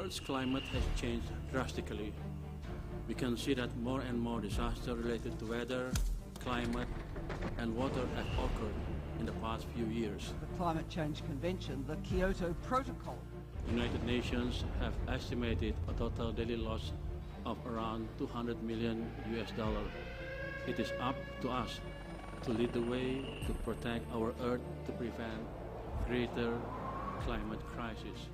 Earth's climate has changed drastically. We can see that more and more disasters related to weather, climate, and water have occurred in the past few years. The Climate Change Convention, the Kyoto Protocol. United Nations have estimated a total daily loss of around $200 million. It is up to us to lead the way to protect our Earth to prevent greater climate crisis.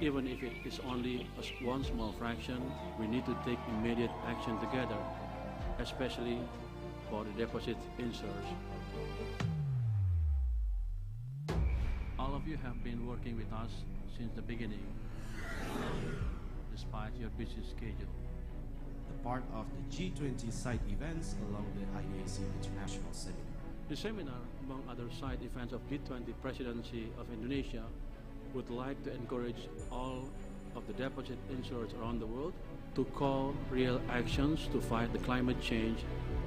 Even if it is only one small fraction, we need to take immediate action together, especially for the deposit insurers. All of you have been working with us since the beginning, despite your busy schedule. The part of the G20 side events along the IQTC International Seminar. The seminar, among other side events of G20 presidency of Indonesia, would like to encourage all of the deposit insurers around the world to call real actions to fight the climate change.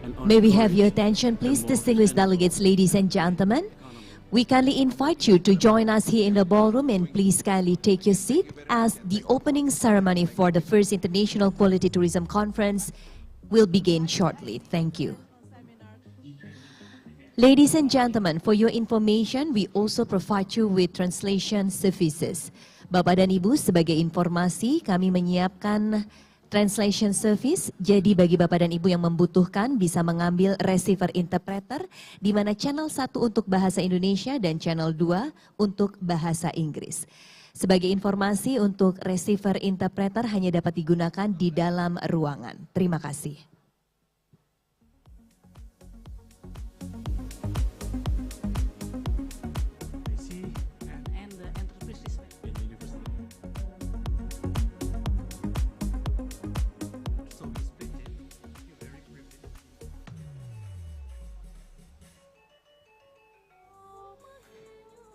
And may we have your attention, please, distinguished delegates, ladies and gentlemen. We kindly invite you to join us here in the ballroom, and please kindly take your seat as the opening ceremony for the first International Quality Tourism Conference will begin shortly. Thank you. Ladies and gentlemen, for your information, we also provide you with translation services. Bapak dan Ibu, sebagai informasi, kami menyiapkan translation service. Jadi bagi Bapak dan Ibu yang membutuhkan bisa mengambil receiver interpreter, di mana channel 1 untuk bahasa Indonesia dan channel 2 untuk bahasa Inggris. Sebagai informasi, untuk receiver interpreter hanya dapat digunakan di dalam ruangan. Terima kasih.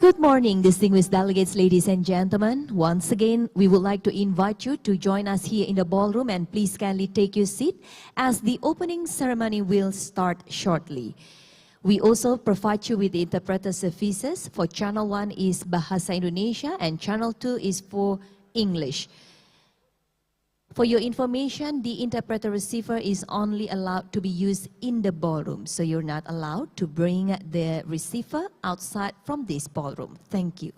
Good morning, distinguished delegates, ladies and gentlemen. Once again, we would like to invite you to join us here in the ballroom, and please kindly take your seat as the opening ceremony will start shortly. We also provide you with interpreter services. For channel 1 is Bahasa Indonesia and channel 2 is for English. For your information, the interpreter receiver is only allowed to be used in the ballroom, so you're not allowed to bring the receiver outside from this ballroom. Thank you.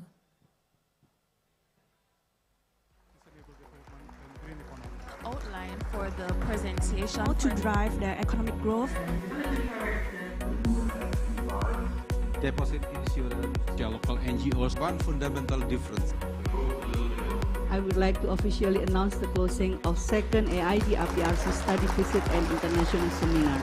Outline for the presentation. How to drive the economic growth. Deposit insurance. The local NGOs. One fundamental difference. I would like to officially announce the closing of second AID APRC study visit and international seminar.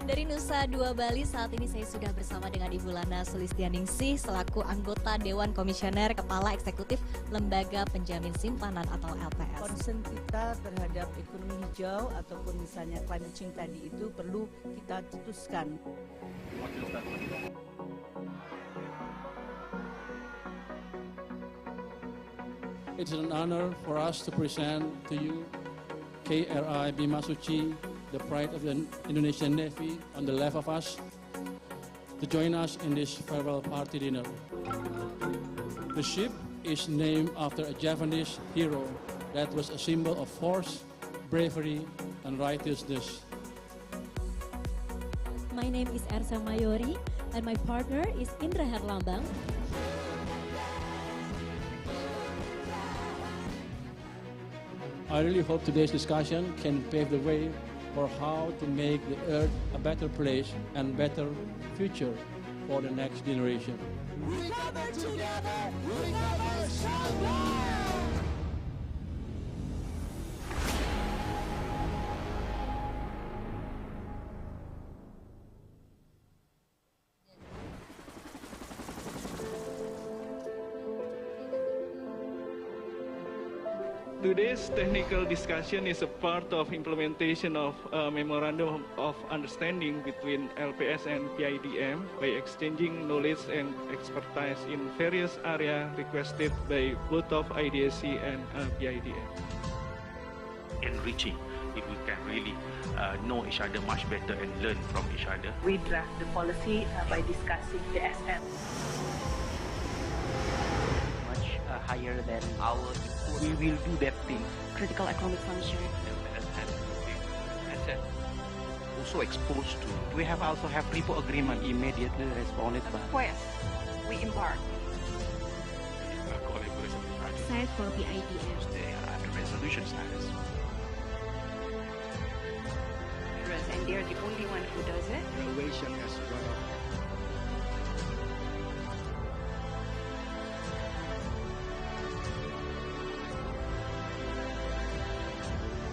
Dari Nusa Dua Bali, saat ini saya sudah bersama dengan Ibu Lana Sulistianingsih selaku anggota Dewan Komisioner Kepala Eksekutif Lembaga Penjamin Simpanan atau LPS. Concern kita terhadap ekonomi hijau ataupun misalnya climate change tadi itu perlu kita cetuskan. It's an honor for us to present to you KRI Bimasuci, the pride of the Indonesian Navy, on the left of us, to join us in this farewell party dinner. The ship is named after a Japanese hero that was a symbol of force, bravery, and righteousness. My name is Ersa Mayori, and my partner is Indra Herlambang. I really hope today's discussion can pave the way for how to make the Earth a better place and better future for the next generation. We gather together, we never shall die. Today's technical discussion is a part of implementation of a Memorandum of Understanding between LPS and PIDM by exchanging knowledge and expertise in various areas requested by both of IDSC and PIDM. Enriching if we can really know each other much better and learn from each other. We draft the policy by discussing the SM. higher than our input. We will do that thing. Critical economic function. Asset. Also exposed to. We have also have repo agreement immediately responded by. Quest. We embark. Site for PIDM. They are the resolution status. And they're the only one who does it. Evaluation as one of.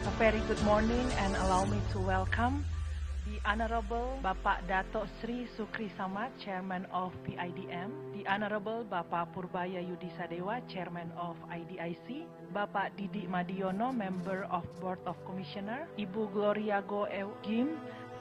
A very good morning and allow me to welcome the Honorable Bapak Dato Sri Sukri Samad, Chairman of PIDM, the Honorable Bapak Purbaya Yudi Sadewa, Chairman of IDIC, Bapak Didi Madiono, Member of Board of Commissioner, Ibu Gloria Go Gim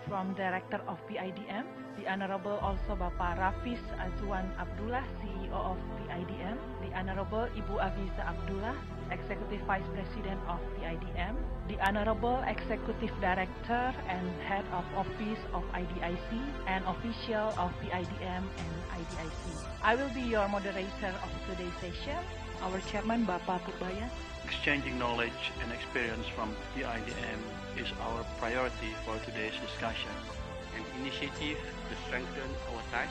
from Director of PIDM, the Honorable also Bapak Rafis Azwan Abdullah, CEO of PIDM, the Honorable Ibu Aviza Abdullah, Executive Vice President of PIDM, the Honorable Executive Director and Head of Office of IDIC, and official of PIDM and IDIC. I will be your moderator of today's session. Our Chairman, Bapak Purbaya. Exchanging knowledge and experience from PIDM is our priority for today's discussion. An initiative to strengthen our ties.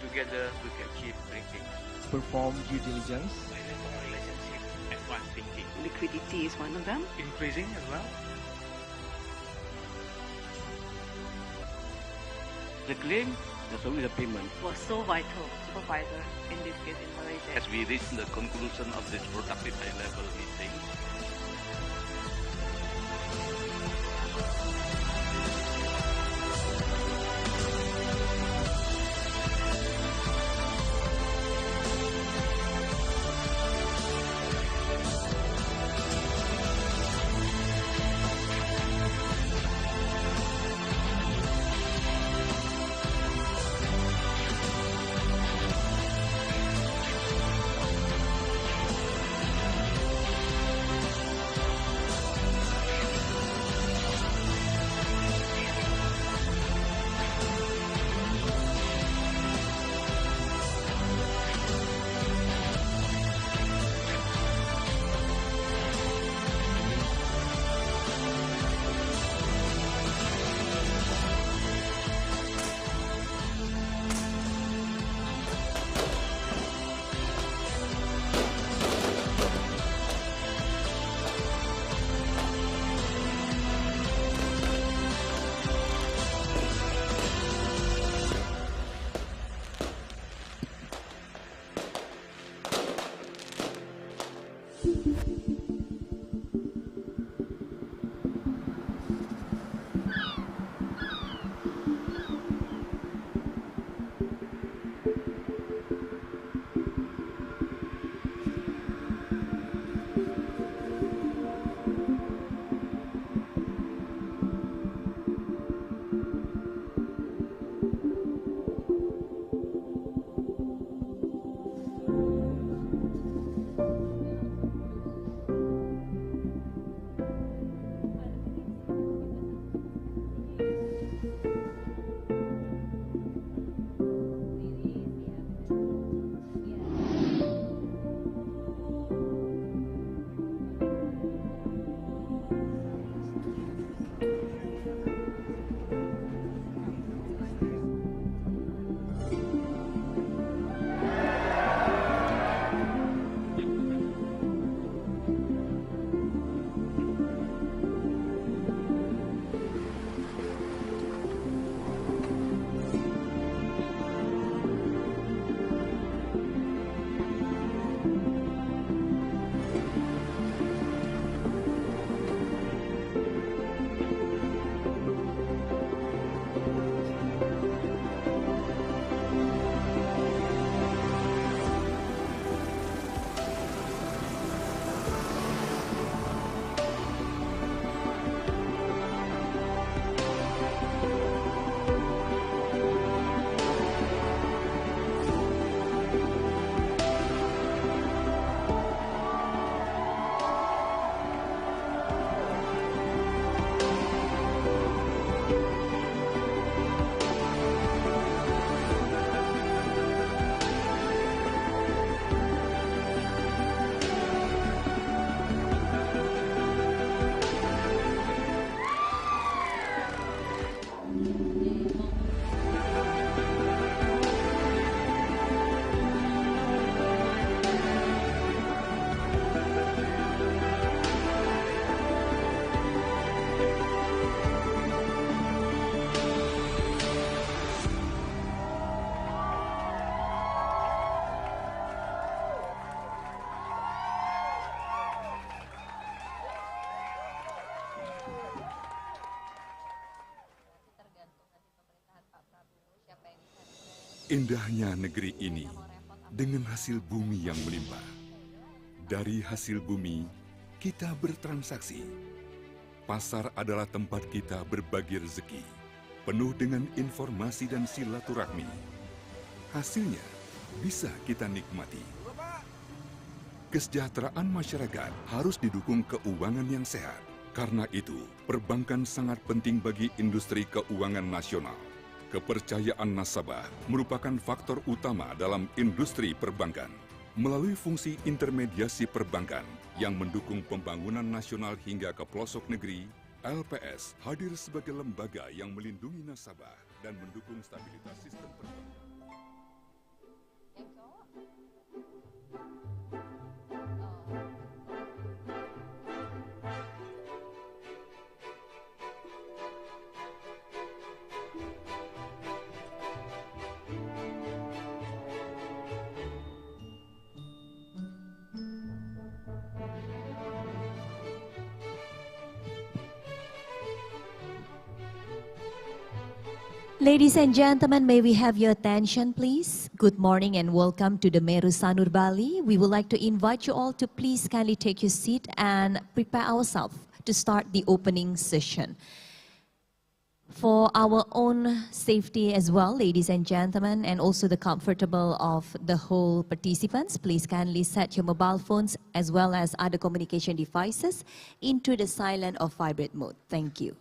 Together we can achieve great things. Perform due diligence. Relationship, advanced thinking. Liquidity is one of them. Increasing as well. The claim, there's only the payment. Was so vital, supervisor, in this case in Malaysia. As we reach the conclusion of this productive high-level meeting, Indahnya negeri ini dengan hasil bumi yang melimpah. Dari hasil bumi, kita bertransaksi. Pasar adalah tempat kita berbagi rezeki, penuh dengan informasi dan silaturahmi. Hasilnya bisa kita nikmati. Kesejahteraan masyarakat harus didukung keuangan yang sehat. Karena itu, perbankan sangat penting bagi industri keuangan nasional. Kepercayaan nasabah merupakan faktor utama dalam industri perbankan. Melalui fungsi intermediasi perbankan yang mendukung pembangunan nasional hingga ke pelosok negeri, LPS hadir sebagai lembaga yang melindungi nasabah dan mendukung stabilitas sistem perbankan. Ladies and gentlemen, may we have your attention, please? Good morning and welcome to the Meru Sanur Bali. We would like to invite you all to please kindly take your seat and prepare ourselves to start the opening session. For our own safety as well, ladies and gentlemen, and also the comfortable of the whole participants, please kindly set your mobile phones as well as other communication devices into the silent or vibrate mode. Thank you.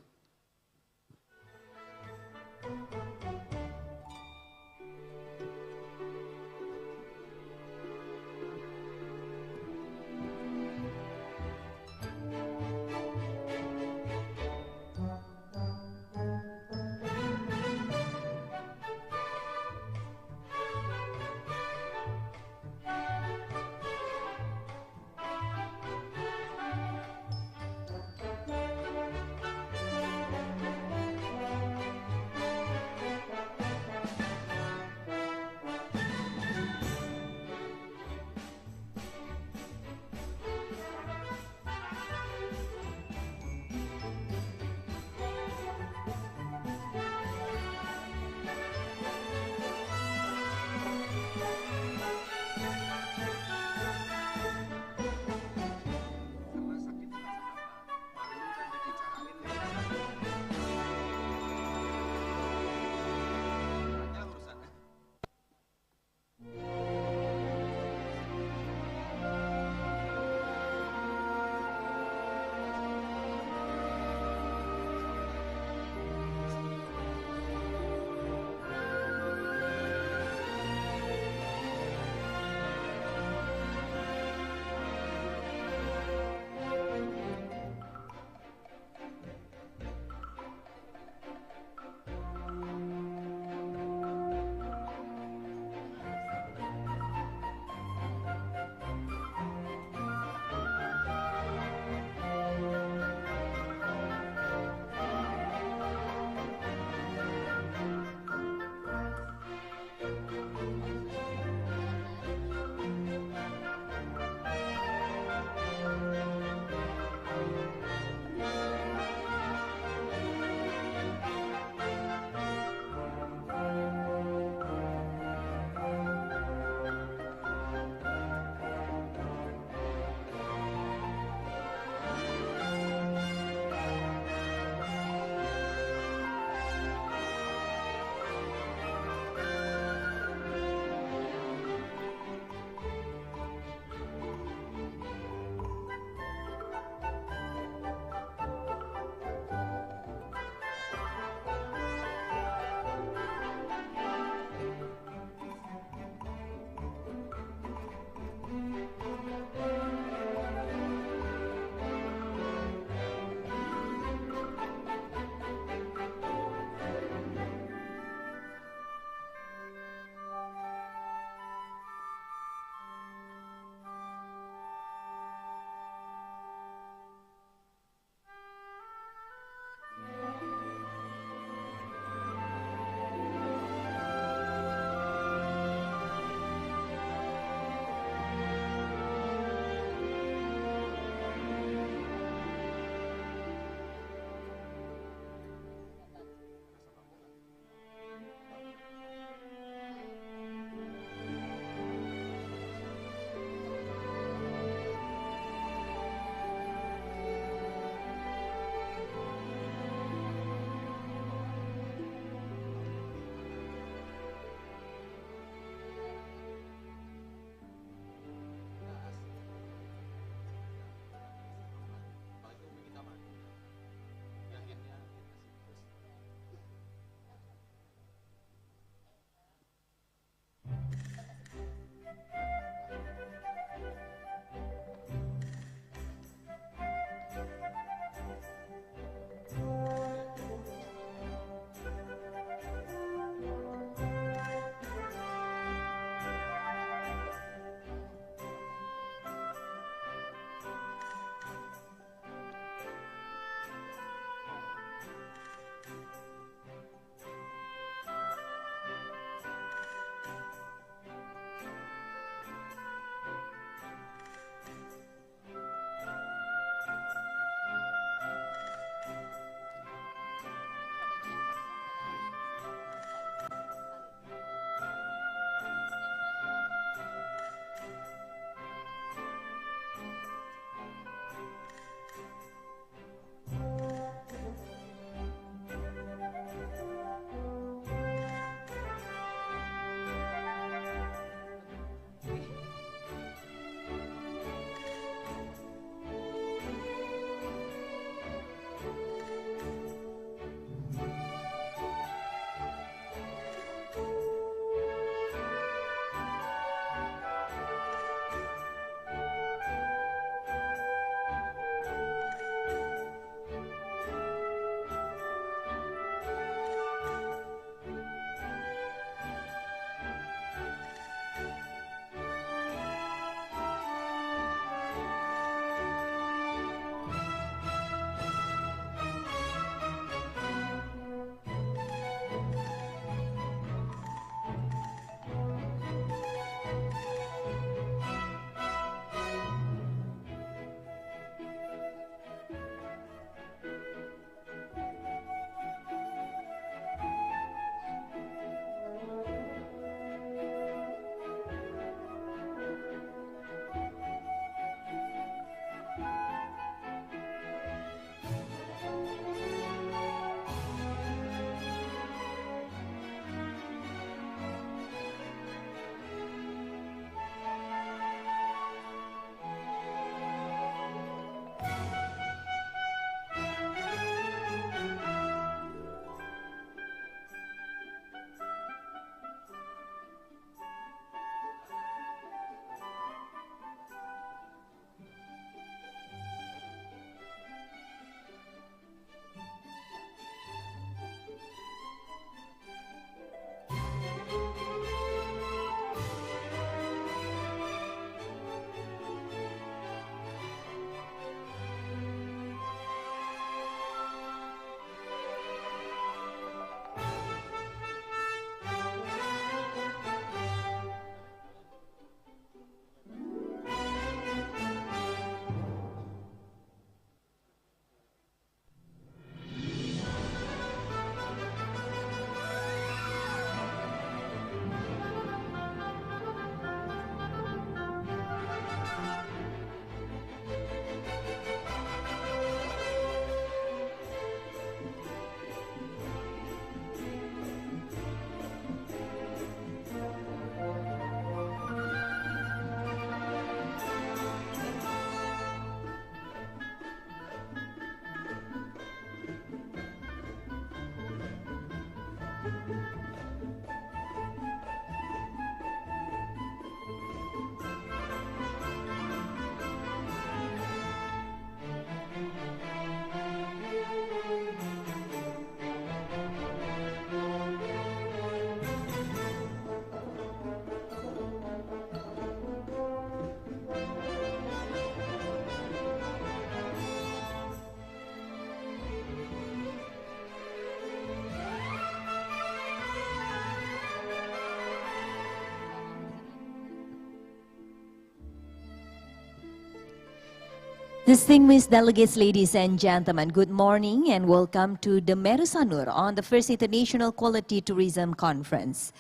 Distinguished delegates, ladies and gentlemen, good morning and welcome to the Merusanur on the First International Quality Tourism Conference.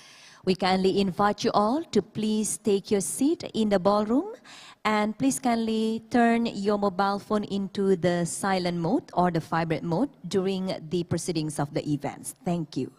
We kindly invite you all to please take your seat in the ballroom and please kindly turn your mobile phone into the silent mode or the vibrate mode during the proceedings of the events. Thank you.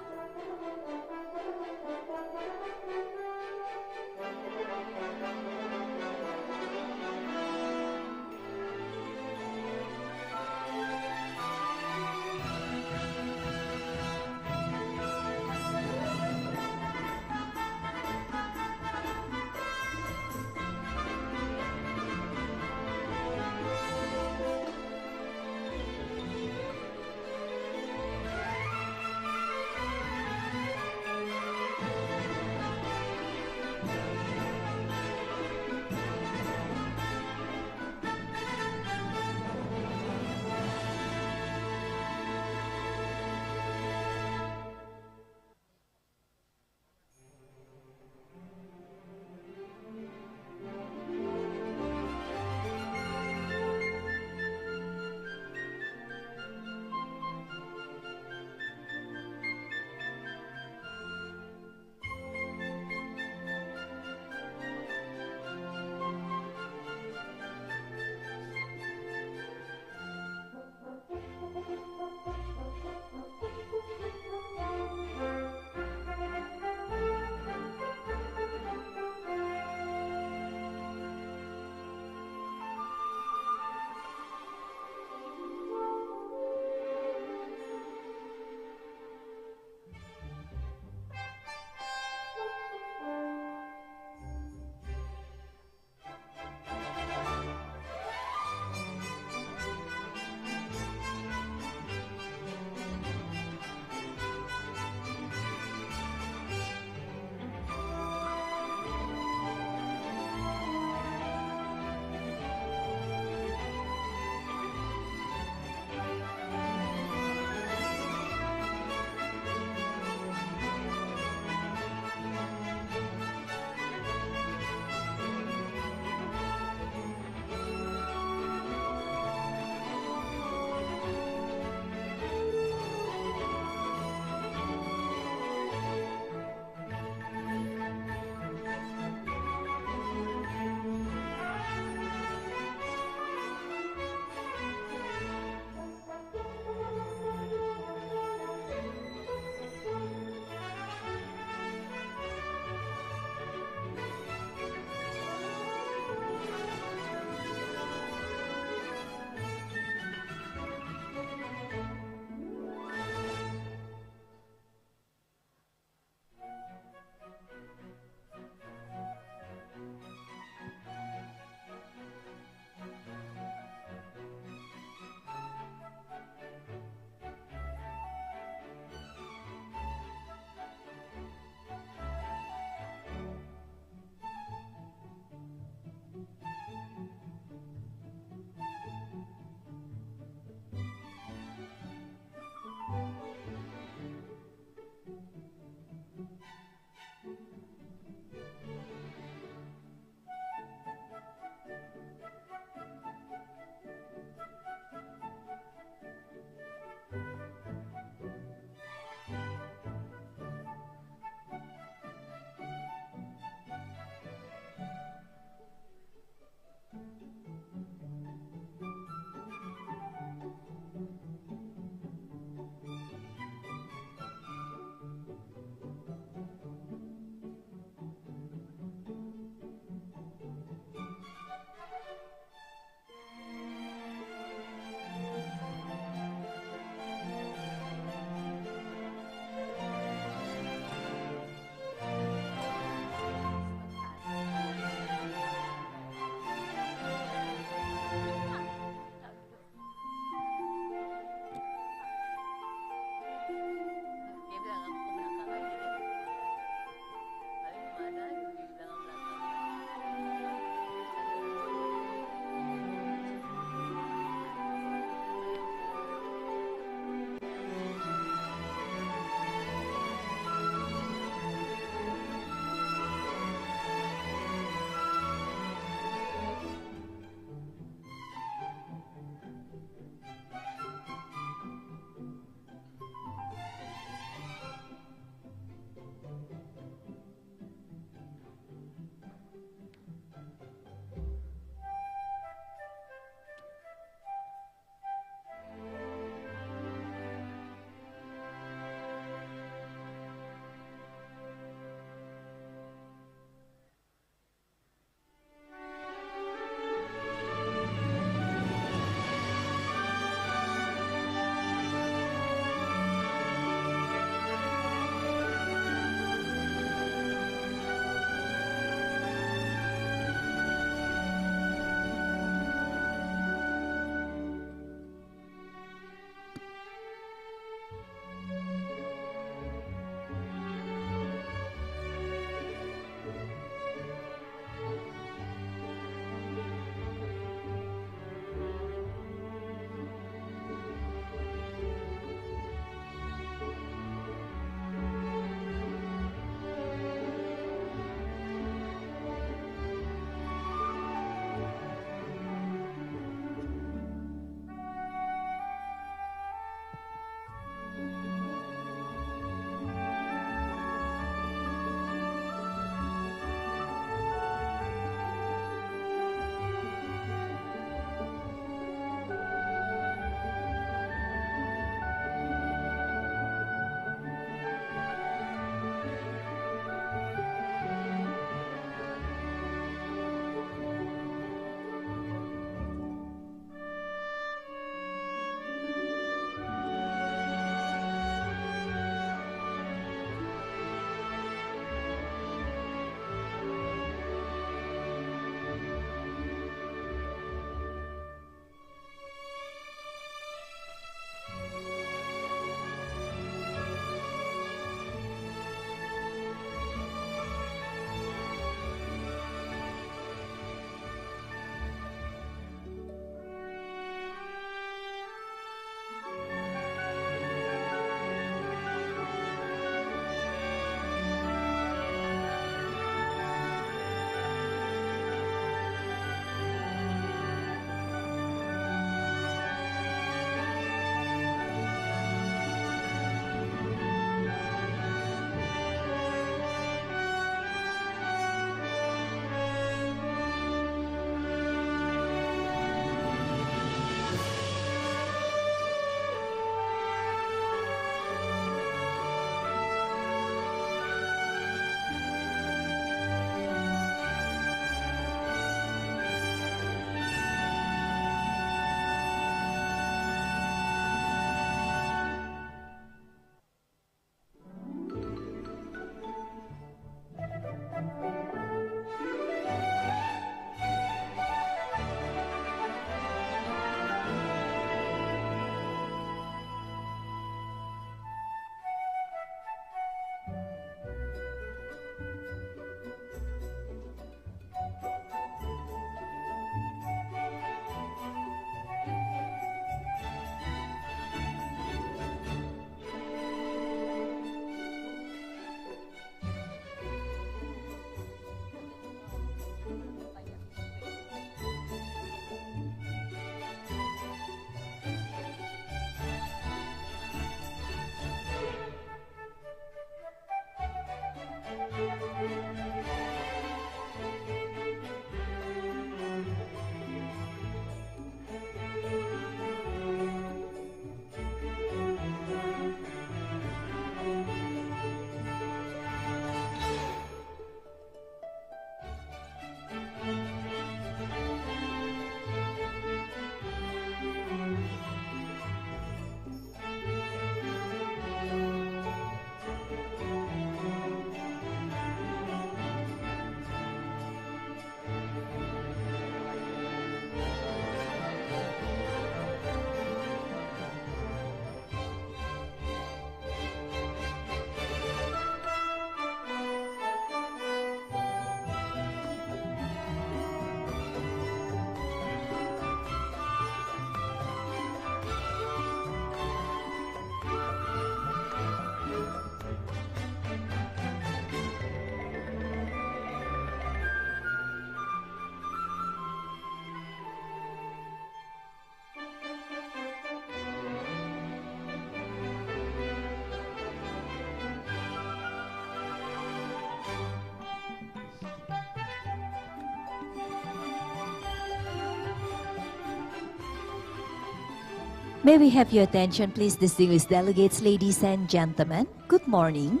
May we have your attention, please, distinguished delegates, ladies and gentlemen. Good morning.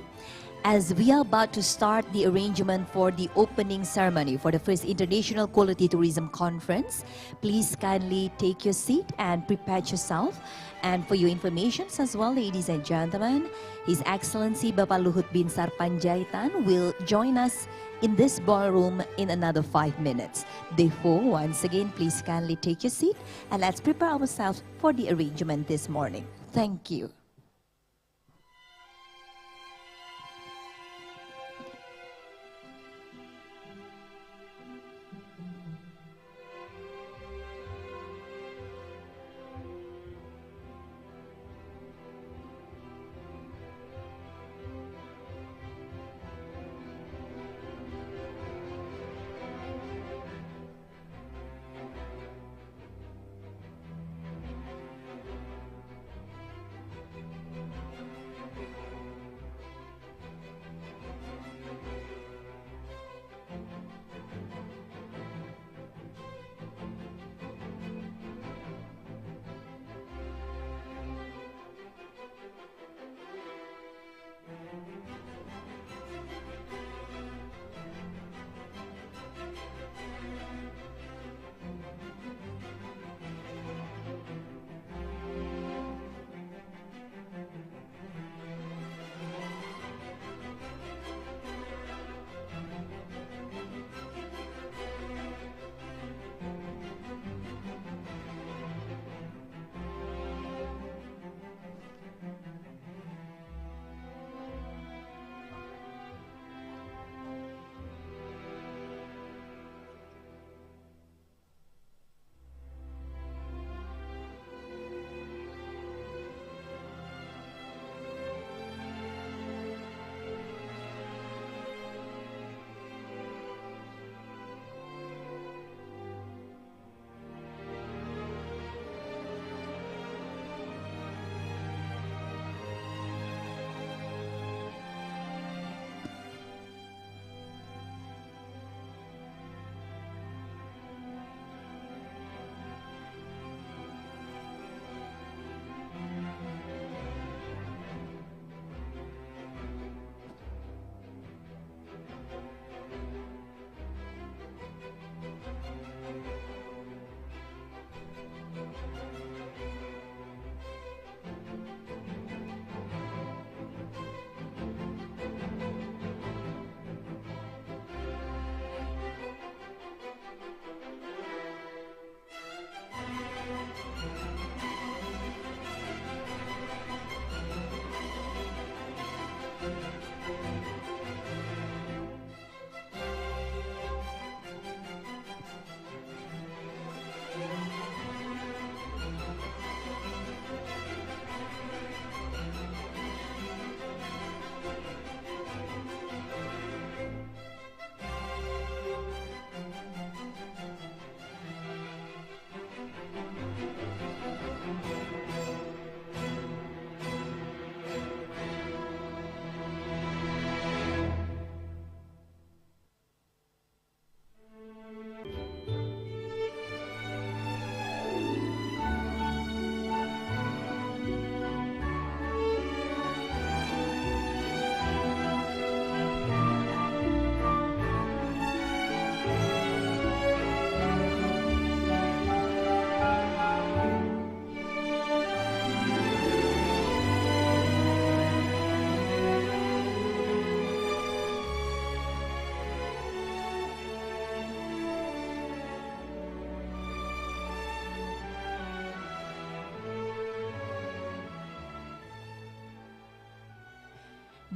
As we are about to start the arrangement for the opening ceremony for the first International Quality Tourism Conference, please kindly take your seat and prepare yourself. And for your information as well, ladies and gentlemen, His Excellency Bapak Luhut Binsar Panjaitan will join us in this ballroom in another 5 minutes. Therefore, once again, please kindly take your seat and let's prepare ourselves for the arrangement this morning. Thank you.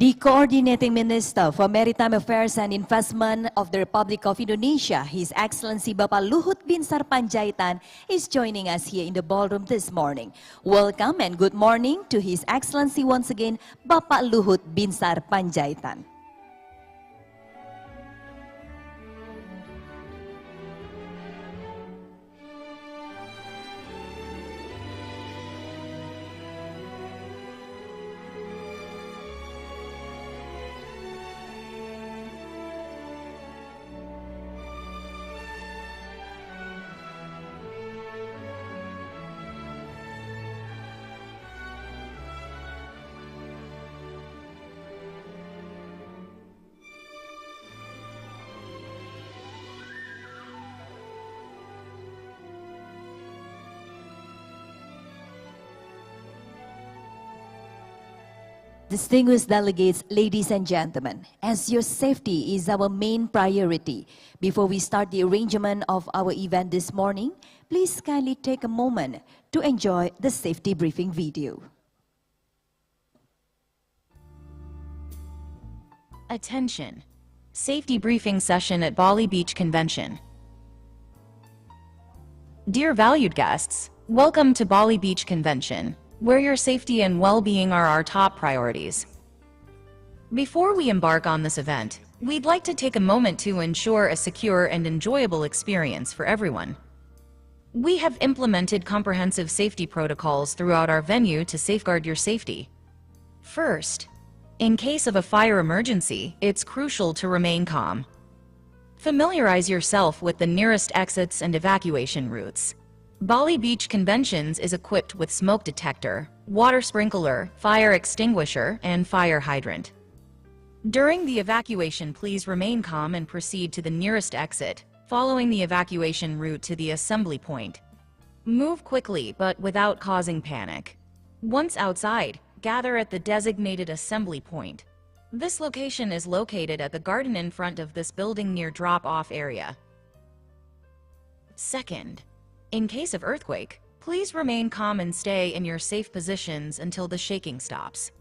The Coordinating Minister for Maritime Affairs and Investment of the Republic of Indonesia, His Excellency Bapak Luhut Binsar Panjaitan, is joining us here in the ballroom this morning. Welcome and good morning to His Excellency once again, Bapak Luhut Binsar Panjaitan. Distinguished delegates, ladies and gentlemen, as your safety is our main priority, before we start the arrangement of our event this morning, please kindly take a moment to enjoy the safety briefing video. Attention! Safety briefing session at Bali Beach Convention. Dear valued guests, welcome to Bali Beach Convention, where your safety and well-being are our top priorities. Before we embark on this event, we'd like to take a moment to ensure a secure and enjoyable experience for everyone. We have implemented comprehensive safety protocols throughout our venue to safeguard your safety. First, in case of a fire emergency, it's crucial to remain calm. Familiarize yourself with the nearest exits and evacuation routes. Bali Beach Conventions is equipped with smoke detector, water sprinkler, fire extinguisher, and fire hydrant. During the evacuation, please remain calm and proceed to the nearest exit, following the evacuation route to the assembly point. Move quickly but without causing panic. Once outside, gather at the designated assembly point. This location is located at the garden in front of this building near drop-off area. Second, in case of earthquake, please remain calm and stay in your safe positions until the shaking stops.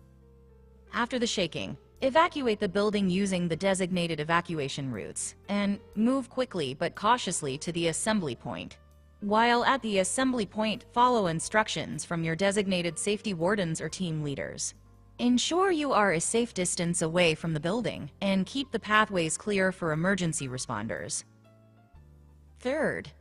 After the shaking, evacuate the building using the designated evacuation routes, and move quickly but cautiously to the assembly point. While at the assembly point, follow instructions from your designated safety wardens or team leaders. Ensure you are a safe distance away from the building, and keep the pathways clear for emergency responders. Third,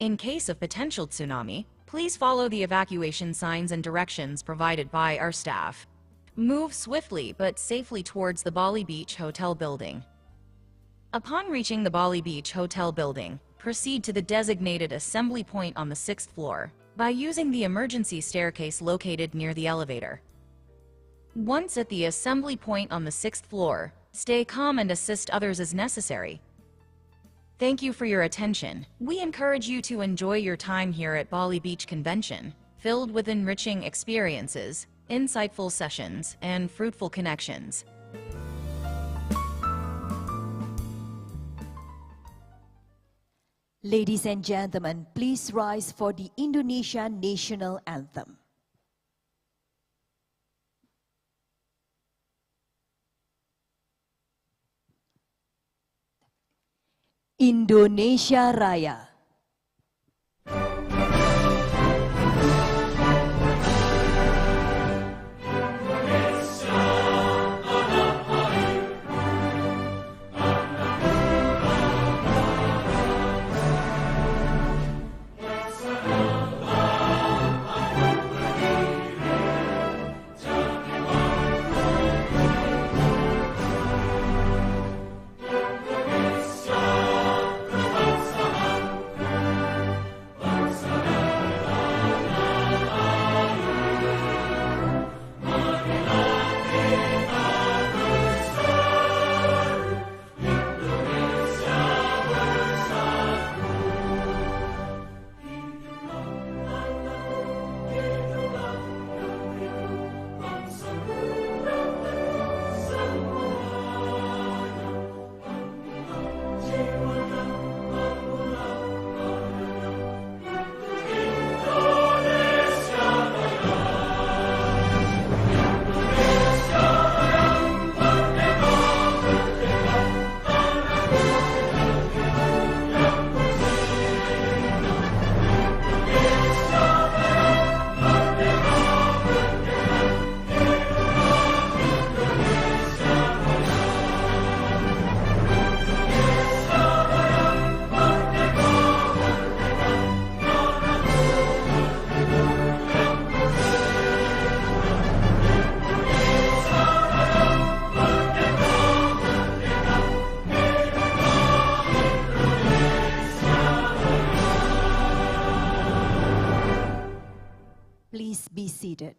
in case of potential tsunami, please follow the evacuation signs and directions provided by our staff. Move swiftly but safely towards the Bali Beach Hotel building. Upon reaching the Bali Beach Hotel building, proceed to the designated assembly point on the 6th floor by using the emergency staircase located near the elevator. Once at the assembly point on the 6th floor, stay calm and assist others as necessary. Thank you for your attention. We encourage you to enjoy your time here at Bali Beach Convention, filled with enriching experiences, insightful sessions, and fruitful connections. Ladies and gentlemen, please rise for the Indonesian National Anthem. Indonesia Raya. Please be seated.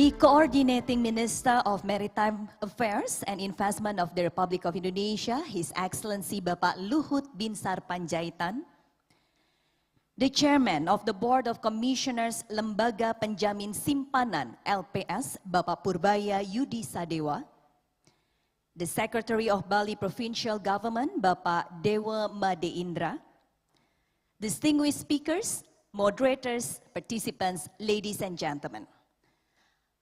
The Coordinating Minister of Maritime Affairs and Investment of the Republic of Indonesia, His Excellency Bapak Luhut Binsar Panjaitan, the Chairman of the Board of Commissioners Lembaga Penjamin Simpanan LPS, Bapak Purbaya Yudi Sadewa, the Secretary of Bali Provincial Government, Bapak Dewa Made Indra, distinguished speakers, moderators, participants, ladies and gentlemen.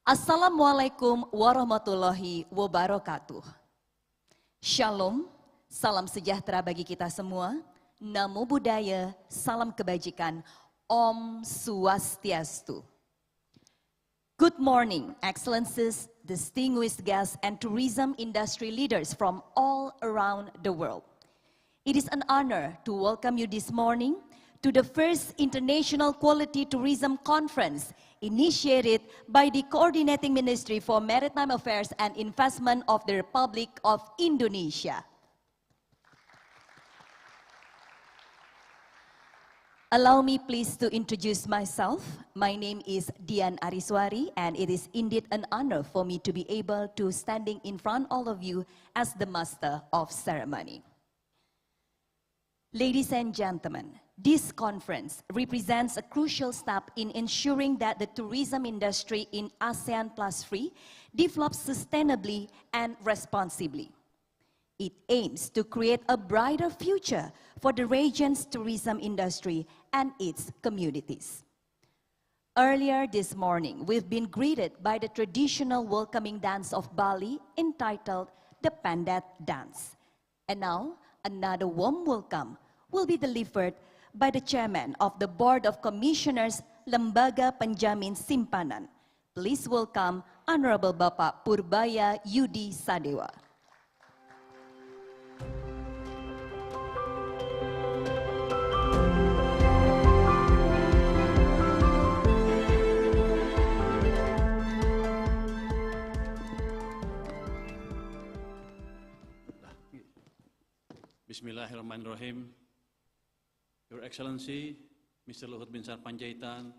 Assalamualaikum warahmatullahi wabarakatuh. Shalom, salam sejahtera bagi kita semua. Namo Buddhaya, salam kebajikan, Om Swastiastu. Good morning, Excellencies, distinguished guests, and tourism industry leaders from all around the world. It is an honor to welcome you this morning to the first International Quality Tourism Conference initiated by the Coordinating Ministry for Maritime Affairs and Investment of the Republic of Indonesia. Allow me please to introduce myself. My name is Dian Ariswari, and it is indeed an honor for me to be able to standing in front of all of you as the Master of Ceremony. Ladies and gentlemen, this conference represents a crucial step in ensuring that the tourism industry in ASEAN Plus 3 develops sustainably and responsibly. It aims to create a brighter future for the region's tourism industry and its communities. Earlier this morning, we've been greeted by the traditional welcoming dance of Bali entitled the Pandat Dance. And now, another warm welcome will be delivered by the Chairman of the Board of Commissioners Lembaga Penjamin Simpanan. Please welcome Honorable Bapak Purbaya Yudi Sadewa. Bismillahirrahmanirrahim. Your Excellency, Mr. Luhut Binsar Panjaitan,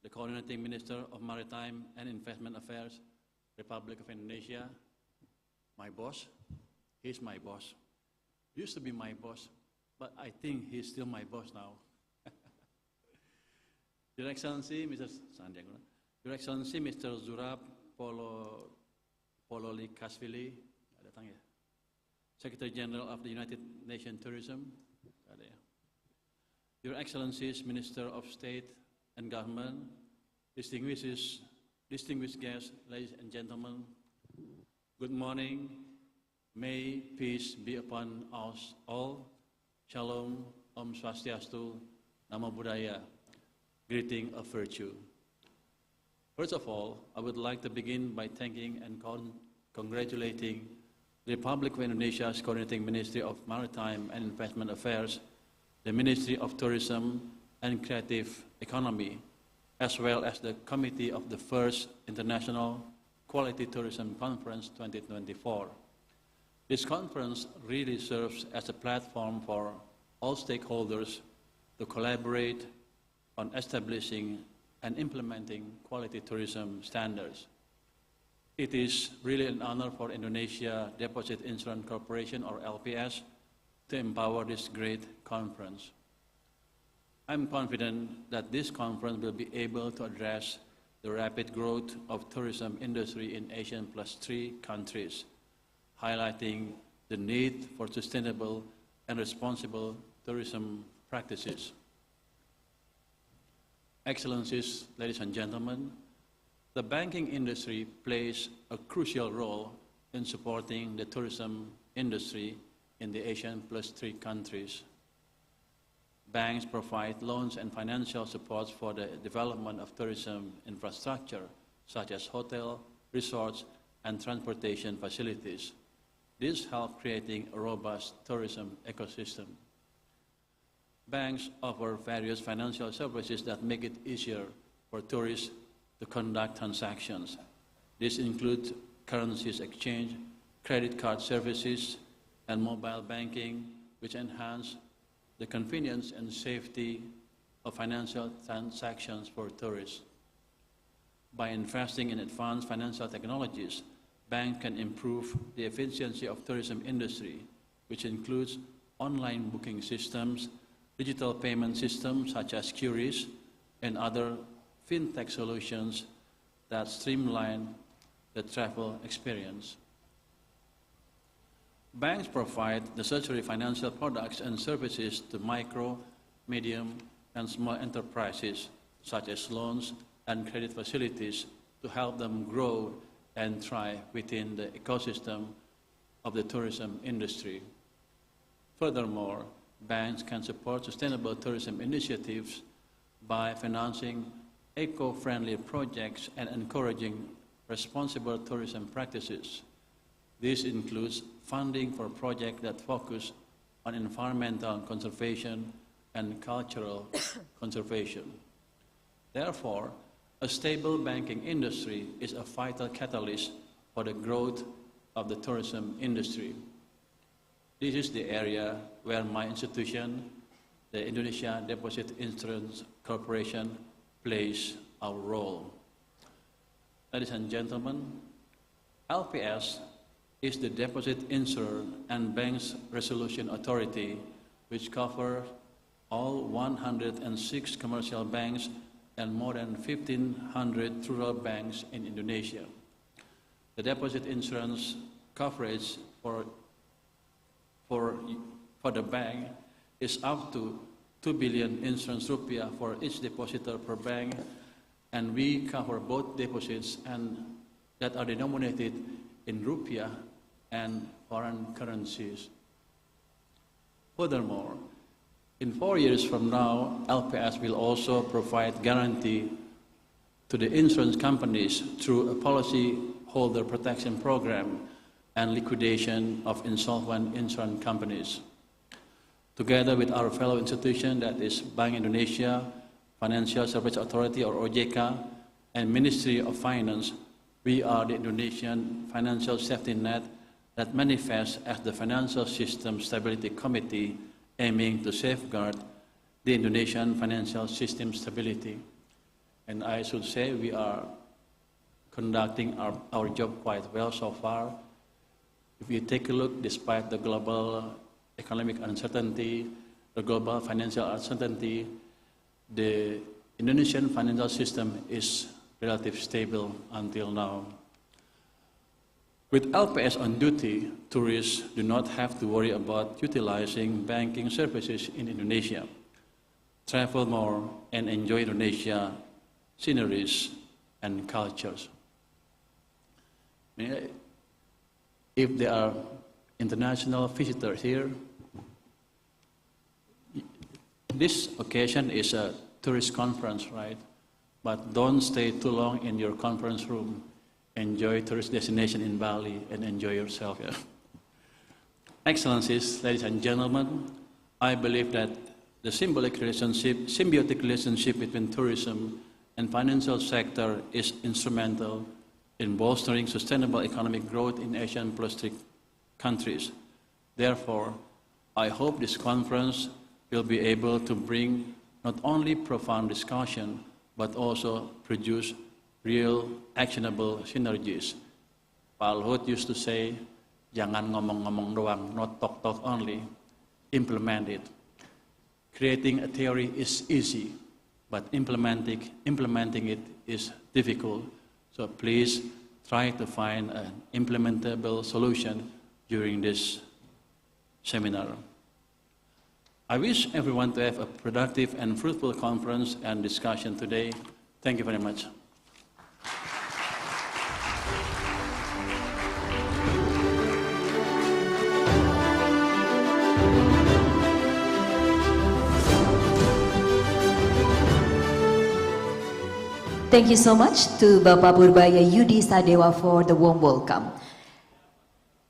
the Coordinating Minister of Maritime and Investment Affairs, Republic of Indonesia, my boss, he's my boss. Used to be my boss, but I think he's still my boss now. Your Excellency, Your Excellency, Mr. Zurab Pololikashvili, datang ya. Secretary General of the United Nations Tourism, Your Excellencies, Minister of State and Government, distinguished guests, ladies and gentlemen, good morning. May peace be upon us all. Shalom, Om Swastiastu, Namo Buddhaya, greeting of virtue. First of all, I would like to begin by thanking and congratulating the Republic of Indonesia's Coordinating Ministry of Maritime and Investment Affairs, the Ministry of Tourism and Creative Economy, as well as the Committee of the First International Quality Tourism Conference 2024. This conference really serves as a platform for all stakeholders to collaborate on establishing and implementing quality tourism standards. It is really an honor for Indonesia Deposit Insurance Corporation, or LPS, to empower this great conference. I'm confident that this conference will be able to address the rapid growth of tourism industry in ASEAN Plus 3 countries, highlighting the need for sustainable and responsible tourism practices. Excellencies, ladies and gentlemen, the banking industry plays a crucial role in supporting the tourism industry in the ASEAN Plus 3 countries. Banks provide loans and financial support for the development of tourism infrastructure, such as hotel, resorts, and transportation facilities. This helps creating a robust tourism ecosystem. Banks offer various financial services that make it easier for tourists to conduct transactions. This includes currencies exchange, credit card services, and mobile banking, which enhance the convenience and safety of financial transactions for tourists. By investing in advanced financial technologies, banks can improve the efficiency of tourism industry, which includes online booking systems, digital payment systems such as QRIS, and other fintech solutions that streamline the travel experience. Banks provide necessary financial products and services to micro, medium, and small enterprises, such as loans and credit facilities, to help them grow and thrive within the ecosystem of the tourism industry. Furthermore, banks can support sustainable tourism initiatives by financing eco-friendly projects and encouraging responsible tourism practices. This includes funding for projects that focus on environmental conservation and cultural conservation. Therefore, a stable banking industry is a vital catalyst for the growth of the tourism industry. This is the area where my institution, the Indonesia Deposit Insurance Corporation, plays our role. Ladies and gentlemen, LPS is the Deposit Insurer and Banks Resolution Authority, which covers all 106 commercial banks and more than 1,500 rural banks in Indonesia. The deposit insurance coverage for the bank is up to 2 billion insurance rupiah for each depositor per bank, and we cover both deposits and that are denominated in rupiah and foreign currencies. Furthermore, in 4 years from now, LPS will also provide guarantee to the insurance companies through a policyholder protection program and liquidation of insolvent insurance companies. Together with our fellow institution, that is Bank Indonesia, Financial Services Authority or OJK, and Ministry of Finance, we are the Indonesian financial safety net that manifests as the Financial System Stability Committee, aiming to safeguard the Indonesian financial system stability. And I should say we are conducting our job quite well so far. If you take a look, despite the global economic uncertainty, the global financial uncertainty, the Indonesian financial system is relatively stable until now. With LPS on duty, tourists do not have to worry about utilizing banking services in Indonesia. Travel more and enjoy Indonesia sceneries and cultures. If there are international visitors here, this occasion is a tourist conference, right? But don't stay too long in your conference room. Enjoy tourist destination in Bali and enjoy yourself. Yeah. Excellencies, ladies and gentlemen, I believe that the symbiotic relationship between tourism and financial sector is instrumental in bolstering sustainable economic growth in Asian plus 3 countries. Therefore, I hope this conference will be able to bring not only profound discussion, but also produce real actionable synergies. Pak Luhut used to say, jangan ngomong-ngomong doang, not talk-talk only, implement it. Creating a theory is easy, but implementing it is difficult. So please try to find an implementable solution during this seminar. I wish everyone to have a productive and fruitful conference and discussion today. Thank you very much. Thank you so much to Bapak Purbaya Yudi Sadewa for the warm welcome.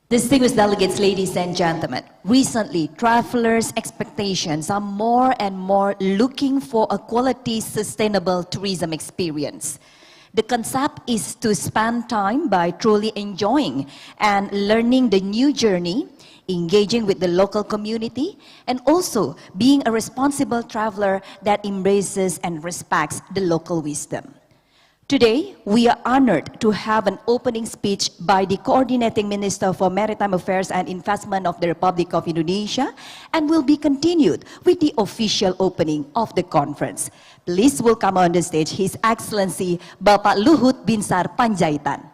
Distinguished delegates, ladies and gentlemen, recently travelers' expectations are more and more looking for a quality, sustainable tourism experience. The concept is to spend time by truly enjoying and learning the new journey, engaging with the local community, and also being a responsible traveler that embraces and respects the local wisdom. Today, we are honored to have an opening speech by the Coordinating Minister for Maritime Affairs and Investment of the Republic of Indonesia, and will be continued with the official opening of the conference. Please welcome on the stage His Excellency Bapak Luhut Binsar Panjaitan.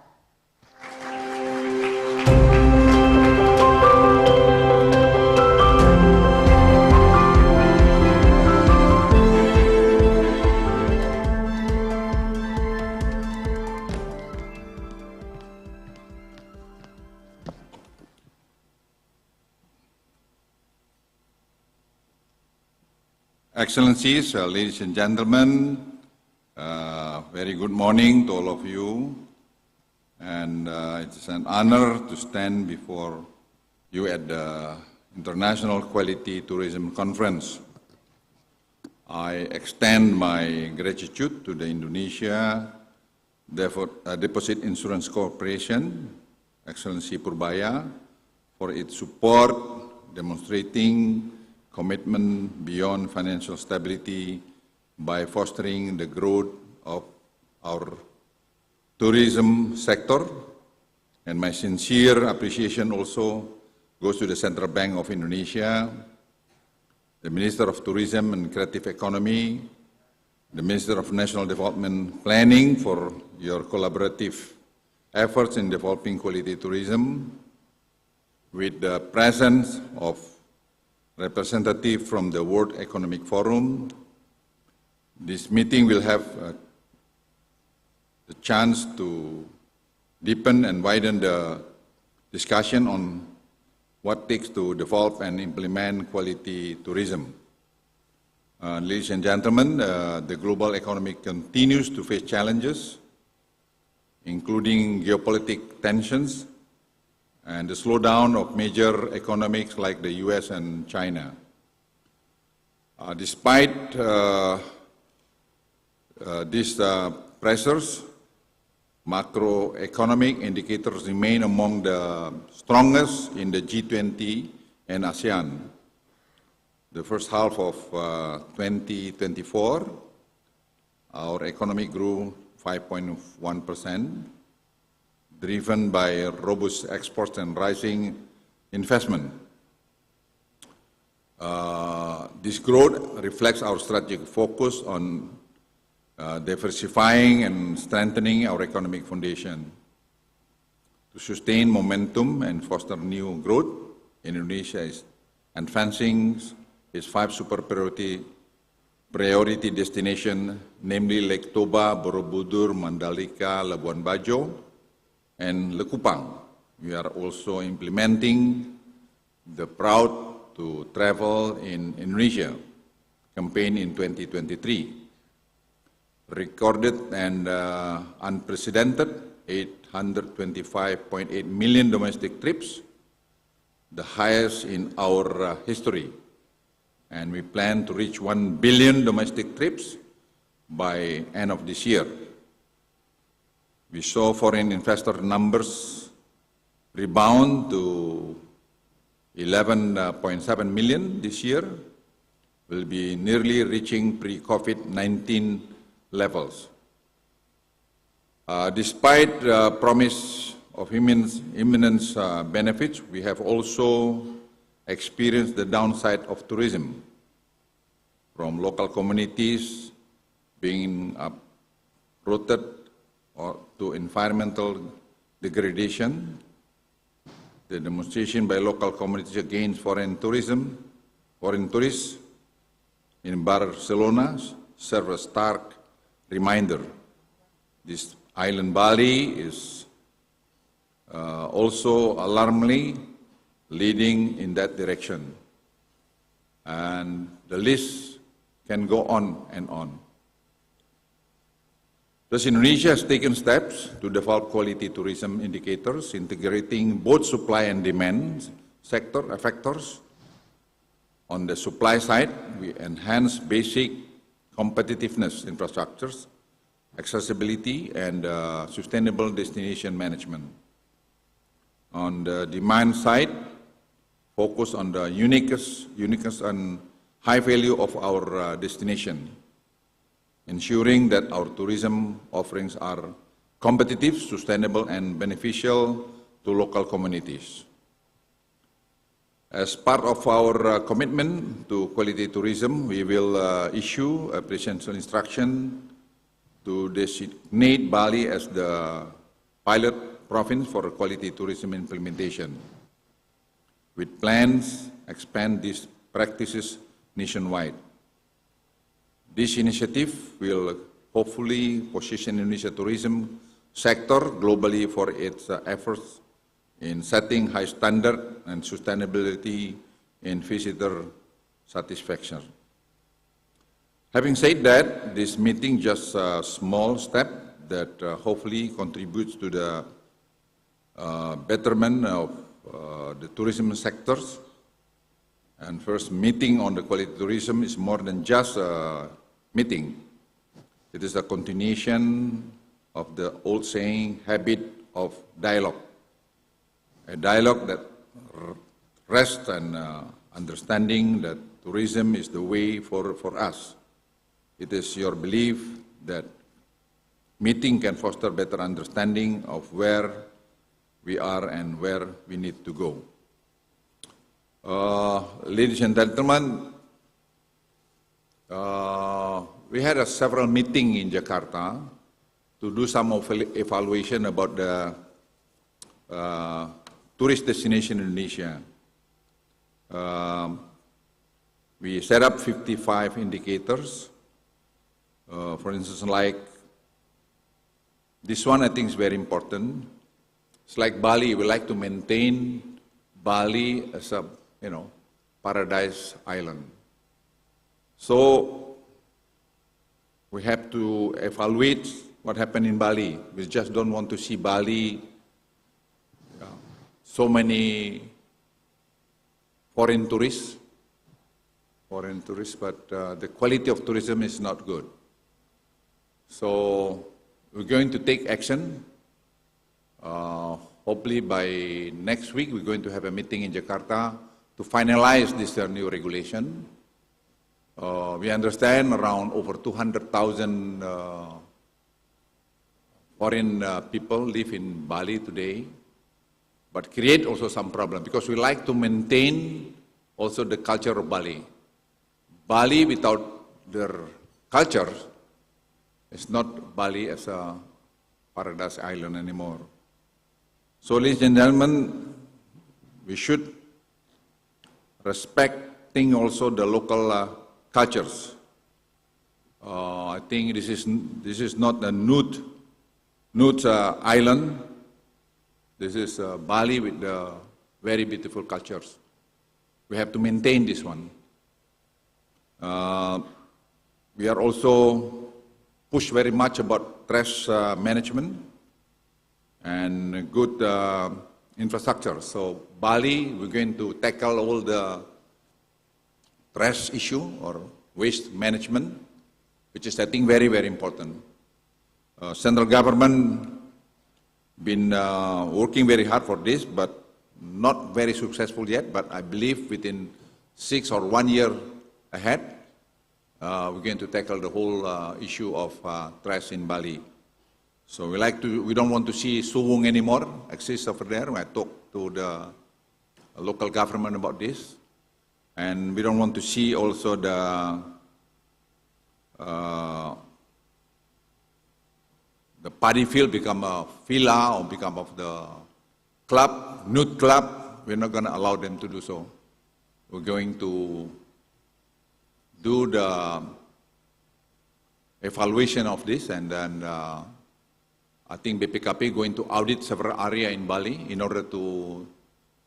Excellencies, ladies and gentlemen, very good morning to all of you, and it's an honor to stand before you at the International Quality Tourism Conference. I extend my gratitude to the Indonesia Deposit Insurance Corporation, Excellency Purbaya, for its support, demonstrating commitment beyond financial stability by fostering the growth of our tourism sector. And my sincere appreciation also goes to the Central Bank of Indonesia, the Minister of Tourism and Creative Economy, the Minister of National Development Planning for your collaborative efforts in developing quality tourism, with the presence of representative from the World Economic Forum. This meeting will have the chance to deepen and widen the discussion on what takes to develop and implement quality tourism. Ladies and gentlemen, the global economy continues to face challenges, including geopolitical tensions and the slowdown of major economies like the US and China. Despite these pressures, macroeconomic indicators remain among the strongest in the G20 and ASEAN. The first half of 2024, our economy grew 5.1%, driven by robust exports and rising investment. This growth reflects our strategic focus on diversifying and strengthening our economic foundation. To sustain momentum and foster new growth, Indonesia is advancing its 5 super priority destinations, namely Lake Toba, Borobudur, Mandalika, Labuan Bajo, and Lekupang. We are also implementing the Proud to Travel in Indonesia campaign in 2023. Recorded and unprecedented 825.8 million domestic trips, the highest in our history. And we plan to reach 1 billion domestic trips by end of this year. We saw foreign investor numbers rebound to 11.7 million this year, will be nearly reaching pre-COVID-19 levels. Despite the promise of imminent benefits, we have also experienced the downside of tourism, from local communities being uprooted to environmental degradation, the demonstration by local communities against foreign tourists in Barcelona serve a stark reminder. This island Bali is also alarmingly leading in that direction. And the list can go on and on. Thus, Indonesia has taken steps to develop quality tourism indicators, integrating both supply and demand sector factors. On the supply side, we enhance basic competitiveness infrastructures, accessibility, and sustainable destination management. On the demand side, focus on the uniqueness and high value of our destination, ensuring that our tourism offerings are competitive, sustainable, and beneficial to local communities. As part of our commitment to quality tourism, we will issue a presidential instruction to designate Bali as the pilot province for quality tourism implementation, with plans to expand these practices nationwide. This initiative will hopefully position Indonesia tourism sector globally for its efforts in setting high standard and sustainability in visitor satisfaction. Having said that, this meeting just a small step that hopefully contributes to the betterment of the tourism sectors. And first meeting on the quality tourism is more than just a meeting. It is a continuation of the old saying, habit of dialogue. A dialogue that rests on understanding that tourism is the way for us. It is your belief that meeting can foster better understanding of where we are and where we need to go. Ladies and gentlemen, we had several meetings in Jakarta to do some evaluation about the tourist destination in Indonesia. We set up 55 indicators. For instance, like this one I think is very important. It's like Bali, we like to maintain Bali as a, paradise island. So we have to evaluate what happened in Bali. We just don't want to see Bali, so many foreign tourists, but the quality of tourism is not good. So we're going to take action. Hopefully by next week, we're going to have a meeting in Jakarta to finalize this new regulation. We understand around over 200,000 foreign people live in Bali today, but create also some problem because we like to maintain also the culture of Bali. Bali without their culture is not Bali as a paradise island anymore. So, ladies and gentlemen, we should respecting also the local cultures. I think this is not a nude island. This is Bali with very beautiful cultures. We have to maintain this one. We are also pushed very much about trash management and good infrastructure. So Bali, we're going to tackle all the trash issue or waste management, which is I think very, very important. Central government been working very hard for this, but not very successful yet. But I believe within 6 or 1 year ahead, we're going to tackle the whole issue of trash in Bali. So we don't want to see Suwung anymore exist over there. I talked to the local government about this. And we don't want to see also the paddy field become a villa or become of the club, nude club. We're not going to allow them to do so. We're going to do the evaluation of this, and then I think BPKP going to audit several areas in Bali in order to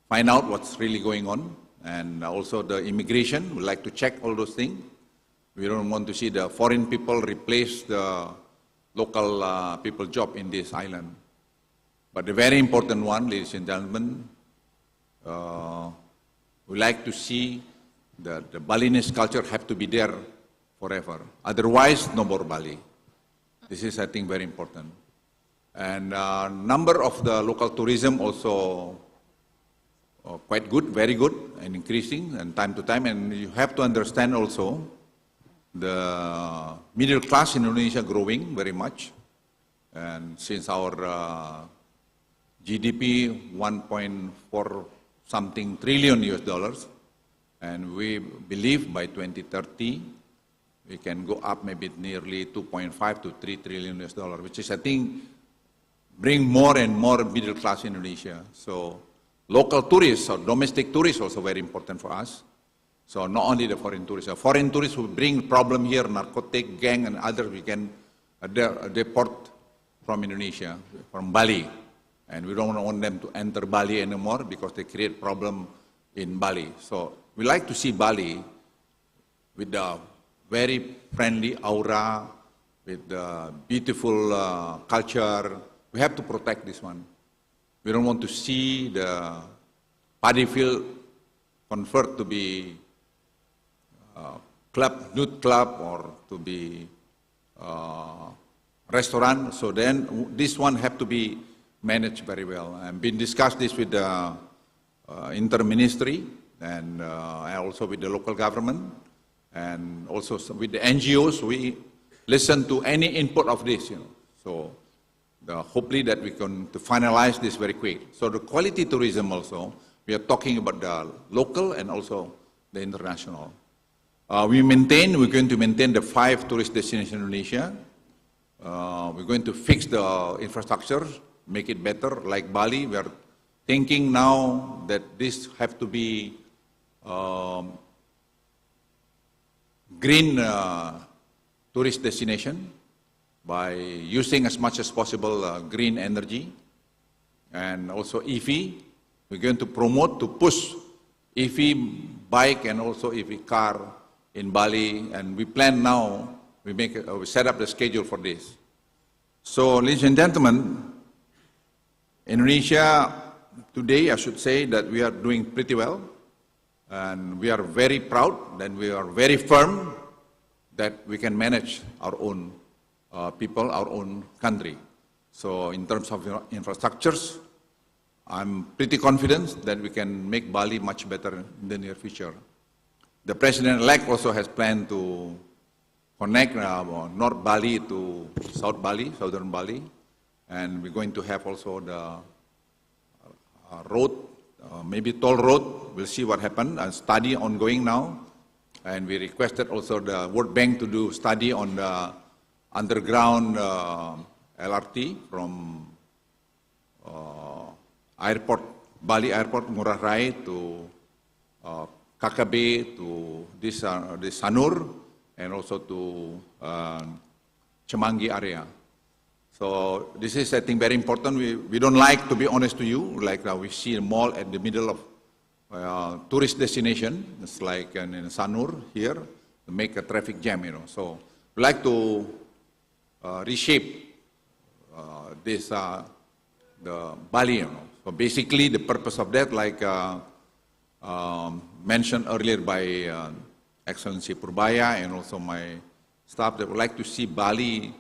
find out what's really going on. And also the immigration, we like to check all those things. We don't want to see the foreign people replace the local people job in this island. But the very important one, ladies and gentlemen, we like to see the Balinese culture have to be there forever. Otherwise, no more Bali. This is, I think, very important. And number of the local tourism also quite good, very good, and increasing and time to time. And you have to understand also the middle class in Indonesia growing very much. And since our GDP 1.4 something trillion US dollars, and we believe by 2030 we can go up maybe nearly 2.5 to 3 trillion US dollars, which is, I think, bring more and more middle class in Indonesia. So local tourists or domestic tourists also very important for us. So not only the foreign tourists. Foreign tourists who bring problem here, narcotic, gang and others, we can deport from Indonesia, from Bali. And we don't want them to enter Bali anymore because they create problem in Bali. So we like to see Bali with the very friendly aura, with the beautiful culture. We have to protect this one. We don't want to see the paddy field convert to be nude club or to be restaurant. So then this one have to be managed very well. And been discussed this with the inter-ministry and also with the local government and also with the NGOs. We listen to any input of this, So hopefully that we can to finalize this very quick. So the quality tourism also, we are talking about the local and also the international. We're going to maintain the 5 tourist destinations in Indonesia. We're going to fix the infrastructure, make it better, like Bali. We are thinking now that this have to be green tourist destination by using as much as possible green energy and also EV. We're going to promote, to push EV bike and also EV car in Bali, and we plan now, we set up the schedule for this. So, ladies and gentlemen, Indonesia today, I should say that we are doing pretty well, and we are very proud, and we are very firm that we can manage our own people, our own country. So, in terms of infrastructures, I'm pretty confident that we can make Bali much better in the near future. The President-elect also has planned to connect North Bali to South Bali, Southern Bali, and we're going to have also the road, maybe toll road. We'll see what happens. A study ongoing now, and we requested also the World Bank to do study on the underground LRT from airport, Bali Airport, Ngurah Rai to KKB to this Sanur and also to Cemangi area. So this is, I think, very important. We don't like, to be honest to you, like we see a mall at the middle of tourist destination. It's like in Sanur here, to make a traffic jam, So we like to reshape this, the Bali, So basically the purpose of that, like mentioned earlier by Excellency Purbaya and also my staff, that would like to see Bali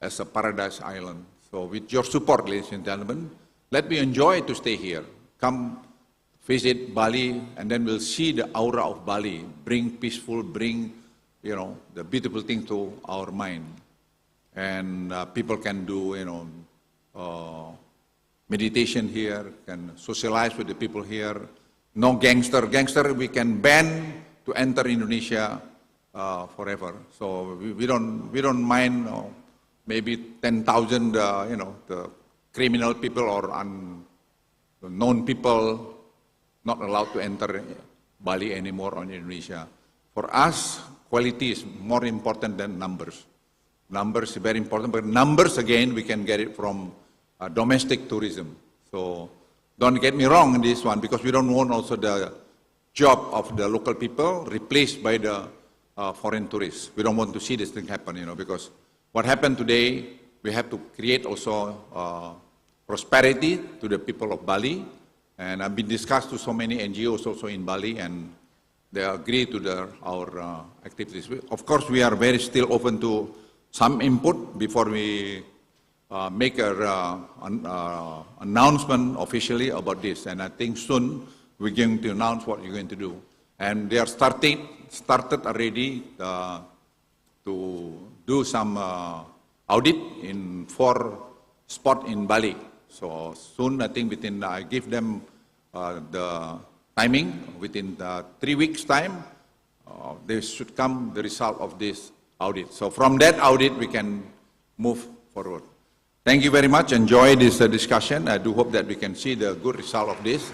as a paradise island. So with your support, ladies and gentlemen, let me enjoy to stay here. Come visit Bali, and then we'll see the aura of Bali. Bring peaceful, bring, the beautiful thing to our mind. And people can do, meditation here, can socialize with the people here. No gangster. Gangster we can ban to enter Indonesia forever. So we don't mind maybe 10,000 the criminal people or unknown people not allowed to enter Bali anymore on Indonesia. For us, quality is more important than numbers. Numbers is very important, but numbers again we can get it from domestic tourism. So don't get me wrong in this one, because we don't want also the job of the local people replaced by the foreign tourists. We don't want to see this thing happen, because what happened today, we have to create also prosperity to the people of Bali. And I've been discussed to so many NGOs also in Bali, and they agree to our activities. Of course, we are very still open to some input before we make an announcement officially about this. And I think soon we're going to announce what you're going to do. And they are started already to do some audit in 4 spots in Bali. So soon, I think I give them the timing, within 3 weeks' time, they should come the result of this audit. So from that audit, we can move forward. Thank you very much. Enjoy this discussion. I do hope that we can see the good result of this.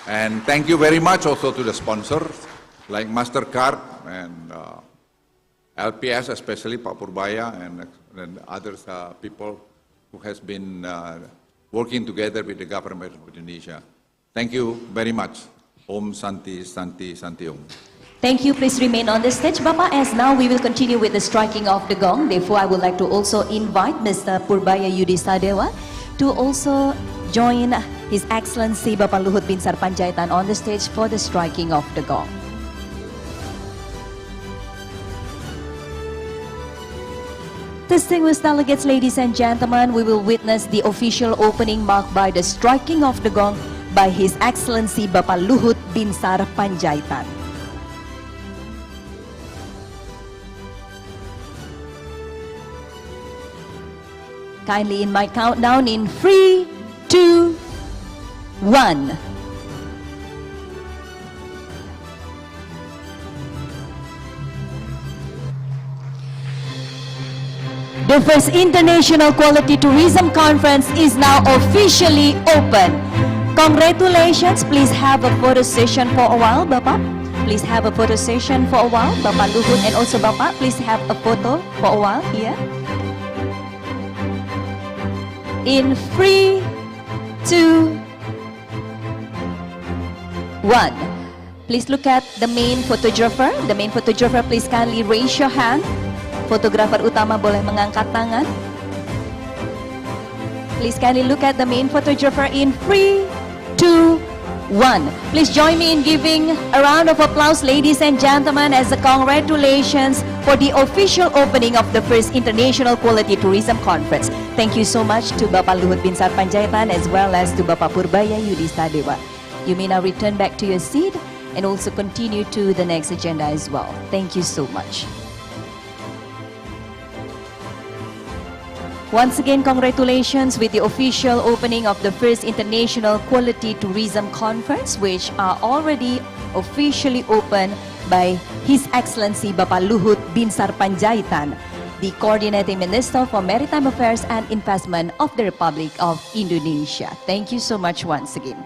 And thank you very much also to the sponsors like MasterCard and LPS, especially Pak Purbaya and other people who has been working together with the government of Indonesia. Thank you very much. Om Santi Santi Santi Om. Thank you. Please remain on the stage, Bapak, as now we will continue with the striking of the gong. Therefore, I would like to also invite Mr. Purbaya Yudi Sadewa to also join His Excellency Bapak Luhut Binsar Panjaitan on the stage for the striking of the gong. Distinguished delegates, ladies and gentlemen, we will witness the official opening marked by the striking of the gong by His Excellency Bapak Luhut Binsar Panjaitan. Kindly in my countdown in 3, 2, 1. The first International Quality Tourism Conference is now officially open. Congratulations. Please have a photo session for a while, Bapak. Please have a photo session for a while. Bapak Luhut and also Bapak, please have a photo for a while here. In 3, 2, 1. Please look at the main photographer. The main photographer, please kindly raise your hand. Fotografer utama boleh mengangkat tangan. Please kindly look at the main photographer in 3, 2, 1. Please join me in giving a round of applause, ladies and gentlemen, as a congratulations for the official opening of the first International Quality Tourism Conference. Thank you so much to Bapak Luhut Binsar Panjaitan as well as to Bapak Purbaya Yudi Sadewa. You may now return back to your seat and also continue to the next agenda as well. Thank you so much. Once again, congratulations with the official opening of the first International Quality Tourism Conference, which are already officially open by His Excellency Bapak Luhut Binsar Panjaitan, the Coordinating Minister for Maritime Affairs and Investment of the Republic of Indonesia. Thank you so much once again.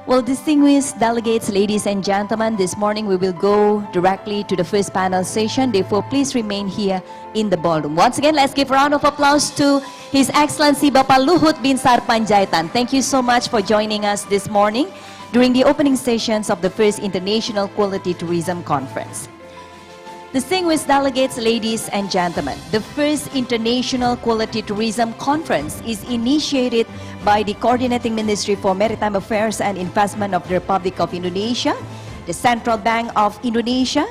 Well, distinguished delegates, ladies and gentlemen, this morning we will go directly to the first panel session. Therefore, please remain here in the ballroom. Once again, let's give a round of applause to His Excellency Bapak Luhut Binsar Panjaitan. Thank you so much for joining us this morning during the opening sessions of the first International Quality Tourism Conference. Distinguished delegates, ladies and gentlemen, the first International Quality Tourism Conference is initiated by the Coordinating Ministry for Maritime Affairs and Investment of the Republic of Indonesia, the Central Bank of Indonesia,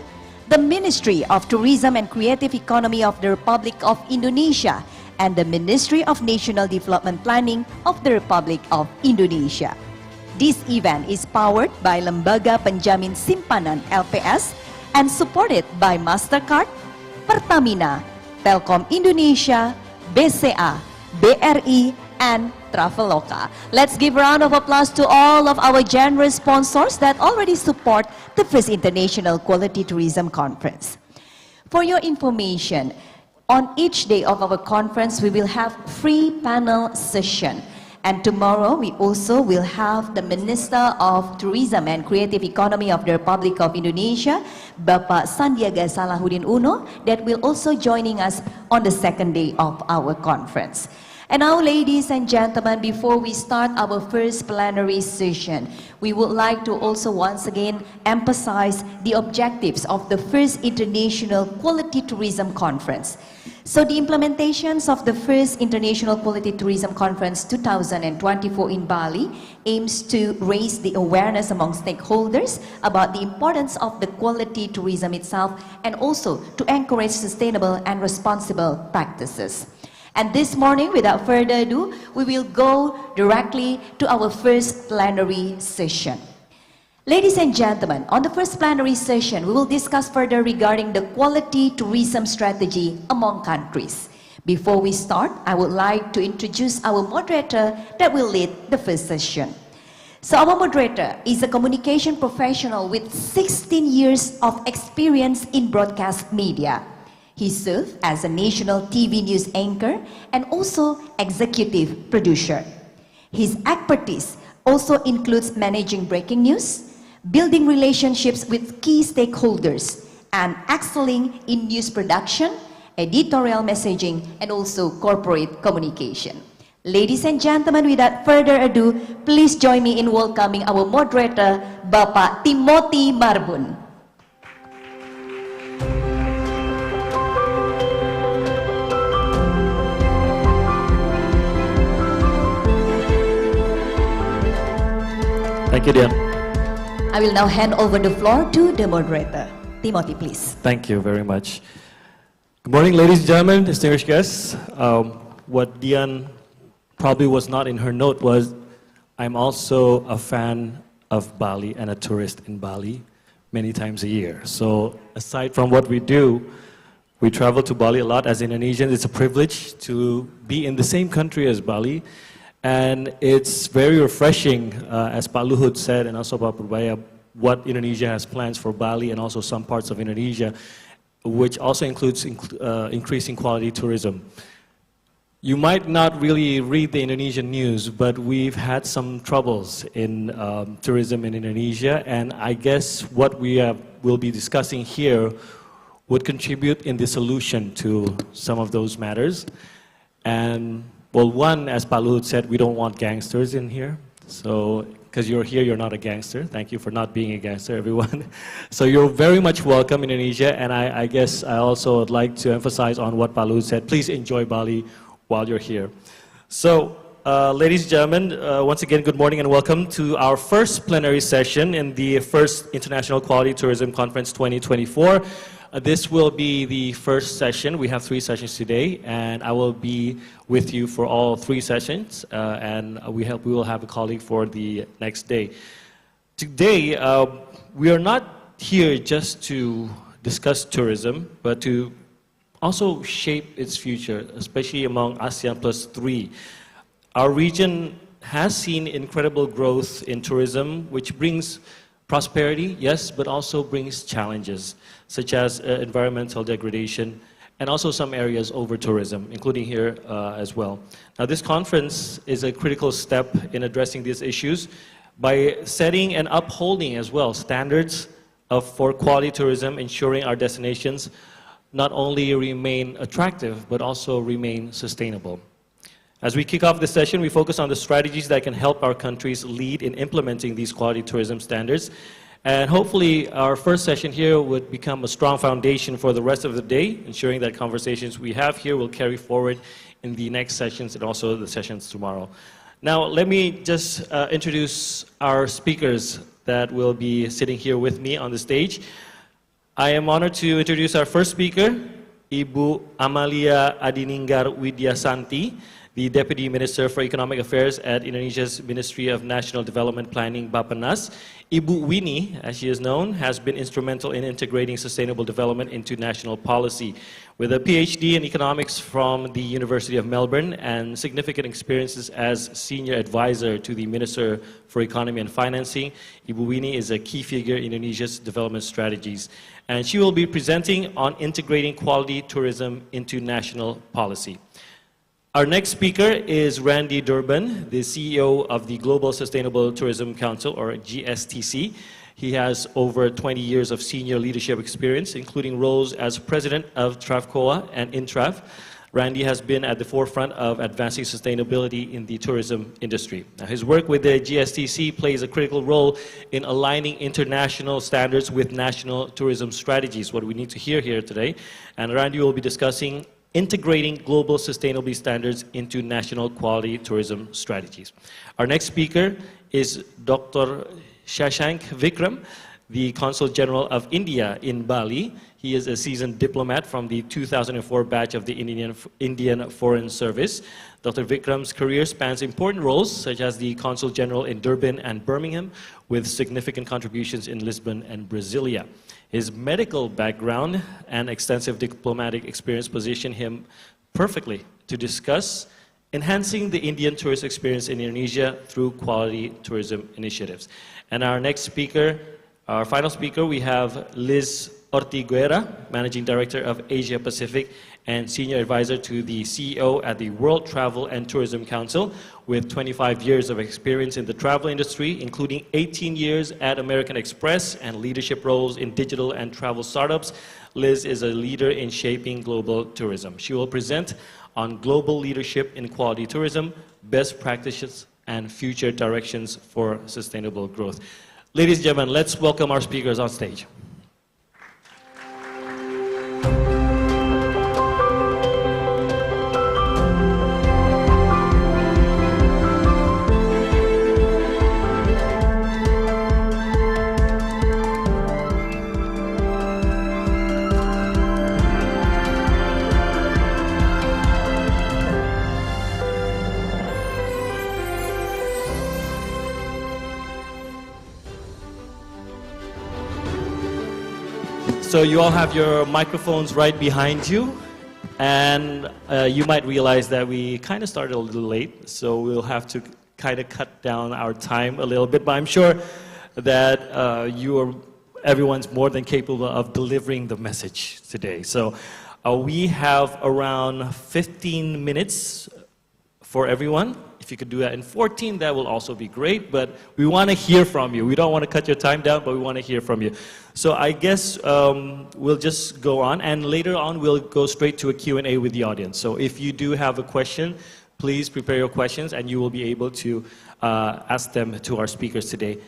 the Ministry of Tourism and Creative Economy of the Republic of Indonesia, and the Ministry of National Development Planning of the Republic of Indonesia. This event is powered by Lembaga Penjamin Simpanan LPS and supported by MasterCard, Pertamina, Telkom Indonesia, BCA, BRI, and Traveloka. Let's give a round of applause to all of our generous sponsors that already support the first International Quality Tourism Conference. For your information, on each day of our conference, we will have free panel session. And tomorrow, we also will have the Minister of Tourism and Creative Economy of the Republic of Indonesia, Bapak Sandiaga Salahuddin Uno, that will also joining us on the second day of our conference. And now, ladies and gentlemen, before we start our first plenary session, we would like to also once again emphasize the objectives of the first International Quality Tourism Conference. So the implementations of the first International Quality Tourism Conference 2024 in Bali aims to raise the awareness among stakeholders about the importance of the quality tourism itself and also to encourage sustainable and responsible practices. And this morning, without further ado, we will go directly to our first plenary session. Ladies and gentlemen, on the first plenary session, we will discuss further regarding the quality tourism strategy among countries. Before we start, I would like to introduce our moderator that will lead the first session. So our moderator is a communication professional with 16 years of experience in broadcast media. He served as a national TV news anchor and also executive producer. His expertise also includes managing breaking news, building relationships with key stakeholders, and excelling in news production, editorial messaging, and also corporate communication. Ladies and gentlemen, without further ado, please join me in welcoming our moderator, Bapak Timothy Marbun. Thank you, Dian. I will now hand over the floor to the moderator. Timothy, please. Thank you very much. Good morning, ladies and gentlemen, distinguished guests. What Dian probably was not in her note was I'm also a fan of Bali and a tourist in Bali many times a year. So aside from what we do, we travel to Bali a lot as Indonesians. It's a privilege to be in the same country as Bali. And it's very refreshing, as Pak Luhut said, and also Pak Purbaya, what Indonesia has plans for Bali and also some parts of Indonesia, which also includes increasing quality tourism. You might not really read the Indonesian news, but we've had some troubles in tourism in Indonesia, and I guess what we will be discussing here would contribute in the solution to some of those matters. And well, one, as Pak Luhut said, we don't want gangsters in here. So, because you're here, you're not a gangster. Thank you for not being a gangster, everyone. So you're very much welcome in Indonesia, and I guess I also would like to emphasize on what Pak Luhut said. Please enjoy Bali while you're here. So, ladies and gentlemen, once again, good morning and welcome to our first plenary session in the first International Quality Tourism Conference 2024. This will be the first session. We have 3 sessions today, and I will be with you for all 3 sessions, and we will have a colleague for the next day. Today, we are not here just to discuss tourism, but to also shape its future, especially among ASEAN Plus 3. Our region has seen incredible growth in tourism, which brings prosperity, yes, but also brings challenges, such as environmental degradation, and also some areas over tourism, including here as well. Now, this conference is a critical step in addressing these issues by setting and upholding as well standards for quality tourism, ensuring our destinations not only remain attractive, but also remain sustainable. As we kick off this session, we focus on the strategies that can help our countries lead in implementing these quality tourism standards. And hopefully, our first session here would become a strong foundation for the rest of the day, ensuring that conversations we have here will carry forward in the next sessions and also the sessions tomorrow. Now, let me just introduce our speakers that will be sitting here with me on the stage. I am honored to introduce our first speaker, Ibu Amalia Adininggar Widyasanti, the Deputy Minister for Economic Affairs at Indonesia's Ministry of National Development Planning, Bappenas. Ibu Winnie, as she is known, has been instrumental in integrating sustainable development into national policy. With a PhD in economics from the University of Melbourne and significant experiences as senior advisor to the Minister for Economy and Financing, Ibu Winnie is a key figure in Indonesia's development strategies. And she will be presenting on integrating quality tourism into national policy. Our next speaker is Randy Durban, the CEO of the Global Sustainable Tourism Council, or GSTC. He has over 20 years of senior leadership experience, including roles as president of TravCoa and Intrav. Randy has been at the forefront of advancing sustainability in the tourism industry. Now, his work with the GSTC plays a critical role in aligning international standards with national tourism strategies, what we need to hear here today. And Randy will be discussing integrating global sustainability standards into national quality tourism strategies. Our next speaker is Dr. Shashank Vikram, the Consul General of India in Bali. He is a seasoned diplomat from the 2004 batch of the Indian Foreign Service. Dr. Vikram's career spans important roles, such as the Consul General in Durban and Birmingham, with significant contributions in Lisbon and Brasilia. His medical background and extensive diplomatic experience position him perfectly to discuss enhancing the Indian tourist experience in Indonesia through quality tourism initiatives. And our next speaker, our final speaker, we have Liz Ortiguera, Managing Director of Asia Pacific and Senior Advisor to the CEO at the World Travel and Tourism Council, with 25 years of experience in the travel industry, including 18 years at American Express and leadership roles in digital and travel startups. Liz is a leader in shaping global tourism. She will present on global leadership in quality tourism, best practices, and future directions for sustainable growth. Ladies and gentlemen, let's welcome our speakers on stage. So you all have your microphones right behind you, and you might realize that we kind of started a little late, so we'll have to kind of cut down our time a little bit, but I'm sure that everyone's more than capable of delivering the message today. So we have around 15 minutes for everyone. If you could do that in 14, that will also be great, but we want to hear from you. We don't want to cut your time down, but we want to hear from you. So I guess we'll just go on, and later on we'll go straight to a Q&A with the audience. So if you do have a question, please prepare your questions, and you will be able to ask them to our speakers today.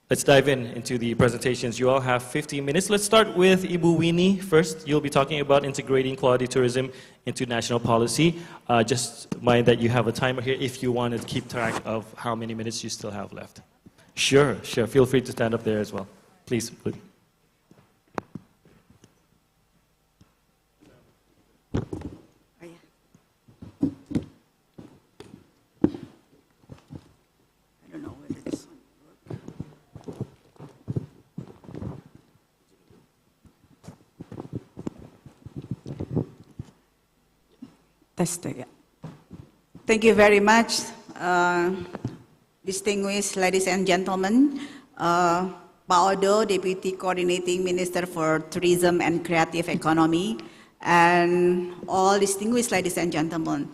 Let's dive into the presentations. You all have 15 minutes. Let's start with Ibu Winnie first. You'll be talking about integrating quality tourism into national policy. Just mind that you have a timer here if you want to keep track of how many minutes you still have left. Sure. Feel free to stand up there as well. Please. Thank you very much, distinguished ladies and gentlemen. Pak Odo, Deputy Coordinating Minister for Tourism and Creative Economy, and all distinguished ladies and gentlemen.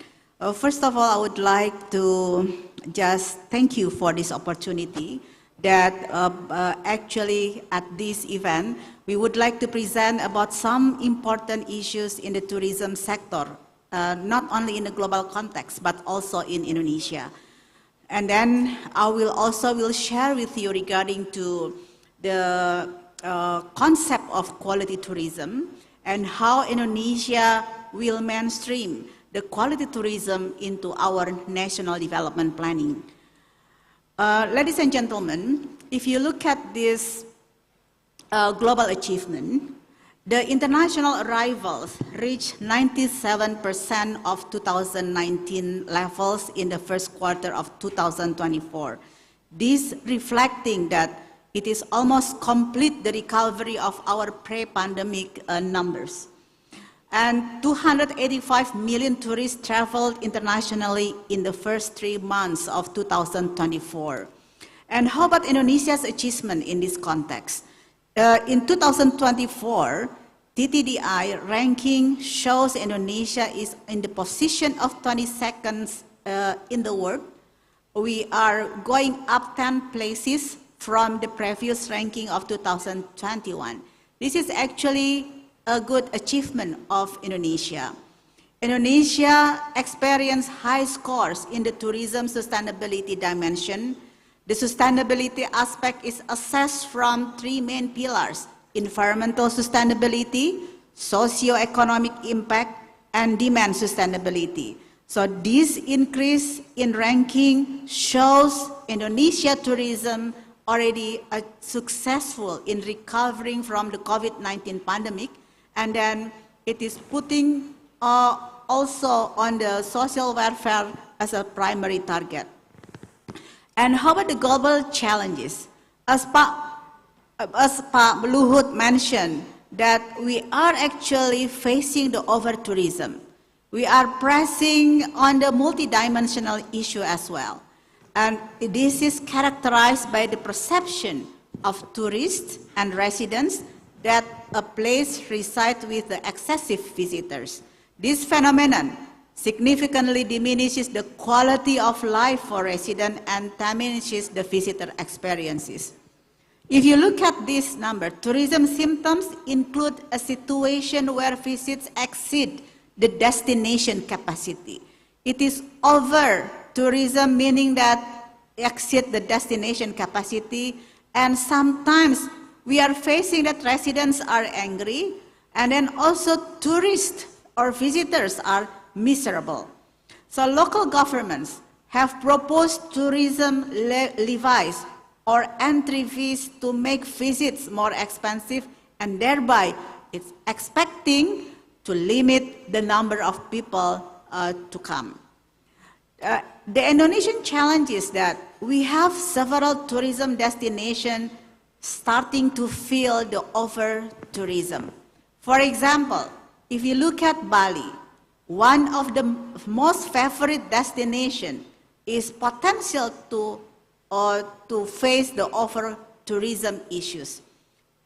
First of all, I would like to just thank you for this opportunity that actually at this event, we would like to present about some important issues in the tourism sector. Not only in the global context, but also in Indonesia. And then I will also share with you regarding to the concept of quality tourism and how Indonesia will mainstream the quality tourism into our national development planning. Ladies and gentlemen, if you look at this global achievement, the international arrivals reached 97% of 2019 levels in the first quarter of 2024. This reflecting that it is almost complete the recovery of our pre-pandemic numbers. And 285 million tourists traveled internationally in the first 3 months of 2024. And how about Indonesia's achievement in this context? In 2024, TTDI ranking shows Indonesia is in the position of 22nd in the world. We are going up 10 places from the previous ranking of 2021. This is actually a good achievement of Indonesia. Indonesia experienced high scores in the tourism sustainability dimension. The sustainability aspect is assessed from 3 main pillars: environmental sustainability, socio-economic impact, and demand sustainability. So this increase in ranking shows Indonesia tourism already successful in recovering from the COVID-19 pandemic, and then it is putting also on the social welfare as a primary target. And how about the global challenges? As Pak Luhut mentioned, that we are actually facing the over-tourism. We are pressing on the multidimensional issue as well. And this is characterized by the perception of tourists and residents that a place resides with the excessive visitors. This phenomenon significantly diminishes the quality of life for residents and diminishes the visitor experiences. If you look at this number, tourism symptoms include a situation where visits exceed the destination capacity. It is over tourism, meaning that exceed the destination capacity, and sometimes we are facing that residents are angry, and then also tourists or visitors are miserable. So local governments have proposed tourism levies or entry fees to make visits more expensive, and thereby it's expecting to limit the number of people to come. The Indonesian challenge is that we have several tourism destinations starting to feel the over-tourism. For example, if you look at Bali, one of the most favorite destinations is potential to face the over-tourism issues.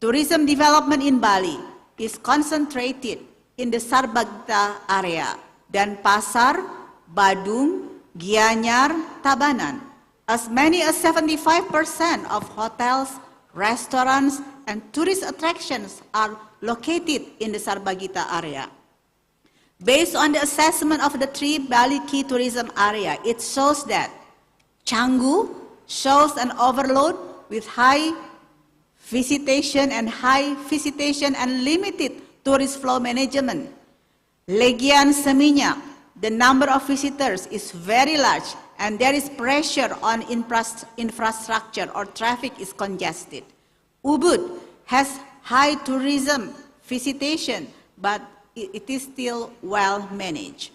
Tourism development in Bali is concentrated in the Sarbagita area, Denpasar, Badung, Gianyar, Tabanan. As many as 75% of hotels, restaurants, and tourist attractions are located in the Sarbagita area. Based on the assessment of the 3 Bali key tourism area, it shows that Canggu shows an overload with high visitation and limited tourist flow management. Legian Seminyak, the number of visitors is very large, and there is pressure on infrastructure or traffic is congested. Ubud has high tourism visitation, but it is still well managed.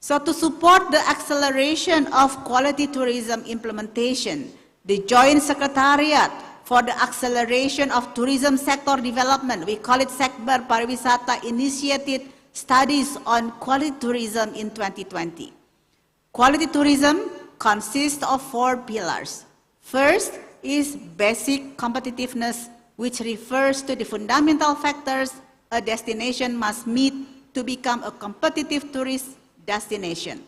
So to support the acceleration of quality tourism implementation, the Joint Secretariat for the Acceleration of Tourism Sector Development, we call it Sekber Pariwisata, initiated studies on quality tourism in 2020. Quality tourism consists of 4 pillars. First is basic competitiveness, which refers to the fundamental factors a destination must meet to become a competitive tourist destination.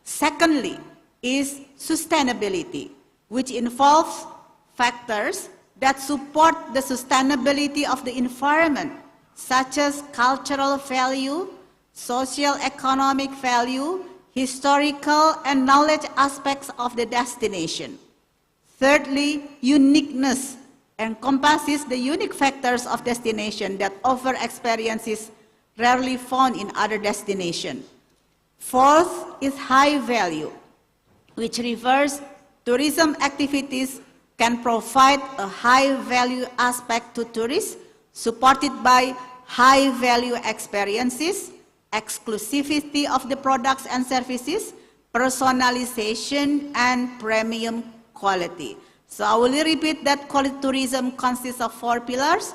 Secondly is sustainability, which involves factors that support the sustainability of the environment, such as cultural value, socio-economic value, historical and knowledge aspects of the destination. Thirdly, uniqueness encompasses the unique factors of destination that offer experiences rarely found in other destinations. Fourth is high value, which refers tourism activities can provide a high value aspect to tourists, supported by high value experiences, exclusivity of the products and services, personalization, and premium quality. So I will repeat that quality tourism consists of 4 pillars: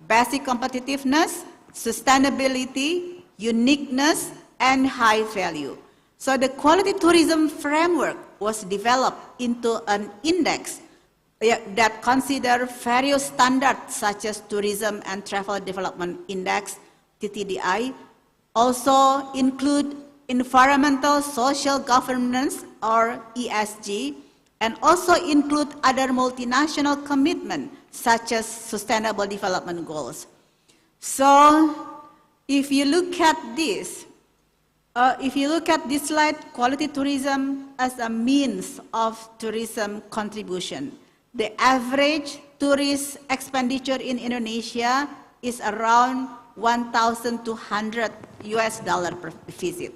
basic competitiveness, sustainability, uniqueness, and high value. So the quality tourism framework was developed into an index that consider various standards such as Tourism and Travel Development Index, TTDI, also include environmental social governance or ESG, and also include other multinational commitments such as Sustainable Development Goals. So if you look at this, slide, quality tourism as a means of tourism contribution. The average tourist expenditure in Indonesia is around $1,200 per visit.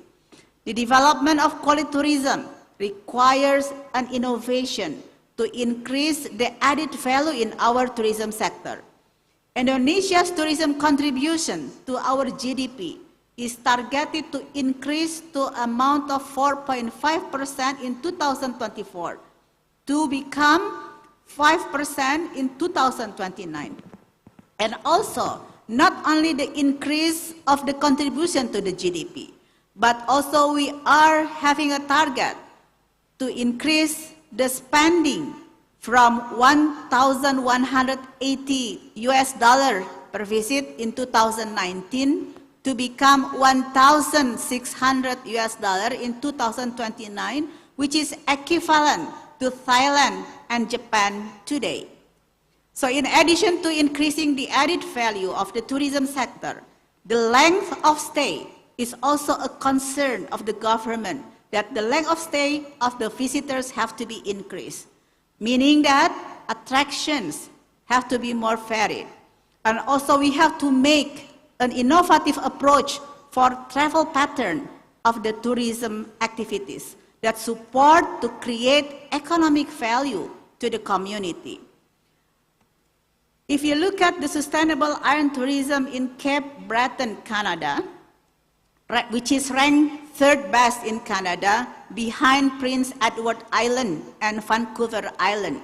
The development of quality tourism requires an innovation to increase the added value in our tourism sector. Indonesia's tourism contribution to our GDP is targeted to increase to amount of 4.5% in 2024 to become 5% in 2029. And also, not only the increase of the contribution to the GDP, but also we are having a target to increase the spending from $1,180 per visit in 2019 to become $1,600 in 2029, which is equivalent to Thailand and Japan today. So in addition to increasing the added value of the tourism sector, the length of stay is also a concern of the government, that the length of stay of the visitors have to be increased, meaning that attractions have to be more varied. And also we have to make an innovative approach for travel pattern of the tourism activities that support to create economic value to the community. If you look at the sustainable iron tourism in Cape Breton, Canada, which is ranked third best in Canada, behind Prince Edward Island and Vancouver Island,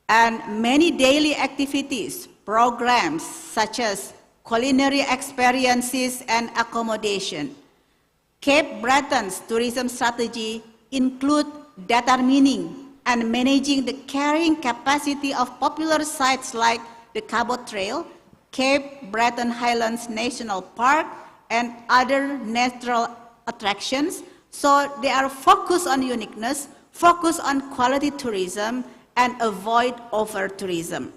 and many daily activities, programs such as culinary experiences and accommodation. Cape Breton's tourism strategy include determining and managing the carrying capacity of popular sites like the Cabot Trail, Cape Breton Highlands National Park, and other natural attractions. So they are focused on uniqueness, focused on quality tourism, and avoid over-tourism.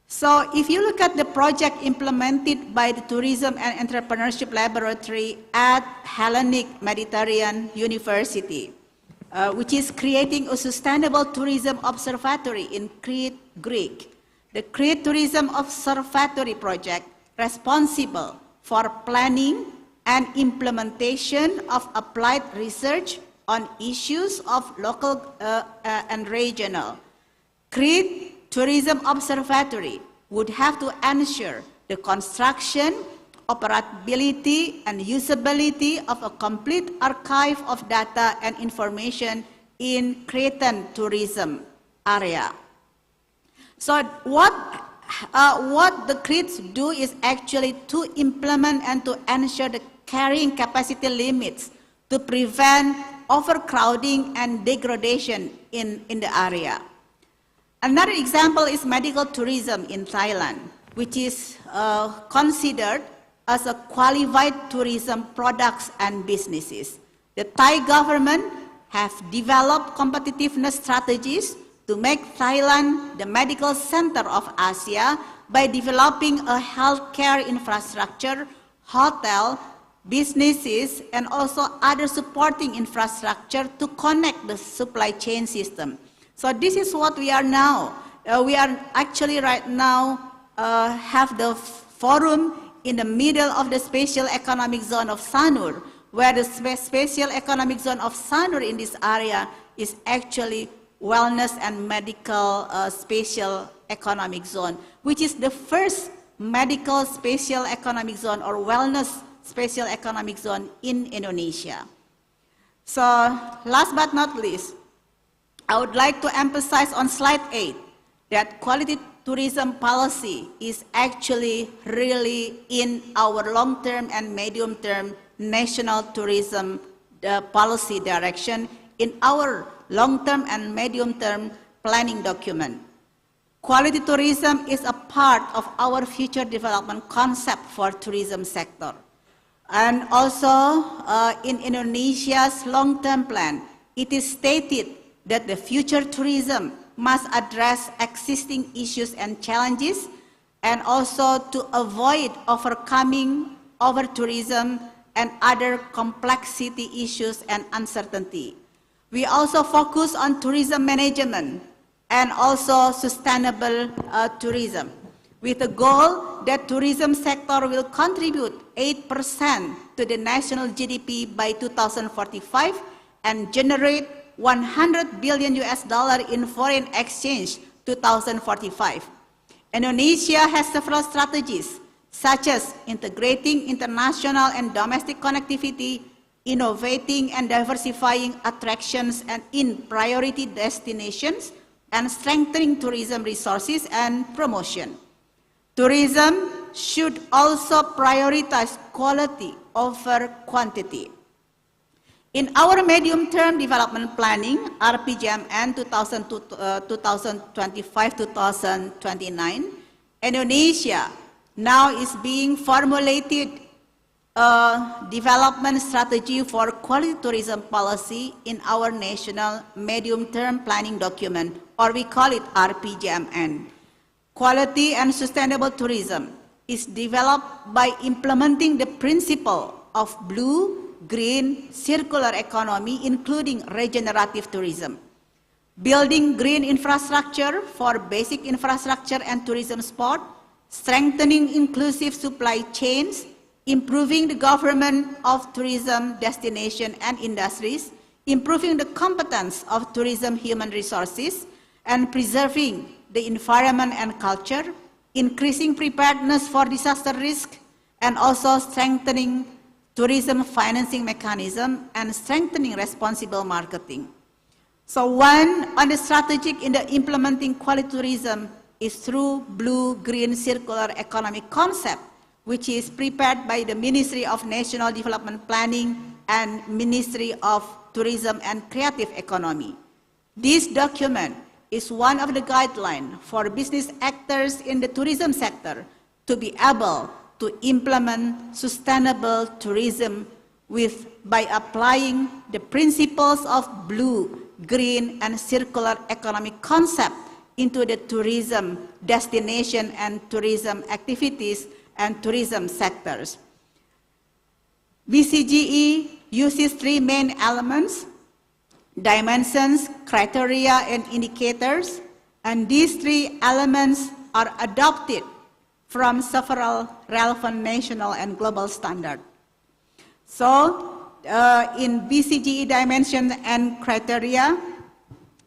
So if you look at the project implemented by the Tourism and Entrepreneurship Laboratory at Hellenic Mediterranean University, which is creating a sustainable tourism observatory in Crete, Greece. The Crete Tourism Observatory project responsible for planning and implementation of applied research on issues of local and regional. Crete Tourism Observatory would have to ensure the construction, operability, and usability of a complete archive of data and information in Cretan tourism area. So what the Cretes do is actually to implement and to ensure the carrying capacity limits to prevent overcrowding and degradation in the area. Another example is medical tourism in Thailand, which is considered as a qualified tourism products and businesses. The Thai government have developed competitiveness strategies to make Thailand the medical center of Asia by developing a healthcare infrastructure, hotel, businesses, and also other supporting infrastructure to connect the supply chain system. So this is what we are now. We are actually right now have the forum in the middle of the Special Economic Zone of Sanur, where the Special Economic Zone of Sanur in this area is actually wellness and medical special economic zone, which is the first medical special economic zone or wellness special economic zone in Indonesia. So last but not least, I would like to emphasize on slide 8 that quality tourism policy is actually really in our long-term and medium-term national tourism policy direction in our long-term and medium-term planning document. Quality tourism is a part of our future development concept for tourism sector. And also in Indonesia's long-term plan, it is stated that the future tourism must address existing issues and challenges and also to avoid overcoming over-tourism and other complexity issues and uncertainty. We also focus on tourism management and also sustainable tourism, with the goal that tourism sector will contribute 8% to the national GDP by 2045 and generate $100 billion in foreign exchange 2045. Indonesia has several strategies, such as integrating international and domestic connectivity, innovating and diversifying attractions and in priority destinations, and strengthening tourism resources and promotion. Tourism should also prioritize quality over quantity. In our medium-term development planning, RPJMN 2025-2029, Indonesia now is being formulated a development strategy for quality tourism policy in our national medium-term planning document, or we call it RPJMN. Quality and sustainable tourism is developed by implementing the principle of blue, green, circular economy, including regenerative tourism. Building green infrastructure for basic infrastructure and tourism sport, strengthening inclusive supply chains, improving the government of tourism destination and industries, improving the competence of tourism human resources, and preserving the environment and culture, increasing preparedness for disaster risk, and also strengthening tourism financing mechanism and strengthening responsible marketing. So one on the strategic in the implementing quality tourism is through blue-green circular economic concept, which is prepared by the Ministry of National Development Planning and Ministry of Tourism and Creative Economy. This document is one of the guidelines for business actors in the tourism sector to be able to implement sustainable tourism by applying the principles of blue, green, and circular economic concept into the tourism destination and tourism activities and tourism sectors. BCGE uses three main elements: dimensions, criteria, and indicators, and these three elements are adopted from several relevant national and global standards. So, in BCGE dimension and criteria,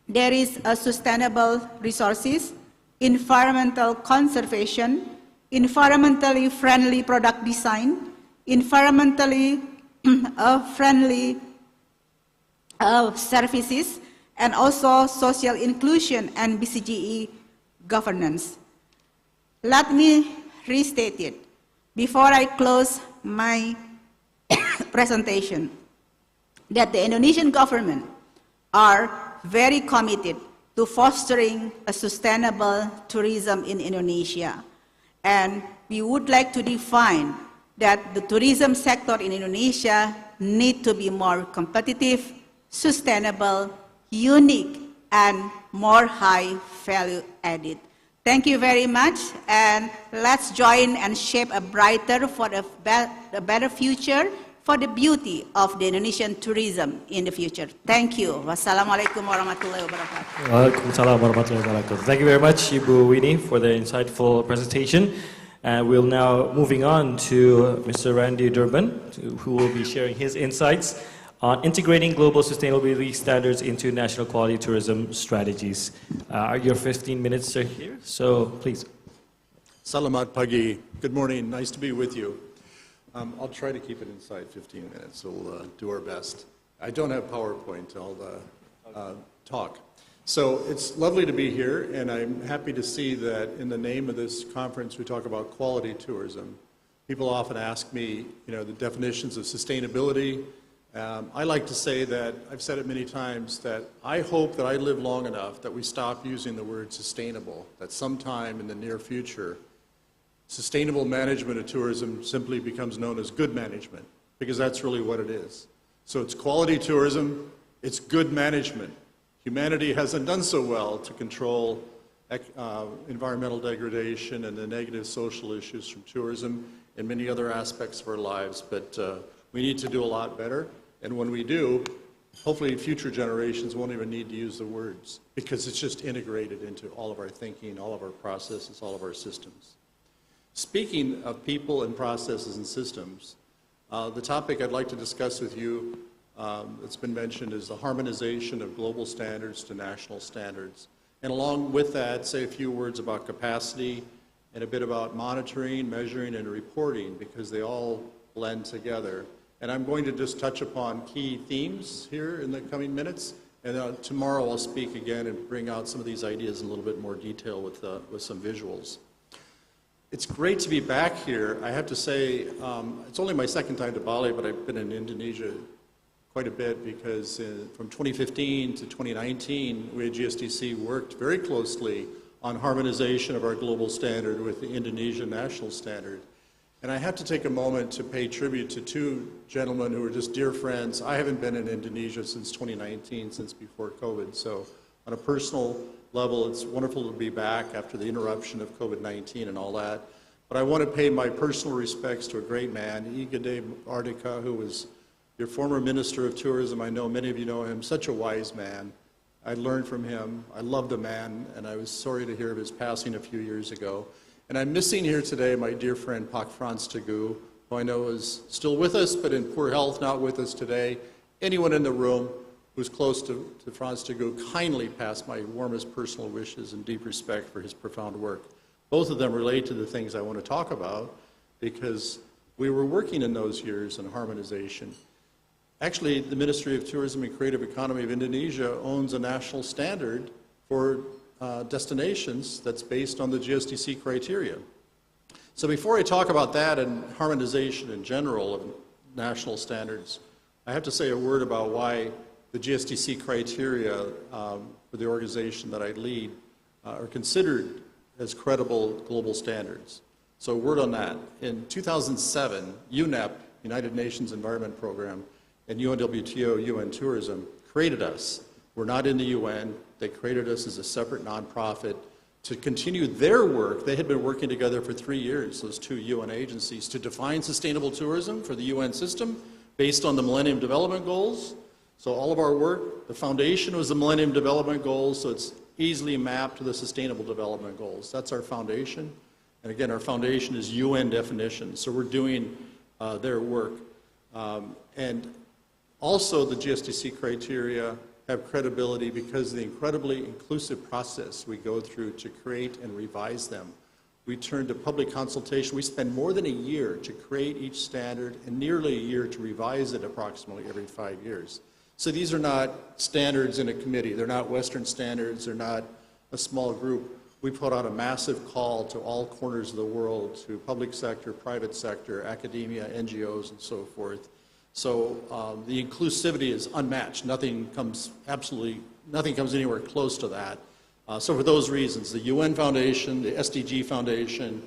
there is a sustainable resources, environmental conservation, environmentally friendly product design, environmentally friendly services, and also social inclusion and BCGE governance. Let me restate it before I close my presentation, that the Indonesian government are very committed to fostering a sustainable tourism in Indonesia. And we would like to define that the tourism sector in Indonesia need to be more competitive, sustainable, unique, and more high value added. Thank you very much, and let's join and shape a brighter for a better future for the beauty of the Indonesian tourism in the future. Thank you. Wassalamualaikum warahmatullahi wabarakatuh. Waalaikumsalam warahmatullahi wabarakatuh. Thank you very much, Ibu Winnie, for the insightful presentation. And we'll now moving on to Mr. Randy Durban, who will be sharing his insights on integrating global sustainability standards into national quality tourism strategies. Your 15 minutes are here, so please. Salamat pagi. Good morning. Nice to be with you. I'll try to keep it inside 15 minutes. We'll do our best. I don't have PowerPoint. I'll talk. So it's lovely to be here, and I'm happy to see that in the name of this conference we talk about quality tourism. People often ask me, the definitions of sustainability. I like to say that, I've said it many times, that I hope that I live long enough that we stop using the word sustainable, that sometime in the near future, sustainable management of tourism simply becomes known as good management, because that's really what it is. So it's quality tourism, it's good management. Humanity hasn't done so well to control environmental degradation and the negative social issues from tourism and many other aspects of our lives, but we need to do a lot better. And when we do, hopefully future generations won't even need to use the words, because it's just integrated into all of our thinking, all of our processes, all of our systems. Speaking of people and processes and systems, the topic I'd like to discuss with you that's been mentioned is the harmonization of global standards to national standards. And along with that, say a few words about capacity and a bit about monitoring, measuring, and reporting, because they all blend together. And I'm going to just touch upon key themes here in the coming minutes, and tomorrow I'll speak again and bring out some of these ideas in a little bit more detail with some visuals. It's great to be back here. I have to say, it's only my second time to Bali, but I've been in Indonesia quite a bit because from 2015 to 2019, we at GSTC worked very closely on harmonization of our global standard with the Indonesian national standard. And I have to take a moment to pay tribute to two gentlemen who are just dear friends. I haven't been in Indonesia since 2019, since before COVID. So on a personal level, it's wonderful to be back after the interruption of COVID-19 and all that. But I want to pay my personal respects to a great man, Igede Ardika, who was your former Minister of Tourism. I know many of you know him, such a wise man. I learned from him. I love the man, and I was sorry to hear of his passing a few years ago. And I'm missing here today my dear friend Pak Frans Teguh, who I know is still with us, but in poor health, not with us today. Anyone in the room who's close to Frans Teguh, kindly pass my warmest personal wishes and deep respect for his profound work. Both of them relate to the things I want to talk about because we were working in those years in harmonization. Actually, the Ministry of Tourism and Creative Economy of Indonesia owns a national standard for destinations that's based on the GSTC criteria. So before I talk about that and harmonization in general of national standards, I have to say a word about why the GSTC criteria for the organization that I lead are considered as credible global standards. So a word on that. In 2007, UNEP, United Nations Environment Program, and UNWTO, UN Tourism, created us. We're not in the UN. They created us as a separate nonprofit to continue their work. They had been working together for 3 years, those two UN agencies, to define sustainable tourism for the UN system based on the Millennium Development Goals. So all of our work, the foundation was the Millennium Development Goals, so it's easily mapped to the Sustainable Development Goals. That's our foundation. And again, our foundation is UN definition, so we're doing their work. And also the GSTC criteria have credibility because of the incredibly inclusive process we go through to create and revise them. We turn to public consultation. We spend more than a year to create each standard and nearly a year to revise it approximately every 5 years. So these are not standards in a committee. They're not Western standards. They're not a small group. We put out a massive call to all corners of the world, to public sector, private sector, academia, NGOs, and so forth. So the inclusivity is unmatched. Nothing comes anywhere close to that. So for those reasons, the UN Foundation, the SDG Foundation,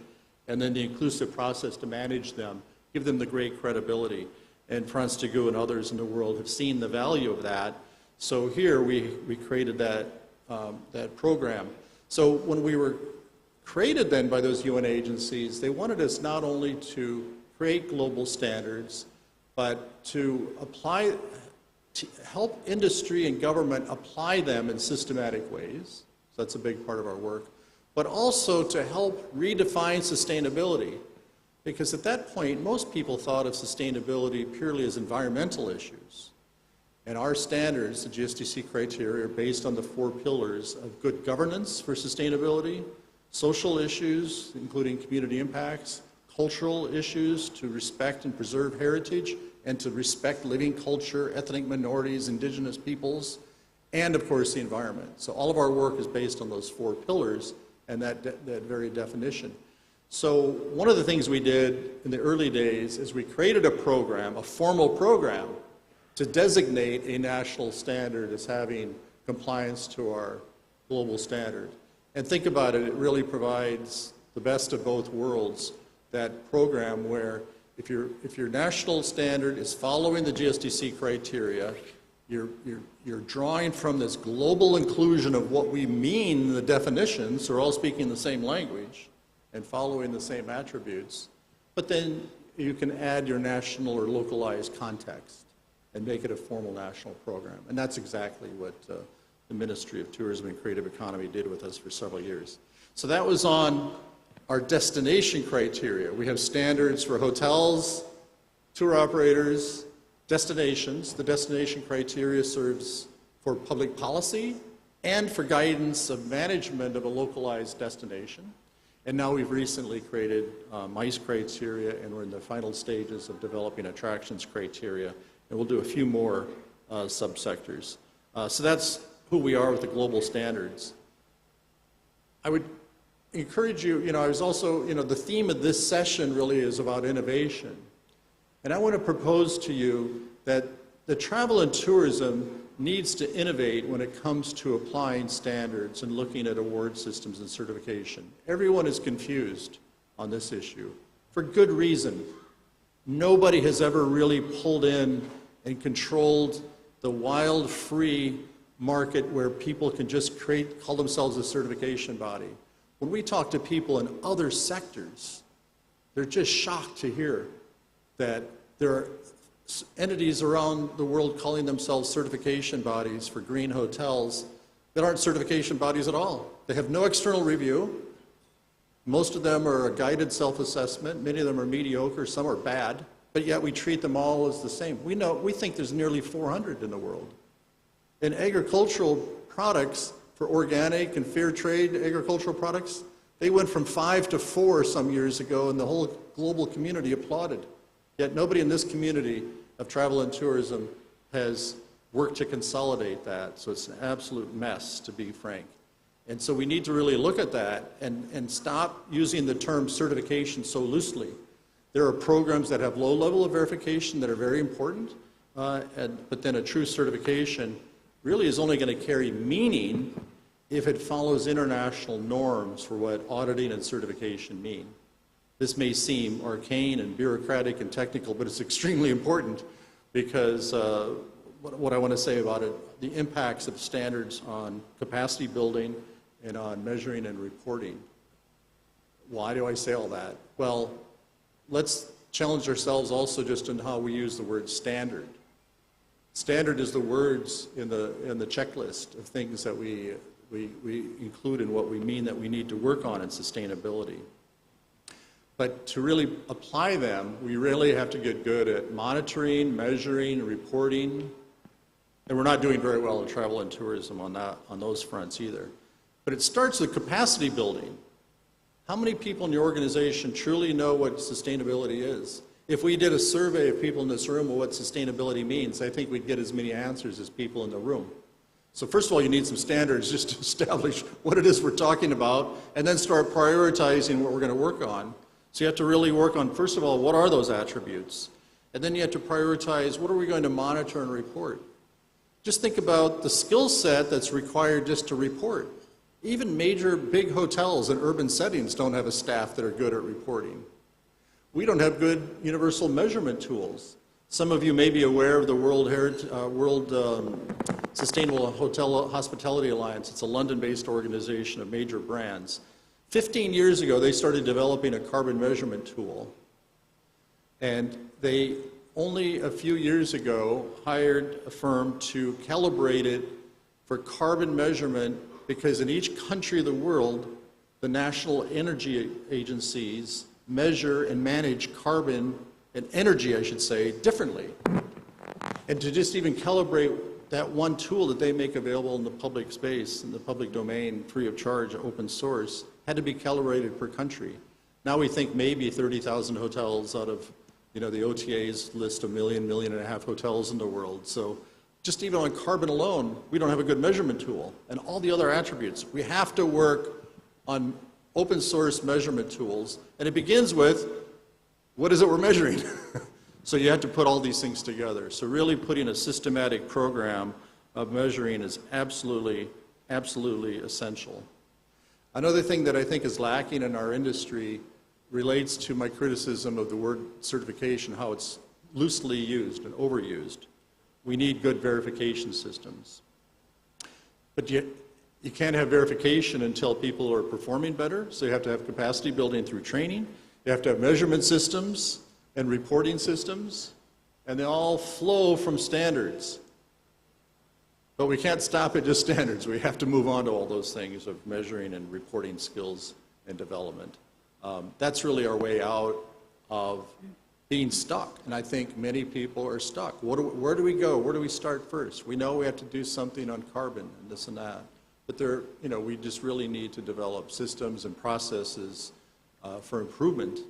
and then the inclusive process to manage them, give them the great credibility. And Frans Teguh and others in the world have seen the value of that. So here we created that program. So when we were created then by those UN agencies, they wanted us not only to create global standards, but to help industry and government apply them in systematic ways. So that's a big part of our work. But also to help redefine sustainability. Because at that point, most people thought of sustainability purely as environmental issues. And our standards, the GSTC criteria, are based on the 4 pillars of good governance for sustainability, social issues, including community impacts, cultural issues to respect and preserve heritage and to respect living culture, ethnic minorities, indigenous peoples, and of course the environment. So all of our work is based on those 4 pillars and that very definition. So one of the things we did in the early days is we created a program, a formal program, to designate a national standard as having compliance to our global standard. And think about it, it really provides the best of both worlds. That program where if your national standard is following the GSTC criteria, you're drawing from this global inclusion of what we mean in the definitions, so we're all speaking the same language and following the same attributes, but then you can add your national or localized context and make it a formal national program. And that's exactly what the Ministry of Tourism and Creative Economy did with us for several years. So that was on our destination criteria. We have standards for hotels, tour operators, Destinations, the destination criteria serves for public policy and for guidance of management of a localized destination. And now we've recently created MICE criteria, and we're in the final stages of developing attractions criteria, and we'll do a few more subsectors. So that's who we are with the global standards. I would encourage you, I was also, the theme of this session really is about innovation. And I want to propose to you that the travel and tourism needs to innovate when it comes to applying standards and looking at award systems and certification. Everyone is confused on this issue for good reason. Nobody has ever really pulled in and controlled the wild, free market where people can just call themselves a certification body. When we talk to people in other sectors, they're just shocked to hear that there are entities around the world calling themselves certification bodies for green hotels that aren't certification bodies at all. They have no external review. Most of them are a guided self-assessment. Many of them are mediocre, some are bad, but yet we treat them all as the same. We think there's nearly 400 in the world. And agricultural products, for organic and fair trade agricultural products, they went from 5 to 4 some years ago, and the whole global community applauded. Yet nobody in this community of travel and tourism has worked to consolidate that, so it's an absolute mess, to be frank. And so we need to really look at that and stop using the term certification so loosely. There are programs that have low level of verification that are very important, but then a true certification really is only going to carry meaning if it follows international norms for what auditing and certification mean. This may seem arcane and bureaucratic and technical, but it's extremely important because what I want to say about it, the impacts of standards on capacity building and on measuring and reporting. Why do I say all that? Well, let's challenge ourselves also just in how we use the word standard. Standard is the words in the checklist of things that we include in what we mean that we need to work on in sustainability. But to really apply them, we really have to get good at monitoring, measuring, reporting, and we're not doing very well in travel and tourism on those fronts either. But it starts with capacity building. How many people in your organization truly know what sustainability is? If we did a survey of people in this room of what sustainability means, I think we'd get as many answers as people in the room. So first of all, you need some standards just to establish what it is we're talking about, and then start prioritizing what we're going to work on. So you have to really work on, first of all, what are those attributes? And then you have to prioritize, what are we going to monitor and report? Just think about the skill set that's required just to report. Even major big hotels in urban settings don't have a staff that are good at reporting. We don't have good universal measurement tools. Some of you may be aware of the World Sustainable Hospitality Alliance. It's a London-based organization of major brands. 15 years ago, they started developing a carbon measurement tool. And they only a few years ago hired a firm to calibrate it for carbon measurement because in each country of the world, the national energy agencies measure and manage carbon and energy, I should say, differently. And to just even calibrate that one tool that they make available in the public space, in the public domain, free of charge, open source, had to be calibrated per country. Now we think maybe 30,000 hotels out of the OTA's list of 1.5 million hotels in the world. So just even on carbon alone, we don't have a good measurement tool. And all the other attributes. We have to work on open source measurement tools. And it begins with, what is it we're measuring? So you have to put all these things together. So really putting a systematic program of measuring is absolutely, absolutely essential. Another thing that I think is lacking in our industry relates to my criticism of the word certification, how it's loosely used and overused. We need good verification systems. But you can't have verification until people are performing better, so you have to have capacity building through training. You have to have measurement systems and reporting systems, and they all flow from standards. But we can't stop at just standards. We have to move on to all those things of measuring and reporting skills and development. That's really our way out of being stuck. And I think many people are stuck. Where do we go? Where do we start first? We know we have to do something on carbon and this and that. But we just really need to develop systems and processes for improvement.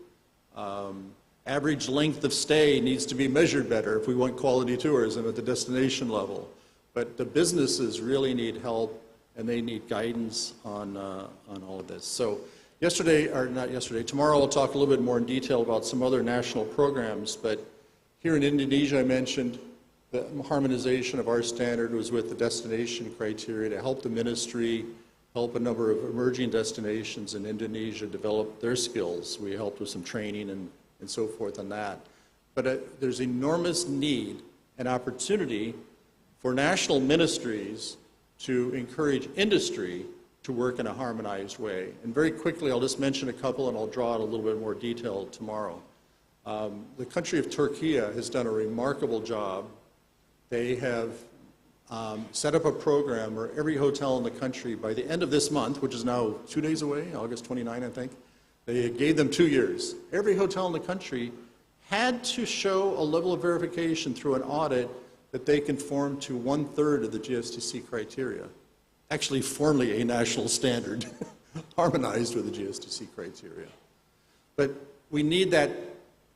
Average length of stay needs to be measured better if we want quality tourism at the destination level. But the businesses really need help, and they need guidance on all of this. So tomorrow I'll talk a little bit more in detail about some other national programs, but here in Indonesia I mentioned the harmonization of our standard was with the destination criteria to help the ministry, help a number of emerging destinations in Indonesia develop their skills. We helped with some training and so forth on that. But there's enormous need and opportunity for national ministries to encourage industry to work in a harmonized way. And very quickly, I'll just mention a couple and I'll draw out a little bit more detail tomorrow. The country of Turkey has done a remarkable job. They have set up a program where every hotel in the country, by the end of this month, which is now 2 days away, August 29, I think, they gave them 2 years. Every hotel in the country had to show a level of verification through an audit that they conform to 1/3 of the GSTC criteria. Actually, formally a national standard, harmonized with the GSTC criteria. But we need that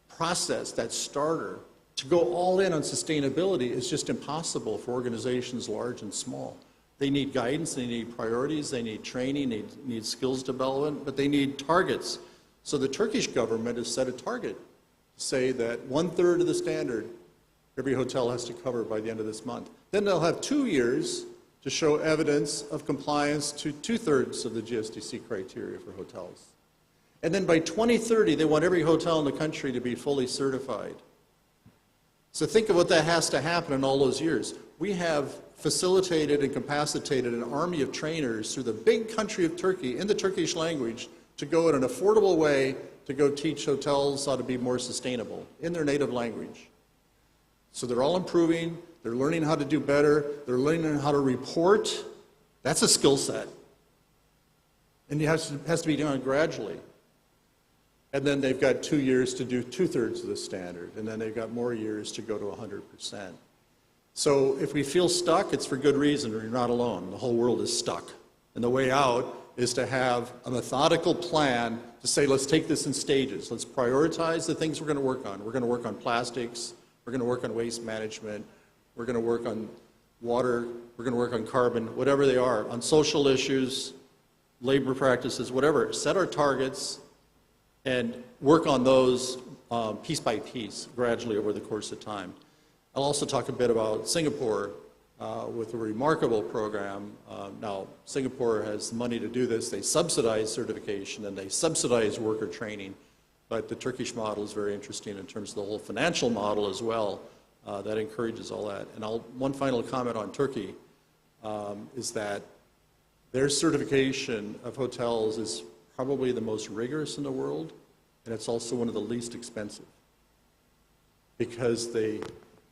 process, that starter. To go all in on sustainability is just impossible for organizations large and small. They need guidance, they need priorities, they need training, they need skills development, but they need targets. So the Turkish government has set a target to say that 1/3 of the standard every hotel has to cover by the end of this month. Then they'll have 2 years to show evidence of compliance to 2/3 of the GSTC criteria for hotels. And then by 2030, they want every hotel in the country to be fully certified. So think of what that has to happen in all those years. We have facilitated and capacitated an army of trainers through the big country of Turkey in the Turkish language to go in an affordable way to go teach hotels how to be more sustainable in their native language. So they're all improving, they're learning how to do better, they're learning how to report. That's a skill set. And it has to be done gradually. And then they've got 2 years to do 2/3 of the standard, and then they've got more years to go to 100%. So if we feel stuck, it's for good reason, or you're not alone. The whole world is stuck. And the way out is to have a methodical plan to say, let's take this in stages. Let's prioritize the things we're going to work on. We're going to work on plastics. We're going to work on waste management. We're going to work on water. We're going to work on carbon, whatever they are, on social issues, labor practices, whatever. Set our targets and work on those piece by piece, gradually over the course of time. I'll also talk a bit about Singapore with a remarkable program. Now, Singapore has money to do this. They subsidize certification and they subsidize worker training. But the Turkish model is very interesting in terms of the whole financial model as well. That encourages all that. And one final comment on Turkey is that their certification of hotels is probably the most rigorous in the world, and it's also one of the least expensive because they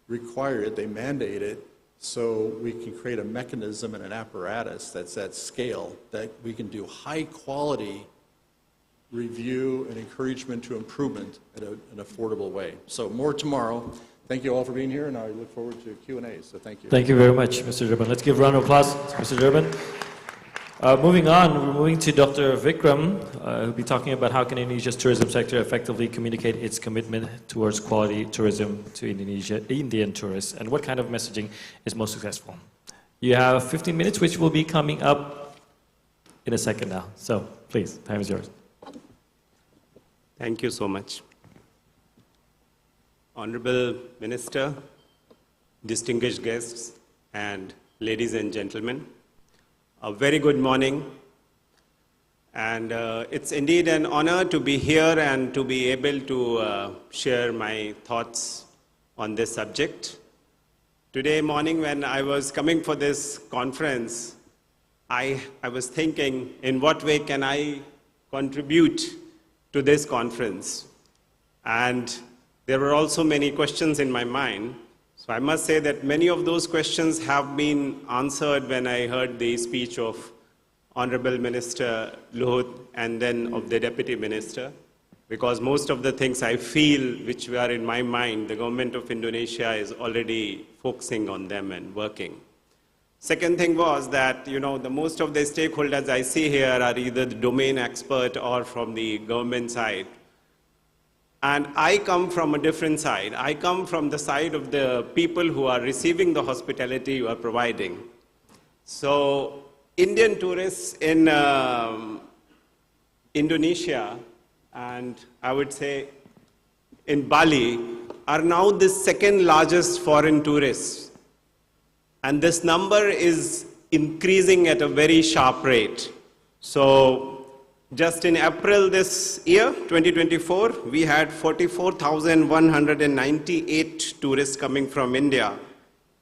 require it, they mandate it, so we can create a mechanism and an apparatus that's at scale that we can do high quality review and encouragement to improvement in an affordable way. So more tomorrow. Thank you all for being here, and I look forward to Q&A, so thank you. Thank you very much, Mr. Durban. Let's give a round of applause to Mr. Durban. Moving on, we're moving to Dr. Vikram, who'll be talking about how can Indonesia's tourism sector effectively communicate its commitment towards quality tourism to Indian tourists, and what kind of messaging is most successful. You have 15 minutes, which will be coming up in a second now. So please, time is yours. Thank you so much. Honorable Minister, distinguished guests, and ladies and gentlemen, a very good morning. And it's indeed an honor to be here and to be able to share my thoughts on this subject. Today morning when I was coming for this conference, I was thinking, in what way can I contribute to this conference? And there were also many questions in my mind. So I must say that many of those questions have been answered when I heard the speech of Honorable Minister Luhut and then of the Deputy Minister. because most of the things I feel which were in my mind, the government of Indonesia is already focusing on them and working. Second thing was that, the most of the stakeholders I see here are either the domain expert or from the government side. And I come from a different side. I come from the side of the people who are receiving the hospitality you are providing. So Indian tourists in Indonesia, and I would say in Bali, are now the second largest foreign tourists. And this number is increasing at a very sharp rate. So just in April this year, 2024, we had 44,198 tourists coming from India.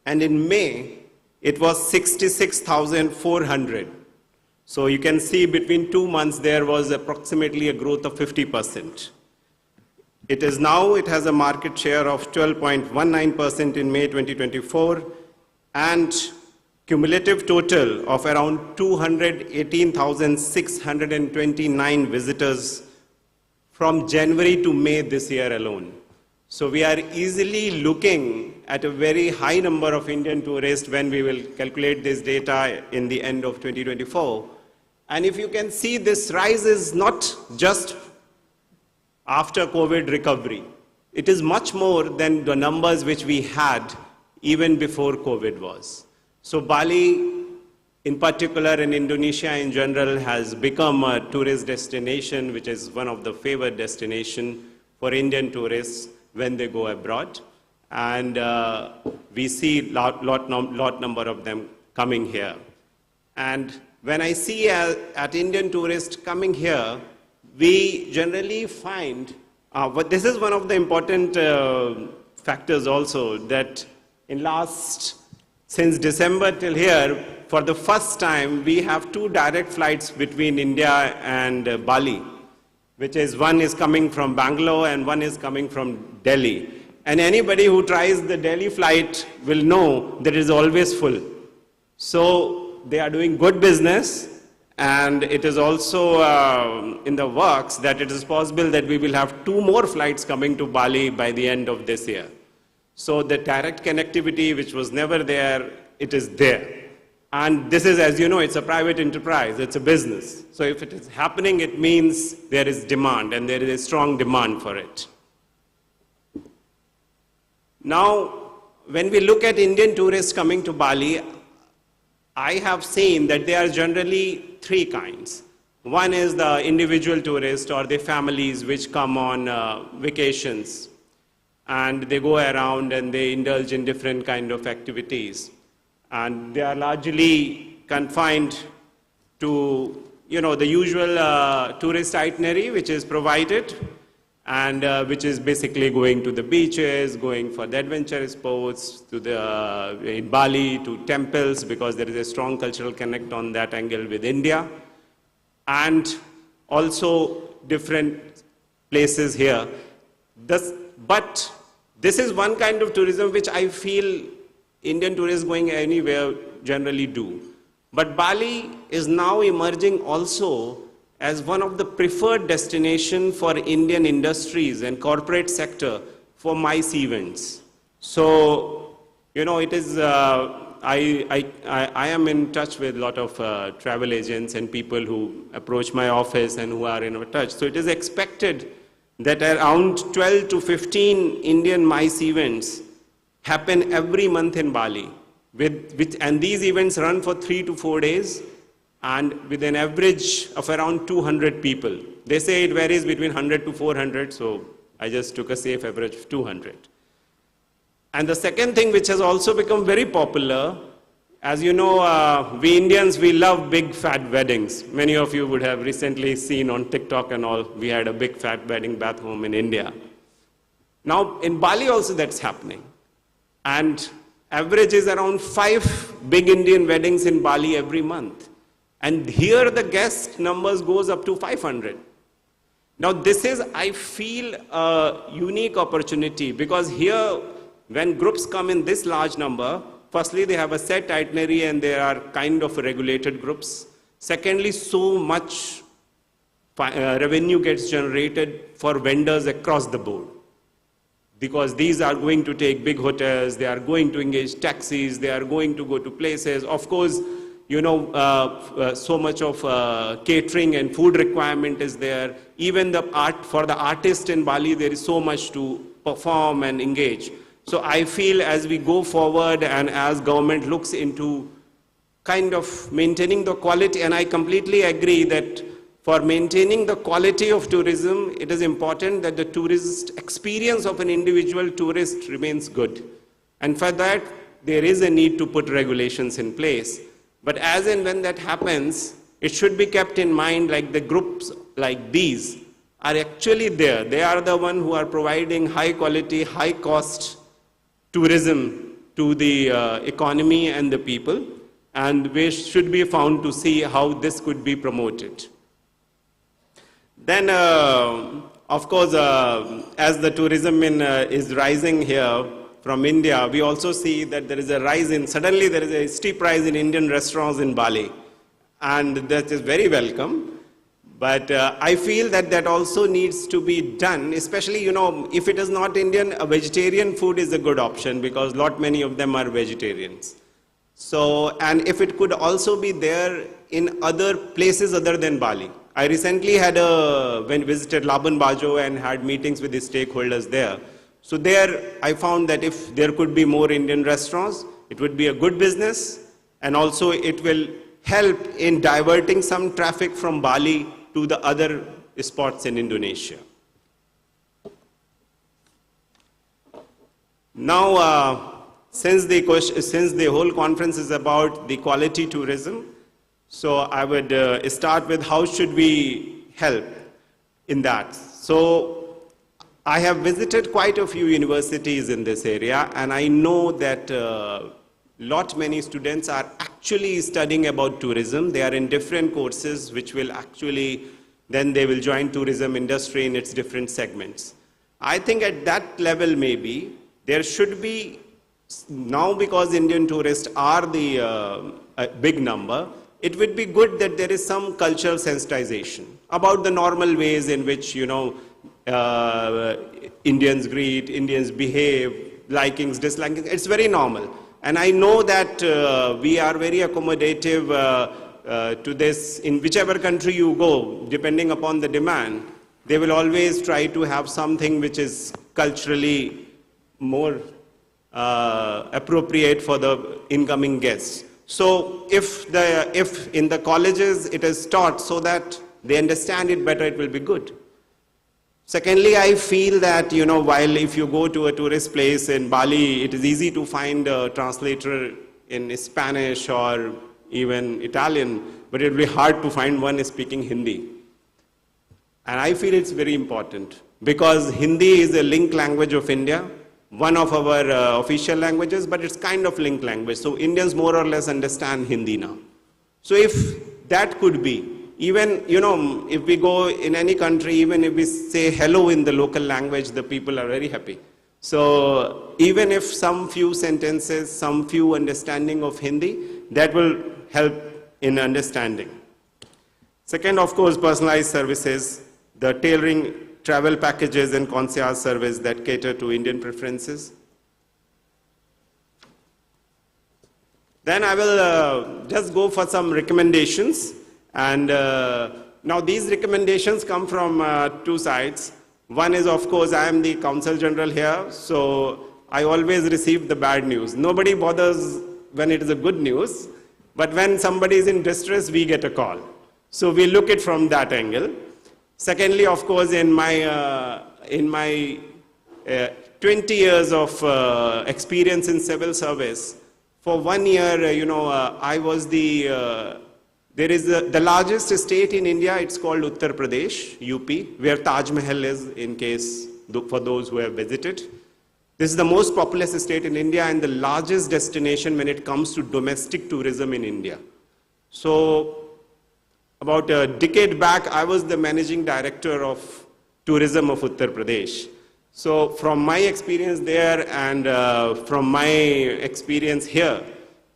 And in May, it was 66,400. So you can see between 2 months, there was approximately a growth of 50%. It has a market share of 12.19% in May 2024, and cumulative total of around 218,629 visitors from January to May this year alone. So we are easily looking at a very high number of Indian tourists when we will calculate this data in the end of 2024. And if you can see, this rise is not just after COVID recovery. It is much more than the numbers which we had even before COVID was. So Bali, in particular, and Indonesia in general, has become a tourist destination, which is one of the favored destinations for Indian tourists when they go abroad. And we see lot number of them coming here. And when I see at Indian tourists coming here, we generally find, but this is one of the important factors also, that since December till here, for the first time, we have 2 direct flights between India and Bali, which is one is coming from Bangalore and one is coming from Delhi. And anybody who tries the Delhi flight will know that it is always full. So they are doing good business, and it is also in the works that it is possible that we will have 2 more flights coming to Bali by the end of this year. So the direct connectivity, which was never there, it is there. And this is, as you know, it's a private enterprise, it's a business. So if it is happening, it means there is demand, and there is a strong demand for it. Now, when we look at Indian tourists coming to Bali, I have seen that there are generally 3 kinds. One is the individual tourist or the families which come on vacations, and they go around and they indulge in different kind of activities. And they are largely confined to, the usual tourist itinerary which is provided, and which is basically going to the beaches, going for the adventure sports, in Bali to temples, because there is a strong cultural connect on that angle with India, and also different places here. But this is one kind of tourism which I feel Indian tourists going anywhere generally do. But Bali is now emerging also as one of the preferred destination for Indian industries and corporate sector for MICE events. So, it is, I am in touch with a lot of travel agents and people who approach my office and who are in touch. So it is expected that around 12 to 15 Indian MICE events happen every month in Bali. And these events run for 3 to 4 days, and with an average of around 200 people. They say it varies between 100 to 400, so I just took a safe average of 200. And the second thing which has also become very popular, as you know, we Indians, we love big fat weddings. Many of you would have recently seen on TikTok and all, we had a big fat wedding back home in India. Now in Bali also that's happening. And average is around 5 big Indian weddings in Bali every month. And here the guest numbers goes up to 500. Now this is, I feel, a unique opportunity, because here when groups come in this large number, firstly they have a set itinerary and they are kind of regulated groups. Secondly, so much revenue gets generated for vendors across the board. Because these are going to take big hotels, they are going to engage taxis, they are going to go to places. Of course, you know, so much of catering and food requirement is there. Even for the artist in Bali, there is so much to perform and engage. So I feel as we go forward and as government looks into kind of maintaining the quality, and I completely agree that for maintaining the quality of tourism, it is important that the tourist experience of an individual tourist remains good. And for that, there is a need to put regulations in place. But as and when that happens, it should be kept in mind like the groups like these are actually there. They are the ones who are providing high quality, high cost tourism to the economy and the people. And we should be found to see how this could be promoted. Then, of course, as the tourism is rising here from India, we also see that there is a rise in, suddenly there is a steep rise in Indian restaurants in Bali. And that is very welcome. But I feel that that also needs to be done, especially, you know, if it is not Indian, a vegetarian food is a good option because many of them are vegetarians. So, and if it could also be there in other places other than Bali. I recently visited Labuan Bajo and had meetings with the stakeholders there. So there I found that if there could be more Indian restaurants, it would be a good business and also it will help in diverting some traffic from Bali to the other spots in Indonesia. Now, since the whole conference is about the quality tourism, so I would start with how should we help in that. So I have visited quite a few universities in this area and I know that many students are actually studying about tourism. They are in different courses which will actually, then they will join tourism industry in its different segments. I think at that level maybe there should be, now because Indian tourists are the a big number, it would be good that there is some cultural sensitization about the normal ways in which, you know, Indians greet, Indians behave, likings, dislikings. It's very normal. And I know that we are very accommodative to this. In whichever country you go, depending upon the demand, they will always try to have something which is culturally more appropriate for the incoming guests. So if in the colleges it is taught so that they understand it better, it will be good. Secondly, I feel that, you know, while if you go to a tourist place in Bali, it is easy to find a translator in Spanish or even Italian, but it will be hard to find one speaking Hindi. And I feel it's very important because Hindi is a link language of India, one of our official languages, but it's kind of link language. So Indians more or less understand Hindi now. So if that could be, even, you know, if we go in any country, even if we say hello in the local language, the people are very happy. So even if some few sentences, some few understanding of Hindi, that will help in understanding. Second, of course, personalized services, the tailoring travel packages and concierge service that cater to Indian preferences. Then I will just go for some recommendations. And now these recommendations come from two sides. One is, of course, I am the Consul General here, so I always receive the bad news. Nobody bothers when it is a good news, but when somebody is in distress, we get a call. So we look at it from that angle. Secondly, of course, in my 20 years of experience in civil service, for 1 year, you know, I was there is the largest state in India, it's called Uttar Pradesh, UP, where Taj Mahal is, in case, for those who have visited. This is the most populous state in India and the largest destination when it comes to domestic tourism in India. So, about a decade back, I was the managing director of tourism of Uttar Pradesh. So from my experience there and from my experience here,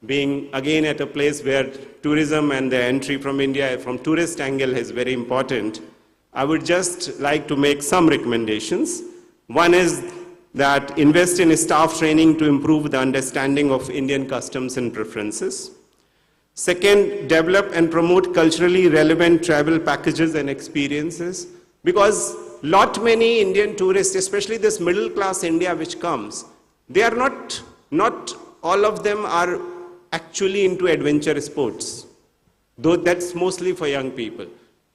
being again at a place where tourism and the entry from India from tourist angle is very important, I would just like to make some recommendations. One is that invest in staff training to improve the understanding of Indian customs and preferences. Second, develop and promote culturally relevant travel packages and experiences, because lot many Indian tourists, especially this middle class India which comes, they are not all of them are actually into adventure sports, though that's mostly for young people.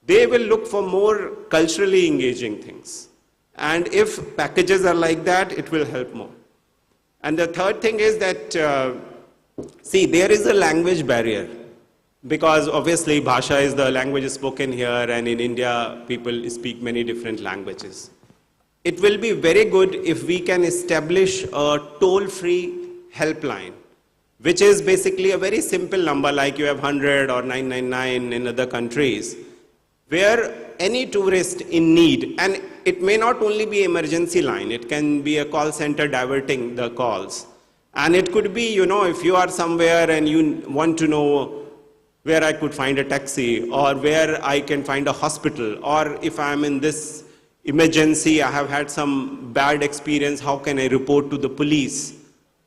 They will look for more culturally engaging things. And if packages are like that, it will help more. And the third thing is that, see, there is a language barrier, because obviously Bhasha is the language spoken here, and in India, people speak many different languages. It will be very good if we can establish a toll-free helpline, which is basically a very simple number, like you have 100 or 999 in other countries, where any tourist in need, and it may not only be emergency line, it can be a call center diverting the calls. And it could be, if you are somewhere and you want to know where I could find a taxi, or where I can find a hospital, or if I'm in this emergency, I have had some bad experience, how can I report to the police,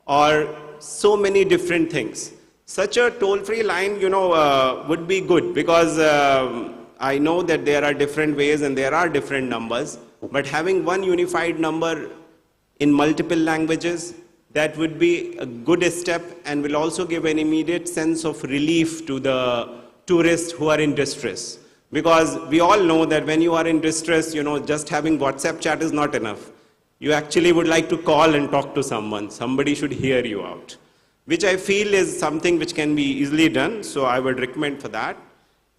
or so many different things. Such a toll-free line, would be good, because I know that there are different ways and there are different numbers, but having one unified number in multiple languages, that would be a good step and will also give an immediate sense of relief to the tourists who are in distress. Because we all know that when you are in distress, just having WhatsApp chat is not enough. You actually would like to call and talk to someone. Somebody should hear you out, which I feel is something which can be easily done, so I would recommend for that.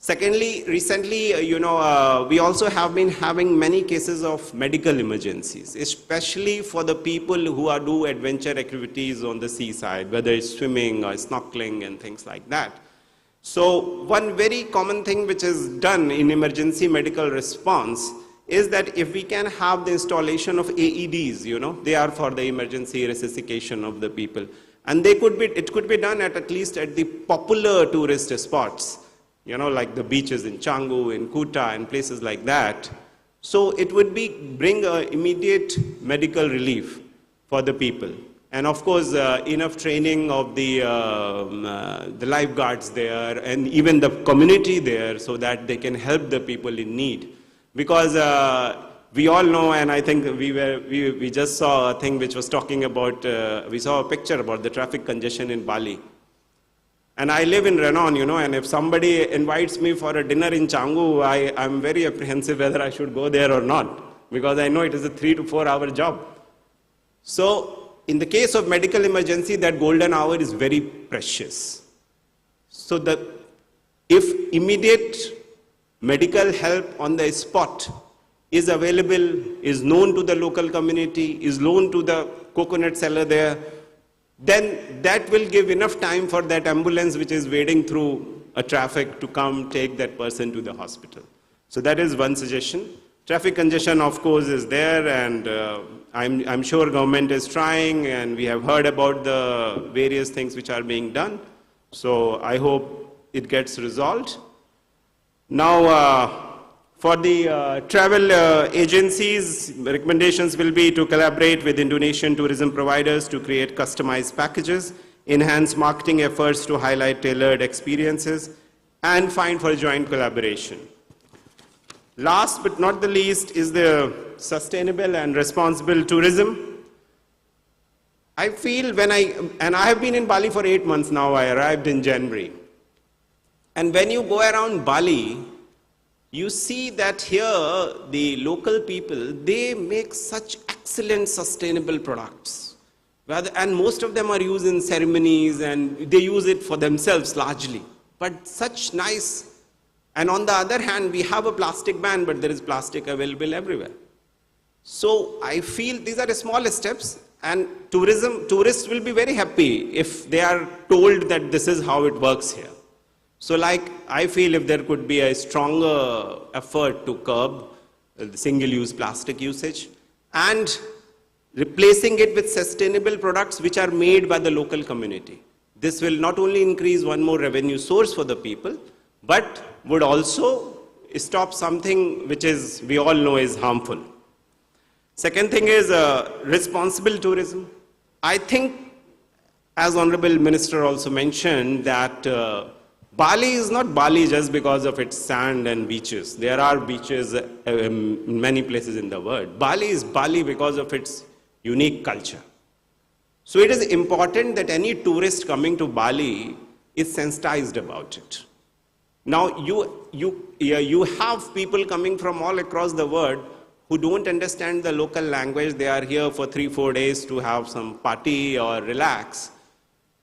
Secondly, recently, we also have been having many cases of medical emergencies, especially for the people who do adventure activities on the seaside, whether it's swimming or snorkeling and things like that. So one very common thing which is done in emergency medical response is that if we can have the installation of AEDs, they are for the emergency resuscitation of the people. And it could be done at least at the popular tourist spots, like the beaches in Canggu, in Kuta, and places like that. So it would bring immediate medical relief for the people. And of course, enough training of the lifeguards there, and even the community there, so that they can help the people in need. Because we all know, and I think we just saw a thing which was talking about, we saw a picture about the traffic congestion in Bali. And I live in Renon, and if somebody invites me for a dinner in Canggu, I'm very apprehensive whether I should go there or not, because I know it is a 3 to 4 hour job. So in the case of medical emergency, that golden hour is very precious. So if immediate medical help on the spot is available, is known to the local community, is known to the coconut seller there, then that will give enough time for that ambulance which is waiting through a traffic to come take that person to the hospital. So that is one suggestion. Traffic congestion, of course, is there, and I'm sure government is trying, and we have heard about the various things which are being done. So I hope it gets resolved. Now, for the travel agencies, recommendations will be to collaborate with Indonesian tourism providers to create customized packages, enhance marketing efforts to highlight tailored experiences, and find for joint collaboration. Last but not the least is the sustainable and responsible tourism. I feel and I have been in Bali for 8 months now, I arrived in January. And when you go around Bali, you see that here the local people, they make such excellent sustainable products. And most of them are used in ceremonies, and they use it for themselves largely. But such nice, and on the other hand, we have a plastic ban, but there is plastic available everywhere. So I feel these are small steps, and tourists will be very happy if they are told that this is how it works here. So I feel if there could be a stronger effort to curb the single-use plastic usage and replacing it with sustainable products which are made by the local community. This will not only increase one more revenue source for the people, but would also stop something which is, we all know is harmful. Second thing is responsible tourism. I think, as Honorable Minister also mentioned, that Bali is not Bali just because of its sand and beaches. There are beaches in many places in the world. Bali is Bali because of its unique culture. So it is important that any tourist coming to Bali is sensitized about it. Now, you have people coming from all across the world who don't understand the local language. They are here for 3-4 days to have some party or relax.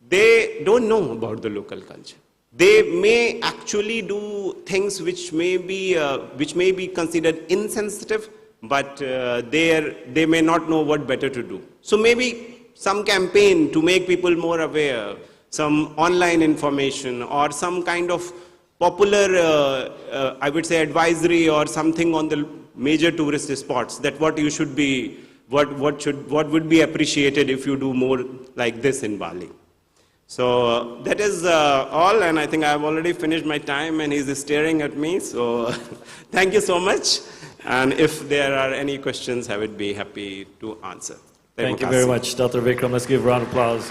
They don't know about the local culture. They may actually do things which may be considered insensitive, but they may not know what better to do. So maybe some campaign to make people more aware, some online information, or some kind of popular, I would say, advisory or something on the major tourist spots, that what you should be, what would be appreciated if you do more like this in Bali. So that is all, and I think I've already finished my time, and he's staring at me. So thank you so much. And if there are any questions, I would be happy to answer. Thank you very much, Dr. Vikram. Let's give a round of applause.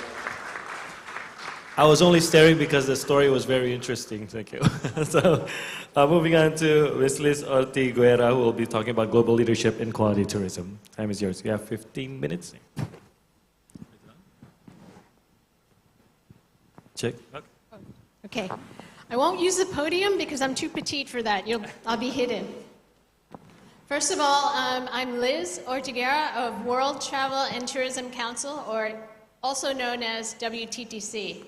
I was only staring because the story was very interesting. Thank you. So, moving on to Ms. Liz Ortiguera, who will be talking about global leadership in quality tourism. Time is yours. You have 15 minutes. Check. Okay. I won't use the podium because I'm too petite for that. I'll be hidden. First of all, I'm Liz Ortiguera of World Travel and Tourism Council, or also known as WTTC.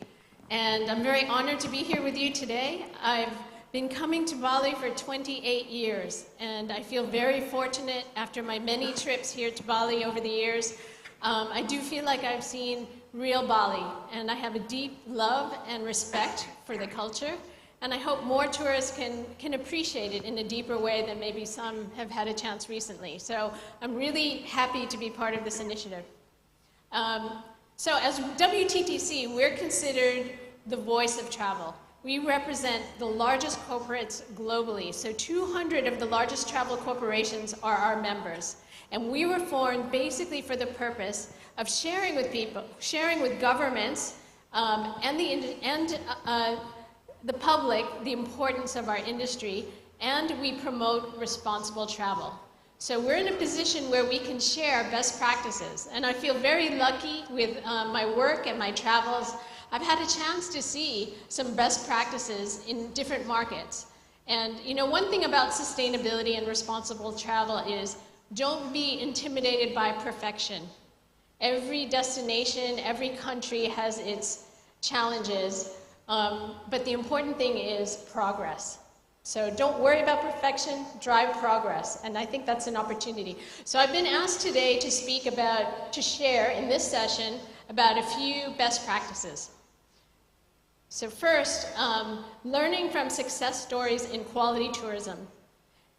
And I'm very honored to be here with you today. I've been coming to Bali for 28 years, and I feel very fortunate after my many trips here to Bali over the years. I do feel like I've seen real Bali, and I have a deep love and respect for the culture, and I hope more tourists can appreciate it in a deeper way than maybe some have had a chance recently. So I'm really happy to be part of this initiative. So as WTTC, we're considered the voice of travel. We represent the largest corporates globally. So 200 of the largest travel corporations are our members. And we were formed basically for the purpose of sharing with people, sharing with governments and the public the importance of our industry, and we promote responsible travel. So we're in a position where we can share best practices, and I feel very lucky with my work and my travels. I've had a chance to see some best practices in different markets. And you know, one thing about sustainability and responsible travel is don't be intimidated by perfection. Every destination, every country has its challenges, but the important thing is progress. So don't worry about perfection, drive progress, and I think that's an opportunity. So I've been asked today to speak about, to share in this session about a few best practices. So first, learning from success stories in quality tourism.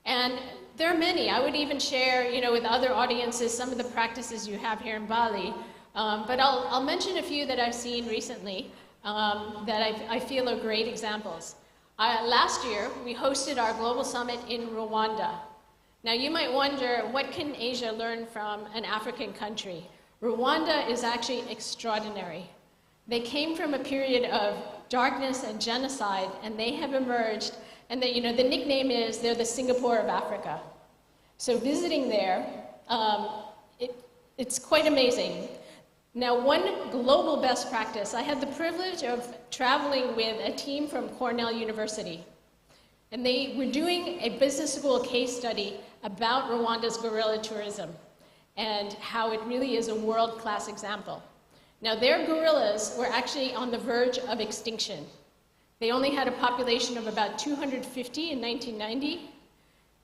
And there are many. I would even share, you know, with other audiences some of the practices you have here in Bali. But I'll mention a few that I've seen recently that I feel are great examples. Last year, we hosted our global summit in Rwanda. Now, you might wonder, what can Asia learn from an African country? Rwanda is actually extraordinary. They came from a period of darkness and genocide, and they have emerged, and you know, the nickname is they're the Singapore of Africa. So visiting there, it's quite amazing. Now, one global best practice, I had the privilege of traveling with a team from Cornell University. And they were doing a business school case study about Rwanda's guerrilla tourism and how it really is a world-class example. Now, their gorillas were actually on the verge of extinction. They only had a population of about 250 in 1990,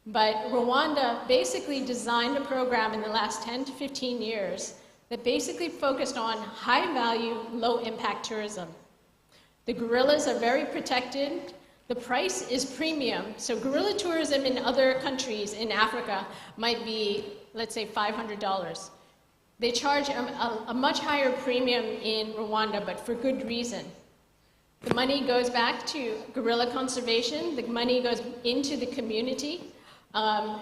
but Rwanda basically designed a program in the last 10 to 15 years that basically focused on high-value, low-impact tourism. The gorillas are very protected. The price is premium. So guerrilla tourism in other countries in Africa might be, let's say, $500. They charge a much higher premium in Rwanda, but for good reason. The money goes back to gorilla conservation. The money goes into the community and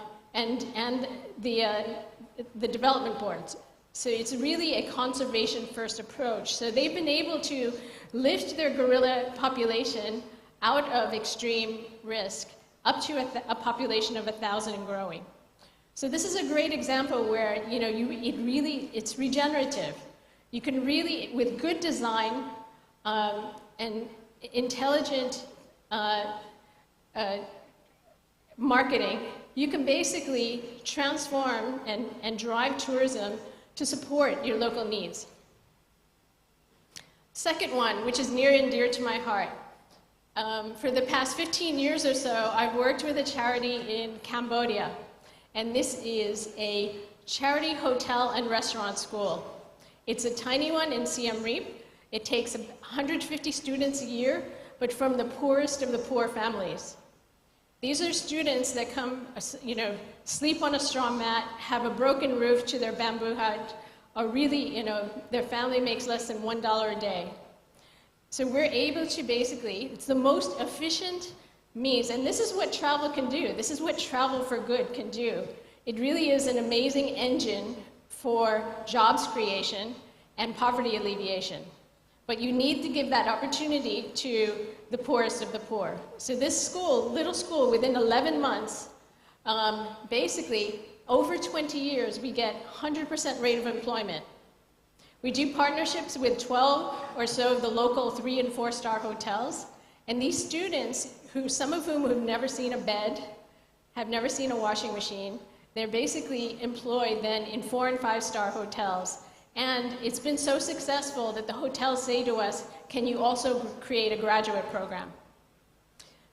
the development boards. So it's really a conservation-first approach. So they've been able to lift their gorilla population out of extreme risk up to a population of 1,000 and growing. So this is a great example where it's regenerative. You can really, with good design and intelligent marketing, you can basically transform and drive tourism to support your local needs. Second one, which is near and dear to my heart. For the past 15 years or so, I've worked with a charity in Cambodia, and this is a charity hotel and restaurant school. It's a tiny one in Siem Reap. It takes 150 students a year, but from the poorest of the poor families. These are students that come, sleep on a straw mat, have a broken roof to their bamboo hut, or really, their family makes less than $1 a day. So we're able to basically, it's the most efficient means, and this is what travel can do. This is what travel for good can do. It really is an amazing engine for jobs creation and poverty alleviation. But you need to give that opportunity to the poorest of the poor. So this school, little school, within 11 months, basically, over 20 years, we get 100% rate of employment. We do partnerships with 12 or so of the local 3- and 4-star hotels. And these students, some of whom have never seen a bed, have never seen a washing machine, they're basically employed then in 4- and 5-star hotels. And it's been so successful that the hotels say to us, can you also create a graduate program?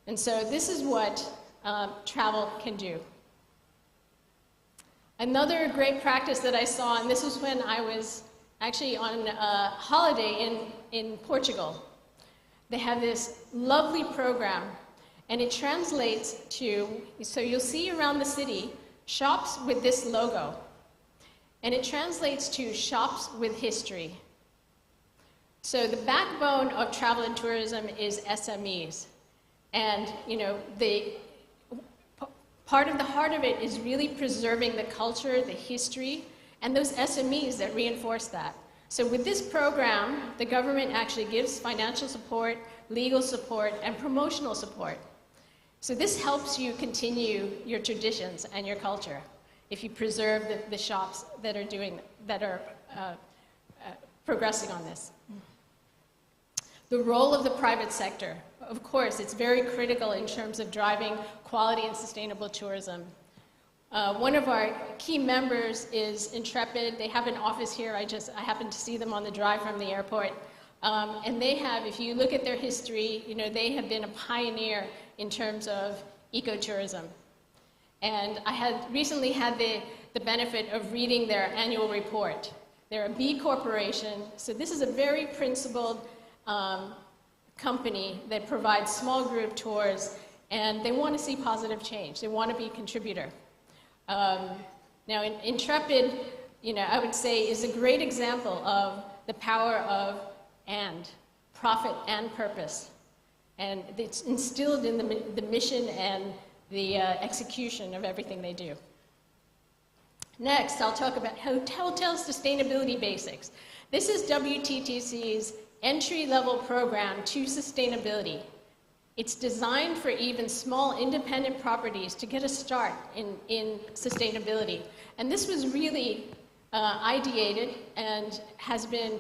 And so this is what travel can do. Another great practice that I saw, and this was when I was actually on a holiday in Portugal. They have this lovely program, and it translates to, so you'll see around the city, shops with this logo. And it translates to shops with history. So the backbone of travel and tourism is SMEs. And part of the heart of it is really preserving the culture, the history, and those SMEs that reinforce that. So with this program, the government actually gives financial support, legal support, and promotional support. So this helps you continue your traditions and your culture if you preserve the shops that are progressing on this. The role of the private sector. Of course, it's very critical in terms of driving quality and sustainable tourism. One of our key members is Intrepid. They have an office here. I happened to see them on the drive from the airport. And they have, if you look at their history, they have been a pioneer in terms of ecotourism. And I had recently had the benefit of reading their annual report. They're a B corporation, so this is a very principled company that provides small group tours, and they want to see positive change. They want to be a contributor. Now, Intrepid, I would say, is a great example of the power of profit and purpose. And it's instilled in the mission and the execution of everything they do. Next, I'll talk about hotel sustainability basics. This is WTTC's entry-level program to sustainability. It's designed for even small independent properties to get a start in sustainportability. And this was really ideated and has been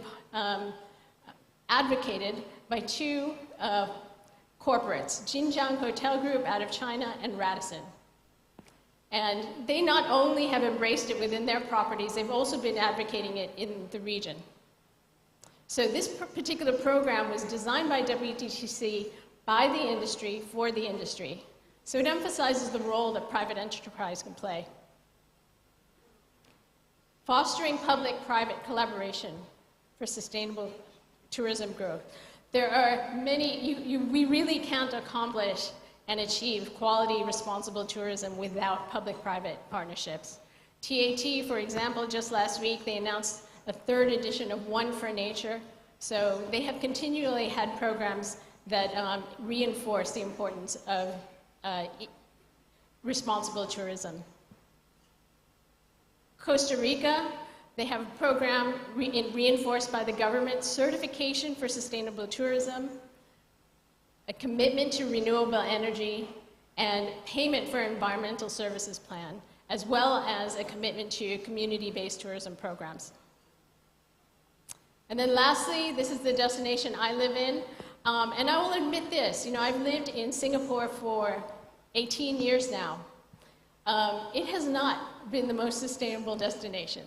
advocated by two corporates, Jinjiang Hotel Group out of China and Radisson. And they not only have embraced it within their properties, they've also been advocating it in the region. So this particular program was designed by WTTC by the industry for the industry. So it emphasizes the role that private enterprise can play. Fostering public-private collaboration for sustainable tourism growth. There are many, we really can't accomplish and achieve quality, responsible tourism without public-private partnerships. TAT, for example, just last week, they announced a 3rd edition of One for Nature. So they have continually had programs that reinforce the importance of responsible tourism. Costa Rica, they have a program reinforced by the government, certification for sustainable tourism, a commitment to renewable energy, and payment for environmental services plan, as well as a commitment to community-based tourism programs. And then lastly, this is the destination I live in. And I will admit this, I've lived in Singapore for 18 years now. It has not been the most sustainable destination.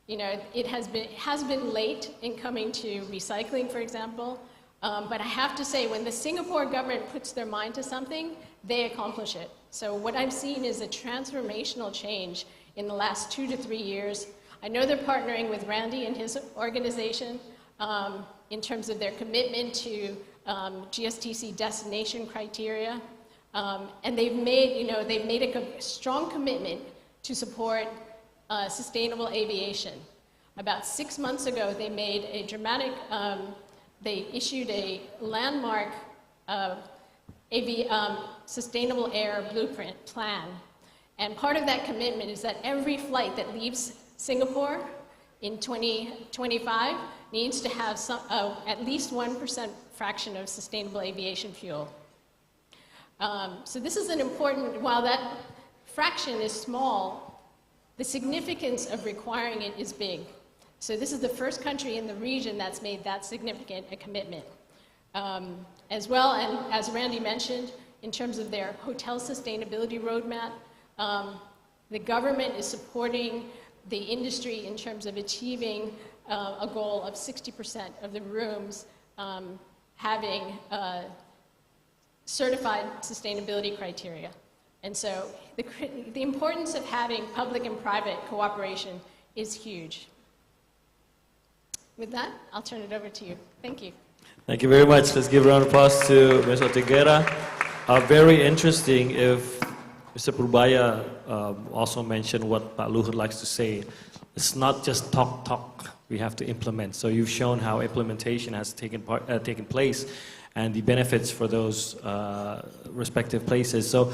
It has been late in coming to recycling, for example. But I have to say, when the Singapore government puts their mind to something, they accomplish it. So what I've seen is a transformational change in the last 2 to 3 years. I know they're partnering with Randy and his organization in terms of their commitment to GSTC destination criteria. And they've made a strong commitment to support sustainable aviation. About 6 months ago, they made a dramatic, they issued a landmark sustainable air blueprint plan. And part of that commitment is that every flight that leaves Singapore in 2025 needs to have at least 1% fraction of sustainable aviation fuel. So this is an important, while that fraction is small, the significance of requiring it is big. So this is the first country in the region that's made that significant a commitment. As well, and as Randy mentioned, in terms of their hotel sustainability roadmap, the government is supporting the industry in terms of achieving a goal of 60% of the rooms having certified sustainability criteria. And so the importance of having public and private cooperation is huge. With that, I'll turn it over to you. Thank you. Thank you very much. Let's give a round of applause to Ms. Otegera. Very interesting. If Mr. Purbaya also mentioned what Pak Luhut likes to say, it's not just talk. We have to implement. So you've shown how implementation has taken place and the benefits for those respective places. So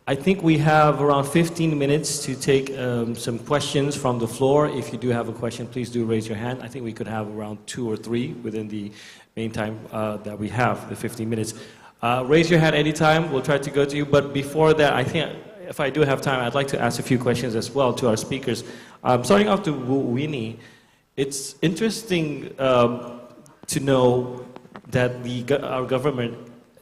I think we have around 15 minutes to take some questions from the floor. If you do have a question, please do raise your hand. I think we could have around 2 or 3 within the main time that we have, the 15 minutes. Raise your hand anytime. We'll try to go to you. But before that, I think if I do have time, I'd like to ask a few questions as well to our speakers. Starting off to Winnie, it's interesting to know that our government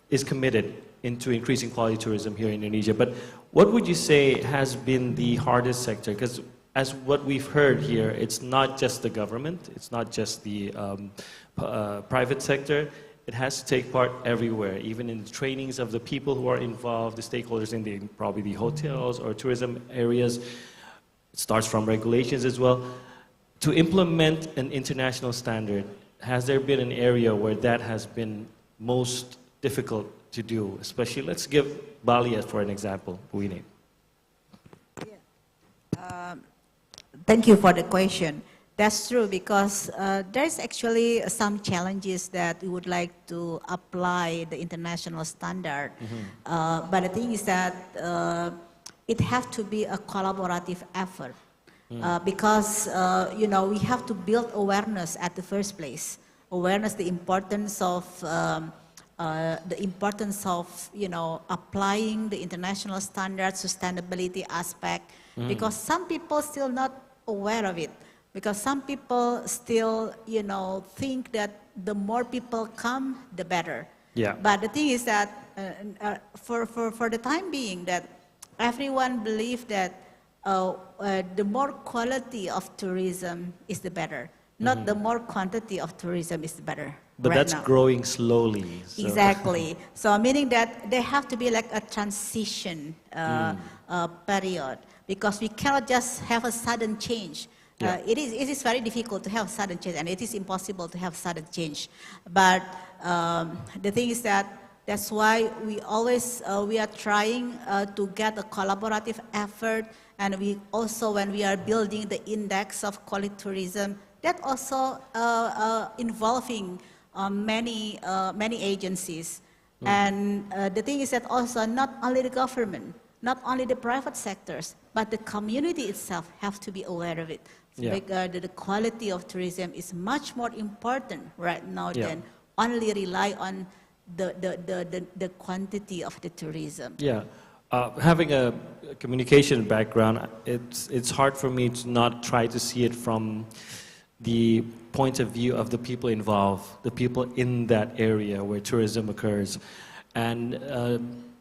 is committed into increasing quality tourism here in Indonesia. But what would you say has been the hardest sector? Because as what we've heard here, it's not just the government, it's not just the private sector. It has to take part everywhere, even in the trainings of the people who are involved, the stakeholders in probably the hotels or tourism areas. It starts from regulations as well. To implement an international standard, has there been an area where that has been most difficult to do? Especially, let's give Bali for an example, Winnie. Thank you for the question. That's true, because there's actually some challenges that we would like to apply the international standard. But the thing is that it has to be a collaborative effort. Because we have to build awareness at the first place. Awareness, the importance of applying the international standard sustainability aspect. Because some people still not aware of it. Because some people still think that the more people come, the better. Yeah. But the thing is that for the time being, that everyone believes that the more quality of tourism is the better, not the more quantity of tourism is the better. But that's growing slowly. So. Exactly. So meaning that there have to be like a transition period, because we cannot just have a sudden change. Yeah. It is very difficult to have sudden change, and it is impossible to have sudden change. But the thing is that that's why we always we are trying to get a collaborative effort. And we also, when we are building the index of quality tourism, that also involving many agencies. And the thing is that also not only the government, not only the private sectors, but the community itself have to be aware of it. Yeah. Because the quality of tourism is much more important right now Yeah. than only rely on the quantity of the tourism. Yeah. Having a communication background, it's hard for me to not try to see it from the point of view of the people involved, the people in that area where tourism occurs. And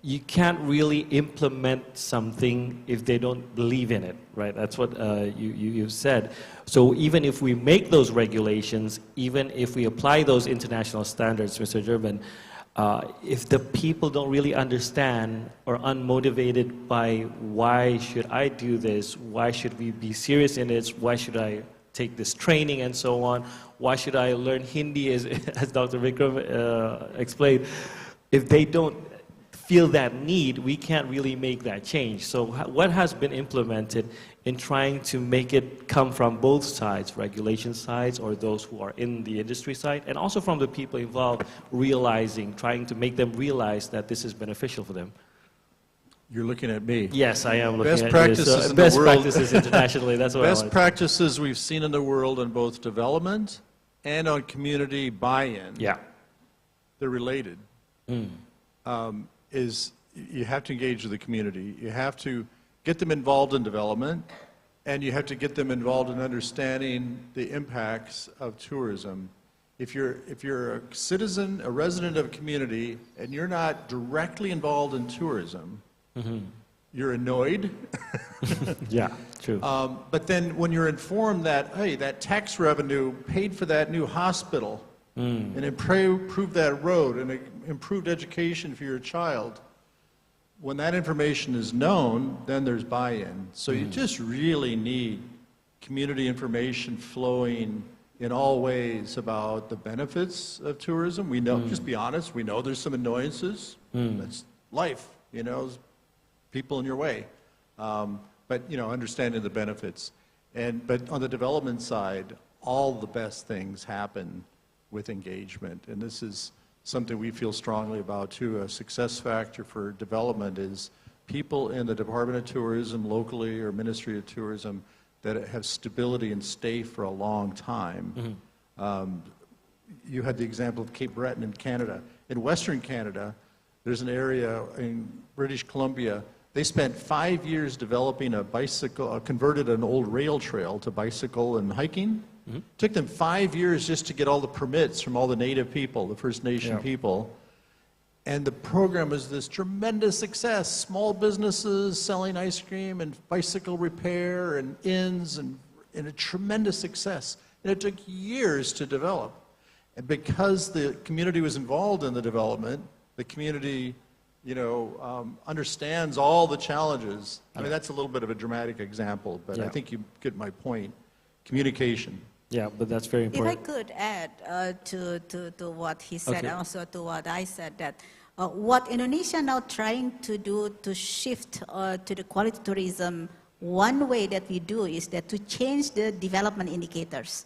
you can't really implement something if they don't believe in it, right? That's what you said. So even if we make those regulations, even if we apply those international standards, Mr. Durban, if the people don't really understand or unmotivated by why should I do this, why should we be serious in this, why should I take this training and so on, why should I learn Hindi as Dr. Vikram explained, if they don't feel that need, we can't really make that change. So what has been implemented in trying to make it come from both sides, regulation sides or those who are in the industry side, and also from the people involved realizing, trying to make them realize that this is beneficial for them? You're looking at me. Yes, I am looking best at practices you. in the Best world. practices internationally, that's what I Best want. practices we've seen in the world on both development and on community buy-in. Yeah. They're related. Is you have to engage with the community. You have to get them involved in development, and you have to get them involved in understanding the impacts of tourism. If you're a citizen, a resident of a community, and you're not directly involved in tourism, you're annoyed. Yeah, true. But then when you're informed that, hey, that tax revenue paid for that new hospital, and improved that road, and improved education for your child, when that information is known, then there's buy-in. So you just really need community information flowing in all ways about the benefits of tourism. We know, just be honest, we know there's some annoyances. That's life, you know, there's people in your way. But, you know, understanding the benefits. But on the development side, all the best things happen with engagement. And this is something we feel strongly about too. A success factor for development is people in the Department of Tourism locally or Ministry of Tourism that have stability and stay for a long time. You had the example of Cape Breton in Canada. In Western Canada, there's an area in British Columbia. They spent 5 years developing a bicycle, converted an old rail trail to bicycle and hiking. Took them 5 years just to get all the permits from all the native people, the First Nation people. And the program was this tremendous success. Small businesses selling ice cream and bicycle repair and inns and a tremendous success. And it took years to develop. And because the community was involved in the development, the community, you know, understands all the challenges. I mean, that's a little bit of a dramatic example, but I think you get my point. Communication. Yeah, but that's very If important. I could add to what he said, and also to what I said, that what Indonesia now trying to do to shift to the quality tourism, one way that we do is that to change the development indicators.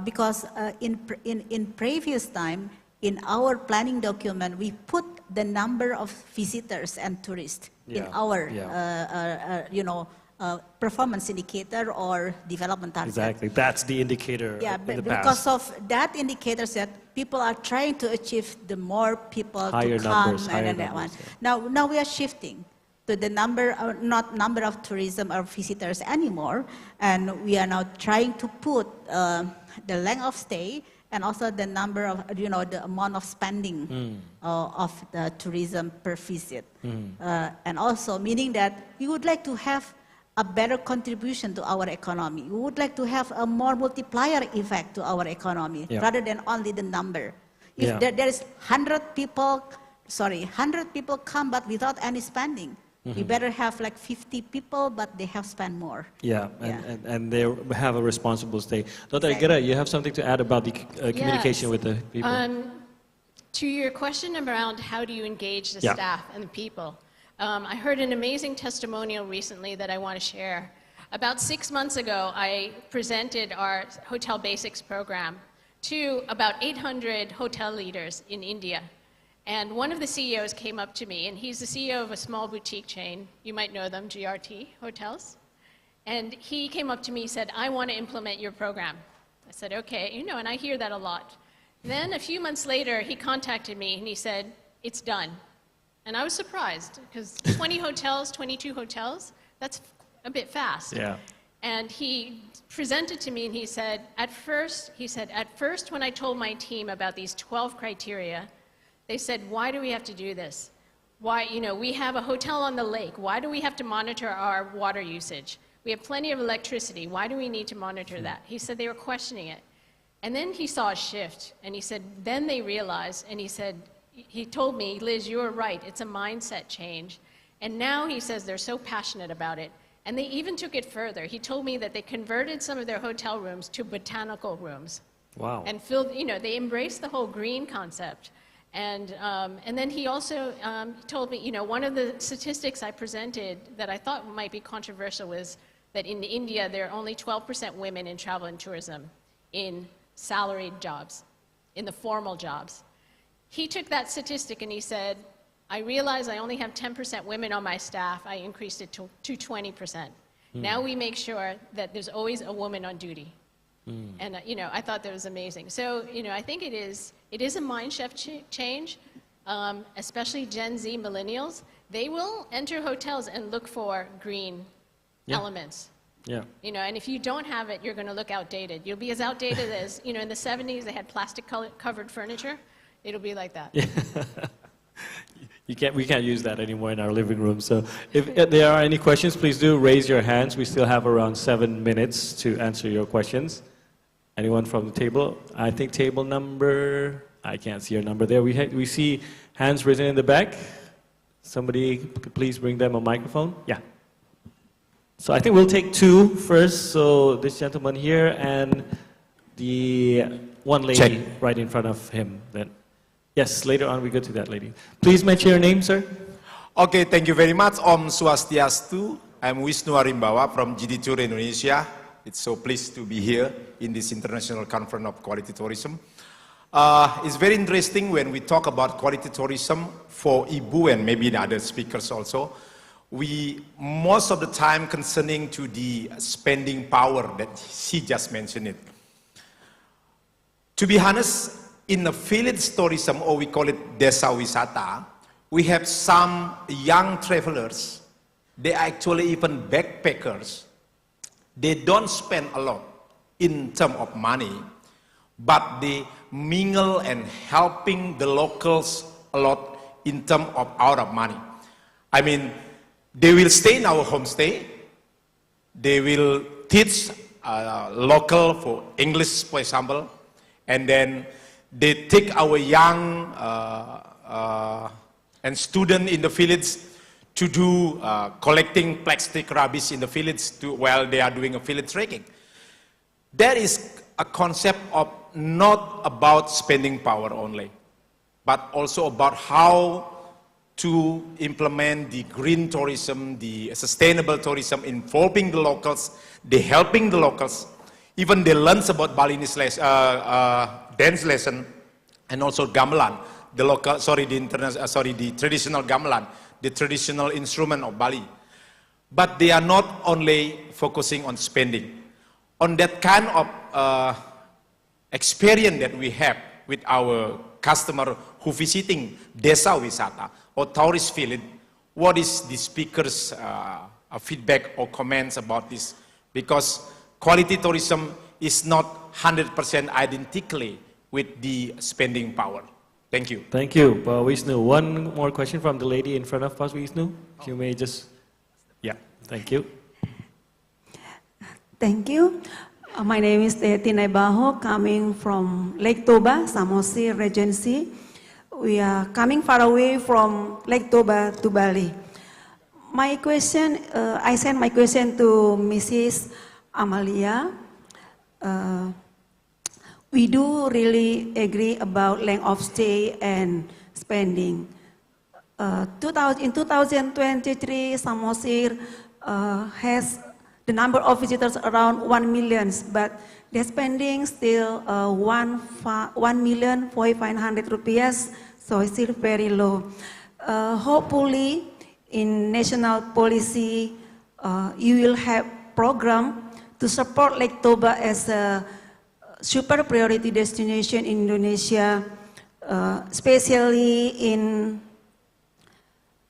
Because in previous time, in our planning document, we put the number of visitors and tourists in our, you know, performance indicator or development target. Exactly, that's the indicator Yeah, in but the because past. of that indicator that people are trying to achieve the more people Higher to come numbers, higher and that numbers, one. Now we are shifting to the number, not number of tourism or visitors anymore, and we are now trying to put the length of stay and also the number of, you know, the amount of spending of the tourism per visit. And also meaning that we would like to have a better contribution to our economy. We would like to have a more multiplier effect to our economy rather than only the number. If there is 100 people come but without any spending, we better have like 50 people but they have spent more. Yeah, and they have a responsible stay. Dr. Aguirre, you have something to add about the communication with the people? To your question around how do you engage the staff and the people, I heard an amazing testimonial recently that I want to share. About 6 months ago, I presented our Hotel Basics program to about 800 hotel leaders in India. And one of the CEOs came up to me, and he's the CEO of a small boutique chain. You might know them, GRT Hotels. And he came up to me and said, I want to implement your program. I said, okay, you know, and I hear that a lot. Then a few months later, he contacted me and he said, it's done. And I was surprised because 20 hotels, 22 hotels, that's a bit fast. Yeah. And he presented to me and he said, at first when I told my team about these 12 criteria, they said, why do we have to do this? Why, you know, we have a hotel on the lake. Why do we have to monitor our water usage? We have plenty of electricity. Why do we need to monitor that? He said they were questioning it. And then he saw a shift, and he said, then they realized, and he said, he told me, Liz, you're right, it's a mindset change. And now he says they're so passionate about it. And they even took it further. He told me that they converted some of their hotel rooms to botanical rooms. Wow. And filled, you know, they embraced the whole green concept. And then he also told me, you know, one of the statistics I presented that I thought might be controversial was that in India, there are only 12% women in travel and tourism in salaried jobs, in the formal jobs. He took that statistic and he said, I realize I only have 10% women on my staff. I increased it to 20%. Now we make sure that there's always a woman on duty. And, you know, I thought that was amazing. So, you know, I think it is a mind shift change, especially Gen Z millennials. They will enter hotels and look for green elements. Yeah. You know, and if you don't have it, you're going to look outdated. You'll be as outdated as, you know, in the 70s, they had plastic covered furniture. It'll be like that. Yeah. We can't use that anymore in our living room. So if there are any questions, please do raise your hands. We still have around 7 minutes to answer your questions. Anyone from the table? I think table number, I can't see your number there. We see hands risen in the back. Somebody please bring them a microphone. Yeah. So I think we'll take two first. So this gentleman here and the one lady right in front of him. Then, yes, later on we go to that lady. Please mention your name, sir. Okay, thank you very much. Om Swastiastu. I'm Wisnu Arimbawa from GD Tour Indonesia. It's so pleased to be here in this international conference of quality tourism. It's very interesting when we talk about quality tourism for Ibu and maybe the other speakers also. We most of the time concerning to the spending power that she just mentioned it. To be honest, in the village tourism, or we call it desa wisata, we have some young travelers. They are actually even backpackers. They don't spend a lot in terms of money, but they mingle and helping the locals a lot in terms of out of money. I mean, they will stay in our homestay. They will teach local for English, for example, and then they take our young and student in the village to do collecting plastic rubbish in the village while they are doing a village trekking. That is a concept of not about spending power only, but also about how to implement the green tourism, the sustainable tourism, involving the locals, they helping the locals. Even they learn about Balinese dance lesson, and also gamelan, the traditional gamelan, the traditional instrument of Bali. But they are not only focusing on spending. On that kind of experience that we have with our customer who visiting desa wisata or tourist village, what is the speaker's feedback or comments about this? Because quality tourism is not 100% identically with the spending power. Thank you. Thank you, Wisnu. One more question from the lady in front of us, Wisnu. You may just, yeah, thank you. Thank you. My name is Teti Nebaho, coming from Lake Toba, Samosir Regency. We are coming far away from Lake Toba to Bali. My question, I sent my question to Mrs. Amalia. We do really agree about length of stay and spending. In 2023, Samosir has the number of visitors around 1 million, but they're spending still 1,450,000 rupiah so it's still very low. Hopefully, in national policy, you will have program to support Lake Toba as a super priority destination in Indonesia, especially in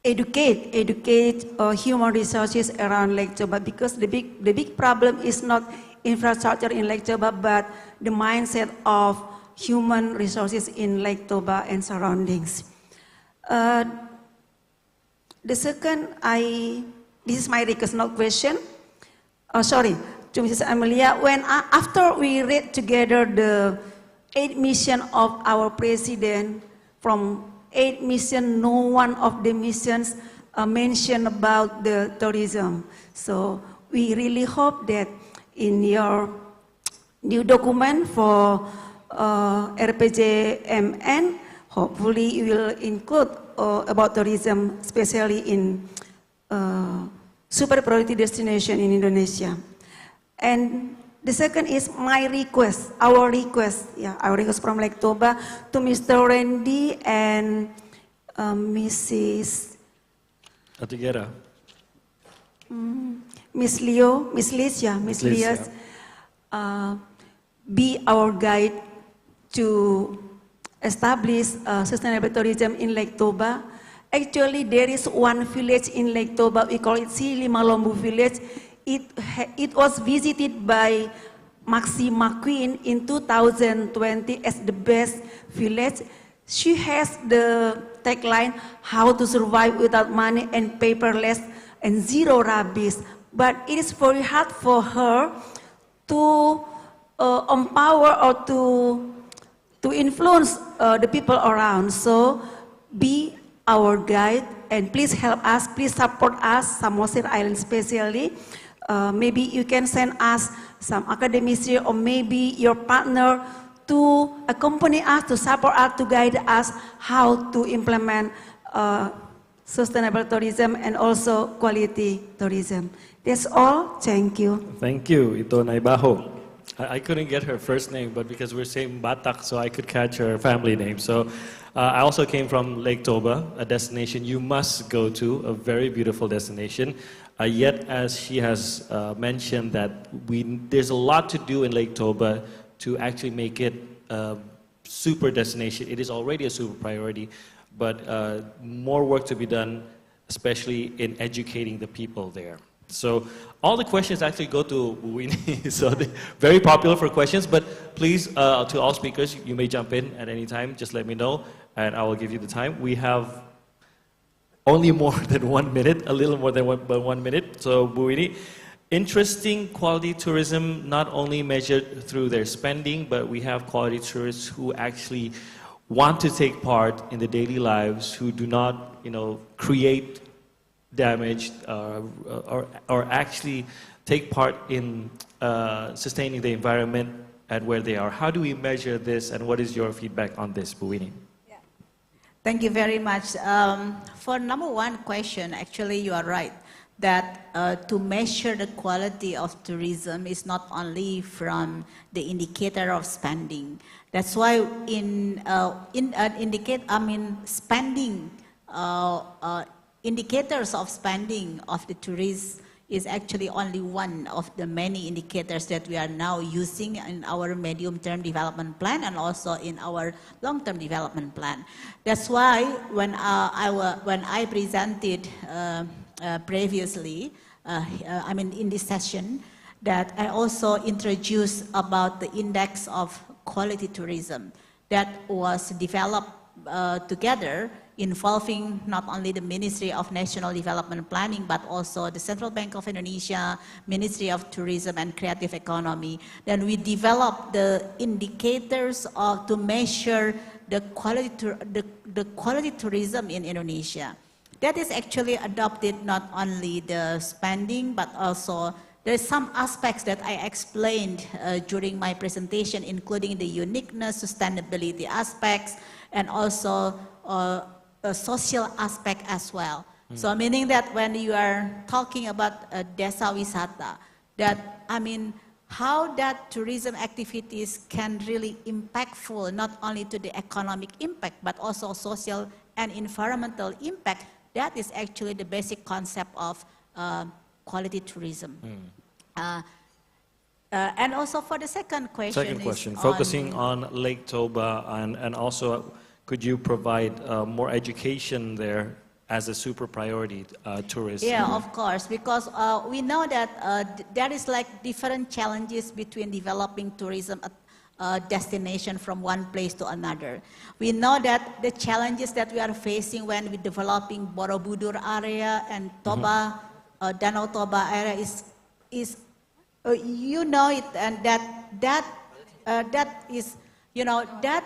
educate human resources around Lake Toba, because the big problem is not infrastructure in Lake Toba, but the mindset of human resources in Lake Toba and surroundings. The second, this is my request, not question. Oh, sorry, to Mrs. Amelia. After we read together the 8 mission of our president, from 8 missions, no one of the missions mentioned about the tourism. So we really hope that in your new document for RPJMN, hopefully you will include about tourism, especially in super priority destination in Indonesia. And the second is my request, our request from Lake Toba to Mr. Randy and Mrs. Altogether. Miss Liz, be our guide to establish sustainable tourism in Lake Toba. Actually, there is one village in Lake Toba, we call it Silimalombu village. It was visited by Maxi McQueen in 2020 as the best village. She has the tagline, how to survive without money and paperless and zero rubbish. But it is very hard for her to empower or to influence the people around. So be our guide and please help us, please support us, Samosir Island especially. Maybe you can send us some academics here, or maybe your partner to accompany us, to support us, to guide us how to implement sustainable tourism and also quality tourism. That's all. Thank you. Thank you, Ito Naibaho. I couldn't get her first name, but because we're saying Batak, so I could catch her family name. So I also came from Lake Toba, a destination you must go to, a very beautiful destination. Yet, as she has mentioned, that there's a lot to do in Lake Toba to actually make it a super destination. It is already a super priority, but more work to be done, especially in educating the people there. So all the questions actually go to Buwini, so they're very popular for questions, but please, to all speakers, you may jump in at any time, just let me know, and I will give you the time. We have only more than 1 minute, a little more than 1 minute, so Buwini, interesting quality tourism, not only measured through their spending, but we have quality tourists who actually want to take part in the daily lives, who do not, create damage or actually take part in sustaining the environment at where they are. How do we measure this, and what is your feedback on this, Buwini? Thank you very much. For number one question, actually you are right, that to measure the quality of tourism is not only from the indicator of spending. That's why spending, indicators of spending of the tourists is actually only one of the many indicators that we are now using in our medium-term development plan and also in our long-term development plan. That's why when I presented previously, in this session, that I also introduced about the index of quality tourism that was developed together, involving not only the Ministry of National Development Planning, but also the Central Bank of Indonesia, Ministry of Tourism and Creative Economy. Then we developed the indicators to measure the quality tourism in Indonesia. That is actually adopted not only the spending, but also there's some aspects that I explained during my presentation, including the uniqueness, sustainability aspects, and also a social aspect as well. So meaning that when you are talking about desa wisata, that how that tourism activities can really impactful not only to the economic impact but also social and environmental impact. That is actually the basic concept of quality tourism. And also for the second question. Second question, focusing on Lake Toba, and also could you provide more education there as a super priority tourist? Yeah, of course, because we know that there is like different challenges between developing tourism destination from one place to another. We know that the challenges that we are facing when we're developing Borobudur area and Toba, Danau Toba area is you know it, and that is, you know, that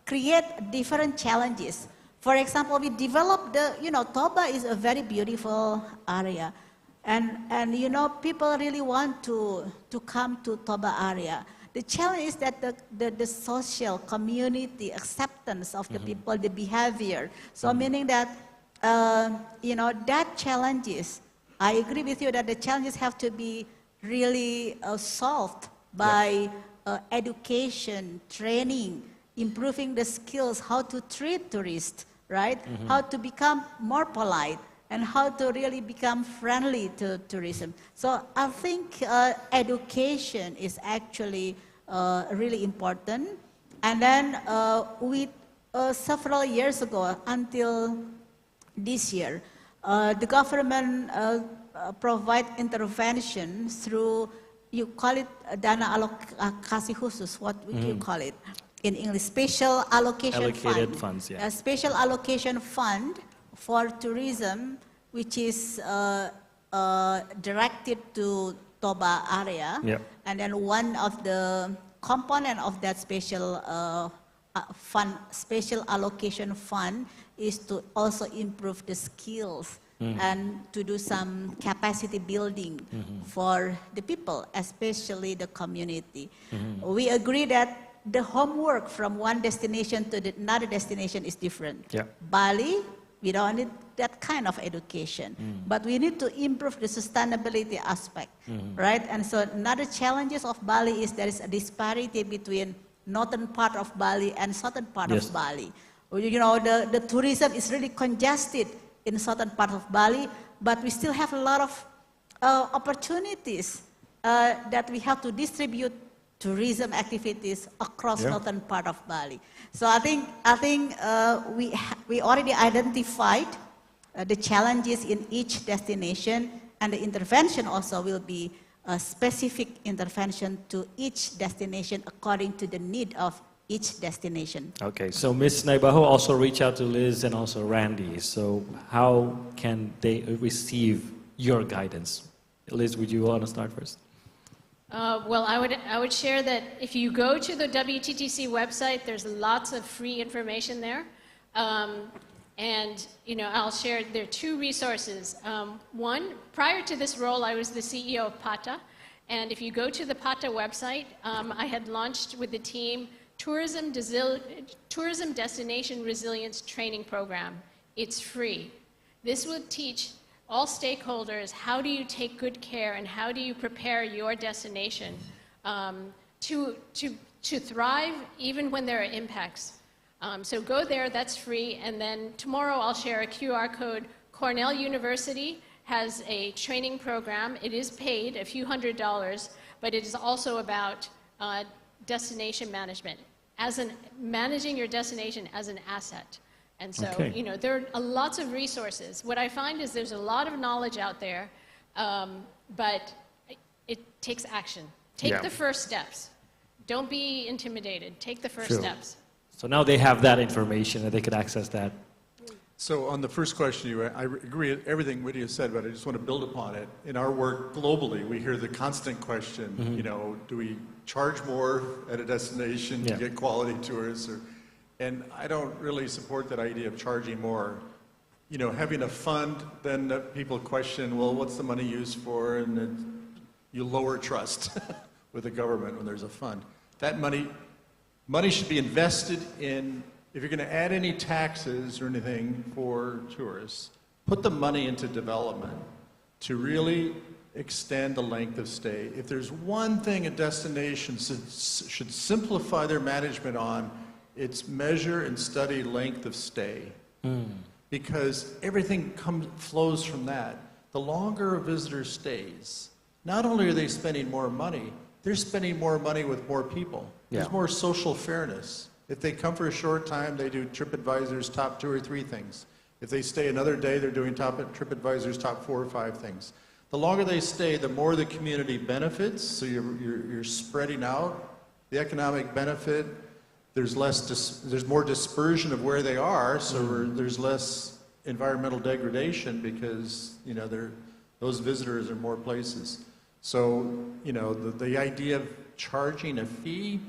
create different challenges. For example, we developed the, you know, Toba is a very beautiful area, and you know, people really want to come to Toba area. The challenge is that the social community acceptance of the people, the behavior. So meaning that, you know, that challenges, I agree with you that the challenges have to be really solved by education, training, improving the skills, how to treat tourists, right? How to become more polite and how to really become friendly to tourism. So I think education is actually really important. And then several years ago until this year, the government provide intervention through, you call it dana alokasi khusus, what would you call it in English? Special allocation Allocated fund. funds, yeah. A special allocation fund for tourism, which is directed to Toba area. Yep. And then one of the component of that special fund, special allocation fund, is to also improve the skills and to do some capacity building for the people, especially the community. We agree that the homework from one destination to another destination is different. Yeah. Bali, we don't need that kind of education, but we need to improve the sustainability aspect, right? And so another challenges of Bali is there is a disparity between northern part of Bali and southern part of Bali. You know, the tourism is really congested in southern part of Bali, but we still have a lot of opportunities that we have to distribute tourism activities across northern part of Bali. So I think we already identified the challenges in each destination, and the intervention also will be a specific intervention to each destination according to the need of each destination. Okay, so Ms. Naibaho also reached out to Liz and also Randy. So how can they receive your guidance? Liz, would you want to start first? Well, I would share that if you go to the WTTC website, there's lots of free information there. And, you know, I'll share, there are two resources. One, prior to this role, I was the CEO of PATA. And if you go to the PATA website, I had launched with the team Tourism Destination Resilience Training Program. It's free. This will teach all stakeholders how do you take good care and how do you prepare your destination to thrive even when there are impacts. So go there, that's free, and then tomorrow I'll share a QR code. Cornell University has a training program. It is paid a few $100s, but it is also about destination management, managing your destination as an asset. And so, you know, there are lots of resources. What I find is there's a lot of knowledge out there, but it takes action. Take the first steps. Don't be intimidated. Take the first steps. So now they have that information and they could access that. So on the first question, I agree with everything Whitney has said, but I just want to build upon it. In our work globally, we hear the constant question, you know, do we charge more at a destination to get quality tourists? And I don't really support that idea of charging more. You know, having a fund, then people question, well, what's the money used for? And then you lower trust with the government when there's a fund. That money should be invested in, if you're going to add any taxes or anything for tourists, put the money into development to really extend the length of stay. If there's one thing a destination should simplify their management on, it's measure and study length of stay. Because everything flows from that. The longer a visitor stays, not only are they spending more money, they're spending more money with more people. There's more social fairness. If they come for a short time, they do TripAdvisor's top 2 or 3 things. If they stay another day, they're doing TripAdvisor's top 4 or 5 things. The longer they stay, the more the community benefits, so you're spreading out the economic benefit. There's more dispersion of where they are, so there's less environmental degradation because, you know, those visitors are more places. So, you know, the idea of charging a fee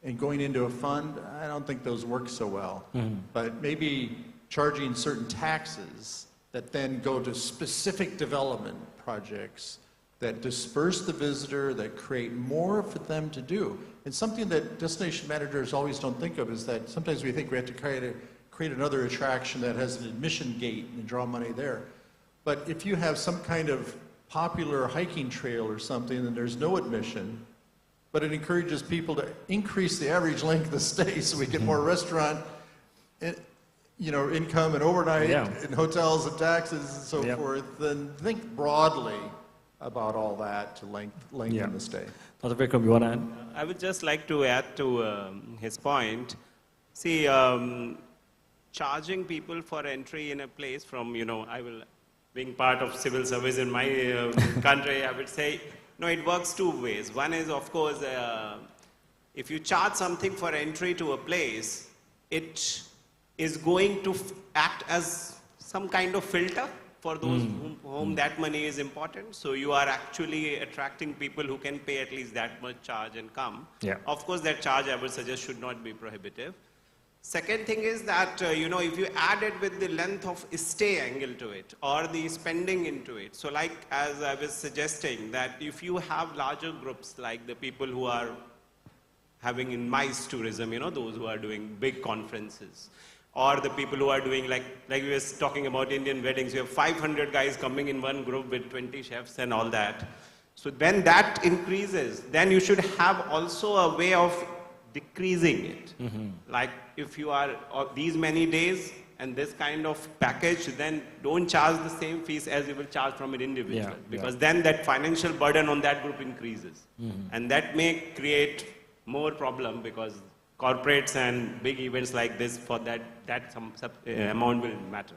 and going into a fund, I don't think those work so well. But maybe charging certain taxes that then go to specific development projects that disperse the visitor, that create more for them to do. And something that destination managers always don't think of is that sometimes we think we have to create another attraction that has an admission gate and draw money there. But if you have some kind of popular hiking trail or something and there's no admission, but it encourages people to increase the average length of stay so we get more restaurant income and overnight and hotels and taxes and so forth, then think broadly about all that to lengthen the stay. Dr. Vikram, you want to add? I would just like to add to his point. See, charging people for entry in a place from, being part of civil service in my country, I would say, no, it works 2 ways. One is, of course, if you charge something for entry to a place, it is going to act as some kind of filter for those whom that money is important. So you are actually attracting people who can pay at least that much charge and come. Of course, that charge, I would suggest, should not be prohibitive. Second thing is that, if you add it with the length of stay angle to it or the spending into it. So like as I was suggesting that if you have larger groups like the people who are having in MICE tourism, those who are doing big conferences, or the people who are doing like we were talking about Indian weddings, you have 500 guys coming in one group with 20 chefs and all that. So when that increases, then you should have also a way of decreasing it. Like if you are these many days and this kind of package, then don't charge the same fees as you will charge from an individual, because then that financial burden on that group increases. And that may create more problem because corporates and big events like this, for that some amount will matter.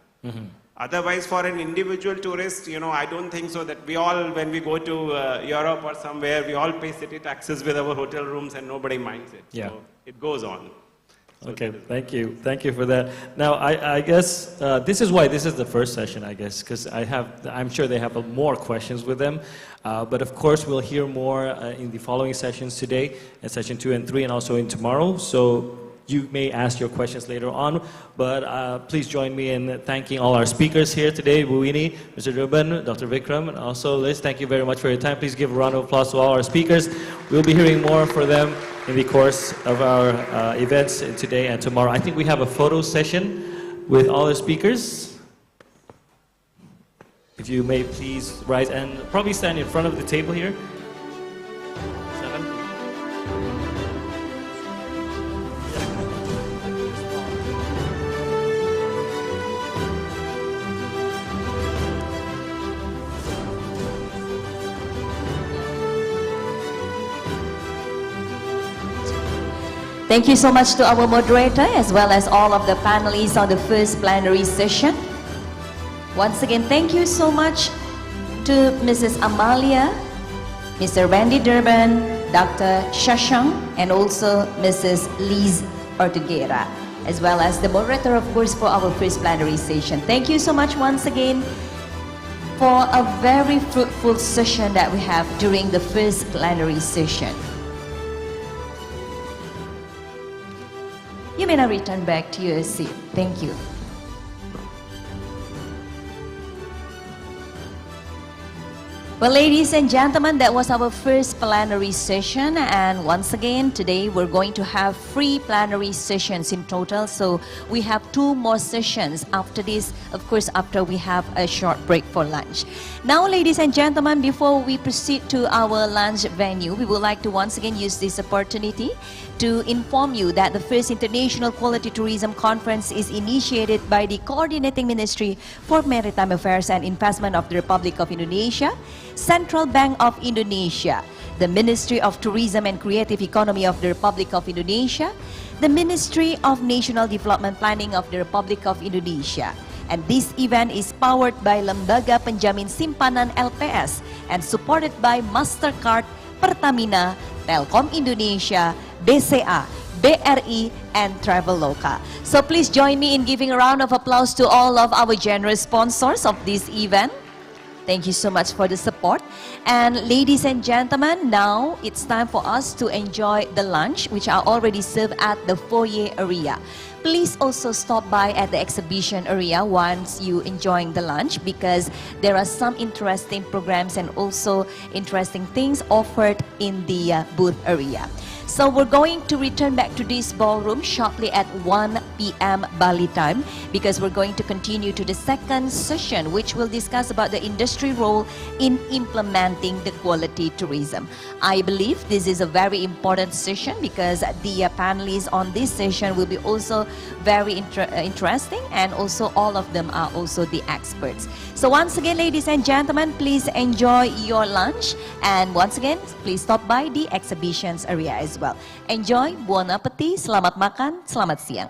Otherwise, for an individual tourist, I don't think so that we all, when we go to Europe or somewhere, we all pay city taxes with our hotel rooms and nobody minds it. So it goes on. So okay, thank you. Thank you for that. Now, I guess this is why this is the first session, I guess, because I'm sure they have more questions with them. But of course, we'll hear more in the following sessions today, in session 2 and 3, and also in tomorrow. So you may ask your questions later on, but please join me in thanking all our speakers here today, Buini, Mr. Ruben, Dr. Vikram, and also Liz. Thank you very much for your time. Please give a round of applause to all our speakers. We'll be hearing more from them in the course of our events today and tomorrow. I think we have a photo session with all the speakers. If you may please rise and probably stand in front of the table here. Thank you so much to our moderator as well as all of the panelists on the first plenary session. Once again, thank you so much to Mrs. Amalia, Mr. Randy Durban, Dr. Shashank, and also Mrs. Liz Ortiguera, as well as the moderator, of course, for our first plenary session. Thank you so much once again for a very fruitful session that we have during the first plenary session. You may now return back to your seat. Thank you. Well, ladies and gentlemen, that was our first plenary session, and once again today we're going to have 3 plenary sessions in total, so we have 2 more sessions after this, of course, after we have a short break for lunch. Now, ladies and gentlemen, before we proceed to our lunch venue, we would like to once again use this opportunity to inform you that the first International Quality Tourism Conference is initiated by the Coordinating Ministry for Maritime Affairs and Investment of the Republic of Indonesia, Central Bank of Indonesia, the Ministry of Tourism and Creative Economy of the Republic of Indonesia, the Ministry of National Development Planning of the Republic of Indonesia. And this event is powered by Lembaga Penjamin Simpanan LPS and supported by Mastercard, Pertamina, Telkom Indonesia, BCA, BRI, and Traveloka. So please join me in giving a round of applause to all of our generous sponsors of this event. Thank you so much for the support. And ladies and gentlemen, now it's time for us to enjoy the lunch, which are already served at the foyer area. Please also stop by at the exhibition area once you enjoying the lunch, because there are some interesting programs and also interesting things offered in the booth area. So we're going to return back to this ballroom shortly at 1 p.m. Bali time, because we're going to continue to the second session, which will discuss about the industry role in implementing the quality tourism. I believe this is a very important session because the panelists on this session will be also very interesting, and also all of them are also the experts. So once again, ladies and gentlemen, please enjoy your lunch, and once again, please stop by the exhibitions area as well. Enjoy, bon appetit, selamat makan, selamat siang.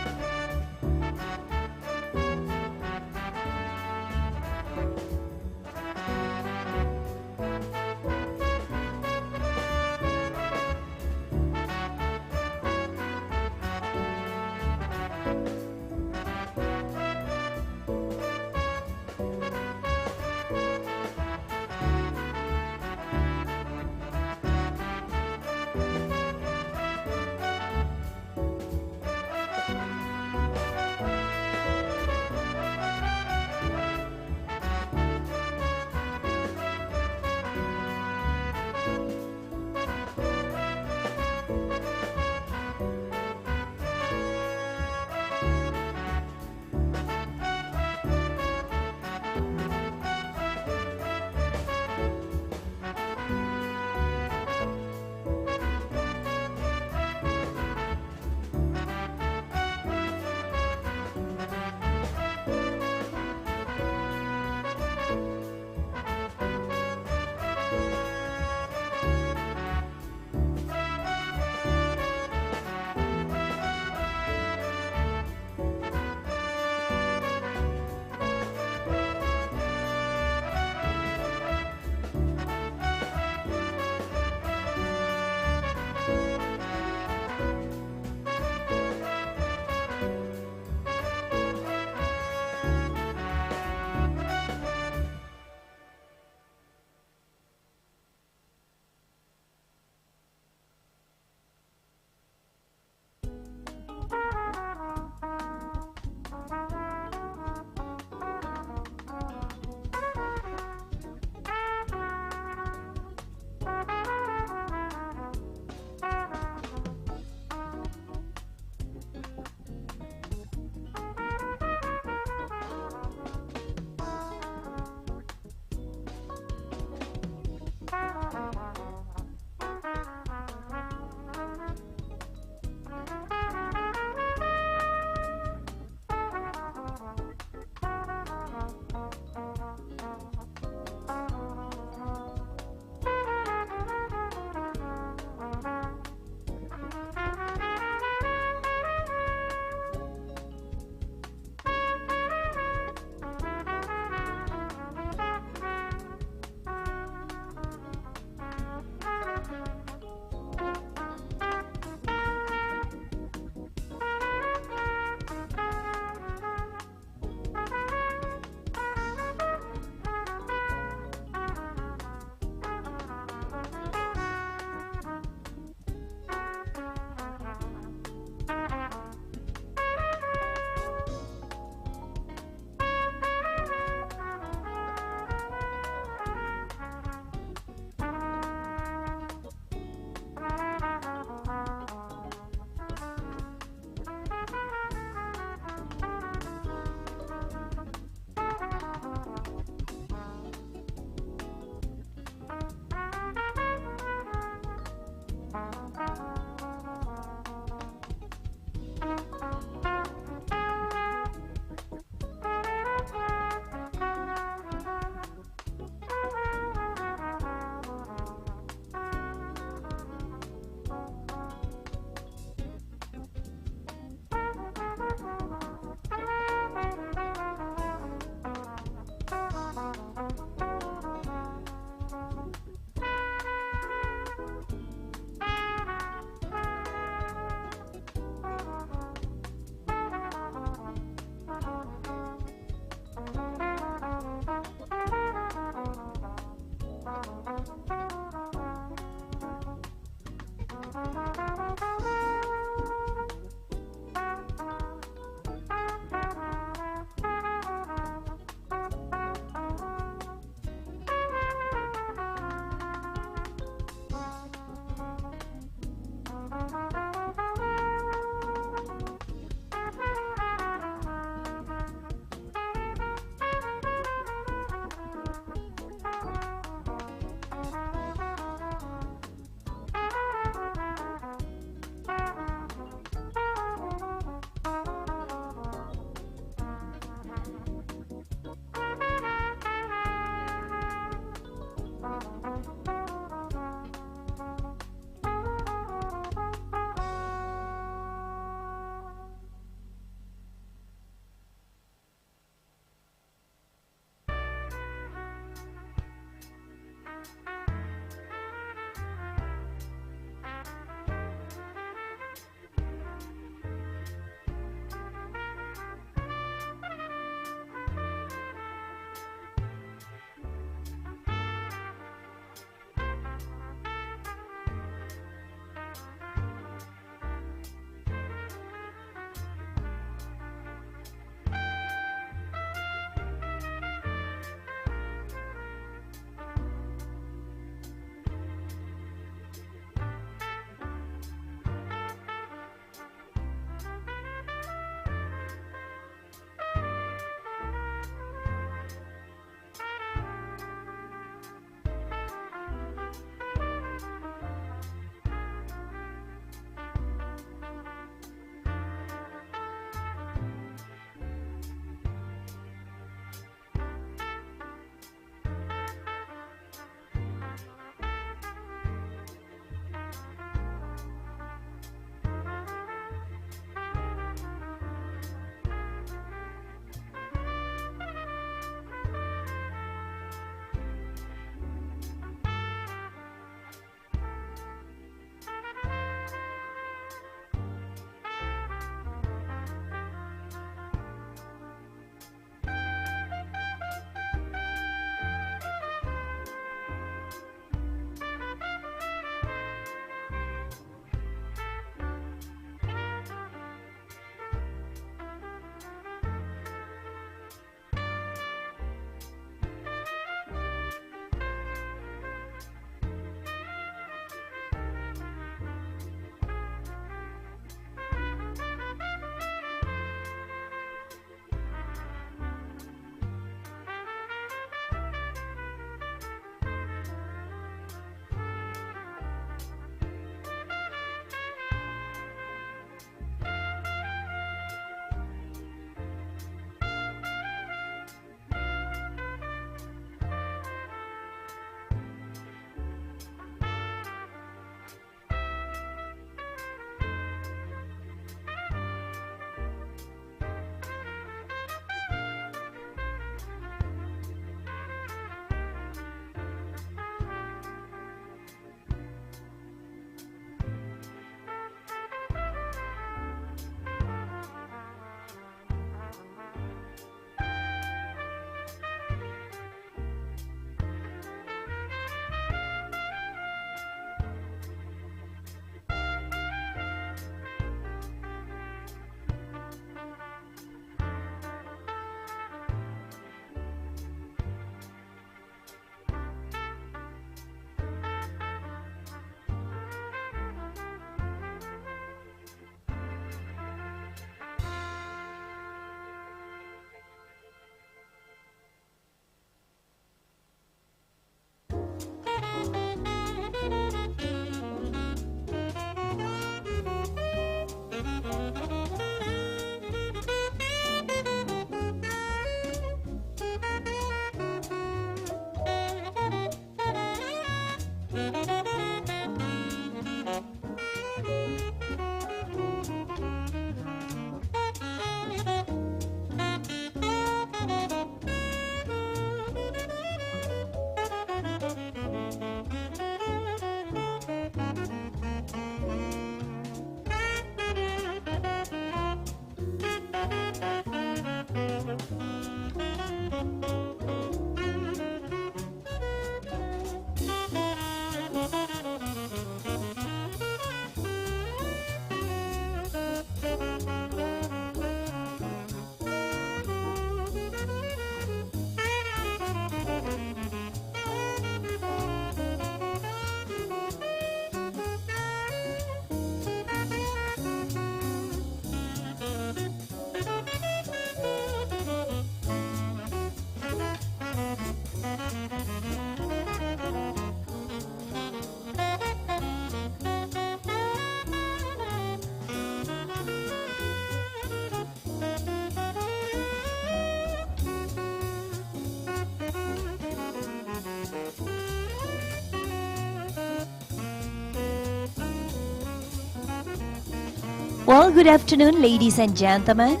Good afternoon, ladies and gentlemen.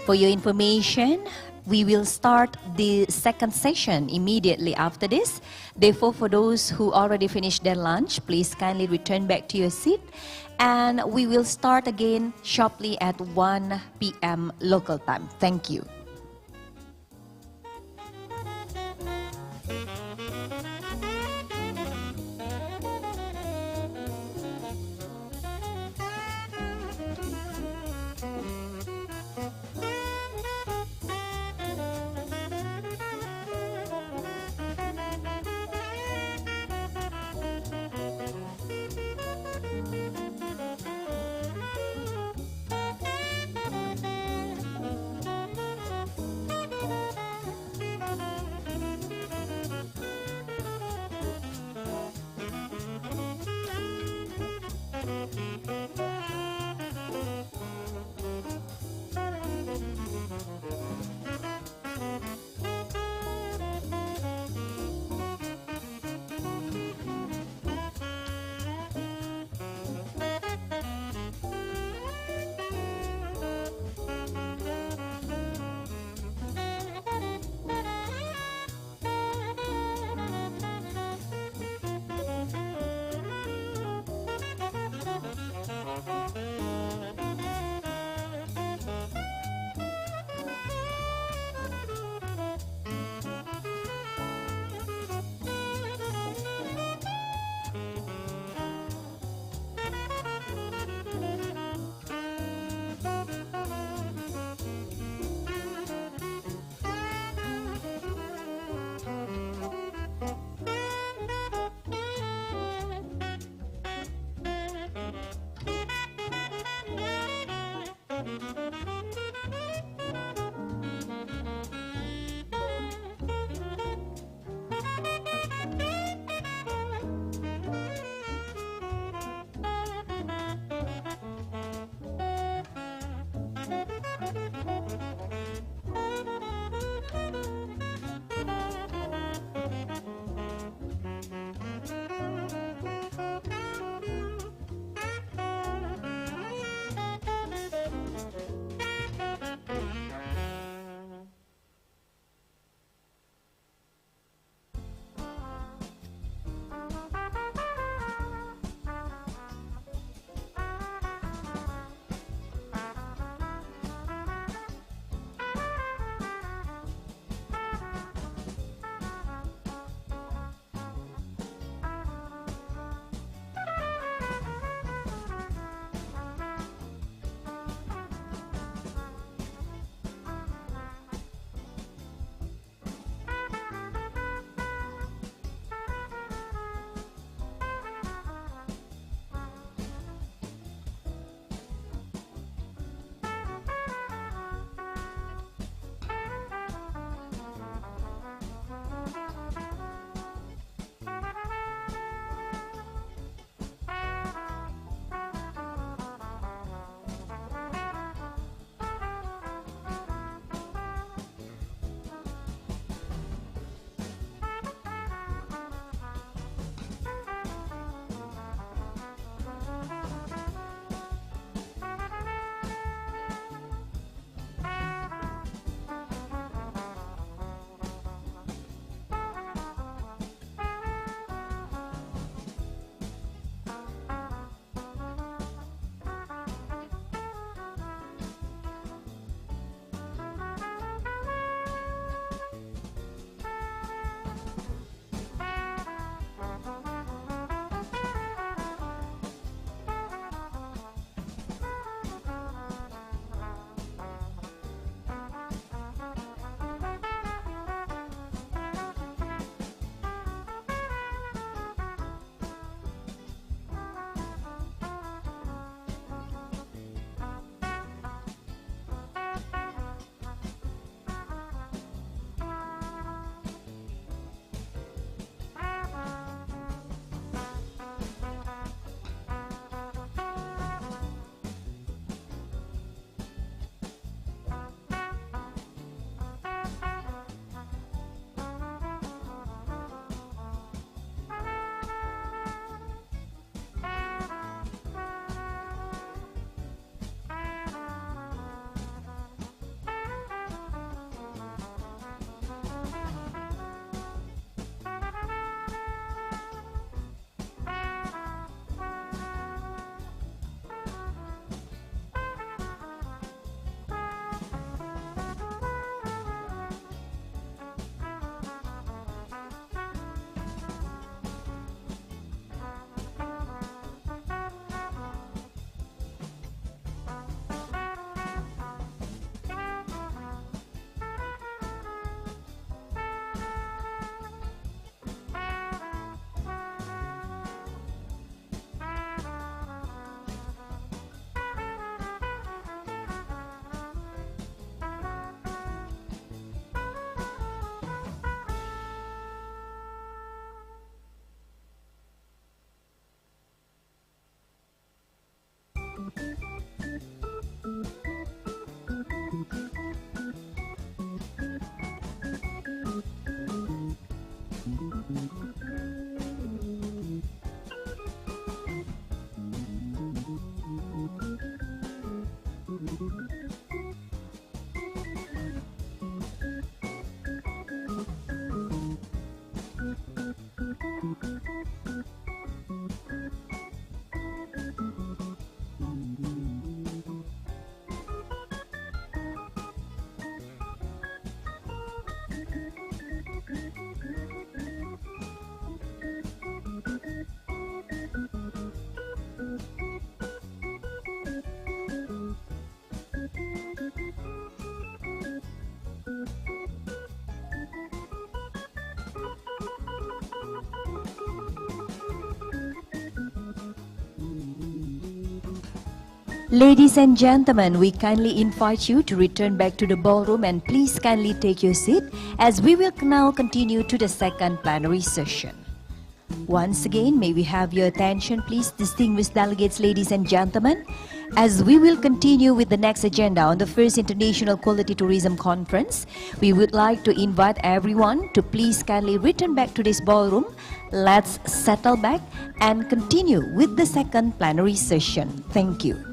For your information, we will start the second session immediately after this. Therefore, for those who already finished their lunch, please kindly return back to your seat. And we will start again sharply at 1 p.m. local time. Thank you. Ladies and gentlemen, we kindly invite you to return back to the ballroom and please kindly take your seat as we will now continue to the second plenary session. Once again, may we have your attention, please, distinguished delegates, ladies and gentlemen, as we will continue with the next agenda on the first International Quality Tourism Conference. We would like to invite everyone to please kindly return back to this ballroom. Let's settle back and continue with the second plenary session. Thank you.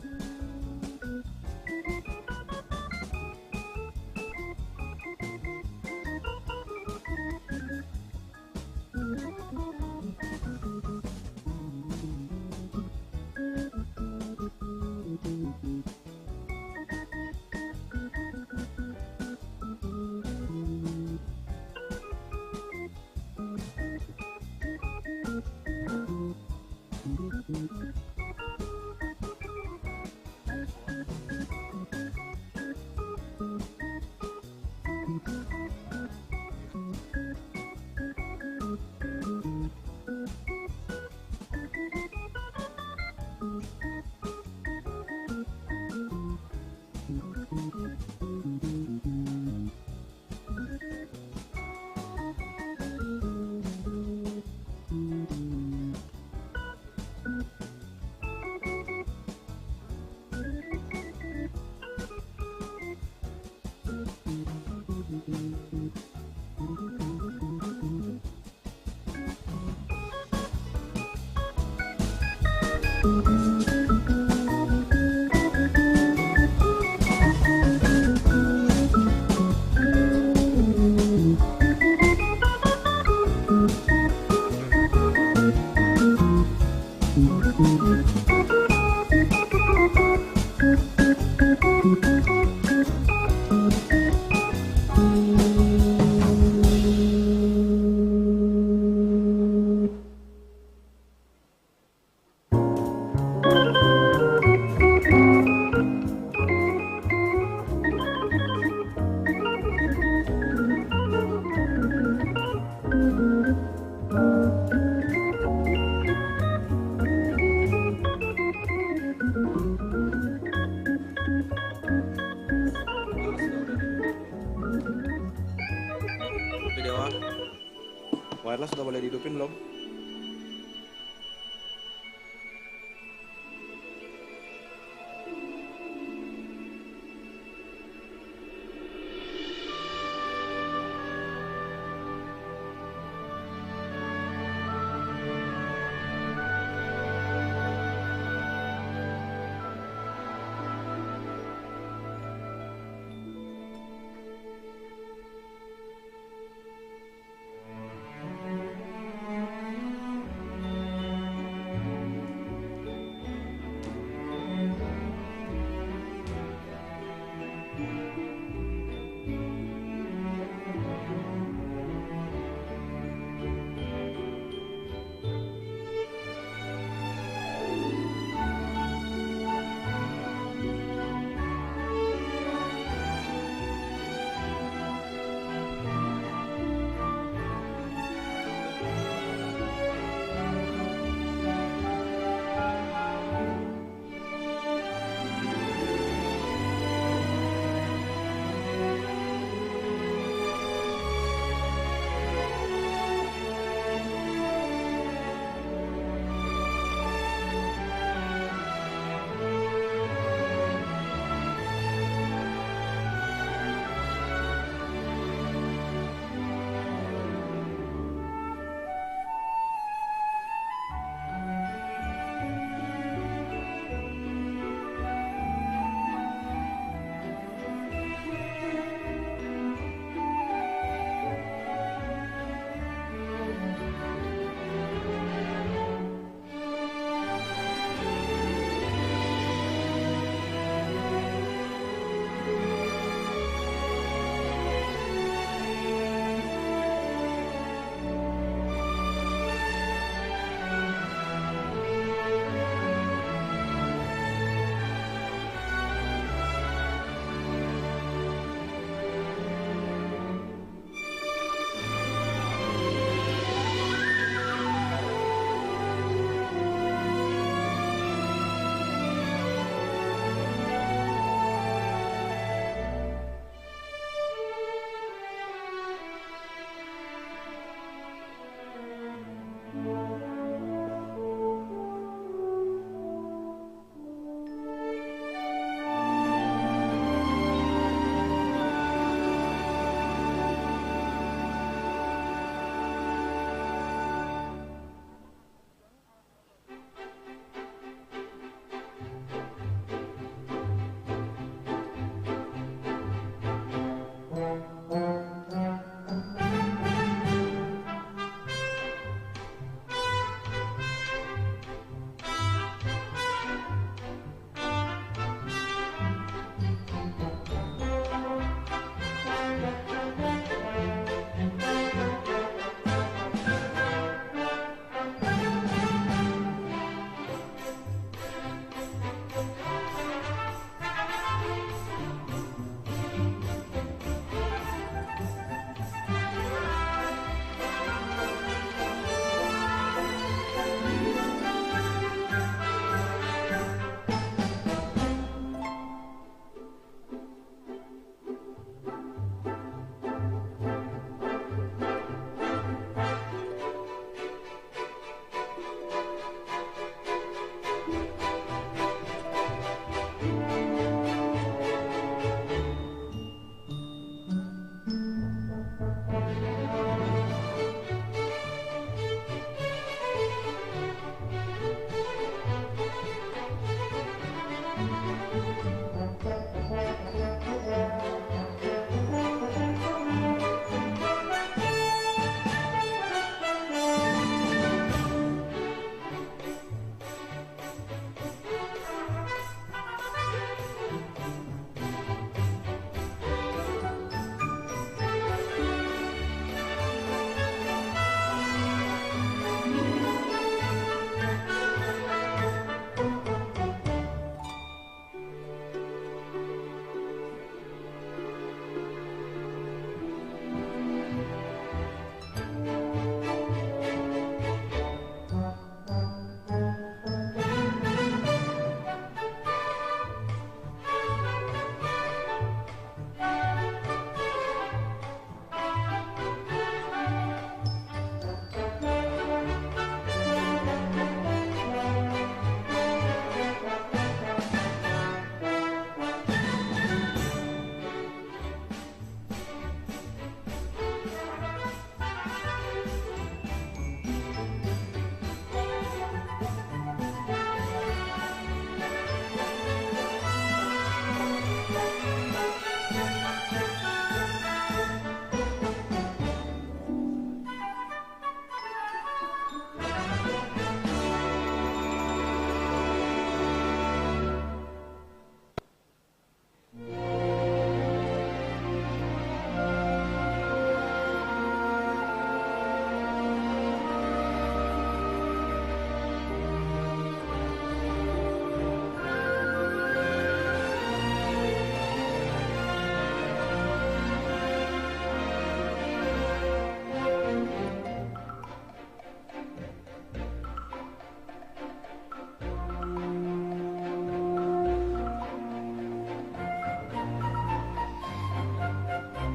Wireless sudah boleh dihidupin belum?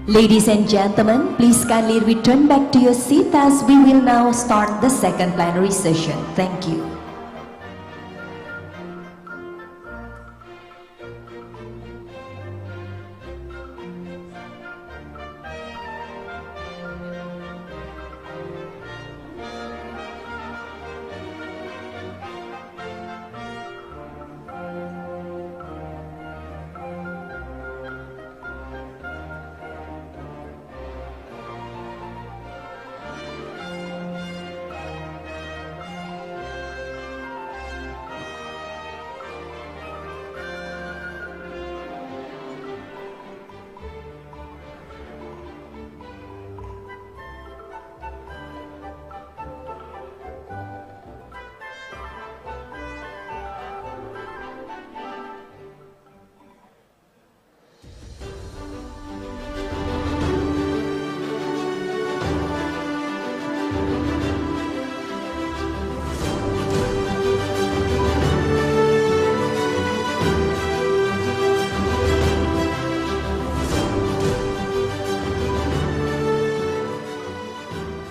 Ladies and gentlemen, please kindly return back to your seat as we will now start the second plenary session. Thank you.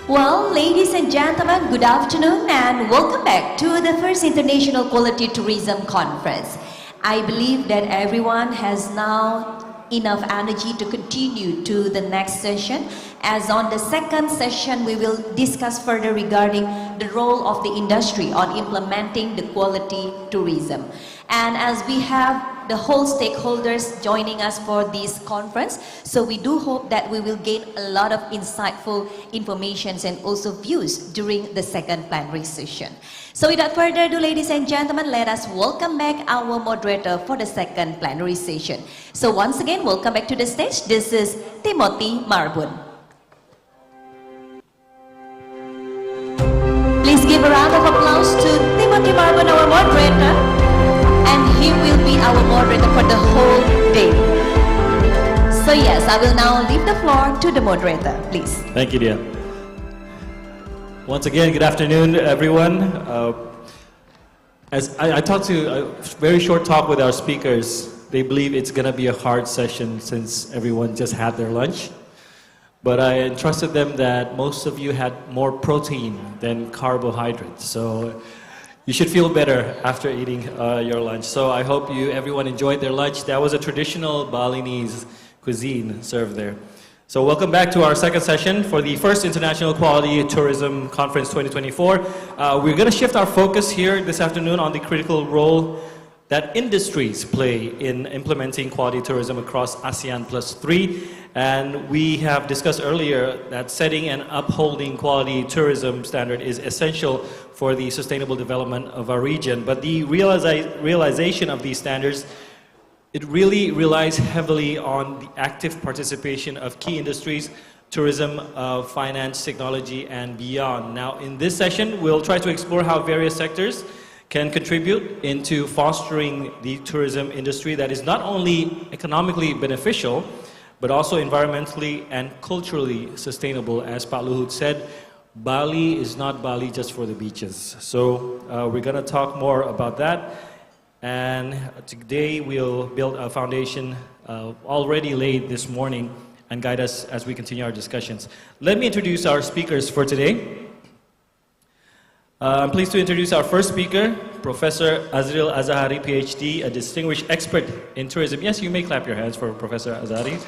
Well, ladies and gentlemen, good afternoon and welcome back to the first International Quality Tourism Conference. I believe that everyone has now enough energy to continue to the next session, as on the second session we will discuss further regarding the role of the industry on implementing the quality tourism. And as we have the whole stakeholders joining us for this conference, so we do hope that we will gain a lot of insightful informations and also views during the second plenary session. So without further ado, ladies and gentlemen, let us welcome back our moderator for the second plenary session. So once again, welcome back to the stage. This is Timothy Marbun. Please give a round of applause to Timothy Marbun, our moderator. And he will be our moderator for the whole day. So yes, I will now leave the floor to the moderator, please. Thank you, Dia. Once again, good afternoon, everyone. As I talked to a very short talk with our speakers, they believe it's going to be a hard session since everyone just had their lunch. But I entrusted them that most of you had more protein than carbohydrates. So you should feel better after eating your lunch. So I hope everyone enjoyed their lunch. That was a traditional Balinese cuisine served there. So welcome back to our second session for the first International Quality Tourism Conference 2024. We're going to shift our focus here this afternoon on the critical role that industries play in implementing quality tourism across ASEAN +3. And we have discussed earlier that setting and upholding quality tourism standard is essential for the sustainable development of our region. But the realization of these standards, it really relies heavily on the active participation of key industries, tourism, finance, technology, and beyond. Now, in this session, we'll try to explore how various sectors can contribute into fostering the tourism industry that is not only economically beneficial, but also environmentally and culturally sustainable. As Pak Luhut said, Bali is not Bali just for the beaches. So we're going to talk more about that. And today we'll build a foundation already laid this morning and guide us as we continue our discussions. Let me introduce our speakers for today. I'm pleased to introduce our first speaker, Professor Azril Azahari, PhD, a distinguished expert in tourism. Yes, you may clap your hands for Professor Azahari.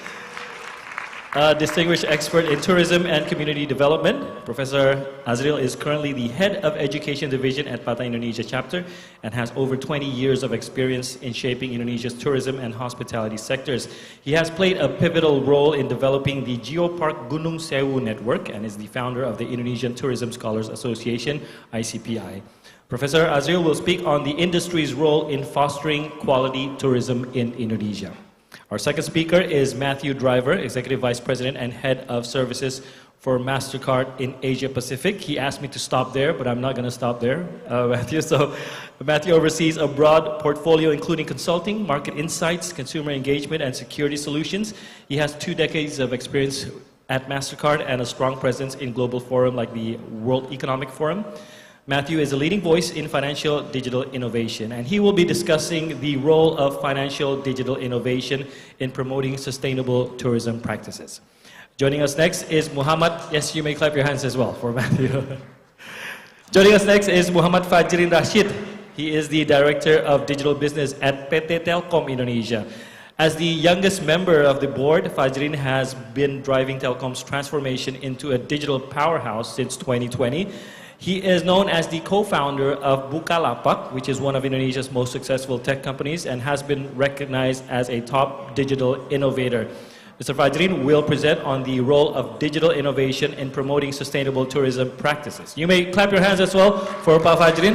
A distinguished expert in tourism and community development. Professor Azril is currently the head of education division at Pata Indonesia chapter and has over 20 years of experience in shaping Indonesia's tourism and hospitality sectors. He has played a pivotal role in developing the Geopark Gunung Sewu network and is the founder of the Indonesian Tourism Scholars Association, ICPI. Professor Azril will speak on the industry's role in fostering quality tourism in Indonesia. Our second speaker is Matthew Driver, Executive Vice President and Head of Services for MasterCard in Asia Pacific. He asked me to stop there, but I'm not going to stop there, Matthew. So Matthew oversees a broad portfolio including consulting, market insights, consumer engagement, and security solutions. He has 2 decades of experience at MasterCard and a strong presence in global forum like the World Economic Forum. Matthew is a leading voice in financial digital innovation, and he will be discussing the role of financial digital innovation in promoting sustainable tourism practices. Joining us next is Muhammad, yes, you may clap your hands as well for Matthew. Joining us next is Muhammad Fajrin Rashid. He is the Director of Digital Business at PT Telkom Indonesia. As the youngest member of the board, Fajrin has been driving Telkom's transformation into a digital powerhouse since 2020. He is known as the co-founder of Bukalapak, which is one of Indonesia's most successful tech companies and has been recognized as a top digital innovator. Mr. Fajrin will present on the role of digital innovation in promoting sustainable tourism practices. You may clap your hands as well for Pak Fajrin.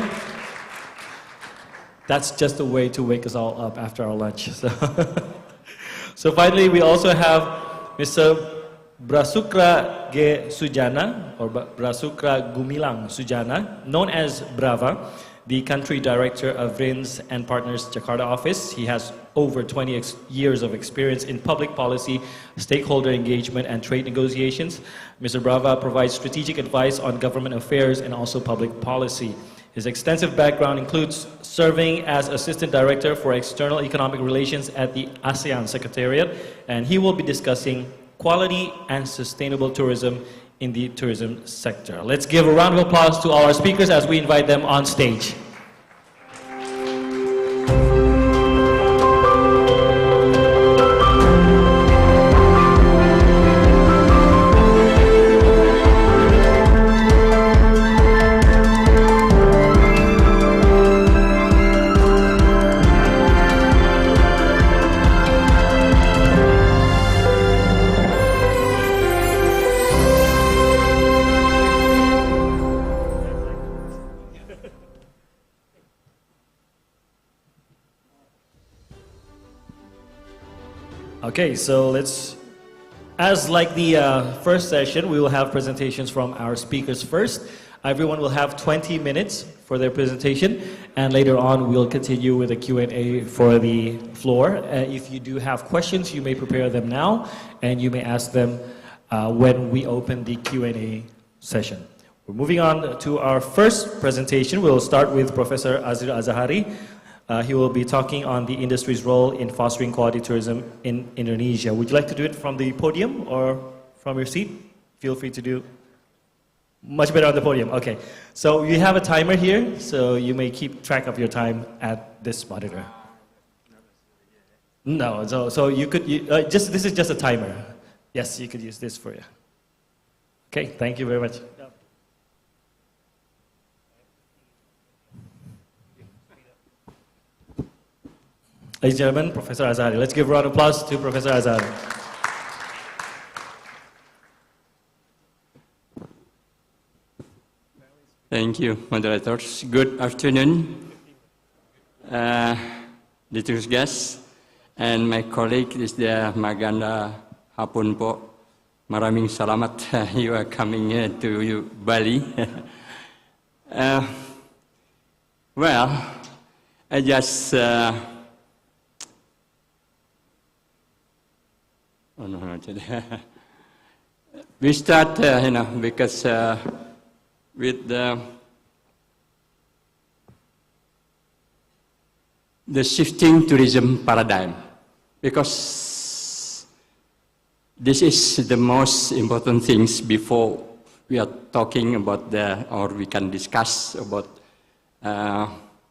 That's just a way to wake us all up after our lunch. So finally, we also have Mr. Brasukra G. Sujana, or Brasukra Gumilang Sujana, known as Brava, the Country Director of Vrins and Partners Jakarta office. He has over 20 years of experience in public policy, stakeholder engagement, and trade negotiations. Mr. Brava provides strategic advice on government affairs and also public policy. His extensive background includes serving as Assistant Director for External Economic Relations at the ASEAN Secretariat, and he will be discussing quality and sustainable tourism in the tourism sector. Let's give a round of applause to our speakers as we invite them on stage. Okay, so as like the first session, we will have presentations from our speakers first. Everyone will have 20 minutes for their presentation, and later on we'll continue with a Q&A for the floor. If you do have questions, you may prepare them now, and you may ask them when we open the Q&A session. We're moving on to our first presentation. We'll start with Professor Azir Azahari. He will be talking on the industry's role in fostering quality tourism in Indonesia. Would you like to do it from the podium or from your seat? Feel free to do much better on the podium. Okay, so you have a timer here, so you may keep track of your time at this monitor. No, so you could, this is just a timer. Yes, you could use this for you. Okay, thank you very much. Ladies and gentlemen, Professor Azahari. Let's give a round of applause to Professor Azahari. Thank you, moderators. Good afternoon, distinguished guests, and my colleague is the Maganda Hapun po. Maraming salamat you are coming to Bali. Well, I just oh no, we start, because with the shifting tourism paradigm, because this is the most important things before we are talking about or we can discuss about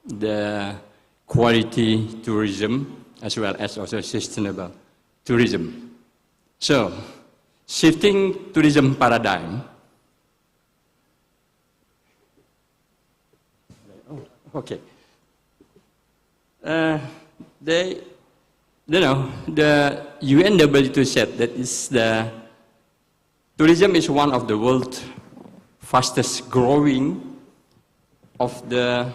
the quality tourism as well as also sustainable tourism. So, shifting tourism paradigm. Okay. The UNWTO said that tourism is one of the world's fastest growing an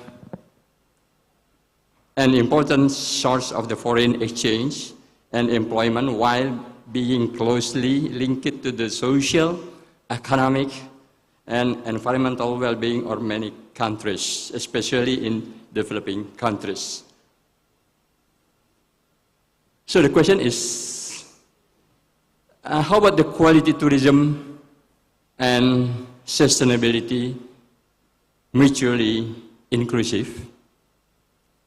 important source of the foreign exchange and employment, while being closely linked to the social, economic, and environmental well-being of many countries, especially in developing countries. So the question is, how about the quality tourism and sustainability mutually inclusive?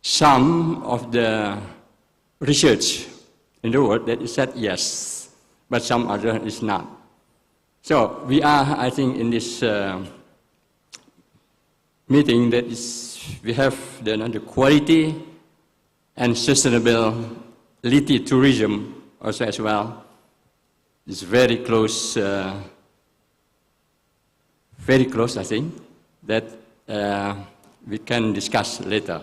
Some of the research in the world that is said yes, but some other is not. So we are, I think, in this meeting that we have the quality and sustainability tourism also as well. It's very close, I think, that we can discuss later.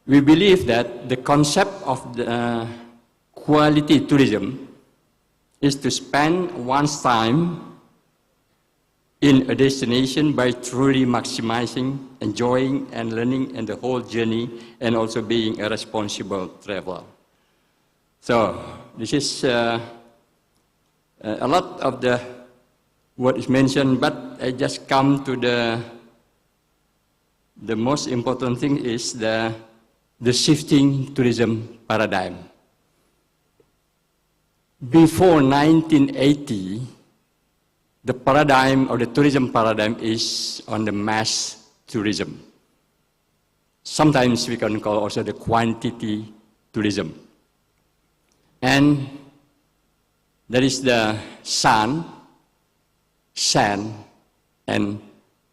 We believe that the concept of the quality tourism is to spend one's time in a destination by truly maximizing, enjoying, and learning in the whole journey, and also being a responsible traveler. So this is a lot of what is mentioned, but I just come to the most important thing is the shifting tourism paradigm. Before 1980, the paradigm or the tourism paradigm is on the mass tourism. Sometimes we can call also the quantity tourism. And there is the sun, sand, and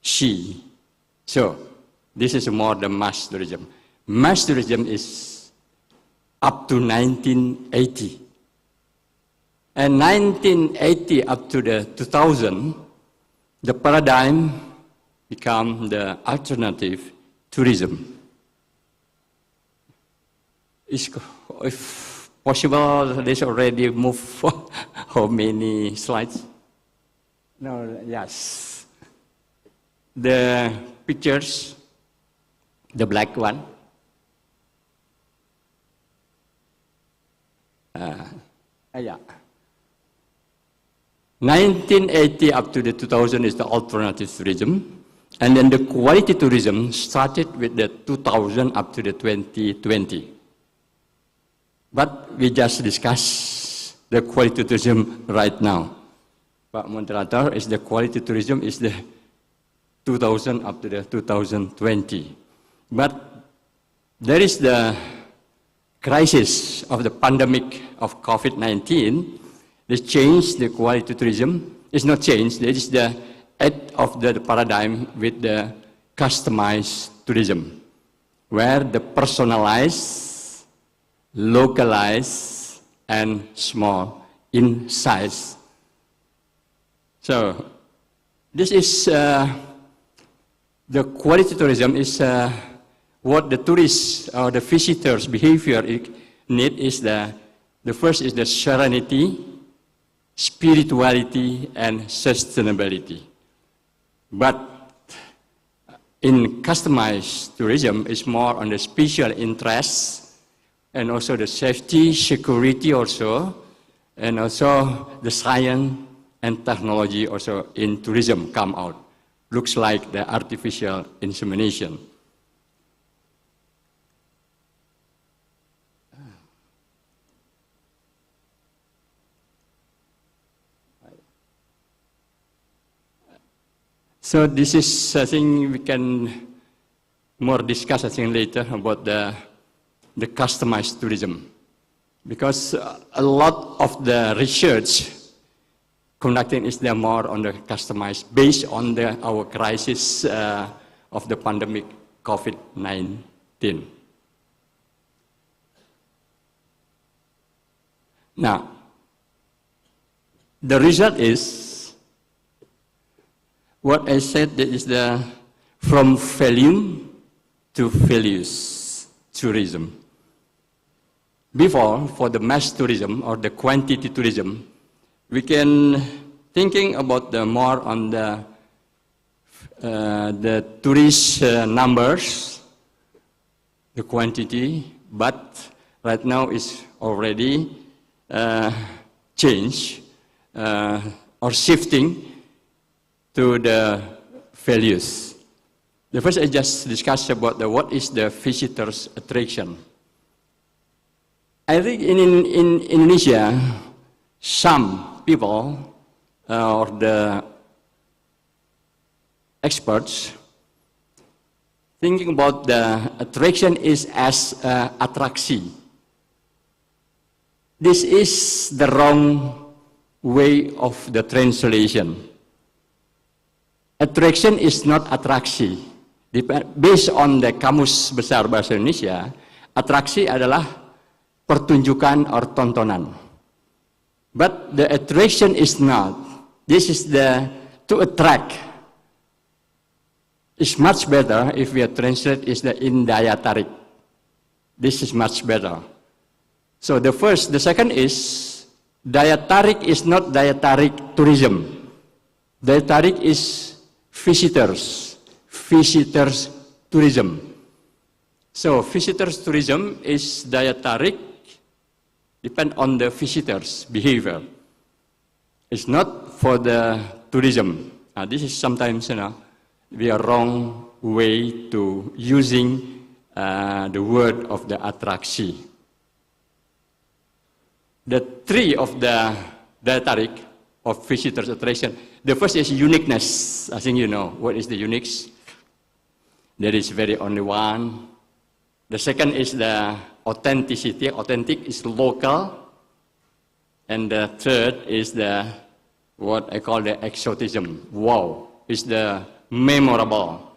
sea. So this is more the mass tourism. Mass tourism is up to 1980. And 1980 up to the 2000, the paradigm became the alternative tourism. If possible, this already moved for how many slides? No, yes. The pictures, the black one. Yeah. 1980 up to the 2000 is the alternative tourism, and then the quality tourism started with the 2000 up to the 2020. But we just discussed the quality tourism right now. Pak Moderator, is the quality tourism is the 2000 up to the 2020. But there is the crisis of the pandemic of COVID-19. This changed the quality tourism. It's not changed. It is the add of the paradigm with the customized tourism, where the personalized, localized, and small in size. So this is the quality tourism is what the tourists or the visitors' behavior need is the first is the serenity, spirituality, and sustainability. But in customized tourism, it's more on the special interests and also the safety, security also, and also the science and technology also in tourism come out. Looks like the artificial insemination. So this is, I think we can more discuss, I think, later about the customized tourism. Because a lot of the research conducted is there more on the customized, based on our crisis of the pandemic COVID-19. Now, the result is, what I said, that is from volume to values tourism. Before, for the mass tourism or the quantity tourism, we can thinking about more on the tourist numbers, the quantity, but right now it's already changed or shifting to the values. The first I just discussed about what is the visitor's attraction. I think in Indonesia, some people or the experts thinking about the attraction is as attraction. this is the wrong way of the translation. Attraction is not atraksi. Based on the Kamus Besar Bahasa Indonesia, atraksi adalah pertunjukan or tontonan. But the attraction is not. This is the to attract. It's much better if we translate is the in daya tarik. This is much better. So the second is daya tarik is not daya tarik tourism. Daya tarik is visitors tourism. So visitors tourism is daya tarik, depend on the visitors' behavior. It's not for the tourism. This is sometimes, we are wrong way to using the word of the atraksi. The three of the daya tarik of visitors attraction. The first is uniqueness. I think you know what is the uniqueness. There is very only one. The second is the authenticity. Authentic is local. And the third is the, what I call the exotism. Wow, is the memorable.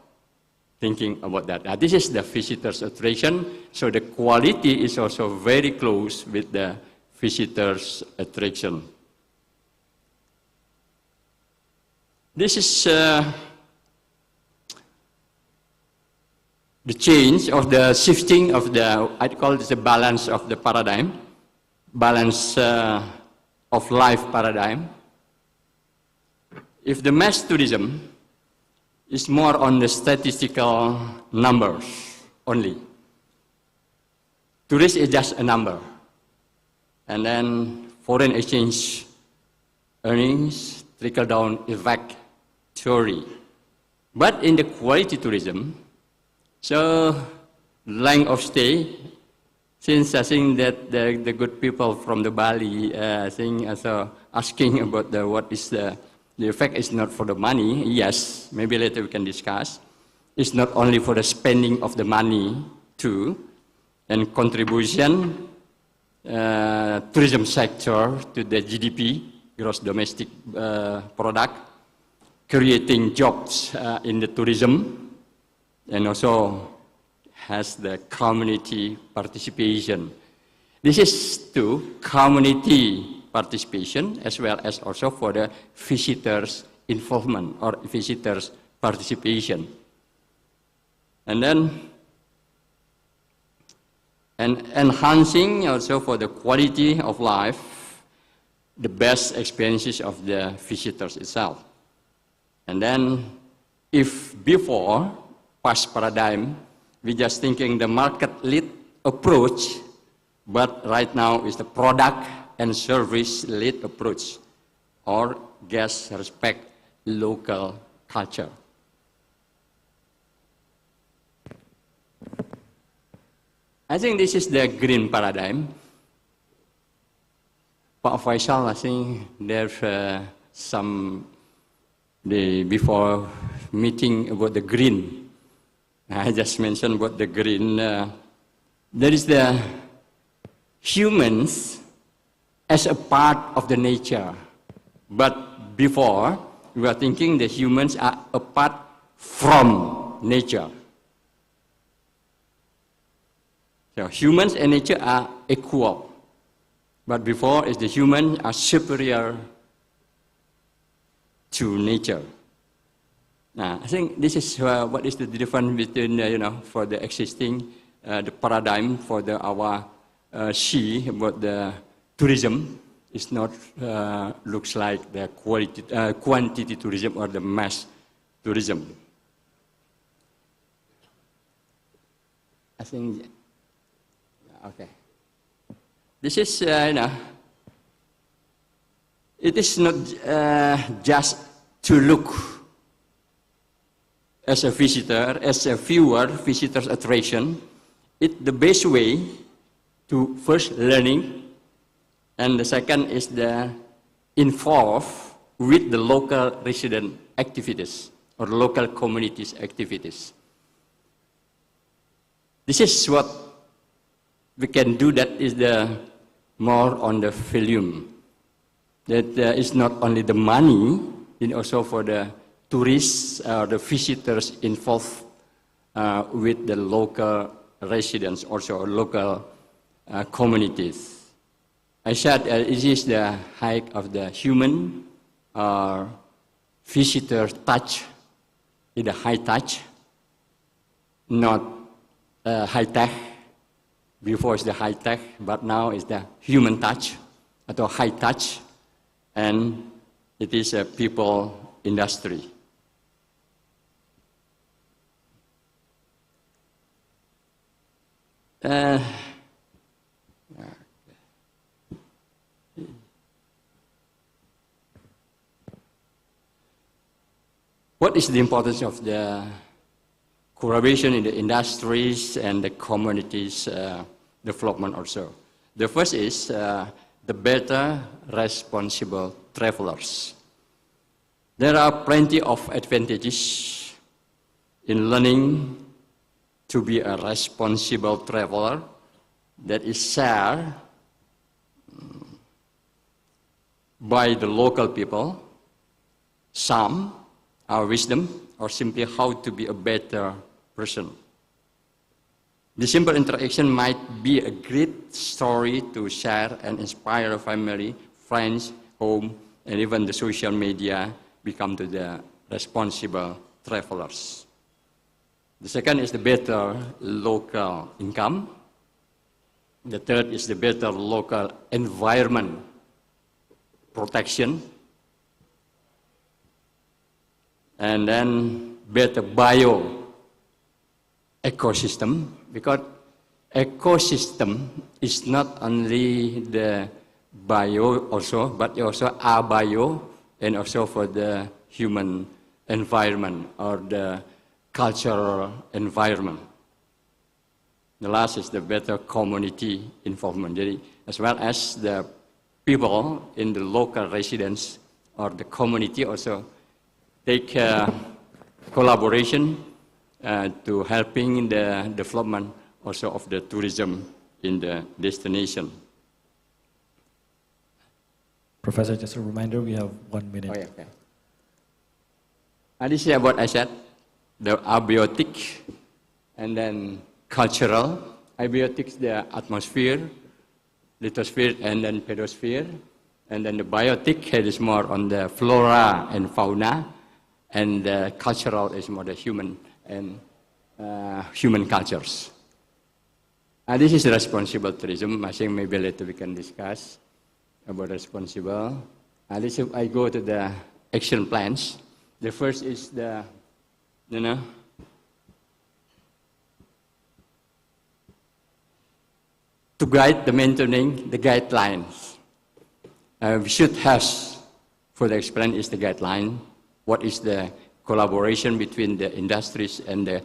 Thinking about that. This is the visitors attraction. So the quality is also very close with the visitors attraction. This is the change of the shifting of the, I call it the balance of the paradigm, balance of life paradigm. If the mass tourism is more on the statistical numbers only, tourist is just a number, and then foreign exchange earnings, trickle-down effect theory. But in the quality tourism, so length of stay, since I think that the good people from the Bali, I think also asking about what is the effect is not for the money. Yes, maybe later we can discuss. It's not only for the spending of the money too, and contribution tourism sector to the GDP, gross domestic product, creating jobs in the tourism, and also has the community participation. This is to community participation as well as also for the visitors involvement or visitors participation. And then enhancing also for the quality of life, the best experiences of the visitors itself. And then if before past paradigm, we just thinking the market-led approach, but right now is the product and service-led approach, or guest respect local culture. I think this is the green paradigm. Pak Faisal, I think there's before meeting about the green. I just mentioned about the green. There is the humans as a part of the nature. But before, we were thinking the humans are apart from nature. So humans and nature are equal. But before, is the humans are superior to nature. Now, I think this is what is the difference between, for the existing, the paradigm for our see about the tourism is not looks like the quantity tourism or the mass tourism. I think, okay. This is, it is not just to look as a visitor, as a viewer, visitor's attraction. It's the best way to first learning, and the second is the involve with the local resident activities or local communities activities. This is what we can do. That is the more on the volume. That it's not only the money, and also for the tourists or the visitors involved with the local residents, also local communities. I said it is the height of the human visitor touch, the high touch, not high tech. Before it's the high tech, but now it's the human touch, or high touch, and it is a people industry. What is the importance of the collaboration in the industries and the communities development also? The first is the better responsible travelers. There are plenty of advantages in learning to be a responsible traveler that is shared by the local people. Some our wisdom, or simply how to be a better person. The simple interaction might be a great story to share and inspire a family, friends, home, and even the social media become to the responsible travelers. The second is the better local income. The third is the better local environment protection. And then better bio ecosystem, because ecosystem is not only the bio also, but also abio, and also for the human environment or the cultural environment. The last is the better community involvement, as well as the people in the local residents or the community also take collaboration to helping the development also of the tourism in the destination. Professor, just a reminder, we have 1 minute. Oh, yeah, okay. And this is what I said, the abiotic and then cultural. Abiotics, the atmosphere, lithosphere, and then pedosphere. And then the biotic is more on the flora and fauna. And the cultural is more the human and human cultures. And this is responsible tourism. I think maybe later we can discuss about responsible. And this, I go to the action plans. The first is the, to guide the maintaining the guidelines. We should have, for the explain is the guideline. What is the collaboration between the industries and the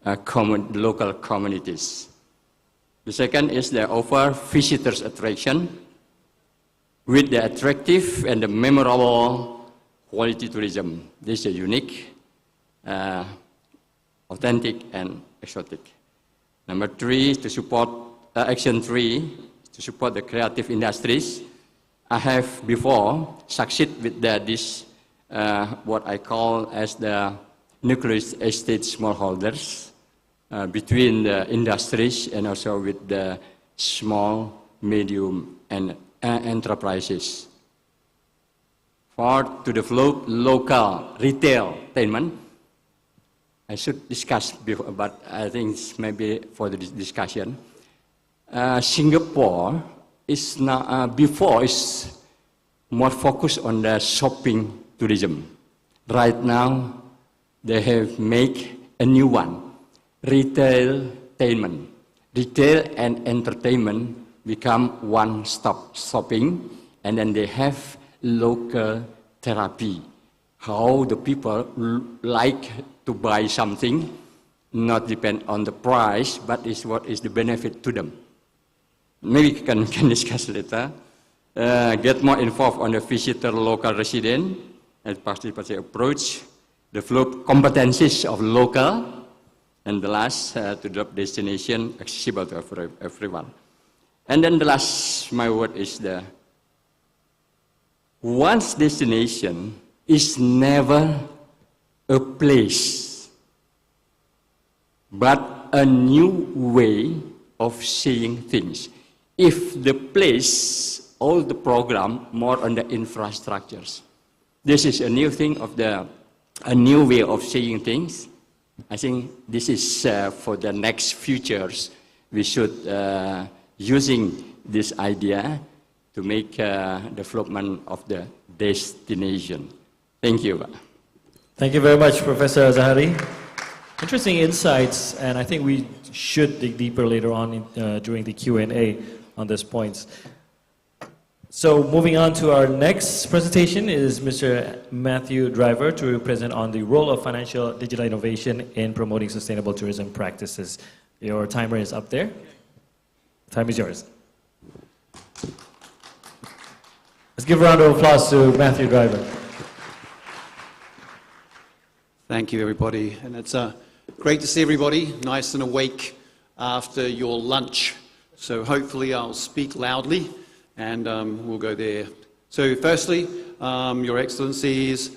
local communities? The second is the offer visitors attraction with the attractive and the memorable quality tourism. This is unique, authentic, and exotic. Number 3, to support action 3, to support the creative industries. I have before succeed with this. What I call as the nucleus estate smallholders between the industries and also with the small, medium, and enterprises. For to develop local retail entertainment, I should discuss before, but I think it's maybe for the discussion. Singapore is not, before is more focused on the shopping tourism. Right now, they have made a new one, retail entertainment. Retail and entertainment become one-stop shopping, and then they have local therapy. How the people like to buy something, not depend on the price, but is what is the benefit to them. Maybe we can discuss later. Get more involved on the visitor local resident and participatory approach, develop competencies of local, and the last, to develop destination accessible to everyone. And then the last, my word is one's destination is never a place, but a new way of seeing things. If the place, all the program, more on the infrastructures. This is a new thing a new way of seeing things. I think this is for the next futures. We should using this idea to make development of the destination. Thank you. Thank you very much, Professor Azahari. Interesting insights, and I think we should dig deeper later on during the Q&A on these points. So moving on to our next presentation is Mr. Matthew Driver to present on the role of financial digital innovation in promoting sustainable tourism practices. Your timer is up there. Time is yours. Let's give a round of applause to Matthew Driver. Thank you, everybody. And it's great to see everybody nice and awake after your lunch. So hopefully I'll speak loudly and we'll go there. So firstly, Your Excellencies,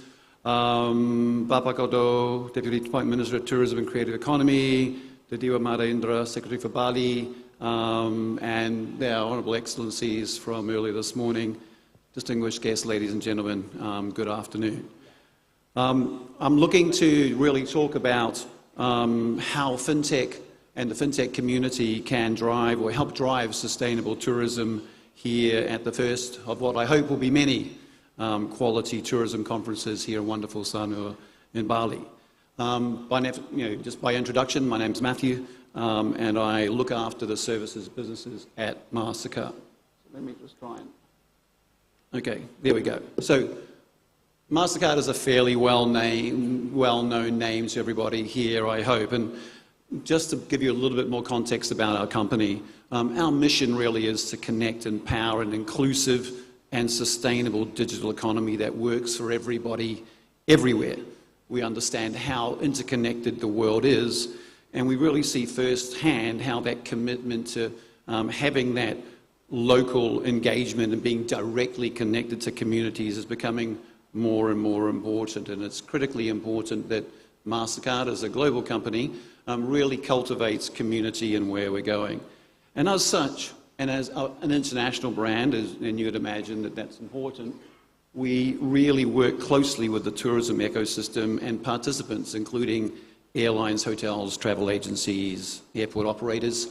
Bapak Kodo, Deputy Prime Minister of Tourism and Creative Economy, the Dewa Marendra, Secretary for Bali, and their Honourable Excellencies from earlier this morning, distinguished guests, ladies and gentlemen, good afternoon. I'm looking to really talk about how FinTech and the FinTech community can drive or help drive sustainable tourism here at the first of what I hope will be many quality tourism conferences here in wonderful Sanur in Bali. Just by introduction, my name's Matthew, and I look after the services businesses at MasterCard. Let me just try and... Okay, there we go. So MasterCard is a fairly well-known name to everybody here, I hope. And just to give you a little bit more context about our company, our mission really is to connect and power an inclusive and sustainable digital economy that works for everybody, everywhere. We understand how interconnected the world is, and we really see firsthand how that commitment to having that local engagement and being directly connected to communities is becoming more and more important. And it's critically important that MasterCard, as a global company, really cultivates community and where we're going. And as such, and as an international brand, and you'd imagine that that's important, we really work closely with the tourism ecosystem and participants, including airlines, hotels, travel agencies, airport operators,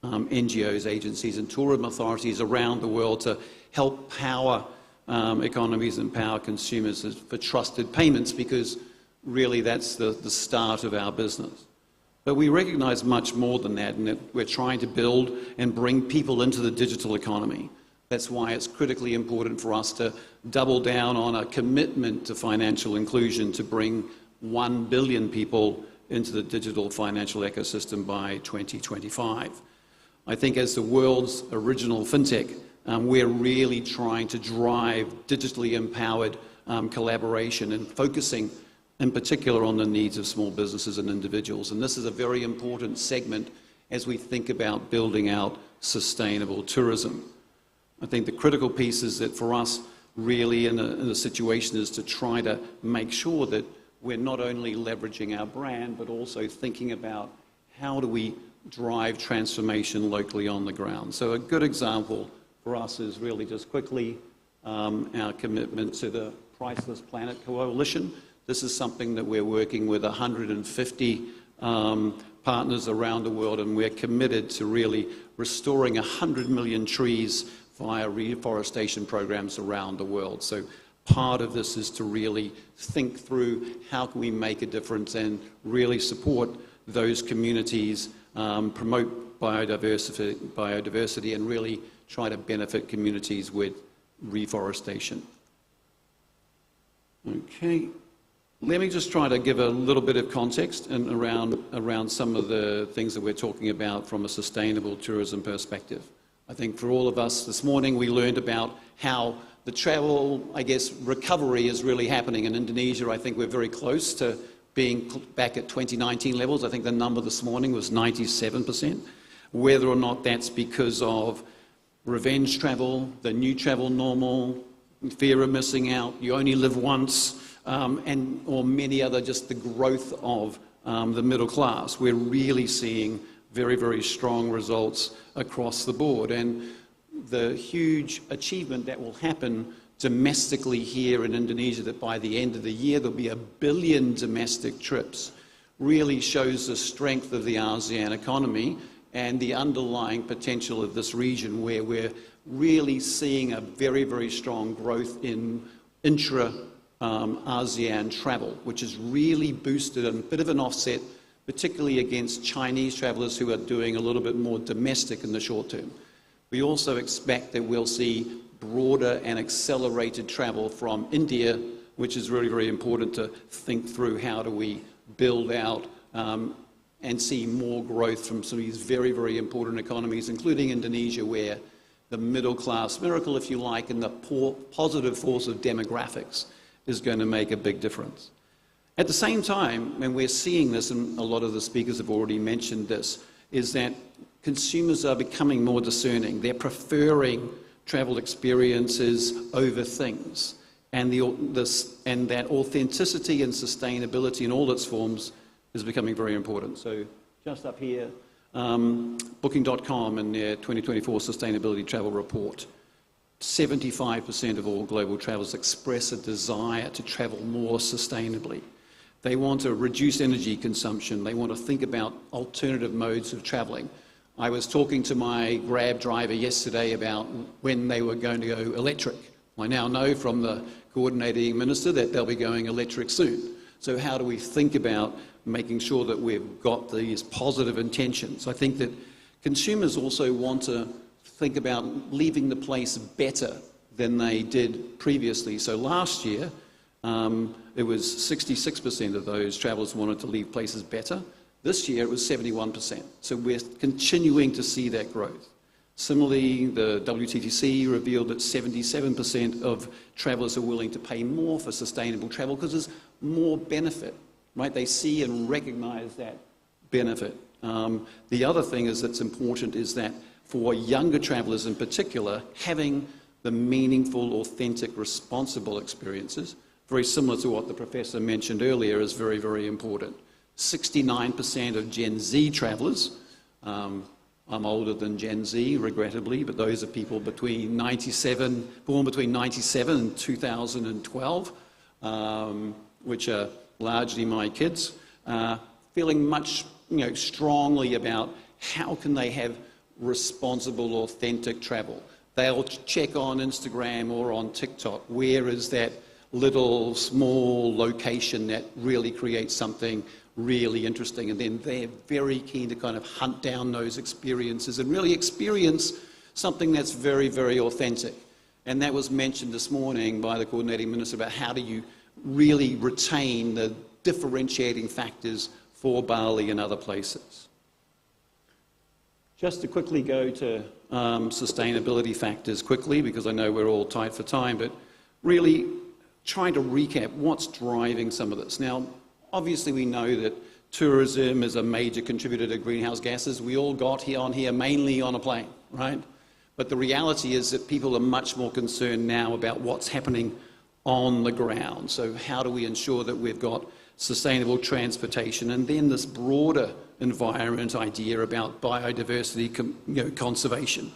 NGOs, agencies, and tourism authorities around the world to help power economies and power consumers for trusted payments, because really that's the start of our business. But we recognize much more than that, and that we're trying to build and bring people into the digital economy. That's why it's critically important for us to double down on a commitment to financial inclusion to bring 1 billion people into the digital financial ecosystem by 2025. I think as the world's original fintech, we're really trying to drive digitally empowered collaboration and focusing in particular on the needs of small businesses and individuals. And this is a very important segment as we think about building out sustainable tourism. I think the critical piece is that for us really in the situation is to try to make sure that we're not only leveraging our brand, but also thinking about how do we drive transformation locally on the ground. So a good example for us is really just quickly our commitment to the Priceless Planet Coalition. This is something that we're working with 150 partners around the world, and we're committed to really restoring 100 million trees via reforestation programs around the world. So part of this is to really think through how can we make a difference and really support those communities, promote biodiversity, and really try to benefit communities with reforestation. Okay, let me just try to give a little bit of context and around some of the things that we're talking about from a sustainable tourism perspective. I think for all of us this morning, we learned about how the travel, I guess, recovery is really happening in Indonesia. I think we're very close to being back at 2019 levels. I think the number this morning was 97%. Whether or not that's because of revenge travel, the new travel normal, fear of missing out, you only live once, or many other, just the growth of the middle class. We're really seeing very, very strong results across the board. And the huge achievement that will happen domestically here in Indonesia, that by the end of the year there'll be 1 billion domestic trips, really shows the strength of the ASEAN economy and the underlying potential of this region, where we're really seeing a very, very strong growth in ASEAN travel, which has really boosted and a bit of an offset, particularly against Chinese travellers who are doing a little bit more domestic in the short term. We also expect that we'll see broader and accelerated travel from India, which is really, very important to think through how do we build out and see more growth from some of these very, very important economies, including Indonesia, where the middle class miracle, if you like, and the positive force of demographics is going to make a big difference. At the same time, when we're seeing this, and a lot of the speakers have already mentioned this, is that consumers are becoming more discerning. They're preferring travel experiences over things. And, that authenticity and sustainability in all its forms is becoming very important. So just up here, Booking.com and their 2024 Sustainability Travel Report. 75% of all global travelers express a desire to travel more sustainably. They want to reduce energy consumption. They want to think about alternative modes of traveling. I was talking to my Grab driver yesterday about when they were going to go electric. I now know from the coordinating minister that they'll be going electric soon. So how do we think about making sure that we've got these positive intentions? I think that consumers also want to think about leaving the place better than they did previously. So last year, it was 66% of those travellers wanted to leave places better. This year, it was 71%. So we're continuing to see that growth. Similarly, the IQTC revealed that 77% of travellers are willing to pay more for sustainable travel because there's more benefit, right? They see and recognise that benefit. The other thing that's important is that for younger travellers in particular, having the meaningful, authentic, responsible experiences, very similar to what the professor mentioned earlier, is very, very important. 69% of Gen Z travellers, I'm older than Gen Z, regrettably, but those are people born between 97 and 2012, which are largely my kids, feeling much strongly about how can they have responsible, authentic travel. They'll check on Instagram or on TikTok, where is that little small location that really creates something really interesting, and then they're very keen to kind of hunt down those experiences and really experience something that's very, very authentic. And that was mentioned this morning by the coordinating minister about how do you really retain the differentiating factors for Bali and other places. Just to quickly go to sustainability factors quickly, because I know we're all tight for time, but really trying to recap what's driving some of this. Now, obviously, we know that tourism is a major contributor to greenhouse gases. We all got here mainly on a plane, right? But the reality is that people are much more concerned now about what's happening on the ground. So how do we ensure that we've got sustainable transportation? And then this broader environment idea about biodiversity conservation.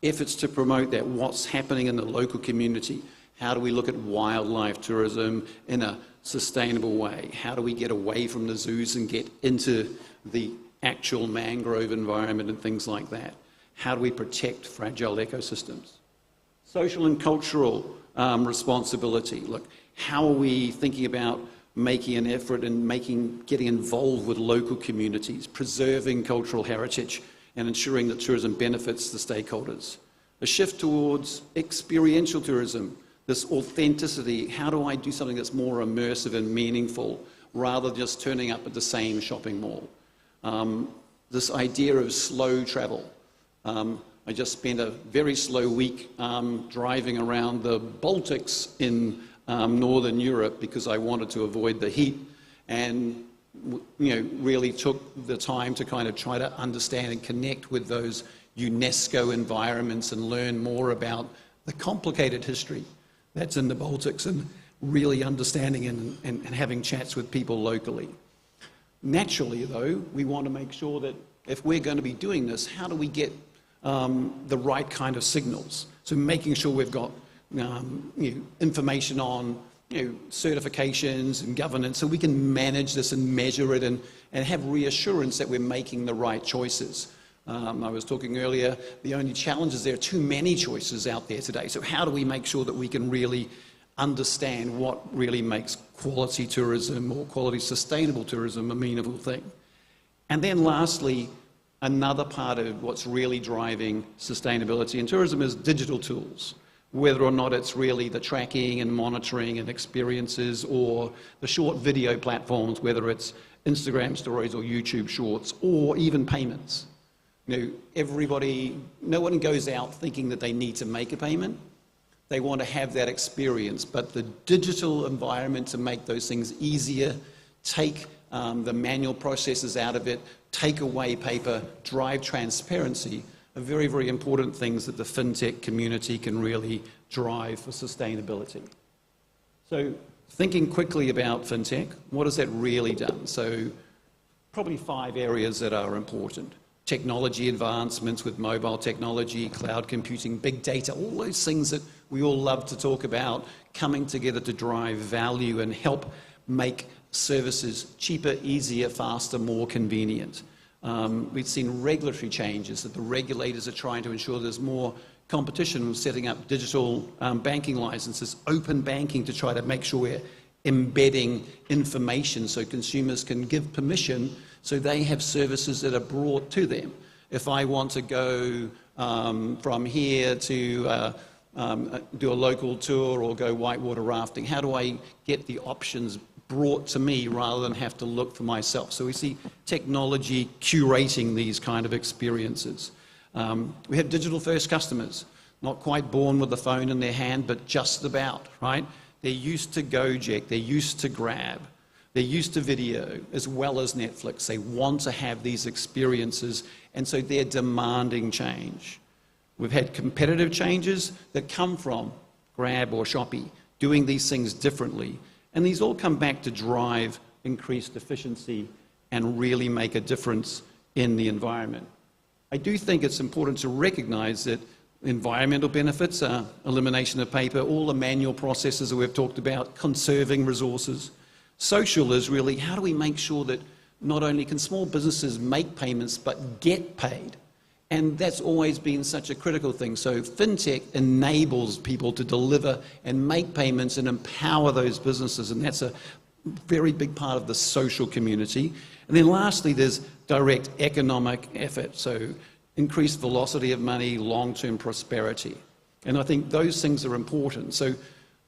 Efforts to promote that, what's happening in the local community. How do we look at wildlife tourism in a sustainable way? How do we get away from the zoos and get into the actual mangrove environment and things like that? How do we protect fragile ecosystems? Social and cultural responsibility. Look, how are we thinking about making an effort and getting involved with local communities, preserving cultural heritage and ensuring that tourism benefits the stakeholders? A shift towards experiential tourism. This authenticity, how do I do something that's more immersive and meaningful rather than just turning up at the same shopping mall? This idea of slow travel. I just spent a very slow week driving around the Baltics in Northern Europe because I wanted to avoid the heat, and really took the time to kind of try to understand and connect with those UNESCO environments and learn more about the complicated history that's in the Baltics and really understanding and having chats with people locally. Naturally, though, we want to make sure that if we're going to be doing this, how do we get the right kind of signals? So making sure we've got information on certifications and governance so we can manage this and measure it and have reassurance that we're making the right choices. I was talking earlier, the only challenge is there are too many choices out there today. So how do we make sure that we can really understand what really makes quality tourism or quality sustainable tourism a meaningful thing? And then lastly, another part of what's really driving sustainability in tourism is digital tools, whether or not it's really the tracking and monitoring and experiences or the short video platforms, whether it's Instagram stories or YouTube shorts or even payments. No one goes out thinking that they need to make a payment. They want to have that experience, but the digital environment to make those things easier, take the manual processes out of it, take away paper, drive transparency, are very, very important things that the fintech community can really drive for sustainability. So thinking quickly about fintech, what has that really done? So probably 5 areas that are important. Technology advancements with mobile technology, cloud computing, big data, all those things that we all love to talk about coming together to drive value and help make services cheaper, easier, faster, more convenient. We've seen regulatory changes that the regulators are trying to ensure there's more competition, setting up digital banking licenses, open banking to try to make sure we're embedding information so consumers can give permission so they have services that are brought to them. If I want to go from here to do a local tour or go whitewater rafting, how do I get the options brought to me rather than have to look for myself? So we see technology curating these kind of experiences. We have digital-first customers, not quite born with the phone in their hand, but just about, right? They're used to Gojek, they're used to Grab, they're used to video as well as Netflix. They want to have these experiences, and so they're demanding change. We've had competitive changes that come from Grab or Shopee doing these things differently, and these all come back to drive increased efficiency and really make a difference in the environment. I do think it's important to recognize that environmental benefits are elimination of paper, all the manual processes that we've talked about, conserving resources. Social is really how do we make sure that not only can small businesses make payments but get paid? And that's always been such a critical thing. So fintech enables people to deliver and make payments and empower those businesses, and that's a very big part of the social community. And then lastly, there's direct economic effort, so increased velocity of money, long-term prosperity. And I think those things are important. So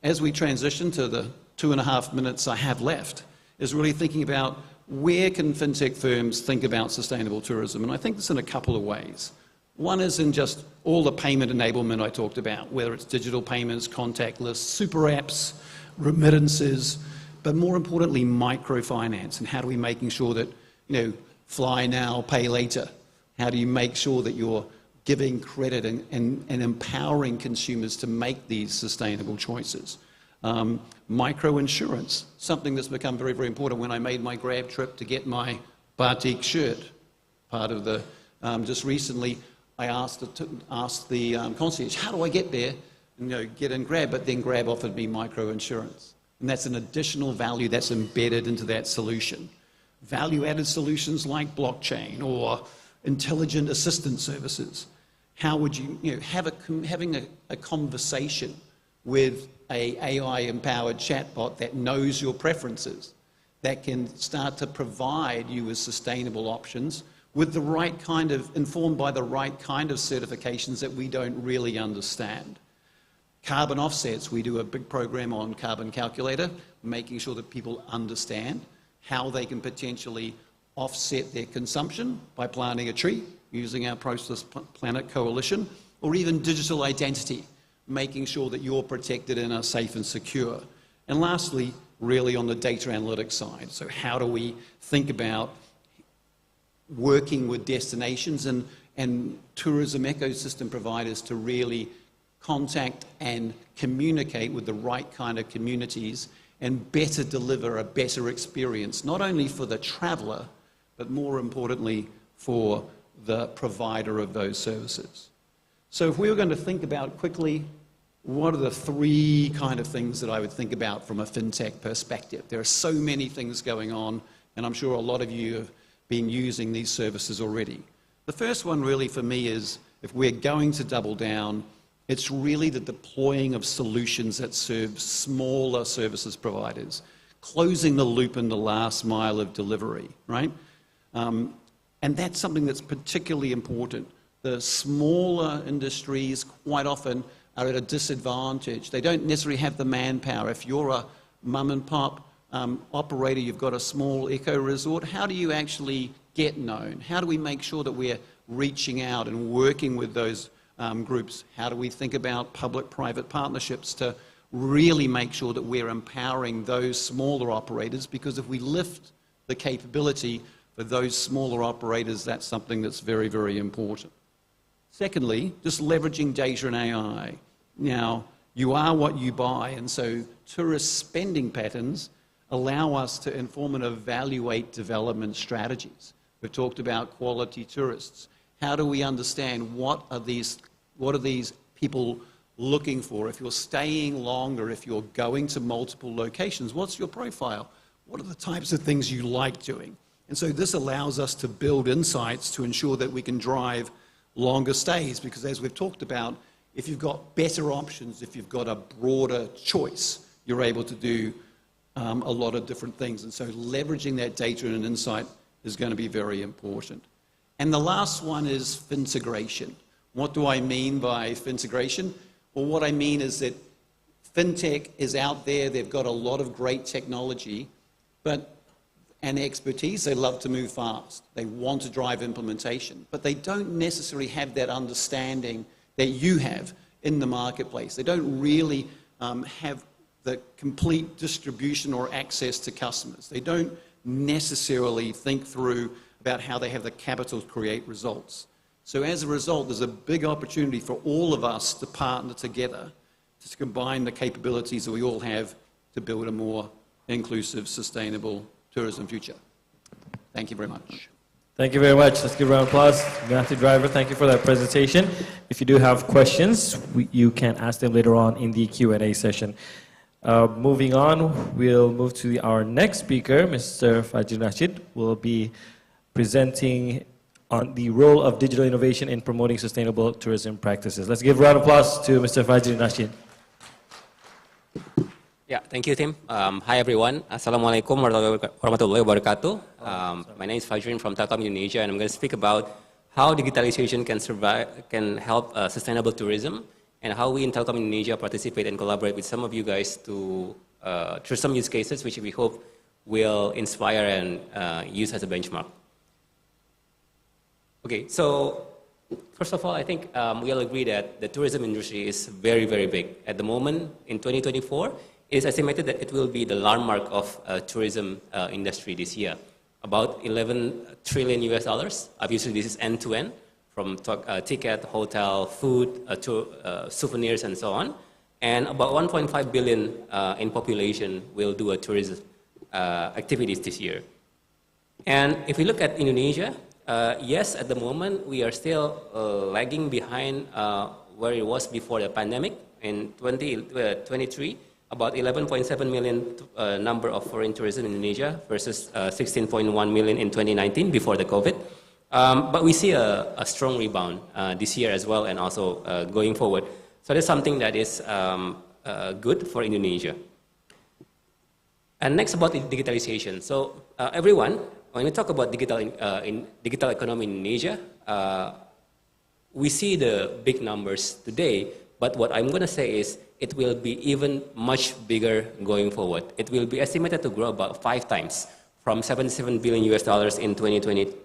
as we transition to the 2.5 minutes I have left, is really thinking about where can fintech firms think about sustainable tourism? And I think this in a couple of ways. One is in just all the payment enablement I talked about, whether it's digital payments, contactless, super apps, remittances, but more importantly, microfinance. And how do we making sure that, fly now, pay later? How do you make sure that you're giving credit and empowering consumers to make these sustainable choices? Micro-insurance, something that's become very, very important. When I made my Grab trip to get my batik shirt, part of the, just recently, I asked the concierge, how do I get there? And, get in Grab, but then Grab offered me micro-insurance. And that's an additional value that's embedded into that solution. Value-added solutions like blockchain or intelligent assistant services. How would you, having a conversation with a AI-empowered chatbot that knows your preferences, that can start to provide you with sustainable options with the right kind of, informed by the right kind of certifications that we don't really understand. Carbon offsets, we do a big program on Carbon Calculator, making sure that people understand how they can potentially offset their consumption by planting a tree, using our Process Planet Coalition, or even digital identity, making sure that you're protected and are safe and secure. And lastly, really on the data analytics side. So how do we think about working with destinations and and tourism ecosystem providers to really contact and communicate with the right kind of communities and better deliver a better experience, not only for the traveller, but more importantly for the provider of those services. So if we were going to think about quickly, what are the three kind of things that I would think about from a fintech perspective? There are so many things going on, and I'm sure a lot of you have been using these services already. The first one really for me is, if we're going to double down, it's really the deploying of solutions that serve smaller services providers, closing the loop in the last mile of delivery, right? And that's something that's particularly important. The smaller industries quite often are at a disadvantage. They don't necessarily have the manpower. If you're a mum and pop operator, you've got a small eco resort, how do you actually get known? How do we make sure that we're reaching out and working with those groups? How do we think about public-private partnerships to really make sure that we're empowering those smaller operators? Because if we lift the capability for those smaller operators, that's something that's very, very important. Secondly, just leveraging data and AI. Now, you are what you buy, and so tourist spending patterns allow us to inform and evaluate development strategies. We've talked about quality tourists. How do we understand what are these people looking for? If you're staying longer, if you're going to multiple locations, what's your profile? What are the types of things you like doing? And so this allows us to build insights to ensure that we can drive longer stays, because as we've talked about, if you've got better options, if you've got a broader choice, you're able to do a lot of different things. And so leveraging that data and insight is going to be very important. And the last one is fintegration. What do I mean by fintegration? Well, what I mean is that fintech is out there, they've got a lot of great technology, and expertise. They love to move fast. They want to drive implementation, but they don't necessarily have that understanding that you have in the marketplace. They don't really have the complete distribution or access to customers. They don't necessarily think through about how they have the capital to create results. So as a result, there's a big opportunity for all of us to partner together to combine the capabilities that we all have to build a more inclusive, sustainable tourism future. Thank you very much. Thank you very much. Let's give a round of applause. Matthew Driver, thank you for that presentation. If you do have questions, you can ask them later on in the Q&A session. Moving on, we'll move to our next speaker, Mr. Fajri Rashid, will be presenting on the role of digital innovation in promoting sustainable tourism practices. Let's give a round of applause to Mr. Fajri Rashid. Yeah, thank you, Tim. Hi, everyone. Assalamualaikum warahmatullahi wabarakatuh. My name is Fajrin from Telkom Indonesia, and I'm going to speak about how digitalization can help sustainable tourism, and how we in Telkom Indonesia participate and collaborate with some of you guys to through some use cases which we hope will inspire and use as a benchmark. Okay, so first of all, I think we all agree that the tourism industry is very, very big. At the moment, in 2024, it is estimated that it will be the landmark of tourism industry this year. About $11 trillion US. Obviously, this is end-to-end, from ticket, hotel, food, to souvenirs, and so on. And about 1.5 billion in population will do a tourism activities this year. And if we look at Indonesia, yes, at the moment, we are still lagging behind where it was before the pandemic. In 2023, about 11.7 million number of foreign tourism in Indonesia versus 16.1 million in 2019 before the COVID. But we see a strong rebound this year as well, and also going forward. So that's something that is good for Indonesia. And next about digitalization. So everyone, when we talk about digital economy in Indonesia, we see the big numbers today, but what I'm going to say is it will be even much bigger going forward. It will be estimated to grow about 5 times, from $77 billion US in 2022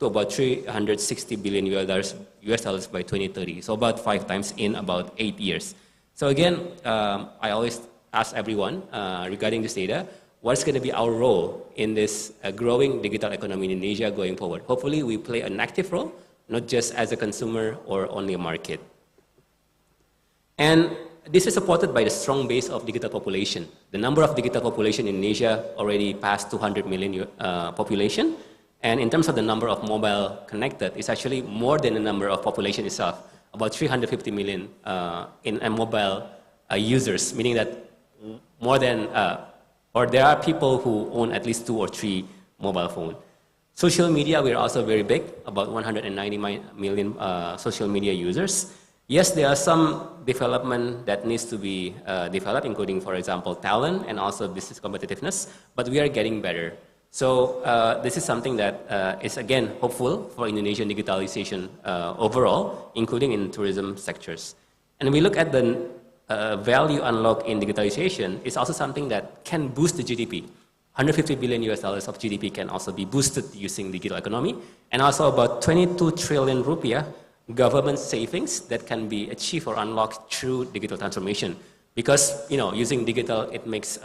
to about $360 billion US by 2030. So about 5 times in about 8 years. So again, I always ask everyone regarding this data, what's going to be our role in this growing digital economy in Indonesia going forward? Hopefully we play an active role, not just as a consumer or only a market. And this is supported by the strong base of digital population. The number of digital population in Indonesia already passed 200 million population. And in terms of the number of mobile connected, it's actually more than the number of population itself, about 350 million in mobile users, meaning that more than, or there are people who own at least 2 or 3 mobile phones. Social media, we're also very big, about 190 million social media users. Yes, there are some development that needs to be developed, including, for example, talent and also business competitiveness, but we are getting better. So this is something that is, again, hopeful for Indonesian digitalization overall, including in tourism sectors. And we look at the value unlock in digitalization, it's also something that can boost the GDP. 150 billion US dollars of GDP can also be boosted using digital economy, and also about 22 trillion rupiah government savings that can be achieved or unlocked through digital transformation. Because, using digital, it makes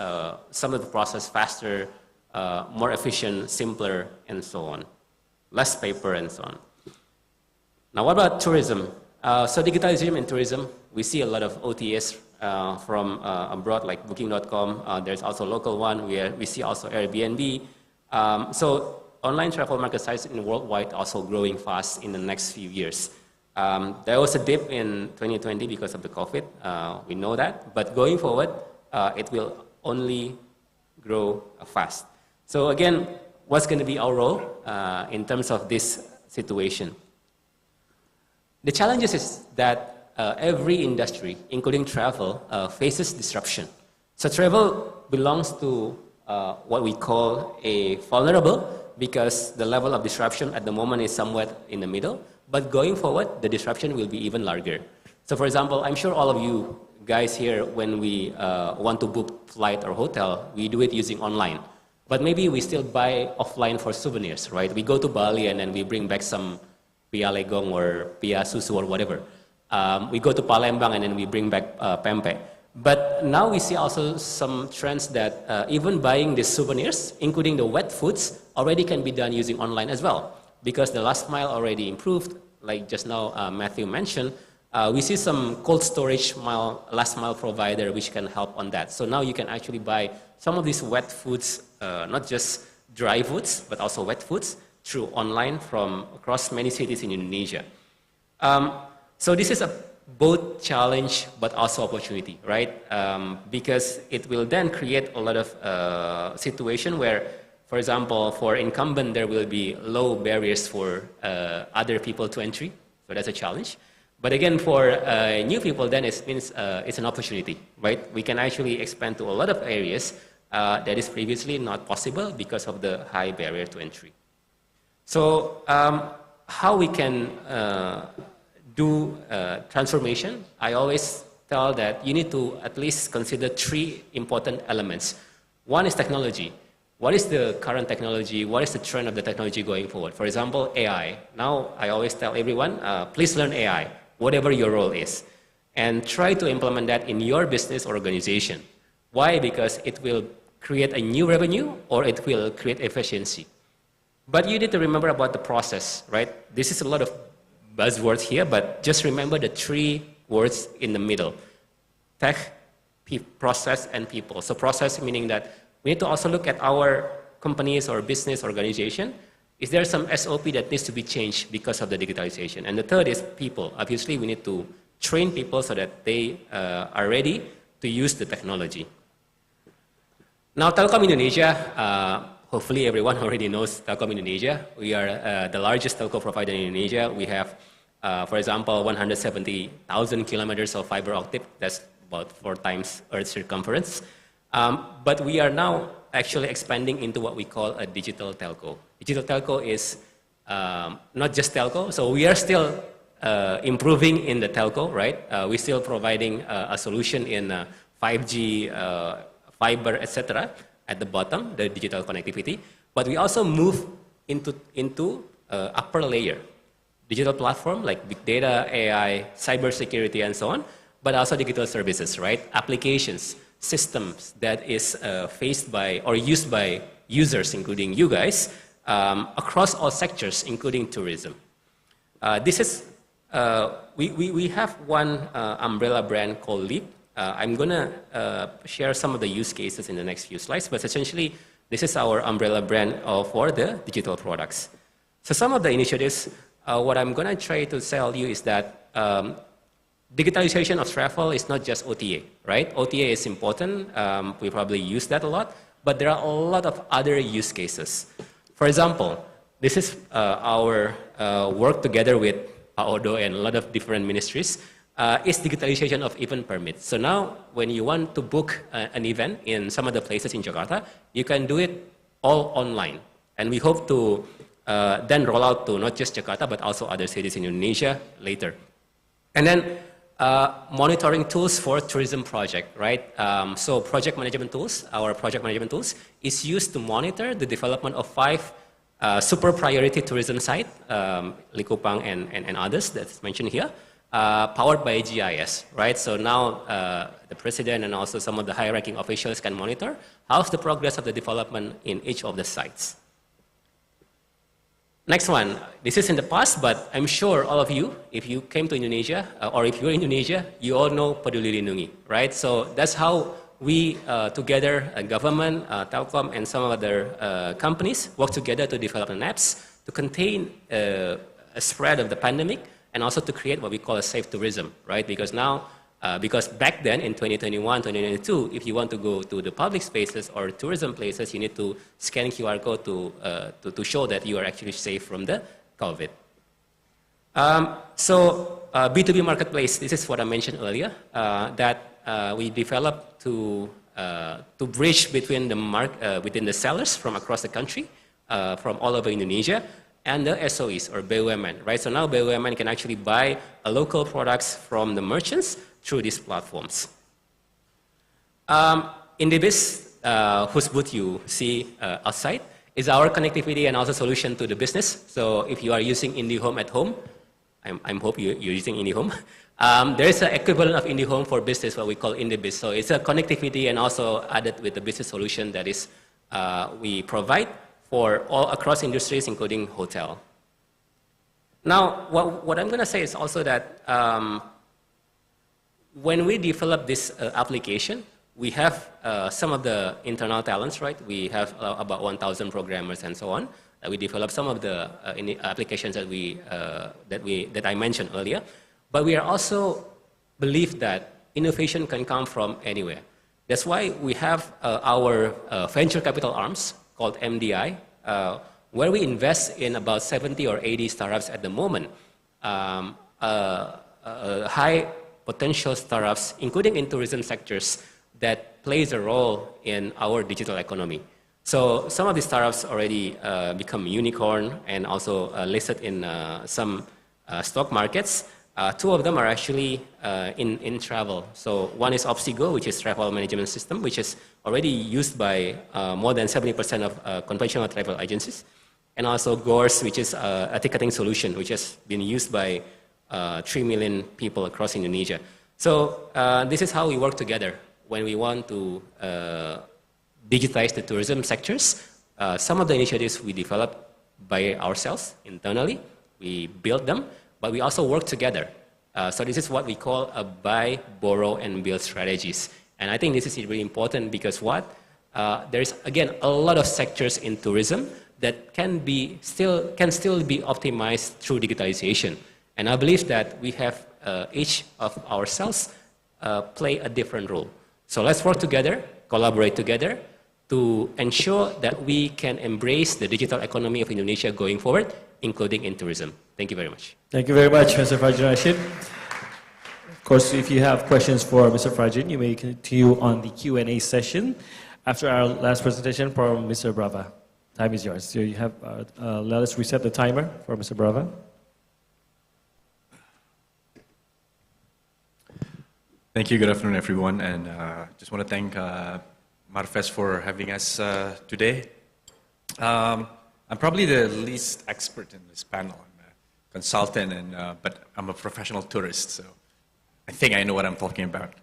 some of the process faster, more efficient, simpler, and so on. Less paper and so on. Now, what about tourism? So digitalization in tourism, we see a lot of OTAs from abroad, like Booking.com. There's also a local one. We see also Airbnb. So online travel market size in worldwide also growing fast in the next few years. There was a dip in 2020 because of the COVID. We know that. But going forward, it will only grow fast. So again, what's going to be our role in terms of this situation? The challenges is that every industry, including travel, faces disruption. So travel belongs to what we call a vulnerable, because the level of disruption at the moment is somewhat in the middle. But going forward, the disruption will be even larger. So for example, I'm sure all of you guys here, when we want to book flight or hotel, we do it using online. But maybe we still buy offline for souvenirs, right? We go to Bali and then we bring back some pia legong or pia susu or whatever. We go to Palembang and then we bring back pempek. But now we see also some trends that even buying the souvenirs, including the wet foods, already can be done using online as well. Because the last mile already improved, like just now Matthew mentioned, we see some cold storage last mile provider which can help on that. So now you can actually buy some of these wet foods, not just dry foods, but also wet foods, through online from across many cities in Indonesia. So this is a both challenge but also opportunity, right? Because it will then create a lot of situation where, for example, for incumbent, there will be low barriers for other people to entry. So that's a challenge. But again, for new people, then it means it's an opportunity, right? We can actually expand to a lot of areas that is previously not possible because of the high barrier to entry. So how we can do transformation? I always tell that you need to at least consider 3 important elements. One is technology. What is the current technology? What is the trend of the technology going forward? For example, AI. Now, I always tell everyone, please learn AI, whatever your role is, and try to implement that in your business or organization. Why? Because it will create a new revenue or it will create efficiency. But you need to remember about the process, right? This is a lot of buzzwords here, but just remember the 3 words in the middle: tech, process, and people. So process meaning that we need to also look at our companies or business organization. Is there some SOP that needs to be changed because of the digitalization? And the third is people. Obviously, we need to train people so that they are ready to use the technology. Now, Telkom Indonesia, hopefully everyone already knows Telkom Indonesia. We are the largest telco provider in Indonesia. We have, for example, 170,000 kilometers of fiber optic. That's about 4 times Earth's circumference. But we are now actually expanding into what we call a digital telco. Digital telco is not just telco. So we are still improving in the telco, right? We're still providing a solution in 5G, fiber, etc. at the bottom, the digital connectivity. But we also move into upper layer, digital platform like big data, AI, cybersecurity, and so on, but also digital services, right? Applications, systems that is faced by or used by users, including you guys, across all sectors, including tourism. This is, we have one umbrella brand called Leap. I'm going to share some of the use cases in the next few slides, but essentially, this is our umbrella brand for the digital products. So some of the initiatives, what I'm going to try to tell you is that digitalization of travel is not just OTA, right? OTA is important. We probably use that a lot, but there are a lot of other use cases. For example, this is our work together with Odo and a lot of different ministries, is digitalization of event permits. So now, when you want to book an event in some of the places in Jakarta, you can do it all online. And we hope to then roll out to not just Jakarta, but also other cities in Indonesia later. And then monitoring tools for tourism project, right? So project management tools, our project management tools, is used to monitor the development of 5 super priority tourism sites, Likupang and others that's mentioned here, powered by GIS, right? So now the president and also some of the high-ranking officials can monitor how's the progress of the development in each of the sites. Next one, this is in the past, but I'm sure all of you, if you came to Indonesia, or if you're in Indonesia, you all know Peduli Lindungi, right? So that's how we together, government, Telkom, and some other companies work together to develop an apps to contain a spread of the pandemic and also to create what we call a safe tourism, right? Because now, because back then in 2021, 2022, if you want to go to the public spaces or tourism places, you need to scan QR code to show that you are actually safe from the COVID. So B2B marketplace, this is what I mentioned earlier, that we developed to bridge between the sellers from across the country, from all over Indonesia, and the SOEs or BUMN, right? So now BUMN can actually buy local products from the merchants through these platforms. IndiBiz, whose booth you see outside, is our connectivity and also solution to the business. So if you are using IndiHome at home, I hope you're using IndiHome. There is an equivalent of IndiHome for business, what we call IndiBiz. So it's a connectivity and also added with the business solution that is we provide for all across industries, including hotel. Now, what I'm going to say is also that when we develop this application, we have some of the internal talents, right? We have about 1,000 programmers and so on. We develop some of the applications that I mentioned earlier. But we are also believe that innovation can come from anywhere. That's why we have our venture capital arms called MDI, where we invest in about 70 or 80 startups at the moment, high potential startups, including in tourism sectors, that plays a role in our digital economy. So some of these startups already become unicorn and also listed in some stock markets. 2 of them are actually in travel. So one is Opsigo, which is travel management system, which is already used by more than 70% of conventional travel agencies. And also Gors, which is a ticketing solution, which has been used by 3 million people across Indonesia. So this is how we work together when we want to digitize the tourism sectors. Some of the initiatives we developed by ourselves internally. We built them. But we also work together. So this is what we call a buy, borrow, and build strategies. And I think this is really important because there's, again, a lot of sectors in tourism that can still be optimized through digitalization. And I believe that we have each of ourselves play a different role. So let's work together, collaborate together to ensure that we can embrace the digital economy of Indonesia going forward, including in tourism. Thank you very much. Thank you very much, Mr. Fajin Rashid. Of course, if you have questions for Mr. Fajin, you may continue on the Q&A session after our last presentation from Mr. Brava. Time is yours. So you have, let us reset the timer for Mr. Brava. Thank you. Good afternoon, everyone. And just want to thank Marves for having us today. I'm probably the least expert in this panel. I'm a consultant, but I'm a professional tourist, so I think I know what I'm talking about.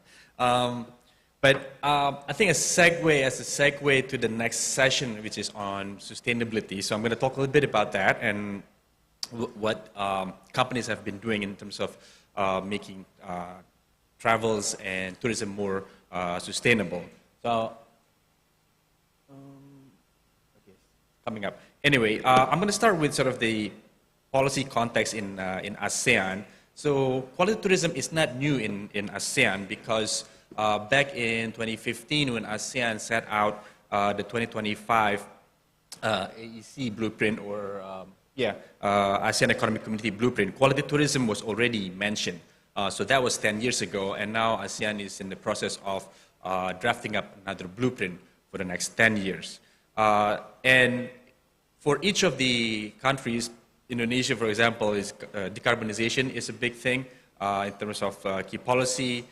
But I think as a segue to the next session, which is on sustainability. So I'm going to talk a little bit about that, and what companies have been doing in terms of making travels and tourism more sustainable. So, okay, coming up. Anyway, I'm going to start with sort of the policy context in ASEAN. So quality tourism is not new in ASEAN because back in 2015 when ASEAN set out the 2025 AEC blueprint or ASEAN Economic Community blueprint, quality tourism was already mentioned. So that was 10 years ago, and now ASEAN is in the process of drafting up another blueprint for the next 10 years. And for each of the countries, Indonesia, for example, is decarbonization is a big thing in terms of key policy.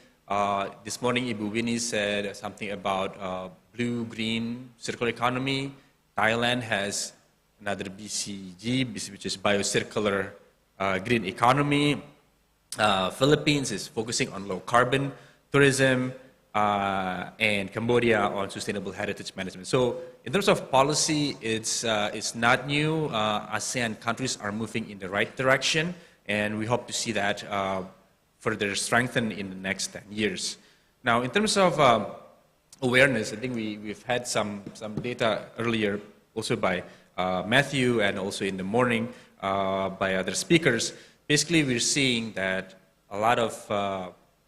This morning, Ibu Winnie said something about blue-green circular economy. Thailand has another BCG, which is biocircular green economy. Philippines is focusing on low-carbon tourism, and Cambodia on sustainable heritage management. So in terms of policy, it's not new. ASEAN countries are moving in the right direction, and we hope to see that further strengthened in the next 10 years. Now, in terms of awareness, I think we've had some data earlier also by Matthew and also in the morning by other speakers. Basically, we're seeing that a lot of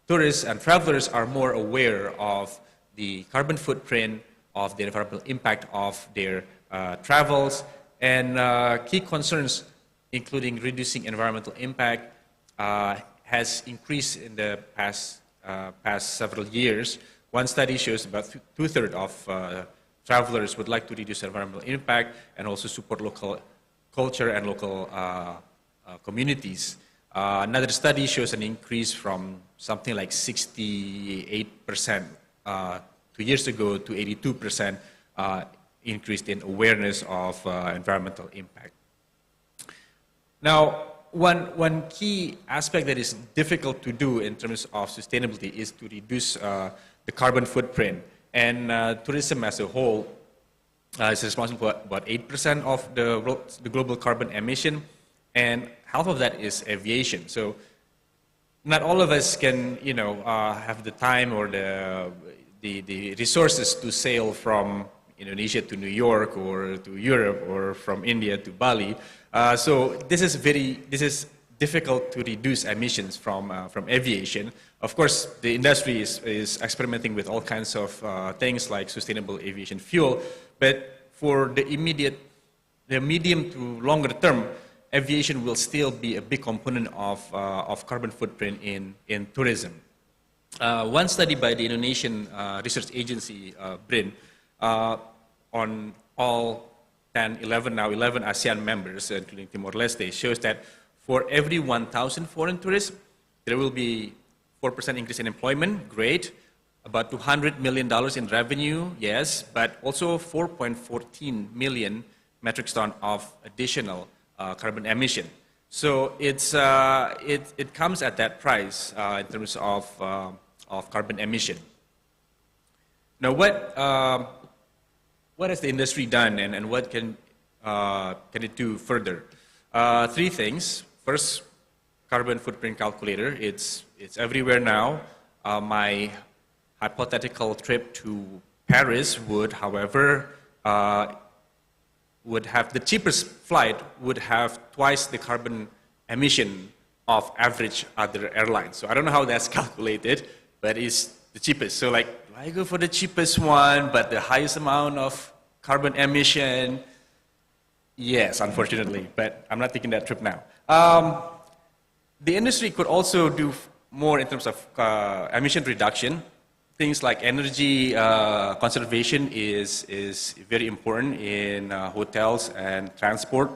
tourists and travelers are more aware of the carbon footprint, of the environmental impact of their travels, and key concerns, including reducing environmental impact, has increased in the past several years. One study shows about two-thirds of travelers would like to reduce environmental impact and also support local culture and local communities. Another study shows an increase from something like 68% 2 years ago to 82% increase in awareness of environmental impact. Now, one key aspect that is difficult to do in terms of sustainability is to reduce the carbon footprint. And tourism as a whole is responsible for about 8% of the global carbon emission, and half of that is aviation. So not all of us can, have the time or the resources to sail from Indonesia to New York or to Europe or from India to Bali. So this is difficult to reduce emissions from aviation. Of course, the industry is experimenting with all kinds of things like sustainable aviation fuel, but for the medium to longer term, aviation will still be a big component of carbon footprint in tourism. One study by the Indonesian research agency, BRIN, on all 11 ASEAN members, including Timor-Leste, shows that for every 1,000 foreign tourists, there will be 4% increase in employment, great. About $200 million in revenue, yes, but also 4.14 million metric ton of additional carbon emission. So it comes at that price in terms of carbon emission. Now, what has the industry done, and what can it do further? Three things. First, carbon footprint calculator. It's everywhere now. My hypothetical trip to Paris would, however, would have the cheapest flight would have twice the carbon emission of average other airlines. So I don't know how that's calculated, but it's the cheapest. So like, do I go for the cheapest one, but the highest amount of carbon emission? Yes, unfortunately, but I'm not taking that trip now. The industry could also do more in terms of emission reduction. Things like energy conservation is very important in hotels and transport.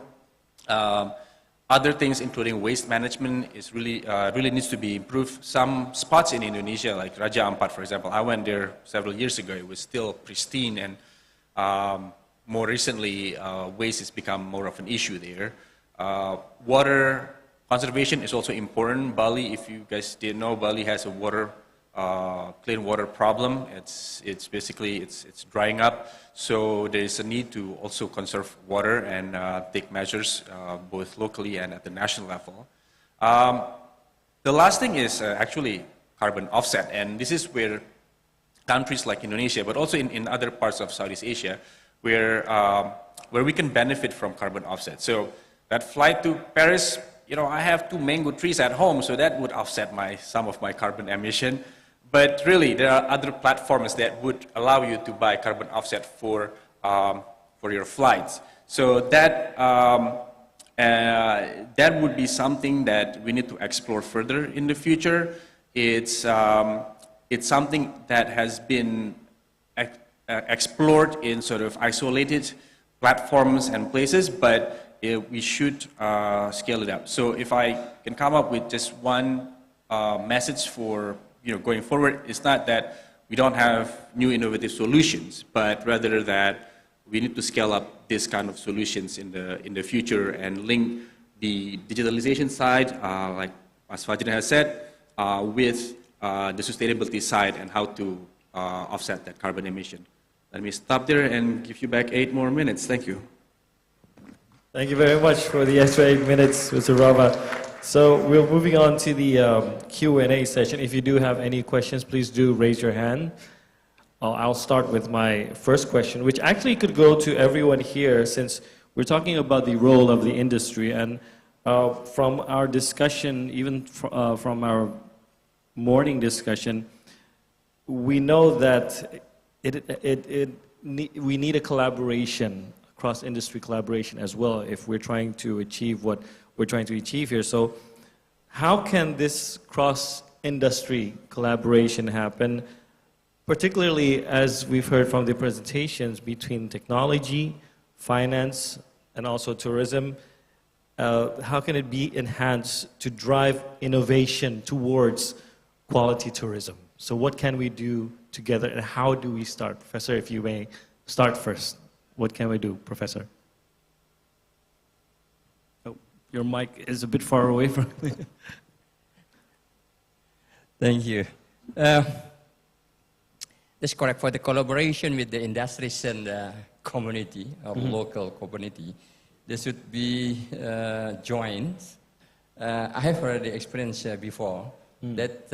Other things, including waste management, is really needs to be improved. Some spots in Indonesia, like Raja Ampat, for example, I went there several years ago. It was still pristine, and more recently, waste has become more of an issue there. Water conservation is also important. Bali, if you guys didn't know, Bali has a water clean water problem. It's basically it's drying up. So there is a need to also conserve water and take measures both locally and at the national level. The last thing is actually carbon offset, and this is where countries like Indonesia, but also in other parts of Southeast Asia, where we can benefit from carbon offset. So that flight to Paris, I have 2 mango trees at home, so that would offset some of my carbon emission. But really, there are other platforms that would allow you to buy carbon offset for your flights. So that would be something that we need to explore further in the future. It's something that has been explored in sort of isolated platforms and places, but we should scale it up. So if I can come up with just one message for going forward, it's not that we don't have new innovative solutions, but rather that we need to scale up this kind of solutions in the future and link the digitalization side, like as Fajrin has said, with the sustainability side and how to offset that carbon emission. Let me stop there and give you back 8 more minutes. Thank you. Thank you very much for the extra 8 minutes, Mr. Rama. So we're moving on to the Q&A session. If you do have any questions, please do raise your hand. I'll start with my first question, which actually could go to everyone here since we're talking about the role of the industry. And from our discussion, even from our morning discussion, we know that we need a collaboration, cross-industry collaboration as well if we're trying to achieve what we're trying to achieve here. So how can this cross-industry collaboration happen, particularly as we've heard from the presentations between technology, finance, and also tourism? How can it be enhanced to drive innovation towards quality tourism? So what can we do together and how do we start? Professor, if you may start first. What can we do, Professor? Oh, your mic is a bit far away from me. Thank you. That's correct. For the collaboration with the industries and the community, or local community, there should be joined. I have already experienced before that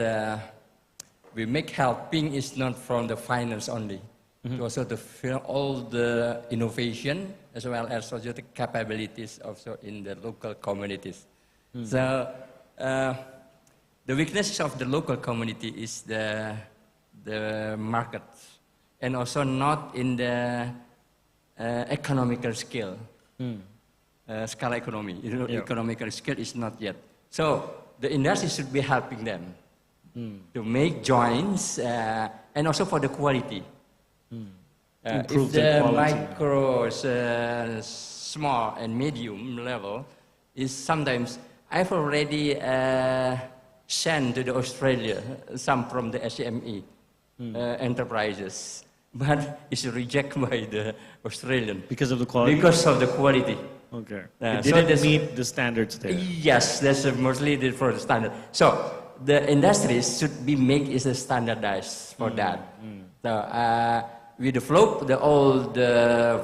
we make helping is not from the finance only, to also to fill all the innovation as well as also the capabilities also in the local communities. So the weakness of the local community is the market, and also not in the economical scale. Scala economy, economical scale is not yet. So the industry should be helping them to make joints and also for the quality. If the micro, small and medium level is sometimes, I've already sent to the Australia some from the SME enterprises, but it's rejected by the Australian. Because of the quality? Because of the quality. Okay. It didn't meet the standards there. Yes, that's mostly for the standard. So the industries should be made is standardized for that. So we develop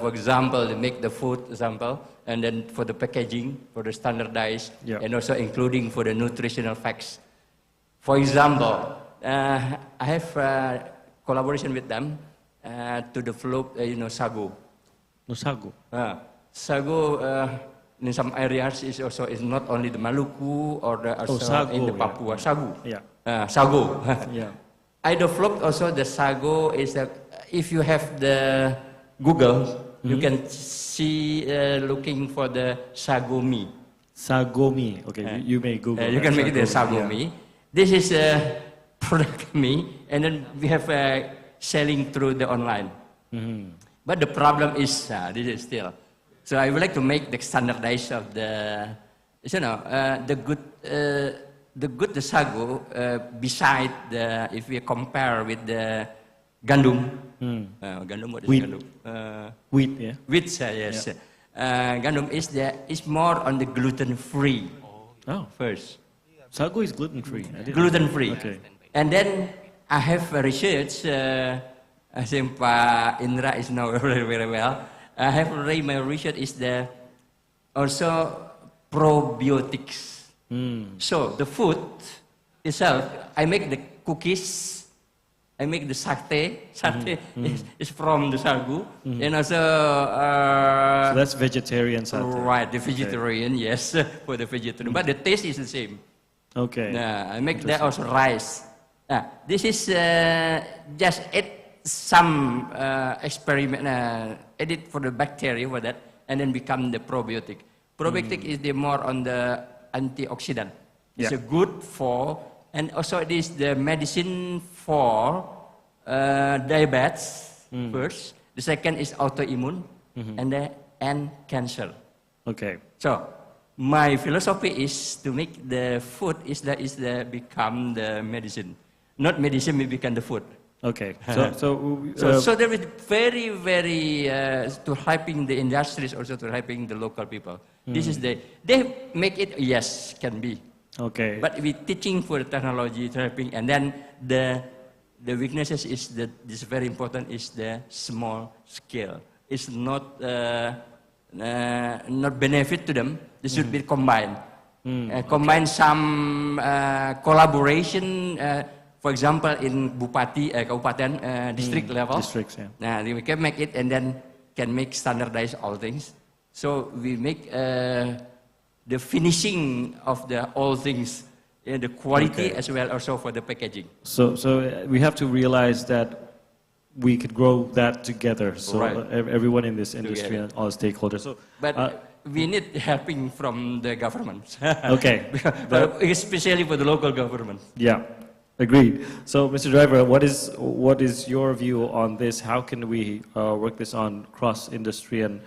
for example, make the food example, and then for the packaging, for the standardized, and also including for the nutritional facts. For example, I have collaboration with them to develop, sago. Sago. Sago in some areas is not only the Maluku or in the Papua. Sago. Sago. I developed also the sago is if you have the Google, you can see looking for the sagomi. Sagomi. Okay, you may Google. You can make it the sagomi. This is a product me, and then we have selling through the online. But the problem is this is still. So I would like to make the standardized of the, the good sago beside the, if we compare with the gandum. Gandum, what is wheat. Gandum? Wheat, yeah. Wheat, yes. Gandum is more on the gluten-free. First. Sago is gluten-free. Gluten-free. Okay. And then I have researched, I think Pak Indra is know very, very well. I have already, my research is the also probiotics. So the food itself, I make the cookies, I make the satay. Satay is from the sagu, and also. So that's vegetarian satay. Right, the vegetarian, yes, for the vegetarian. But the taste is the same. Okay. Yeah, I make that also rice. This is just some experiment, edit for the bacteria for that, and then become the probiotic. Probiotic is the more on the antioxidant. It's a good for, and also it is the medicine for diabetes first. The second is autoimmune, and cancer. Okay. So my philosophy is to make the food become the medicine, not medicine may become the food. Okay. So there is very, very to helping the industries, also to helping the local people. This is they make it, yes, can be. Okay. But we teaching for the technology, helping, and then the weaknesses is that this very important is the small scale. It's not not benefit to them. This should be combined. Combine some collaboration. For example, in Bupati, Kabupaten, district level. Districts, yeah. We can make it and then can make standardize all things. So we make the finishing of the all things, the quality as well also for the packaging. So we have to realize that we could grow that together. So everyone in this industry and all stakeholders. So, but we need helping from the government. Okay. Especially for the local government. Yeah. Agreed. So, Mr. Driver, what is your view on this? How can we work this on cross-industry and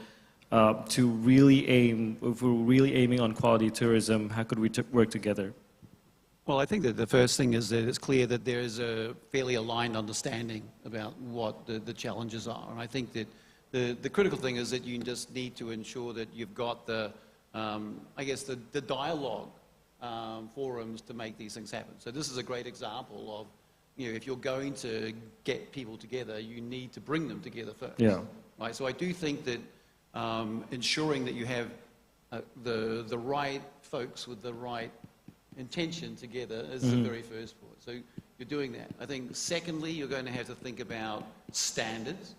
to really aim, if we're really aiming on quality tourism, how could we work together? Well, I think that the first thing is that it's clear that there is a fairly aligned understanding about what the challenges are. And I think that the critical thing is that you just need to ensure that you've got the, I guess, the dialogue forums to make these things happen. So this is a great example of, if you're going to get people together, you need to bring them together first. Yeah. Right. So I do think that ensuring that you have the right folks with the right intention together is the very first point. So you're doing that. I think secondly, you're going to have to think about standards,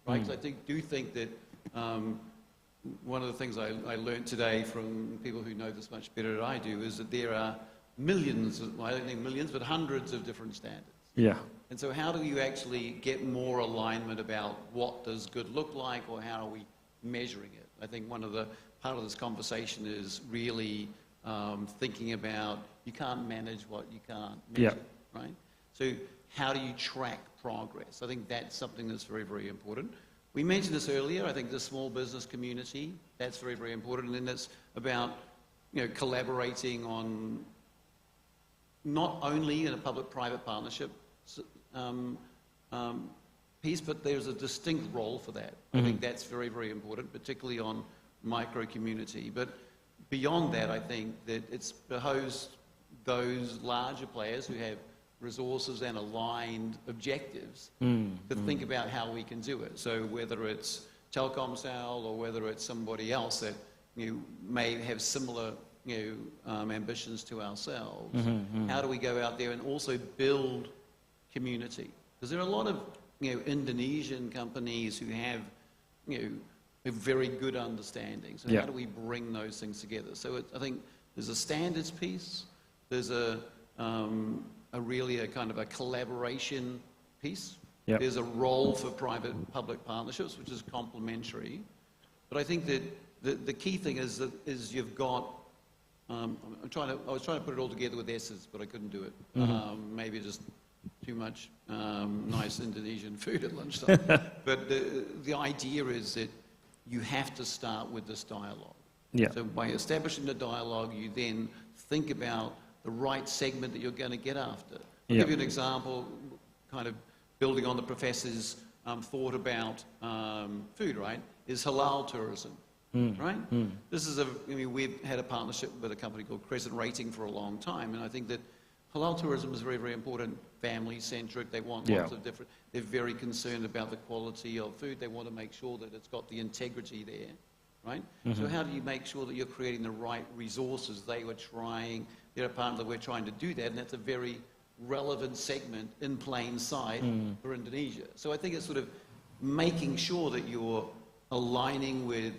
right? Because I do think that one of the things I learned today from people who know this much better than I do is that there are millions, well, I don't think millions, but hundreds of different standards. Yeah. And so how do you actually get more alignment about what does good look like, or how are we measuring it? I think part of this conversation is really thinking about you can't manage what you can't measure, right? So how do you track progress? I think that's something that's very, very important. We mentioned this earlier. I think the small business community, that's very, very important. And then it's about collaborating on not only in a public-private partnership piece, but there's a distinct role for that. I think that's very, very important, particularly on micro-community. But beyond that, I think that it's behoves those larger players who have resources and aligned objectives to think about how we can do it. So whether it's Telkomsel or whether it's somebody else that may have similar ambitions to ourselves, how do we go out there and also build community? Because there are a lot of Indonesian companies who have a very good understanding. So how do we bring those things together? So I think there's a standards piece. There's really a kind of a collaboration piece. There's a role for private-public partnerships, which is complementary. But I think that the key thing is you've got. I was trying to put it all together with S's, but I couldn't do it. Maybe just too much nice Indonesian food at lunchtime. But the idea is that you have to start with this dialogue. So by establishing the dialogue, you then think about the right segment that you're going to get after. I'll give you an example, kind of building on the professor's thought about food, right, is halal tourism, right? This is we've had a partnership with a company called Crescent Rating for a long time, and I think that halal tourism is very, very important, family-centric. They want lots of different, they're very concerned about the quality of food. They want to make sure that it's got the integrity there, right? So how do you make sure that you're creating the right resources? They're a partner that we're trying to do that, and that's a very relevant segment in plain sight for Indonesia. So I think it's sort of making sure that you're aligning with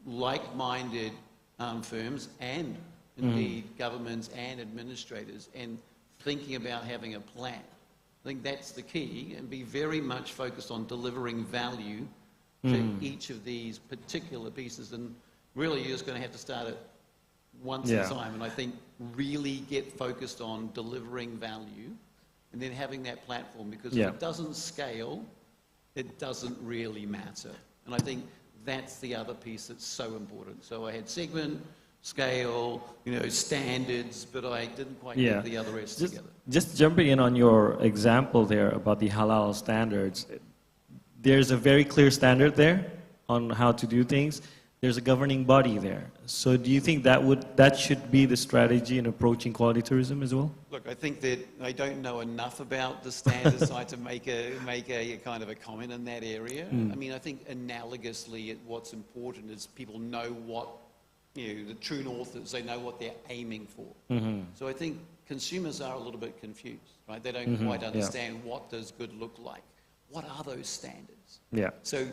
like-minded firms and indeed governments and administrators and thinking about having a plan. I think that's the key, and be very much focused on delivering value to each of these particular pieces. And really you're just going to have to start it once at a time. And I think really get focused on delivering value and then having that platform, because if it doesn't scale, it doesn't really matter. And I think that's the other piece that's so important. So I had segment, scale, standards, but I didn't quite get the other rest together. Just jumping in on your example there about the halal standards, there's a very clear standard there on how to do things. There's a governing body there. So do you think that should be the strategy in approaching quality tourism as well? Look, I think that I don't know enough about the standards side to make a kind of a comment in that area. I mean, I think analogously, what's important is people know what, the true north is. They know what they're aiming for. So I think consumers are a little bit confused, right? They don't quite understand what does good look like. What are those standards? So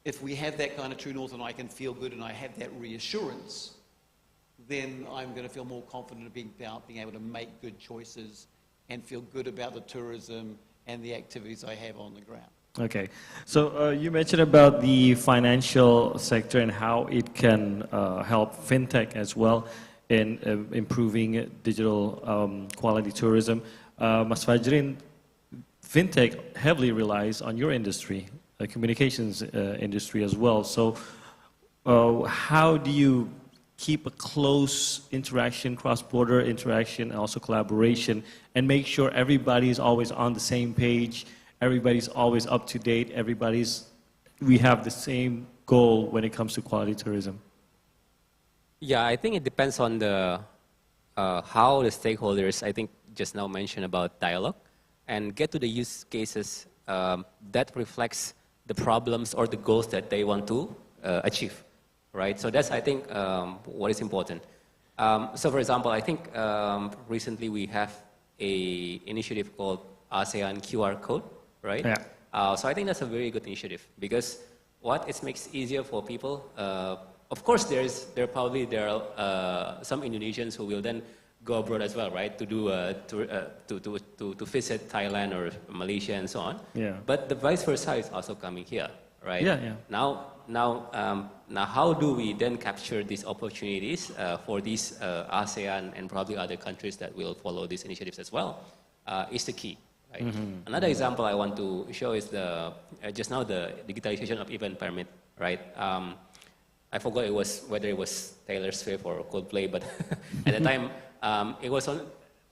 if we have that kind of true north and I can feel good and I have that reassurance, then I'm going to feel more confident about being able to make good choices and feel good about the tourism and the activities I have on the ground. Okay, so you mentioned about the financial sector and how it can help fintech as well in improving digital quality tourism. Mas Fajrin, fintech heavily relies on your industry, the communications industry as well. So how do you keep a close interaction, cross-border interaction, and also collaboration, and make sure everybody's always on the same page, everybody's always up to date, we have the same goal when it comes to quality tourism? Yeah, I think it depends on the how the stakeholders, I think just now mentioned about dialogue, and get to the use cases that reflects the problems or the goals that they want to achieve, right? So that's, I think, what is important. So for example, I think recently we have a initiative called ASEAN QR code, right? So I think that's a very good initiative, because it makes easier for people. Of course, there are some Indonesians who will then go abroad as well, right? To visit Thailand or Malaysia and so on. But the vice versa is also coming here, right? Now, how do we then capture these opportunities for these ASEAN and probably other countries that will follow these initiatives as well? Is the key. Right? Another example I want to show is just now the digitalization of event permit, right? I forgot whether it was Taylor Swift or Coldplay, but at the time it was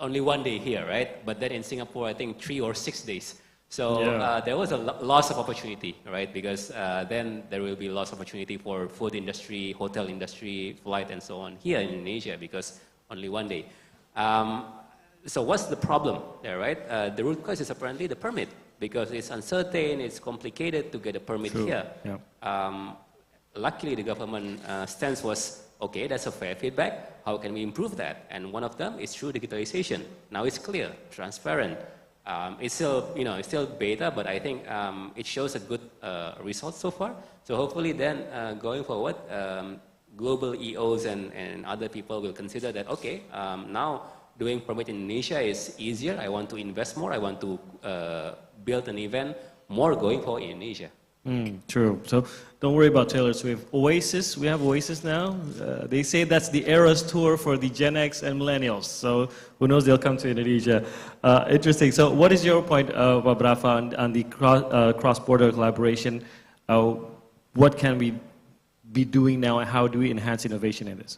only 1 day here, right? But then in Singapore, I think 3 or 6 days. So there was a loss of opportunity, right? Because then there will be loss of opportunity for food industry, hotel industry, flight, and so on here in Indonesia, because only 1 day. So what's the problem there, right? The root cause is apparently the permit, because it's uncertain, it's complicated to get a permit here. Luckily, the government stance was, okay, that's a fair feedback. How can we improve that? And one of them is through digitalization. Now it's clear, transparent. It's still beta, but I think it shows a good result so far. So hopefully then, going forward, global EOs and other people will consider that, okay, now doing permit in Indonesia is easier. I want to invest more. I want to build an event more going forward in Indonesia. True. So don't worry about Taylor Swift. Oasis, we have Oasis now. They say that's the Eras tour for the Gen X and millennials. So who knows, they'll come to Indonesia. Interesting. So what is your point, Pak Brafa, on the cross-border collaboration? What can we be doing now, and how do we enhance innovation in this?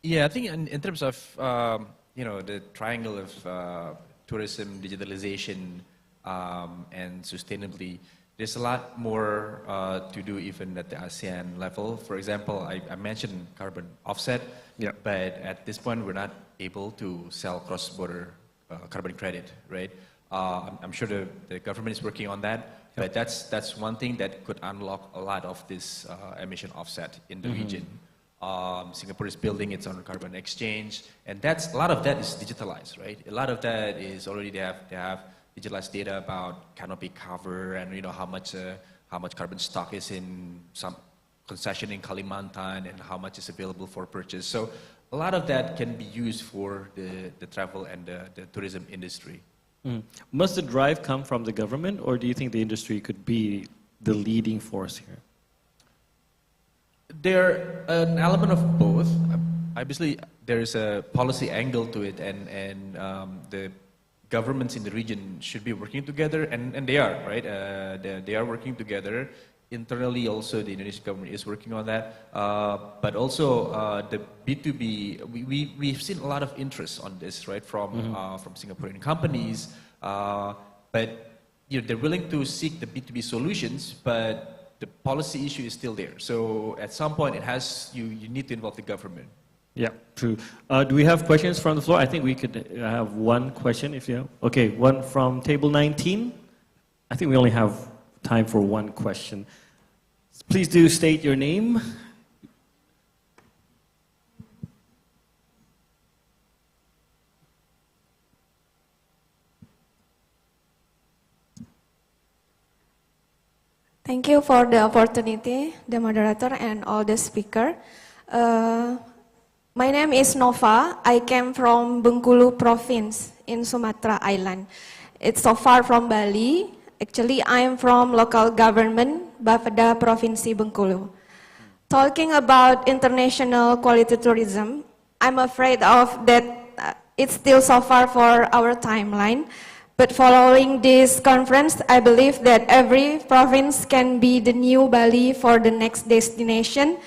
Yeah, I think in terms of the triangle of tourism, digitalization, and sustainability, there's a lot more to do even at the ASEAN level. For example, I mentioned carbon offset, but at this point we're not able to sell cross-border carbon credit, right? I'm sure the government is working on that, but that's one thing that could unlock a lot of this emission offset in the region. Singapore is building its own carbon exchange, and a lot of that is digitalized, right? A lot of that is already they have digitalized data about canopy cover and how much carbon stock is in some concession in Kalimantan and how much is available for purchase. So a lot of that can be used for the travel and the tourism industry. Must the drive come from the government, or do you think the industry could be the leading force here? They're an element of both. Obviously, there's a policy angle to it, and the governments in the region should be working together, and they are, right? They are working together. Internally, also, the Indonesian government is working on that. But also, the B2B, we've seen a lot of interest on this, right, from Singaporean companies. But they're willing to seek the B2B solutions, but the policy issue is still there. So at some point, you need to involve the government. Yeah, true. Do we have questions from the floor? I think we could have one question if you have. Okay, one from table 19. I think we only have time for one question. Please do state your name. Thank you for the opportunity, the moderator and all the speaker. My name is Nova. I came from Bengkulu province in Sumatra Island. It's so far from Bali. Actually, I am from local government, Bapeda Provinsi Bengkulu. Talking about international quality tourism, I'm afraid of that it's still so far for our timeline. But following this conference, I believe that every province can be the new Bali for the next destination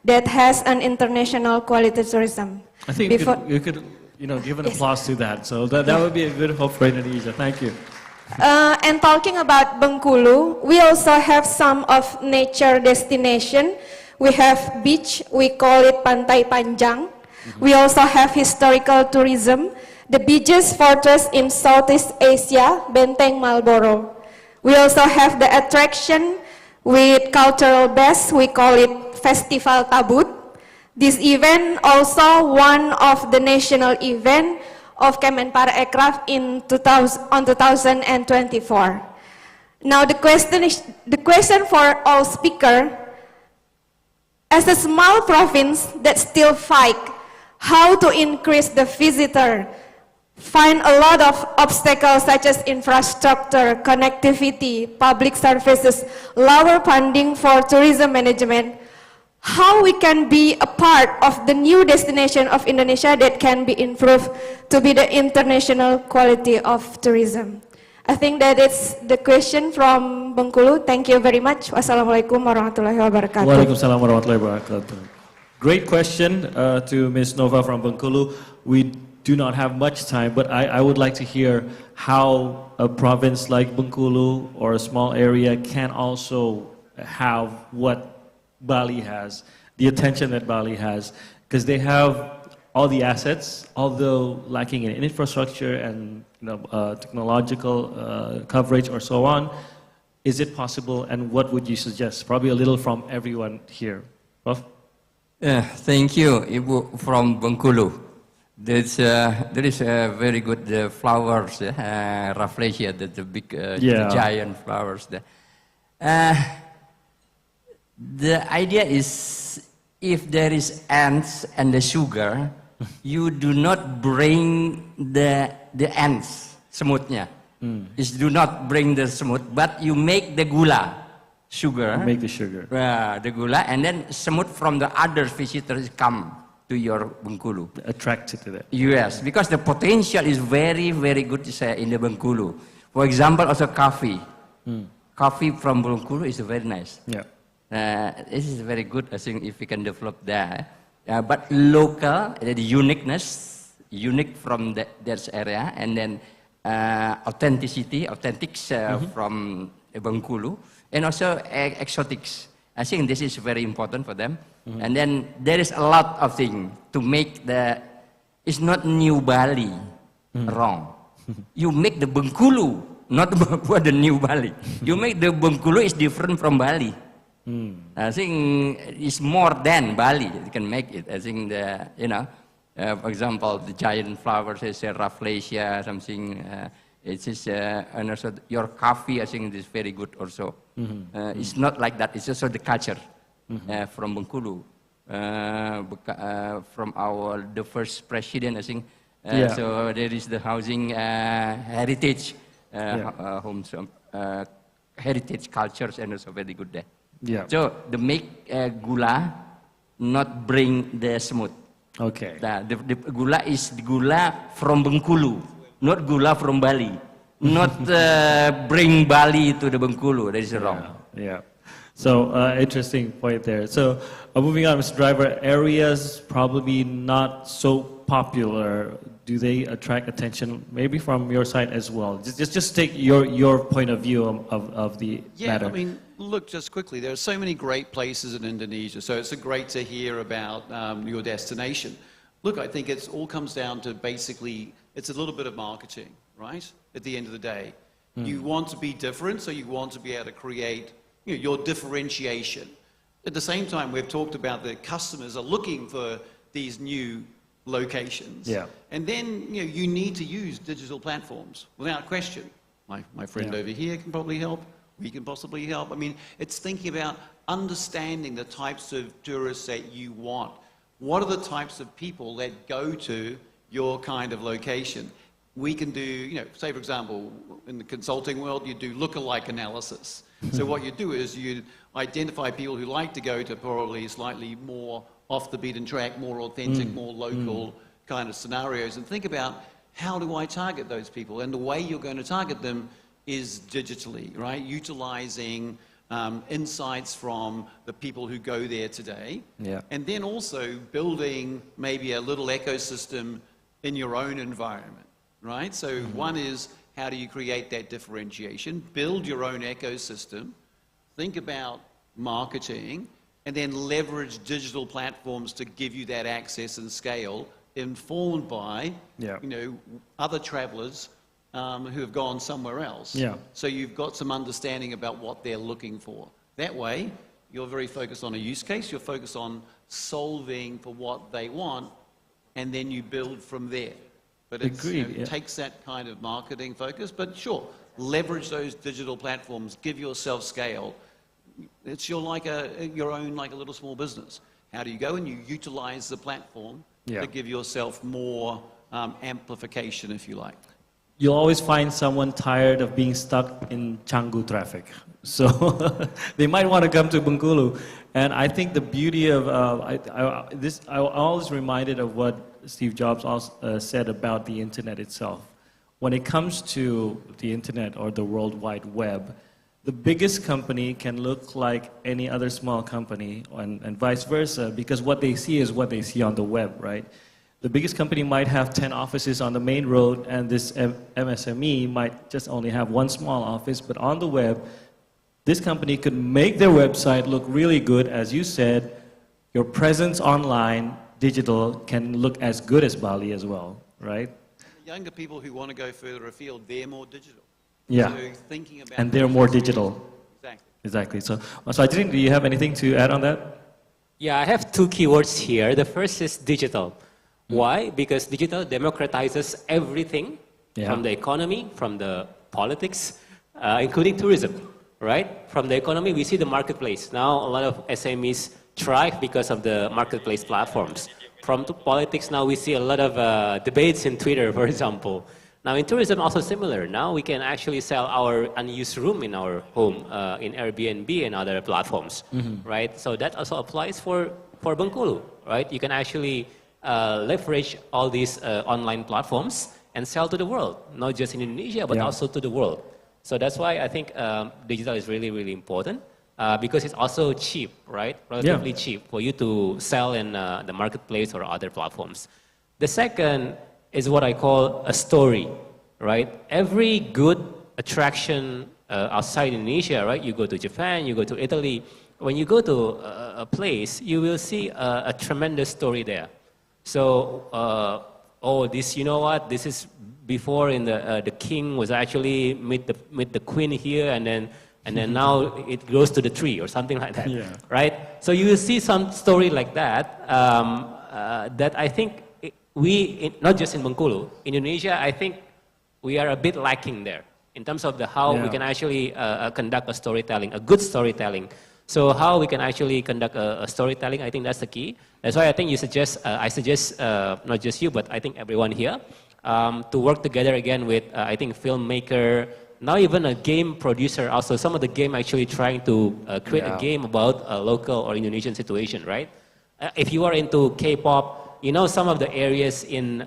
that has an international quality tourism. I think you could give an applause to that. So that would be a good hope for Indonesia. Thank you. And talking about Bengkulu, we also have some of nature destination. We have beach, we call it Pantai Panjang. We also have historical tourism. The biggest fortress in Southeast Asia, Benteng Marlborough. We also have the attraction with cultural base, we call it Festival Tabut. This event also one of the national event of Kemenko Aircraft in 2024. Now the question for all speakers, as a small province that still fight how to increase the visitor, find a lot of obstacles such as infrastructure, connectivity, public services, lower funding for tourism management, how we can be a part of the new destination of Indonesia that can be improved to be the international quality of tourism. I think that is the question from Bengkulu. Thank you very much. Wassalamualaikum warahmatullahi wabarakatuh. Waalaikumsalam warahmatullahi wabarakatuh. Great question to Ms. Nova from Bengkulu. We do not have much time, but I would like to hear how a province like Bengkulu or a small area can also have what Bali has, the attention that Bali has, because they have all the assets, although lacking in infrastructure and technological coverage or so on. Is it possible, and what would you suggest? Probably a little from everyone here. Prof? Thank you, Ibu from Bengkulu. There is a very good flowers, rafflesia, the big, the giant flowers there. The idea is, if there is ants and the sugar, you do not bring the ants, semutnya. Is do not bring the semut, but you make the gula, sugar. Make the sugar. The gula, and then semut from the other visitors come to your Bengkulu. Attracted to that. Yes, because the potential is very, very good in the Bengkulu. For example, also coffee. Coffee from Bengkulu is very nice. Yeah. This is very good, I think, if we can develop that. But local, the uniqueness, unique from that area, and then authenticity, from Bengkulu, and also exotics. I think this is very important for them. And then there is a lot of things to make it's not New Bali wrong. You make the Bengkulu, not the New Bali. You make the Bengkulu is different from Bali. I think it's more than Bali. You can make it. I think for example, the giant flowers is Rafflesia, something. It is, and also your coffee, I think, is very good also. It's not like that. It's also the culture from Bengkulu, from the first president, I think. So there is the housing heritage, homes, heritage cultures, and also very good there. Yeah. So the make gula, not bring the smooth. Okay. The gula is the gula from Bengkulu, not gula from Bali. Not bring Bali to the Bengkulu. That is wrong. Yeah. So interesting point there. So moving on, Mr. Driver, areas probably not so popular. Do they attract attention? Maybe from your side as well. Just take your point of view of the matter. I mean, look, just quickly, there are so many great places in Indonesia, so it's great to hear about your destination. Look, I think it all comes down to basically, it's a little bit of marketing, right? At the end of the day. You want to be different, so you want to be able to create your differentiation. At the same time, we've talked about the customers are looking for these new locations. Yeah. And then you need to use digital platforms, without question. My friend over here can probably help. We can possibly help. I mean, it's thinking about understanding the types of tourists that you want. What are the types of people that go to your kind of location? We can do, say for example, in the consulting world, you do lookalike analysis. So what you do is you identify people who like to go to probably slightly more off the beaten track, more authentic, more local kind of scenarios, and think about, how do I target those people? And the way you're going to target them is digitally, right? Utilizing insights from the people who go there today. Yeah. And then also building maybe a little ecosystem in your own environment, right? So one is, how do you create that differentiation? Build your own ecosystem. Think about marketing, and then leverage digital platforms to give you that access and scale, informed by other travelers who have gone somewhere else. Yeah. So you've got some understanding about what they're looking for. That way, you're very focused on a use case, you're focused on solving for what they want, and then you build from there. But it takes that kind of marketing focus, but sure, leverage those digital platforms, give yourself scale. It's your own like a little small business. How do you go and you utilize the platform to give yourself more amplification, if you like? You'll always find someone tired of being stuck in Canggu traffic. So they might want to come to Bengkulu. And I think the beauty of I'm always reminded of what Steve Jobs also, said about the internet itself. When it comes to the internet or the World Wide Web, the biggest company can look like any other small company, and vice versa, because what they see is what they see on the web, right? The biggest company might have 10 offices on the main road, and this MSME might just only have one small office, but on the web, this company could make their website look really good. As you said, your presence online, digital, can look as good as Bali as well, right? Younger people who want to go further afield, they're more digital. Yeah, So thinking about and they're more digital. Exactly. Exactly. So Ajrin, do you have anything to add on that? Yeah, I have two keywords here. The first is digital. Why? Because digital democratizes everything from the economy, from the politics, including tourism, right? From the economy, we see the marketplace. Now, a lot of SMEs thrive because of the marketplace platforms. From politics, now we see a lot of debates in Twitter, for example. Now, in tourism, also similar. Now we can actually sell our unused room in our home in Airbnb and other platforms, right? So that also applies for Bengkulu, right? You can actually leverage all these online platforms and sell to the world, not just in Indonesia, but also to the world. So that's why I think digital is really, really important because it's also cheap, right? Relatively cheap for you to sell in the marketplace or other platforms. The second is what I call a story, right? Every good attraction outside Indonesia, right? You go to Japan, you go to Italy. When you go to a place, you will see a tremendous story there. So, oh, this, you know what? This is before in the king was actually meet the queen here, and then now it grows to the tree or something like that, right? So you will see some story like that. That I think not just in Bengkulu, in Indonesia, I think we are a bit lacking there in terms of how we can actually conduct a storytelling, a good storytelling. So how we can actually conduct a storytelling, I think that's the key. That's why I think I suggest not just you, but I think everyone here, to work together again with, I think, filmmaker, now even a game producer also. Some of the game actually trying to create a game about a local or Indonesian situation, right? If you are into K-pop, you know some of the areas in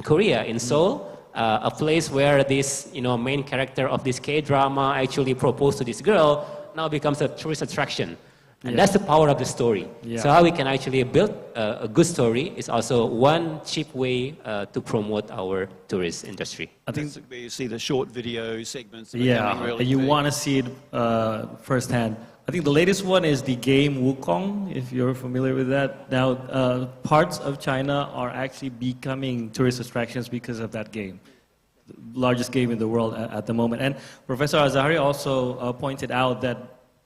Korea, in Seoul, a place where this main character of this K-drama actually proposed to this girl, now becomes a tourist attraction. And that's the power of the story. So how we can actually build a good story is also one cheap way to promote our tourist industry. I think that's where you see the short video segments. You want to see it firsthand. I think the latest one is the game Wukong, if you're familiar with that. Now, parts of China are actually becoming tourist attractions because of that game. The largest game in the world at the moment. And Professor Azhari also pointed out that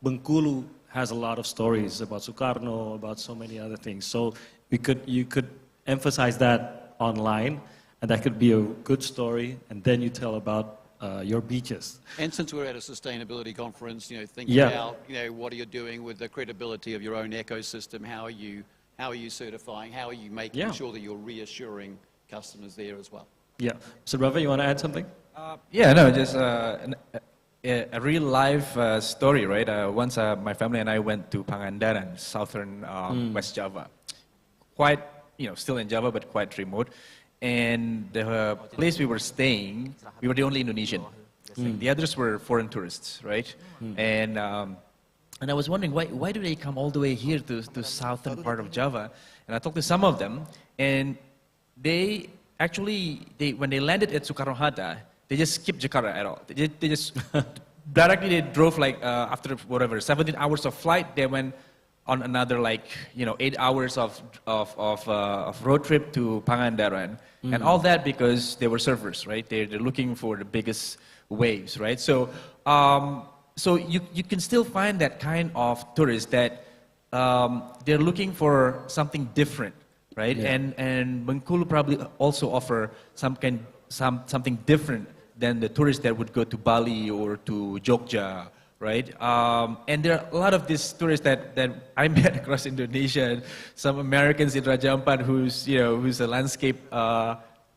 Bengkulu has a lot of stories about Sukarno, about so many other things. So you could emphasize that online, and that could be a good story, and then you tell about your beaches. And since we're at a sustainability conference, think about what are you doing with the credibility of your own ecosystem? How are you certifying? How are you making sure that you're reassuring customers there as well? Yeah. So Ravi, you want to add something? Just a real life story, right? Once my family and I went to Pangandaran, southern West Java. Quite, still in Java, but quite remote. And the place we were staying, we were the only Indonesian. The others were foreign tourists, right? And I was wondering, why do they come all the way here to southern part of Java? And I talked to some of them, and they actually, when they landed at Soekarno-Hatta, they just skipped Jakarta at all. They just directly they drove after 17 hours of flight, they went on another 8 hours of road trip to Pangandaran. And all that because they were surfers, right? They're looking for the biggest waves, right? So you can still find that kind of tourist that they're looking for something different, right? And Bengkulu probably also offer something different than the tourists that would go to Bali or to Jogja, right? And there are a lot of these tourists that I met across Indonesia. Some Americans in Raja Ampat who's a landscape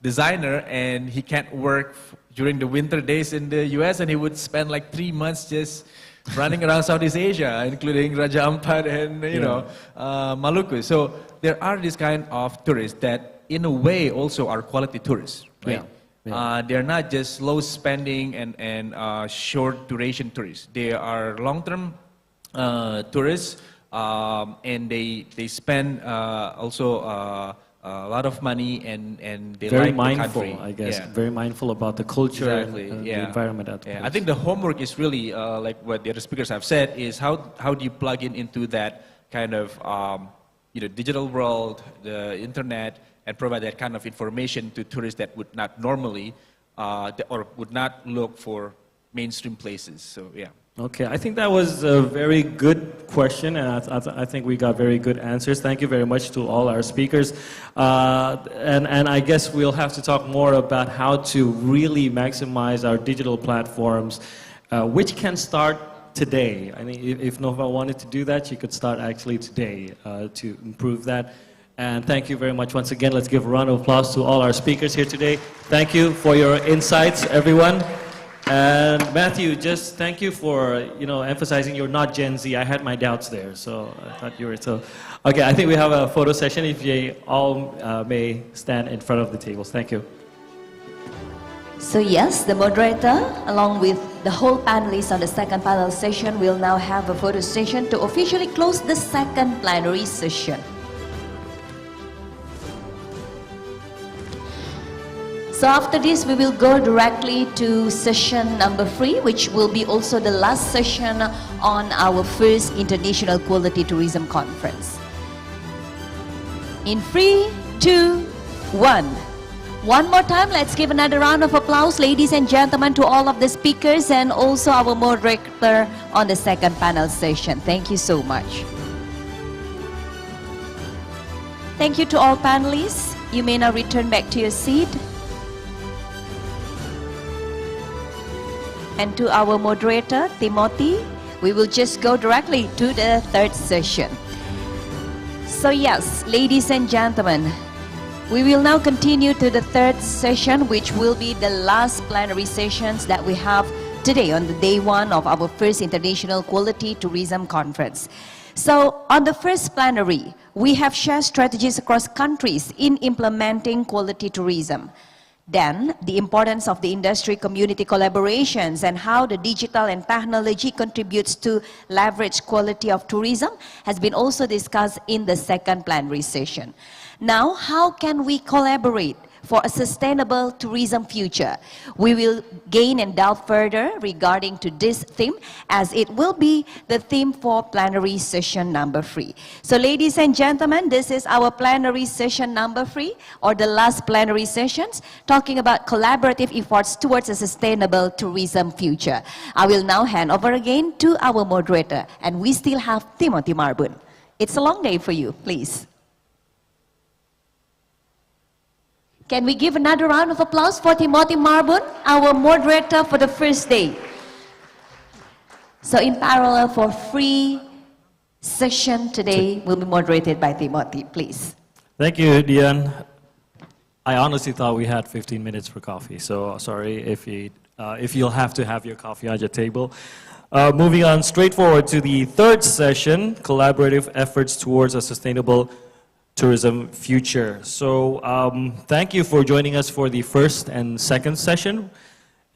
designer, and he can't work during the winter days in the US, and he would spend 3 months just running around Southeast Asia, including Raja Ampat and Maluku. So there are these kind of tourists that, in a way, also are quality tourists, right? They're not just low spending and short duration tourists. They are long-term tourists, and they spend also a lot of money, and they very like mindful, the country. I guess. Very mindful about the culture and the Yeah. environment at the place. I think the homework is really like what the other speakers have said, is how do you plug into that kind of digital world, the internet, and provide that kind of information to tourists that would not normally or would not look for mainstream places. So yeah. Okay, I think that was a very good question, and I think we got very good answers. Thank you very much to all our speakers. And I guess we'll have to talk more about how to really maximize our digital platforms, which can start today. I mean, if Nova wanted to do that, she could start actually today to improve that. And thank you very much once again. Let's give a round of applause to all our speakers here today. Thank you for your insights, everyone. And Matthew, just thank you for emphasizing you're not Gen Z. I had my doubts there, so I thought you were so. Okay, I think we have a photo session. If you all may stand in front of the tables. Thank you. So yes, the moderator, along with the whole panelists on the second panel session, will now have a photo session to officially close the second plenary session. So after this, we will go directly to session number 3, which will be also the last session on our first International Quality Tourism Conference. In 3, 2, 1. One more time, let's give another round of applause, ladies and gentlemen, to all of the speakers and also our moderator on the second panel session. Thank you so much. Thank you to all panelists. You may now return back to your seat. And to our moderator, Timothy, we will just go directly to the third session. So yes, ladies and gentlemen, we will now continue to the third session, which will be the last plenary sessions that we have today on the day 1 of our first International Quality Tourism Conference. So on the first plenary, we have shared strategies across countries in implementing quality tourism. Then, the importance of the industry community collaborations and how the digital and technology contributes to leverage quality of tourism has been also discussed in the second plenary session. Now, how can we collaborate for a sustainable tourism future? We will gain and delve further regarding to this theme, as it will be the theme for plenary session number 3. So ladies and gentlemen, this is our plenary session number 3, or the last plenary sessions, talking about collaborative efforts towards a sustainable tourism future. I will now hand over again to our moderator, and we still have Timothy Marbun. It's a long day for you, please. Can we give another round of applause for Timothy Marbun, our moderator for the first day? So in parallel for 3 session today will be moderated by Timothy, please. Thank you, Dian. I honestly thought we had 15 minutes for coffee, so sorry if you'll have to have your coffee on your table. Moving on straight forward to the third session, collaborative efforts towards a sustainable tourism future. So thank you for joining us for the first and second session.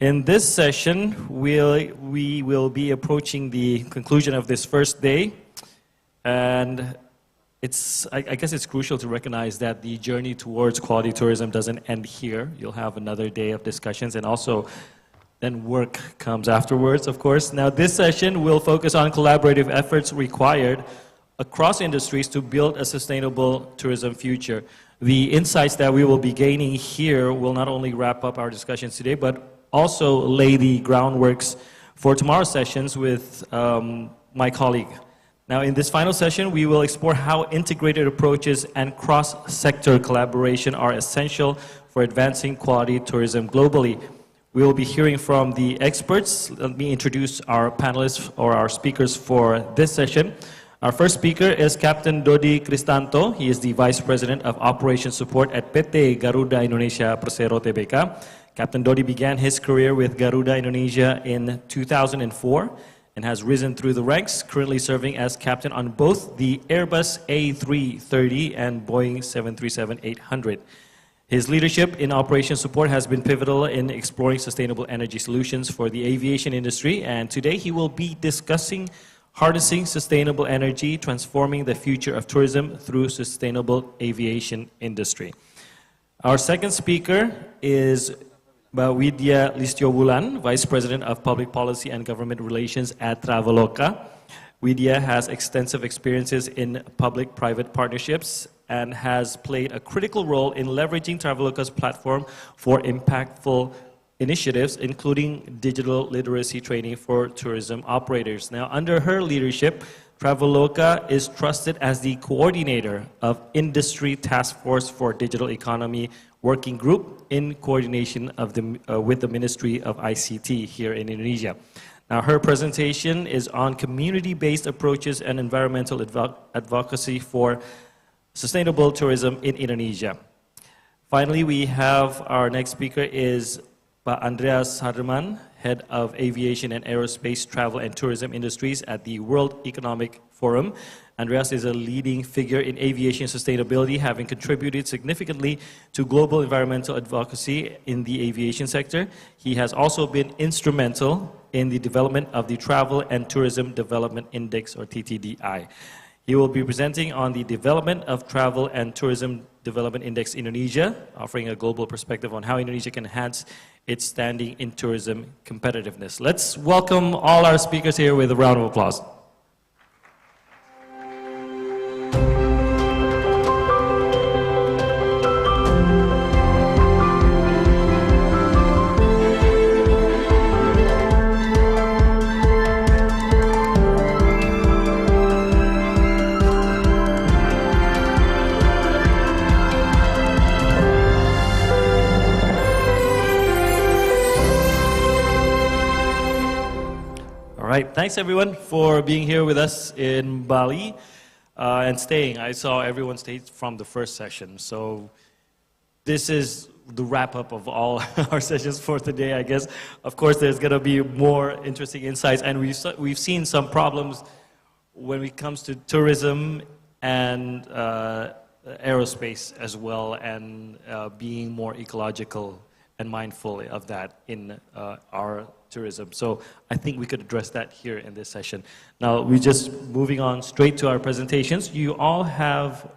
In this session, we will be approaching the conclusion of this first day, and I guess it's crucial to recognize that the journey towards quality tourism doesn't end here. You'll have another day of discussions, and also then work comes afterwards, of course. Now this session will focus on collaborative efforts required across industries to build a sustainable tourism future. The insights that we will be gaining here will not only wrap up our discussions today, but also lay the groundworks for tomorrow's sessions with my colleague. Now in this final session, we will explore how integrated approaches and cross-sector collaboration are essential for advancing quality tourism globally. We will be hearing from the experts. Let me introduce our panelists or our speakers for this session. Our first speaker is Captain Dodi Kristanto. He is the Vice President of Operations Support at PT Garuda Indonesia Persero Tbk. Captain Dodi began his career with Garuda Indonesia in 2004 and has risen through the ranks, currently serving as captain on both the Airbus A330 and Boeing 737-800. His leadership in operations support has been pivotal in exploring sustainable energy solutions for the aviation industry, and today he will be discussing harnessing sustainable energy, transforming the future of tourism through sustainable aviation industry. Our second speaker is Mbak Widya Listio-Wulan, Vice President of Public Policy and Government Relations at Traveloka. Widya has extensive experiences in public-private partnerships and has played a critical role in leveraging Traveloka's platform for impactful initiatives, including digital literacy training for tourism operators. Now, under her leadership, Traveloka is trusted as the coordinator of Industry Task Force for Digital Economy Working Group in coordination with the Ministry of ICT here in Indonesia. Now, her presentation is on community-based approaches and environmental advocacy for sustainable tourism in Indonesia. Finally, we have our next speaker is Andreas Hardeman, Head of Aviation and Aerospace Travel and Tourism Industries at the World Economic Forum. Andreas is a leading figure in aviation sustainability, having contributed significantly to global environmental advocacy in the aviation sector. He has also been instrumental in the development of the Travel and Tourism Development Index, or TTDI. He will be presenting on the development of travel and tourism Development Index Indonesia, offering a global perspective on how Indonesia can enhance its standing in tourism competitiveness. Let's welcome all our speakers here with a round of applause. All right, thanks everyone for being here with us in Bali and staying. I saw everyone stayed from the first session. So this is the wrap up of all our sessions for today, I guess. Of course, there's going to be more interesting insights, and we've seen some problems when it comes to tourism and aerospace as well, and being more ecological and mindful of that in our tourism. So I think we could address that here in this session. Now, we're just moving on straight to our presentations. You all have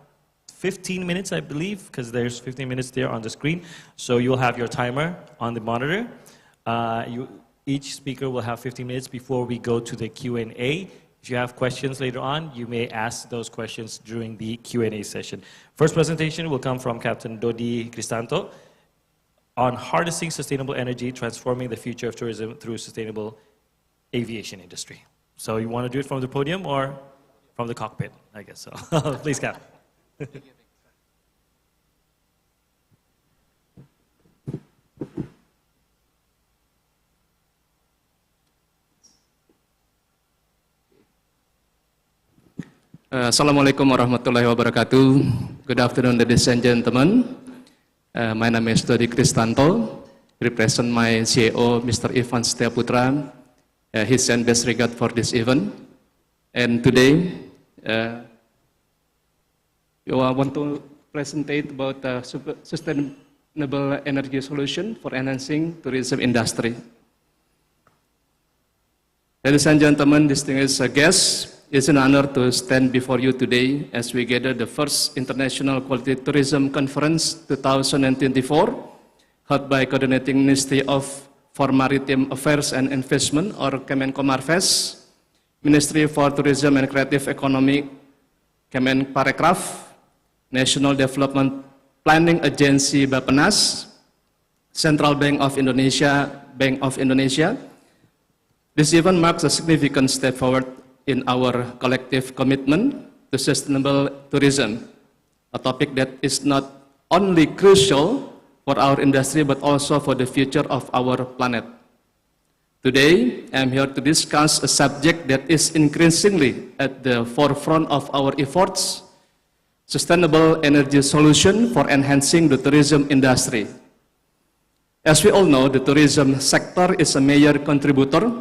15 minutes, I believe, because there's 15 minutes there on the screen. So you'll have your timer on the monitor. Each speaker will have 15 minutes before we go to the Q&A. If you have questions later on, you may ask those questions during the Q&A session. First presentation will come from Captain Dodi Cristanto on harnessing sustainable energy, transforming the future of tourism through sustainable aviation industry. So you want to do it from the podium or from the cockpit? I guess so. Please, Cap. Assalamualaikum warahmatullahi wabarakatuh. Good afternoon, ladies and gentlemen. My name is Dodi Cristanto, represent my CEO, Mr. Ivan Setiaputra. He sent best regard for this event. And today, I want to present about sustainable energy solution for enhancing tourism industry. Ladies and gentlemen, distinguished guests, it's an honor to stand before you today as we gather the first International Quality Tourism Conference 2024, held by Coordinating Ministry for Maritime Affairs and Investment, or Kemenko Marves, Ministry for Tourism and Creative Economy, Kemenparekraf, National Development Planning Agency Bappenas, Central Bank of Indonesia, Bank of Indonesia. This event marks a significant step forward in our collective commitment to sustainable tourism, a topic that is not only crucial for our industry but also for the future of our planet. Today, I am here to discuss a subject that is increasingly at the forefront of our efforts: sustainable energy solution for enhancing the tourism industry. As we all know, the tourism sector is a major contributor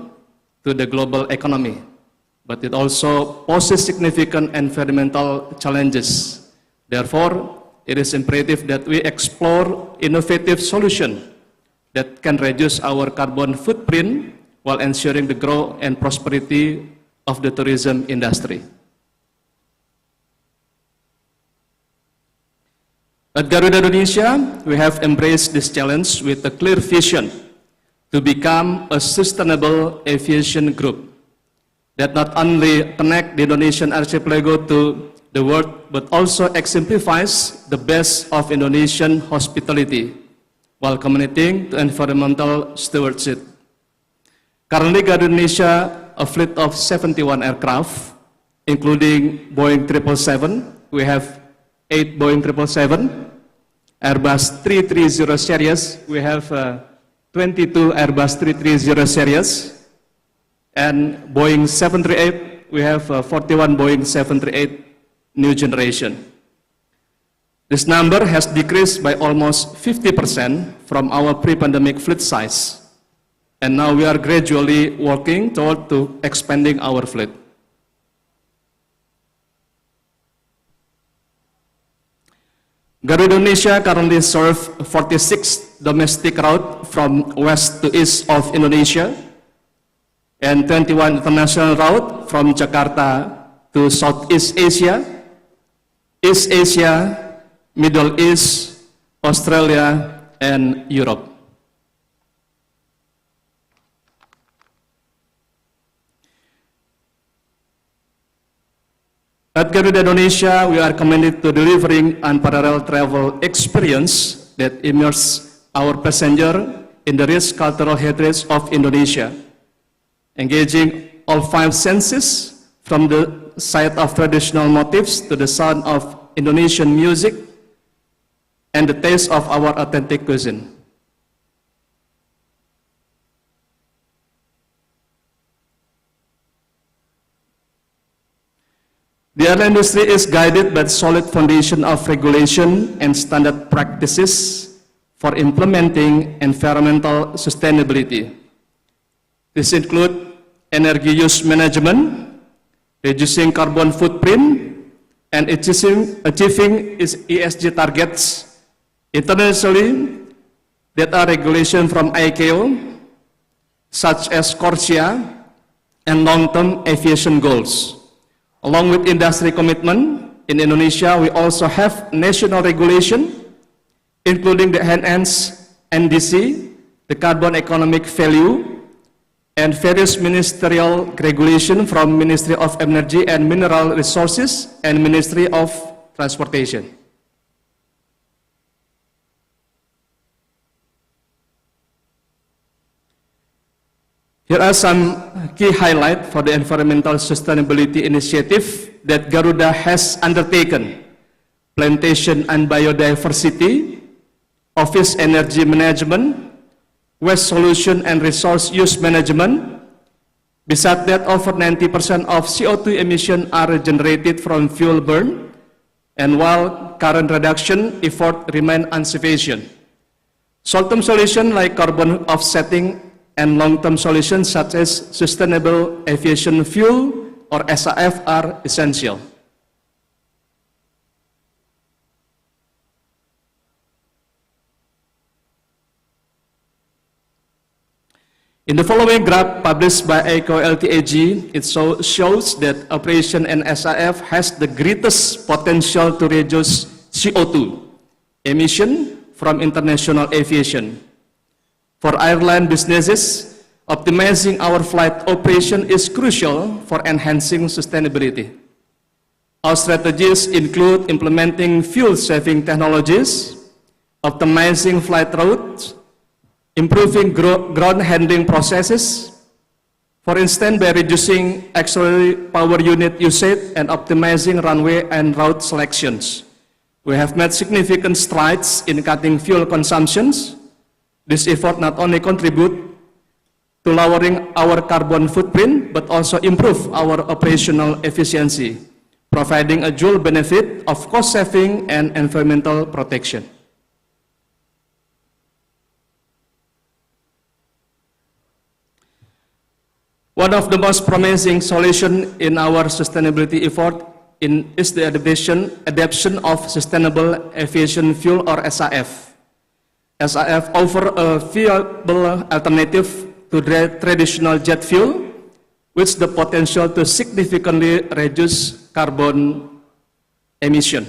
to the global economy, but it also poses significant environmental challenges. Therefore, it is imperative that we explore innovative solutions that can reduce our carbon footprint while ensuring the growth and prosperity of the tourism industry. At Garuda Indonesia, we have embraced this challenge with a clear vision to become a sustainable aviation group that not only connect the Indonesian archipelago to the world, but also exemplifies the best of Indonesian hospitality while committing to environmental stewardship. Currently, Garuda Indonesia, a fleet of 71 aircraft, including Boeing 777. We have 8 Boeing 777, Airbus 330 series. We have 22 Airbus 330 series, and Boeing 738, we have 41 Boeing 738 new generation. This number has decreased by almost 50% from our pre-pandemic fleet size, and now we are gradually working toward to expanding our fleet. Garuda Indonesia currently serves 46 domestic routes from west to east of Indonesia and 21 international routes from Jakarta to Southeast Asia, East Asia, Middle East, Australia, and Europe. At Garuda Indonesia, we are committed to delivering unparalleled travel experience that immerses our passenger in the rich cultural heritage of Indonesia, engaging all 5 senses from the sight of traditional motifs to the sound of Indonesian music and the taste of our authentic cuisine. The airline industry is guided by a solid foundation of regulation and standard practices for implementing environmental sustainability. This includes energy use management, reducing carbon footprint, and achieving its ESG targets internationally that are regulations from ICAO, such as CORSIA and long-term aviation goals. Along with industry commitment, in Indonesia, we also have national regulation, including the enhanced NDC, the carbon economic value, and various ministerial regulation from Ministry of Energy and Mineral Resources and Ministry of Transportation. Here are some key highlights for the environmental sustainability initiative that Garuda has undertaken: plantation and biodiversity, office energy management, waste solution and resource use management. Besides that, over 90% of CO2 emissions are generated from fuel burn, and while current reduction efforts remain insufficient, short-term solutions like carbon offsetting and long-term solutions such as sustainable aviation fuel or SAF are essential. In the following graph published by ICAO LTAG, it shows that operation in SAF has the greatest potential to reduce CO2 emission from international aviation. For airline businesses, optimizing our flight operation is crucial for enhancing sustainability. Our strategies include implementing fuel-saving technologies, optimizing flight routes, improving ground handling processes, for instance, by reducing auxiliary power unit usage and optimizing runway and route selections. We have made significant strides in cutting fuel consumptions. This effort not only contributes to lowering our carbon footprint, but also improve our operational efficiency, providing a dual benefit of cost saving and environmental protection. One of the most promising solutions in our sustainability effort is the adoption of sustainable aviation fuel or SAF. SAF offers a viable alternative to traditional jet fuel, with the potential to significantly reduce carbon emission.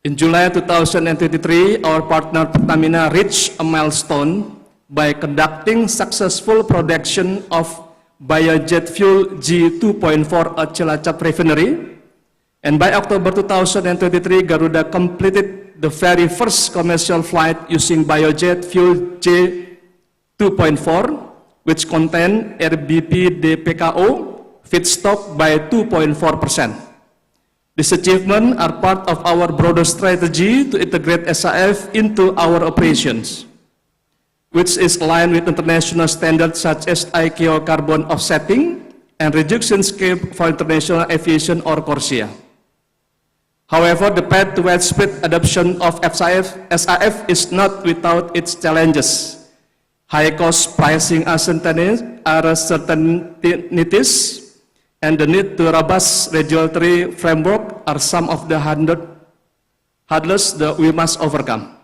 In July 2023, our partner Pertamina reached a milestone by conducting successful production of biojet fuel G2.4 at Cilacap Refinery. And by October 2023, Garuda completed the very first commercial flight using biojet fuel J2.4, which contained RBP-DPKO feedstock by 2.4%. These achievements are part of our broader strategy to integrate SAF into our operations, which is aligned with international standards such as ICAO carbon offsetting and reduction scheme for international aviation or CORSIA. However, the path to widespread adoption of SAF is not without its challenges. High cost pricing uncertainties, and the need to robust regulatory framework are some of the hurdles that we must overcome.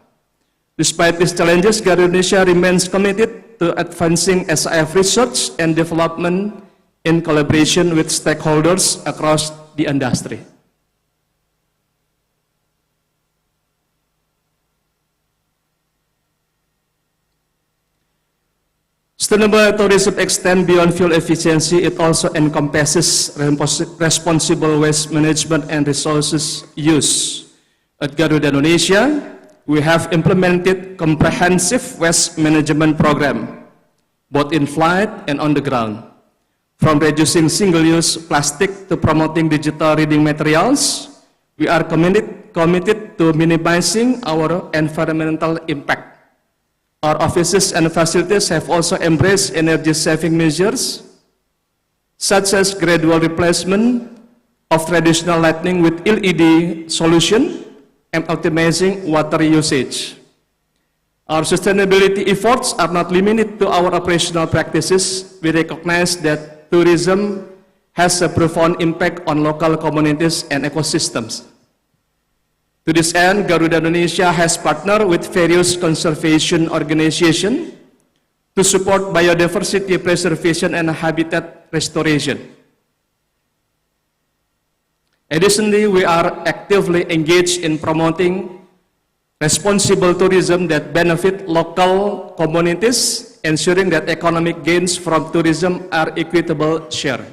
Despite these challenges, Garuda Indonesia remains committed to advancing SAF research and development in collaboration with stakeholders across the industry. Sustainable tourism extends beyond fuel efficiency. It also encompasses responsible waste management and resources use. At Garuda Indonesia, we have implemented comprehensive waste management program, both in flight and on the ground. From reducing single-use plastic to promoting digital reading materials, we are committed to minimizing our environmental impact. Our offices and facilities have also embraced energy-saving measures, such as gradual replacement of traditional lighting with LED solution and optimizing water usage. Our sustainability efforts are not limited to our operational practices. We recognize that tourism has a profound impact on local communities and ecosystems. To this end, Garuda Indonesia has partnered with various conservation organizations to support biodiversity preservation and habitat restoration. Additionally, we are actively engaged in promoting responsible tourism that benefit local communities, ensuring that economic gains from tourism are equitable share.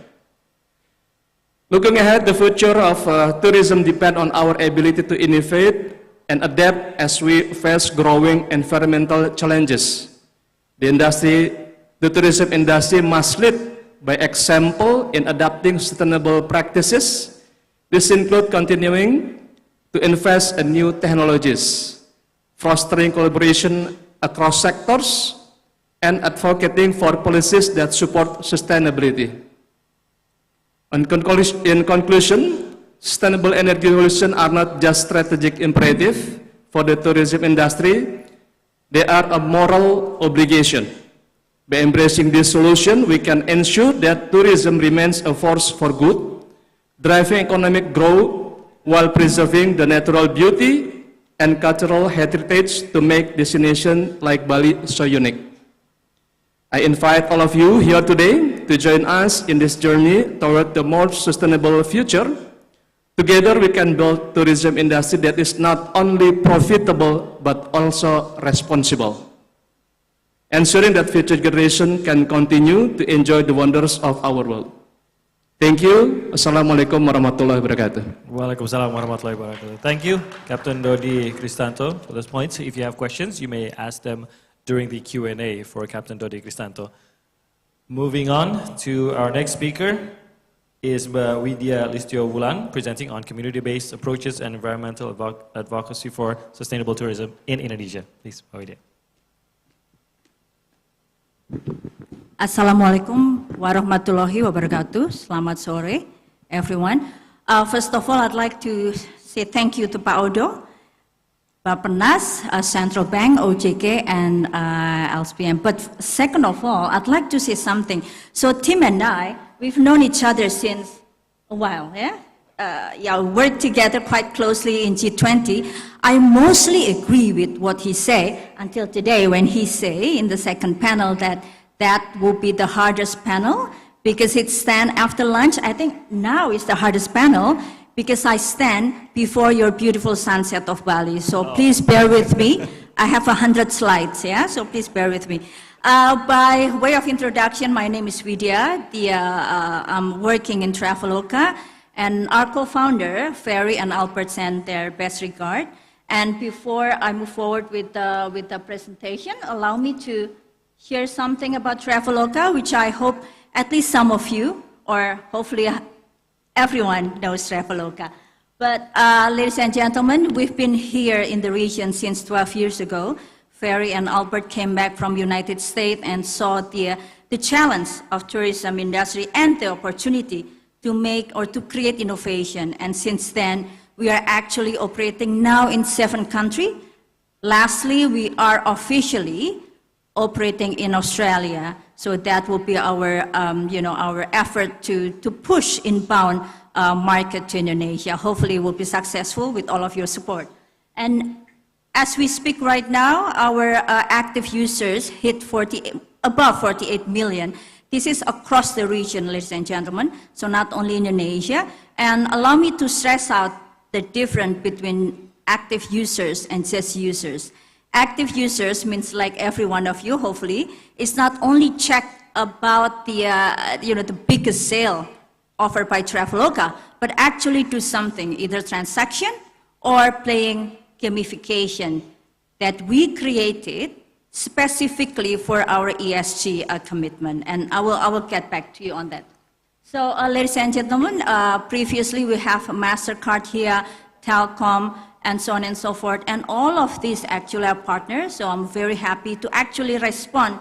Looking ahead, the future of tourism depends on our ability to innovate and adapt as we face growing environmental challenges. The tourism industry must lead by example in adopting sustainable practices. This includes continuing to invest in new technologies, fostering collaboration across sectors, and advocating for policies that support sustainability. In conclusion, sustainable energy solutions are not just strategic imperative for the tourism industry, they are a moral obligation. By embracing this solution, we can ensure that tourism remains a force for good, driving economic growth while preserving the natural beauty and cultural heritage to make destinations like Bali so unique. I invite all of you here today to join us in this journey toward the more sustainable future. Together we can build tourism industry that is not only profitable but also responsible, ensuring that future generations can continue to enjoy the wonders of our world. Thank you. Assalamualaikum warahmatullahi wabarakatuh. Waalaikumsalam warahmatullahi wabarakatuh. Thank you, Captain Dodi Cristanto, for those points. If you have questions, you may ask them during the Q&A for Captain Dodi Cristanto. Moving on to our next speaker is Widya Listio Wulan, presenting on community-based approaches and environmental advocacy for sustainable tourism in Indonesia. Please, Widya. Assalamualaikum warahmatullahi wabarakatuh. Selamat sore, everyone. First of all, I'd like to say thank you to Pak Odo, Bappenas, Central Bank, OJK, and LSPM. But second of all, I'd like to say something. So Tim and I, we've known each other since a while, yeah? Worked together quite closely in G20. I mostly agree with what he said until today when he say in the second panel that that will be the hardest panel because it stand after lunch. I think now is the hardest panel because I stand before your beautiful sunset of Bali. So please bear with me. I have 100 slides, yeah? So please bear with me. By way of introduction, my name is Widya. I'm working in Traveloka, and our co-founder, Ferry and Albert, send their best regard. And before I move forward with the presentation, allow me to share something about Traveloka, which I hope at least some of you, or hopefully everyone knows Traveloka. But ladies and gentlemen, we've been here in the region since 12 years ago. Ferry and Albert came back from United States and saw the challenge of tourism industry and the opportunity to make or to create innovation. And since then, we are actually operating now in 7 countries. Lastly, we are officially operating in Australia. So that will be our, our effort to push inbound market to Indonesia. Hopefully we'll be successful with all of your support. And as we speak right now, our active users hit above 48 million. This is across the region, ladies and gentlemen, so not only Indonesia. And allow me to stress out the difference between active users and just users. Active users means like every one of you, hopefully, is not only check about the, the biggest sale offered by Traveloka, but actually do something, either transaction or playing gamification that we created specifically for our ESG commitment. And I will get back to you on that. So ladies and gentlemen, previously we have MasterCard here, Telcom, and so on and so forth. And all of these actually are partners, so I'm very happy to actually respond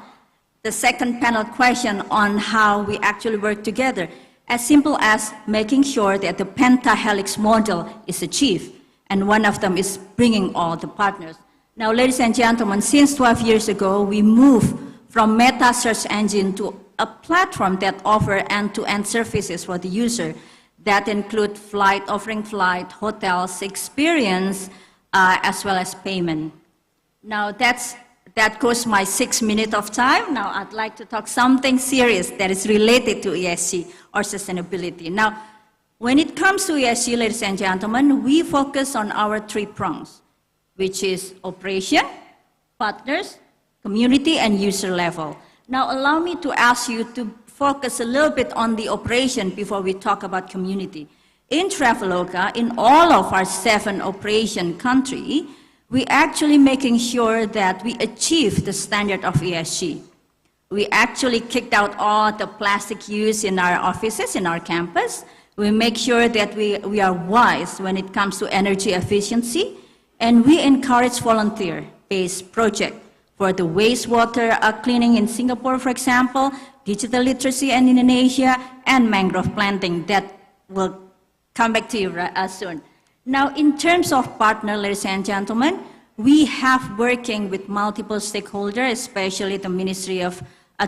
the second panel question on how we actually work together. As simple as making sure that the pentahelix model is achieved. And one of them is bringing all the partners. Now, ladies and gentlemen, since 12 years ago, we moved from Meta search engine to a platform that offers end-to-end services for the user that include offering flight, hotels, experience, as well as payment. Now, that goes my 6 minutes of time. Now, I'd like to talk something serious that is related to ESG or sustainability. Now, when it comes to ESG, ladies and gentlemen, we focus on our 3 prongs, which is operation, partners, community, and user level. Now, allow me to ask you to focus a little bit on the operation before we talk about community. In Traveloka, in all of our 7 operation countries, we actually making sure that we achieve the standard of ESG. We actually kicked out all the plastic use in our offices, in our campus. We make sure that we are wise when it comes to energy efficiency, and we encourage volunteer-based projects for the wastewater cleaning in Singapore, for example, digital literacy in Indonesia, and mangrove planting that will come back to you soon. Now, in terms of partner, ladies and gentlemen, we have working with multiple stakeholders, especially the Ministry of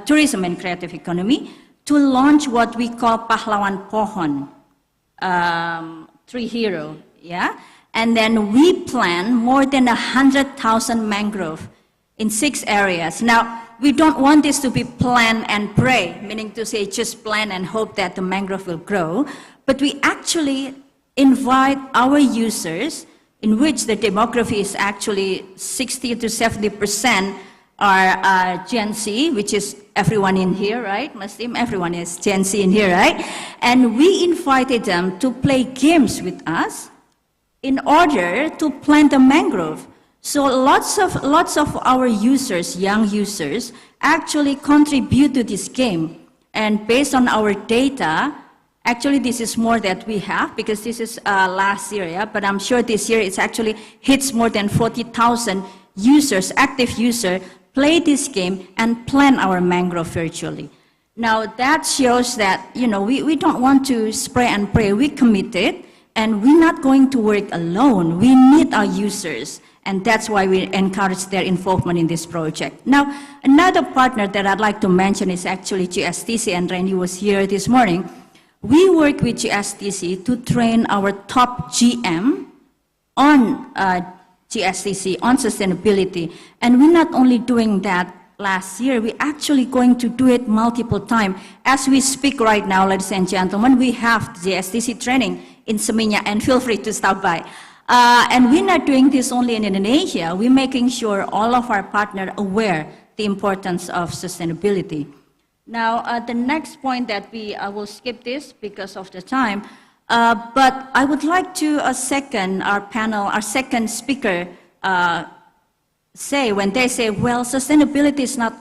Tourism and Creative Economy, to launch what we call Pahlawan Pohon, tree hero, yeah? And then we plan more than 100,000 mangrove in 6 areas. Now, we don't want this to be plan and pray, meaning to say just plan and hope that the mangrove will grow, but we actually invite our users, in which the demography is actually 60 to 70% are Gen Z, which is everyone in here, right? Muslim, everyone is Gen Z in here, right? And we invited them to play games with us in order to plant the mangrove. So lots of our users, young users, actually contribute to this game. And based on our data, actually this is more that we have, because this is last year, yeah? But I'm sure this year it's actually hits more than 40,000 users, active users, play this game and plant our mangrove virtually. Now that shows that, we don't want to spray and pray. We committed, and we're not going to work alone. We need our users, and that's why we encourage their involvement in this project. Now, another partner that I'd like to mention is actually GSTC, and Randy was here this morning. We work with GSTC to train our top GM on GSTC, on sustainability. And we're not only doing that last year, we're actually going to do it multiple times. As we speak right now, ladies and gentlemen, we have GSTC training in Seminyak, and feel free to stop by. And we're not doing this only in Indonesia. We're making sure all of our partners are aware the importance of sustainability. Now, the next point that I will skip this because of the time, but I would like to our second speaker say, when they say, well, sustainability is not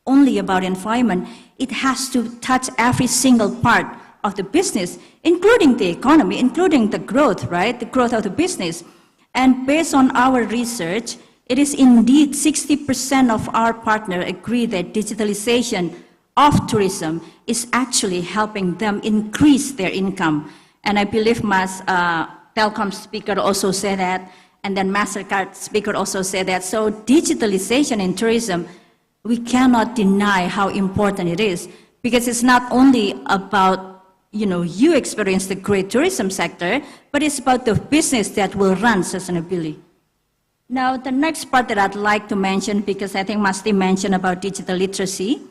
only about environment, it has to touch every single part of the business, including the economy, including the growth, right? The growth of the business. And based on our research, it is indeed 60% of our partners agree that digitalization of tourism is actually helping them increase their income. And I believe Telcom speaker also said that, and then MasterCard speaker also said that. So digitalization in tourism, we cannot deny how important it is, because it's not only about, you experience the great tourism sector, but it's about the business that will run sustainably. Now, the next part that I'd like to mention, because I think Masti mentioned about digital literacy,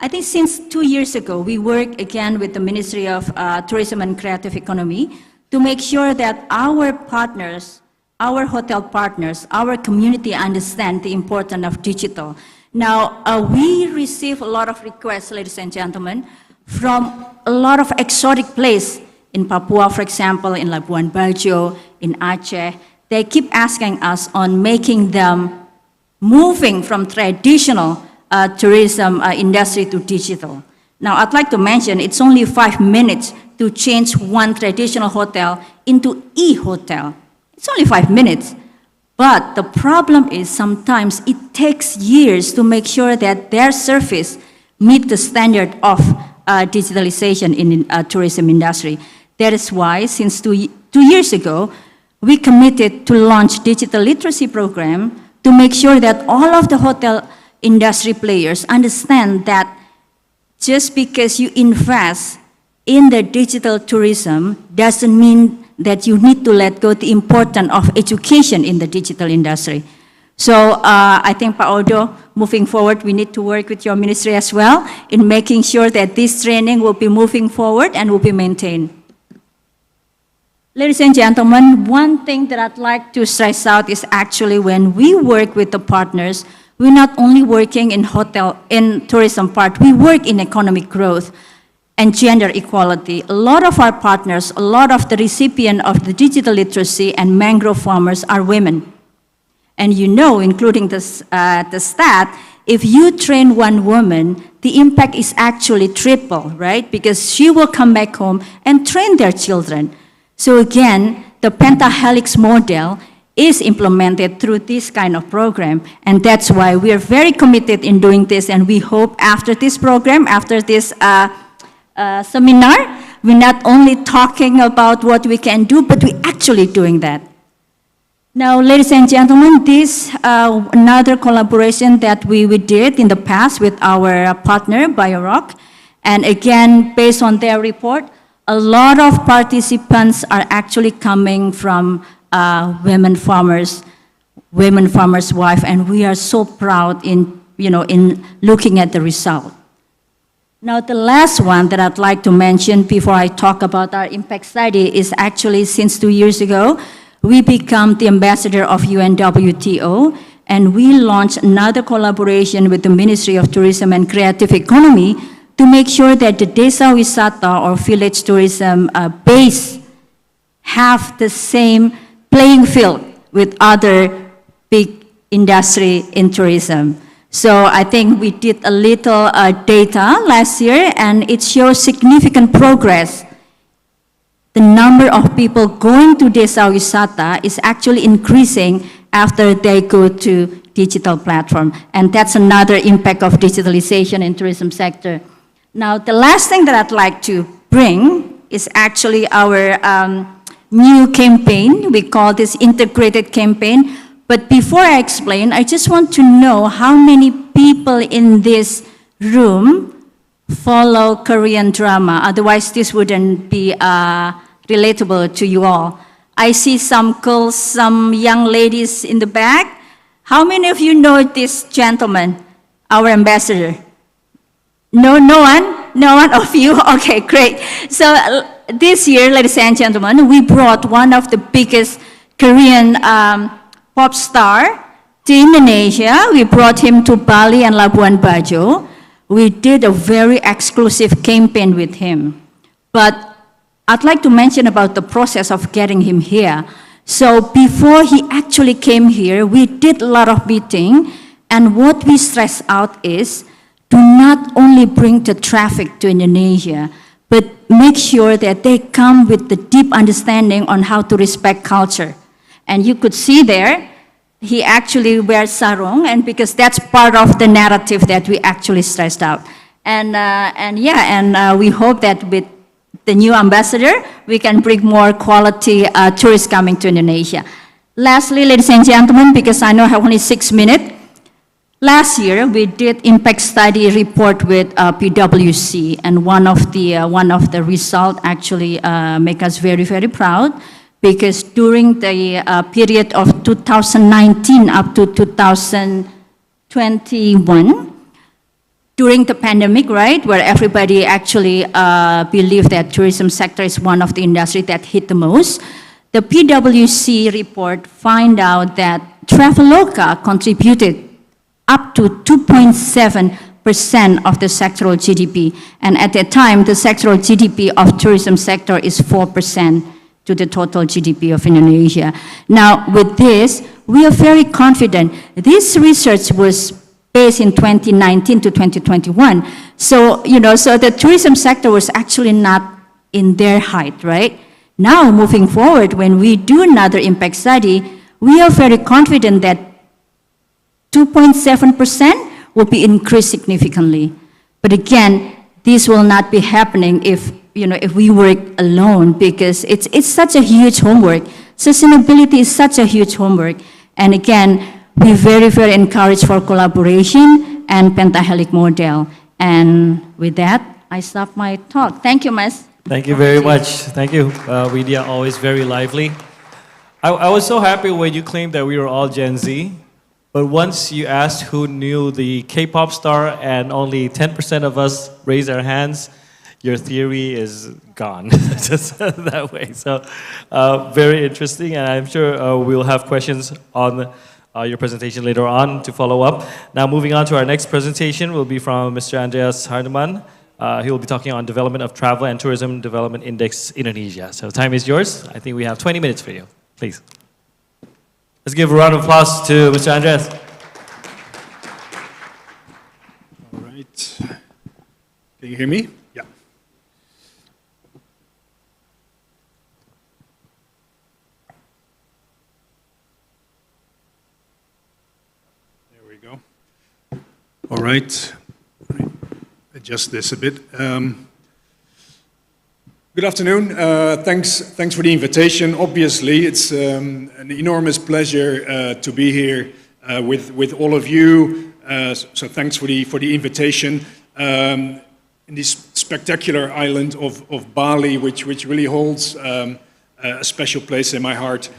I think since 2 years ago, we work again with the Ministry of Tourism and Creative Economy to make sure that our partners our hotel partners, our community understand the importance of digital. Now, we receive a lot of requests, ladies and gentlemen, from a lot of exotic places in Papua, for example, in Labuan Bajo, in Aceh. They keep asking us on making them moving from traditional tourism industry to digital. Now, I'd like to mention it's only 5 minutes to change one traditional hotel into e-hotel. It's only 5 minutes. But the problem is sometimes it takes years to make sure that their service meet the standard of digitalization in tourism industry. That is why, since two years ago, we committed to launch digital literacy program to make sure that all of the hotel industry players understand that just because you invest in the digital tourism doesn't mean that you need to let go the importance of education in the digital industry. So I think, Pak Odo, moving forward, we need to work with your ministry as well in making sure that this training will be moving forward and will be maintained. Ladies and gentlemen, one thing that I'd like to stress out is actually when we work with the partners, we're not only working in tourism part, we work in economic growth and gender equality. A lot of our partners, a lot of the recipient of the digital literacy and mangrove farmers are women. And you know, including the stat, if you train one woman, the impact is actually triple, right? Because she will come back home and train their children. So again, the pentahelix model is implemented through this kind of program. And that's why we are very committed in doing this. And we hope after this program, after this seminar, we're not only talking about what we can do, but we're actually doing that. Now, ladies and gentlemen, this another collaboration that we did in the past with our partner, BioRock. And again, based on their report, a lot of participants are actually coming from women farmers' wife, and we are so proud in looking at the result. Now, the last one that I'd like to mention before I talk about our impact study is actually since 2 years ago, we become the ambassador of UNWTO, and we launched another collaboration with the Ministry of Tourism and Creative Economy to make sure that the Desa Wisata or village tourism base have the same playing field with other big industry in tourism. So I think we did a little data last year, and it shows significant progress. The number of people going to Desa Wisata is actually increasing after they go to digital platform. And that's another impact of digitalization in tourism sector. Now, the last thing that I'd like to bring is actually our new campaign. We call this integrated campaign. But before I explain, I just want to know how many people in this room follow Korean drama. Otherwise, this wouldn't be relatable to you all. I see some girls, some young ladies in the back. How many of you know this gentleman, our ambassador? No one? No one of you? Okay, great. So this year, ladies and gentlemen, we brought one of the biggest Korean pop star to Indonesia. We brought him to Bali and Labuan Bajo. We did a very exclusive campaign with him. But I'd like to mention about the process of getting him here. So before he actually came here, we did a lot of meeting, and what we stress out is do not only bring the traffic to Indonesia, but make sure that they come with the deep understanding on how to respect culture. And you could see there, he actually wears sarong, and because that's part of the narrative that we actually stressed out. And we hope that with the new ambassador, we can bring more quality tourists coming to Indonesia. Lastly, ladies and gentlemen, because I know I have only 6 minutes, last year we did impact study report with PwC, and one of the results actually make us very, very proud, because during the period of 2019 up to 2021, during the pandemic, right, where everybody actually believed that tourism sector is one of the industry that hit the most, the PwC report find out that Traveloka contributed up to 2.7% of the sectoral GDP. And at that time, the sectoral GDP of tourism sector is 4% to the total GDP of Indonesia. Now, with this, we are very confident. This research was based in 2019 to 2021. So, so the tourism sector was actually not in their height, right? Now, moving forward, when we do another impact study, we are very confident that 2.7% will be increased significantly. But again, this will not be happening if we work alone, because it's such a huge homework. Sustainability is such a huge homework. And again, we're very, very encouraged for collaboration and pentahelic model. And with that, I stop my talk. Thank you, Mas. Thank you very much. Thank you, Widya, always very lively. I was so happy when you claimed that we were all Gen Z, but once you asked who knew the K-pop star and only 10% of us raised our hands, your theory is gone, just that way. So very interesting, and I'm sure we'll have questions on your presentation later on to follow up. Now moving on to our next presentation will be from Mr. Andreas Hardeman. He will be talking on development of travel and tourism development index Indonesia. So time is yours. I think we have 20 minutes for you. Please. Let's give a round of applause to Mr. Andreas. All right. Can you hear me? Yeah. There we go. All right. Adjust this a bit. Good afternoon. Thanks for the invitation. Obviously, it's an enormous pleasure to be here with all of you. So thanks for the invitation. In this spectacular island of Bali, which really holds a special place in my heart.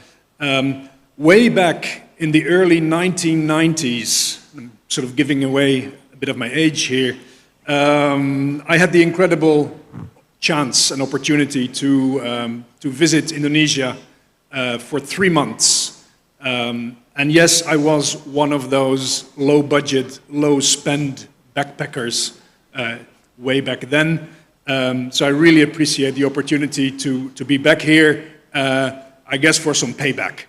Way back in the early 1990s, I'm sort of giving away a bit of my age here, I had the incredible chance and opportunity to visit Indonesia for 3 months. And yes, I was one of those low-budget, low-spend backpackers way back then. So I really appreciate the opportunity to be back here, I guess for some payback.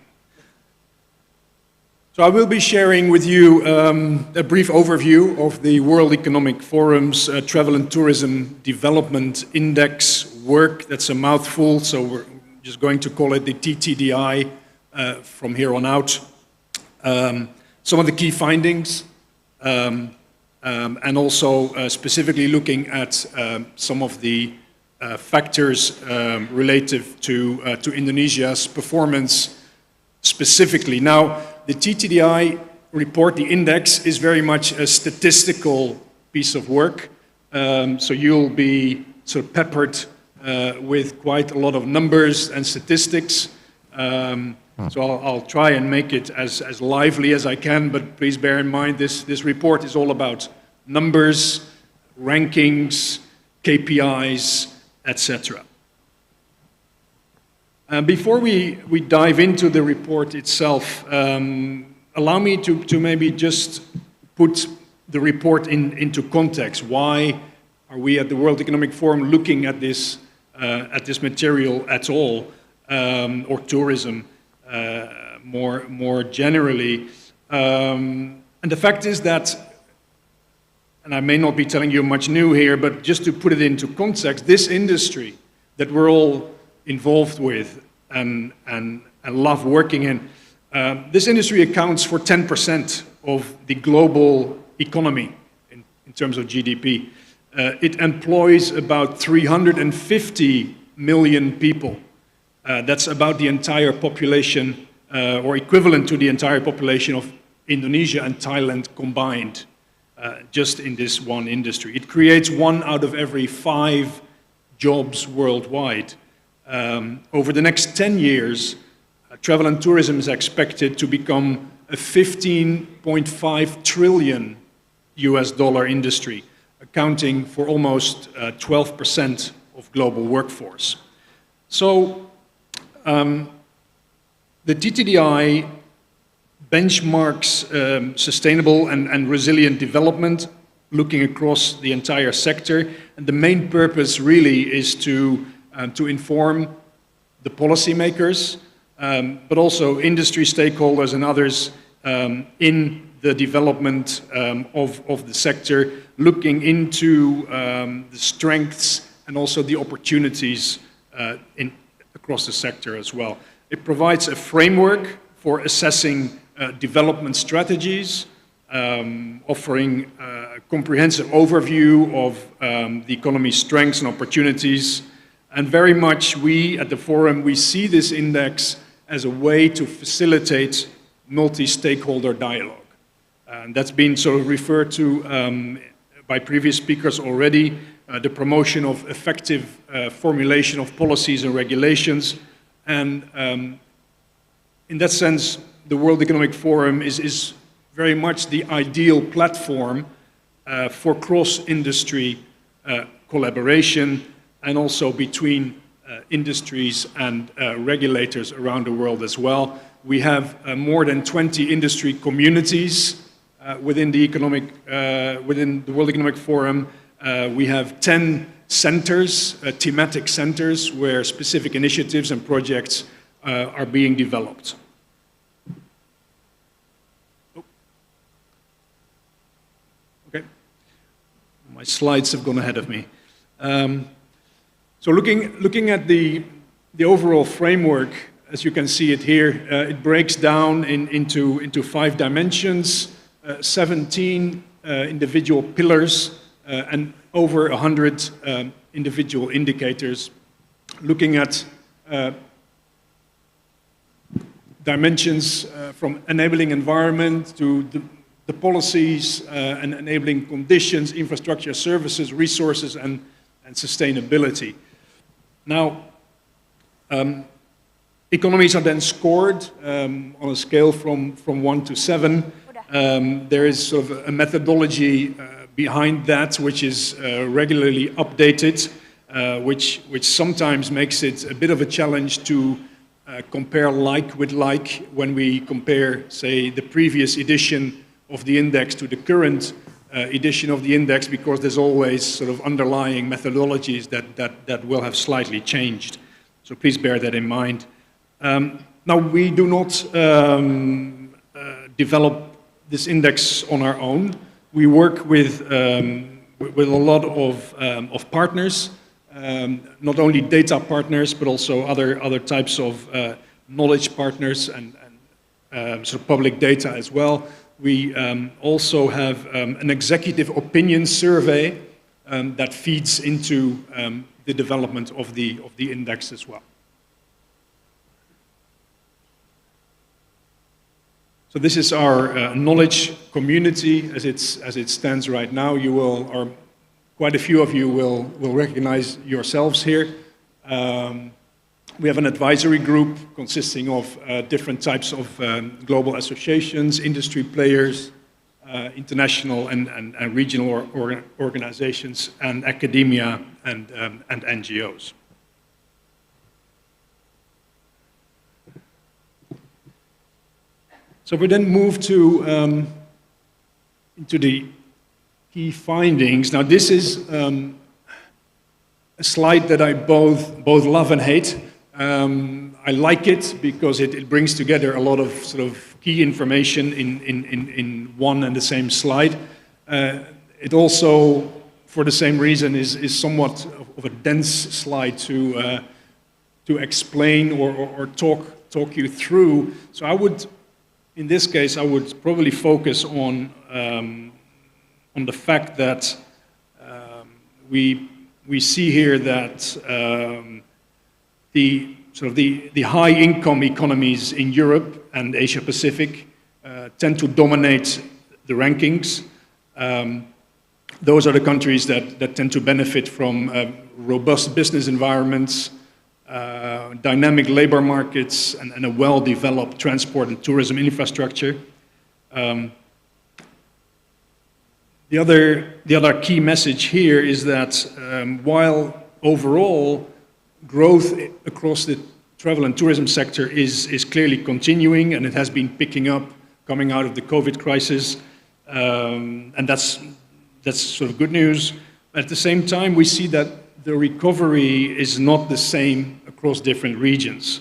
So I will be sharing with you a brief overview of the World Economic Forum's Travel and Tourism Development Index work. That's a mouthful, so we're just going to call it the TTDI from here on out. Some of the key findings, and also specifically looking at some of the factors relative to Indonesia's performance specifically. Now, the TTDI report, the index, is very much a statistical piece of work. So you'll be sort of peppered with quite a lot of numbers and statistics. So I'll try and make it as lively as I can, but please bear in mind this report is all about numbers, rankings, KPIs, etc. Before we dive into the report itself, allow me to maybe just put the report into context. Why are we at the World Economic Forum looking at this material at all, or tourism more generally? And the fact is that, and I may not be telling you much new here, but just to put it into context, this industry that we're all involved with and love working in, this industry accounts for 10% of the global economy in terms of GDP. It employs about 350 million people. That's about the entire population, or equivalent to the entire population of Indonesia and Thailand combined, just in this one industry. It creates 1 out of every 5 jobs worldwide. Over the next 10 years, travel and tourism is expected to become a $15.5 trillion US industry, accounting for almost 12% of global workforce. So The TTDI benchmarks sustainable and resilient development, looking across the entire sector. And the main purpose really is to inform the policymakers, but also industry stakeholders and others in the development of the sector, looking into the strengths and also the opportunities across the sector as well. It provides a framework for assessing development strategies, offering a comprehensive overview of the economy's strengths and opportunities. And very much we at the Forum, we see this index as a way to facilitate multi-stakeholder dialogue. And that's been sort of referred to by previous speakers already, the promotion of effective formulation of policies and regulations. And in that sense, the World Economic Forum is very much the ideal platform for cross-industry collaboration and also between industries and regulators around the world as well. We have more than 20 industry communities within the World Economic Forum. We have 10 centers, thematic centers, where specific initiatives and projects are being developed. Okay, my slides have gone ahead of me. So looking at the overall framework, as you can see it here, it breaks down into 5 dimensions, 17 individual pillars, and over 100 individual indicators, looking at dimensions from enabling environment to the policies and enabling conditions, infrastructure, services, resources, and sustainability. Now, economies are then scored on a scale from 1 to 7. There is sort of a methodology behind that, which is regularly updated, which sometimes makes it a bit of a challenge to compare like with like when we compare, say, the previous edition of the index to the current edition of the index, because there's always sort of underlying methodologies that will have slightly changed. So please bear that in mind. Now, we do not develop this index on our own. We work with a lot of partners, not only data partners, but also other types of knowledge partners and sort of public data as well. We also have an executive opinion survey that feeds into the development of the index as well. So this is our knowledge community as it stands right now. You will, or quite a few of you will recognize yourselves here. We have an advisory group consisting of different types of global associations, industry players, international and regional organizations, and academia and NGOs. So we then move to into the key findings. Now this is a slide that I both love and hate. I like it because it brings together a lot of sort of key information in one and the same slide. It also, for the same reason, is somewhat of a dense slide to explain or talk you through. So I would, in this case, I would probably focus on the fact that we see here that the high income economies in Europe and Asia Pacific tend to dominate the rankings. Those are the countries that tend to benefit from robust business environments, dynamic labor markets, and a well-developed transport and tourism infrastructure. The other key message here is that while overall growth across the travel and tourism sector is clearly continuing, and it has been picking up coming out of the COVID crisis, and that's sort of good news. At the same time, we see that the recovery is not the same across different regions.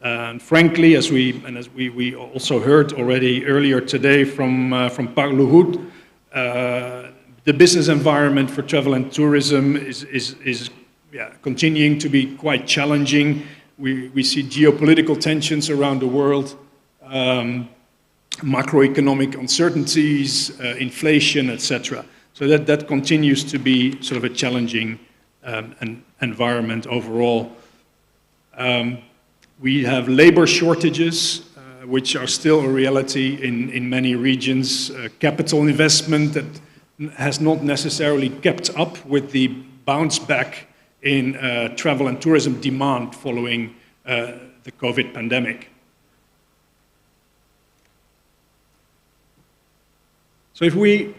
And frankly, as we also heard already earlier today from Pak Luhut, the business environment for travel and tourism is continuing to be quite challenging. We see geopolitical tensions around the world, macroeconomic uncertainties, inflation, etc. So that continues to be sort of a challenging environment overall. We have labor shortages, which are still a reality in many regions. Capital investment that has not necessarily kept up with the bounce back in travel and tourism demand following the COVID pandemic. So if we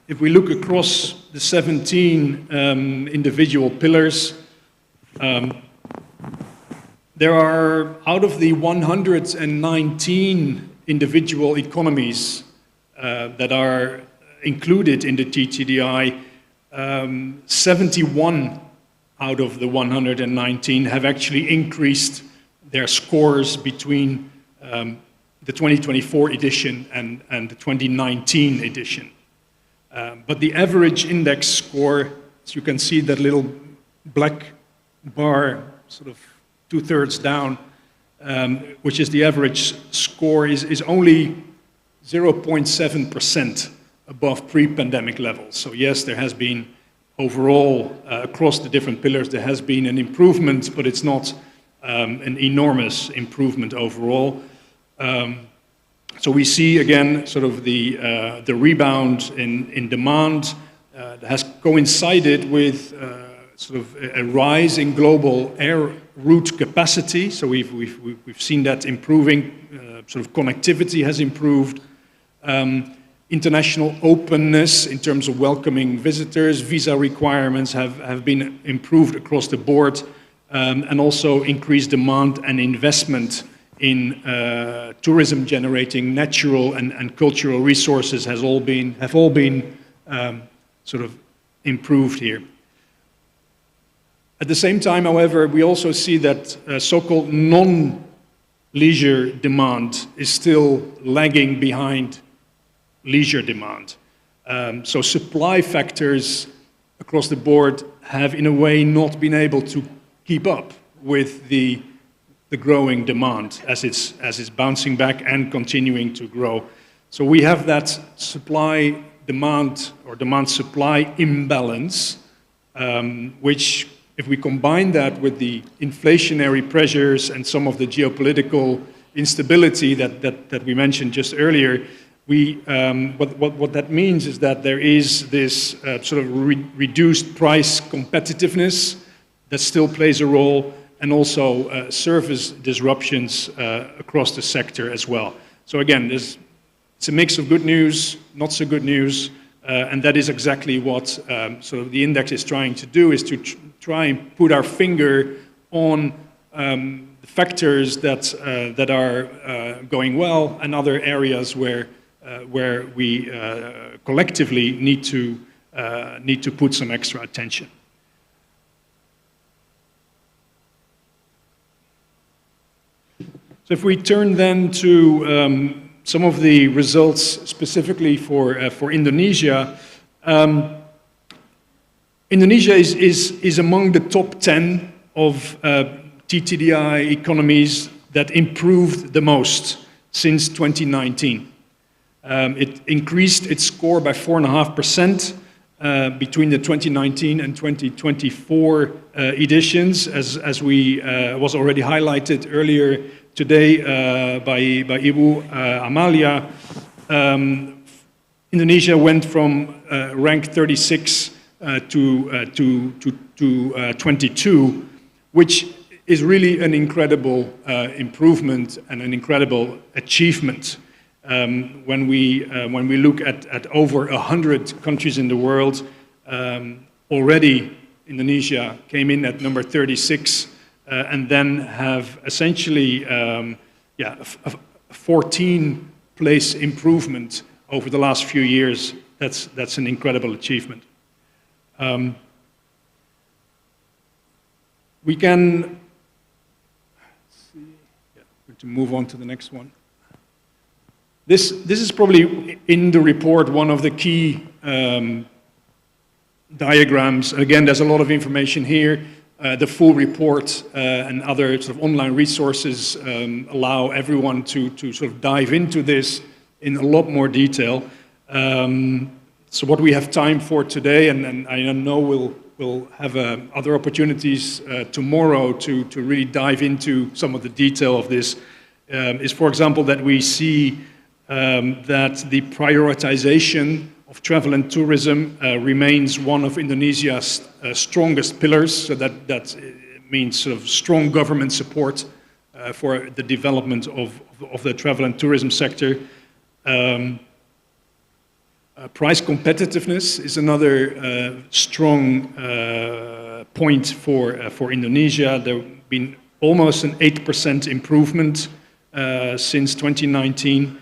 look across the 17 individual pillars, there are, out of the 119 individual economies that are included in the TTDI, 71 out of the 119 have actually increased their scores between the 2024 edition and the 2019 edition. But the average index score, as you can see that little black bar sort of 2/3 down, which is the average score, is only 0.7% above pre-pandemic levels. So yes, there has been overall, across the different pillars, there has been an improvement, but it's not an enormous improvement overall. So we see again sort of the rebound in demand that has coincided with sort of a rise in global air route capacity. So we've seen that improving. Sort of connectivity has improved. International openness in terms of welcoming visitors, visa requirements have been improved across the board, and also increased demand and investment in tourism generating natural and cultural resources have all been sort of improved here. At the same time, however, we also see that so-called non-leisure demand is still lagging behind leisure demand. So supply factors across the board have in a way not been able to keep up with the growing demand as it's bouncing back and continuing to grow. So we have that supply-demand or demand-supply imbalance, which, if we combine that with the inflationary pressures and some of the geopolitical instability that we mentioned just earlier, what that means is that there is this sort of reduced price competitiveness that still plays a role, and also service disruptions across the sector as well. So again, it's a mix of good news, not so good news, and that is exactly what sort of the index is trying to do, is to try and put our finger on the factors that are going well, and other areas where we collectively need to put some extra attention. So if we turn then to some of the results specifically for Indonesia, Indonesia is among the top 10 of TTDI economies that improved the most since 2019. It increased its score by 4.5% between the 2019 and 2024 editions, as was already highlighted earlier today by Ibu Amalia. Indonesia went from rank 36 to 22, which is really an incredible improvement and an incredible achievement. When we look at over 100 countries in the world, already Indonesia came in at number 36, and then have essentially a 14-place improvement over the last few years. That's an incredible achievement. We can to move on to the next one. This is probably in the report one of the key diagrams. Again, there's a lot of information here. The full report and other sort of online resources allow everyone to sort of dive into this in a lot more detail. So what we have time for today, and I know we'll have other opportunities tomorrow to really dive into some of the detail of this, is, for example, that we see that the prioritization of travel and tourism remains one of Indonesia's strongest pillars. So that means sort of strong government support for the development of the travel and tourism sector. Price competitiveness is another strong point for Indonesia. There have been almost an 8% improvement since 2019,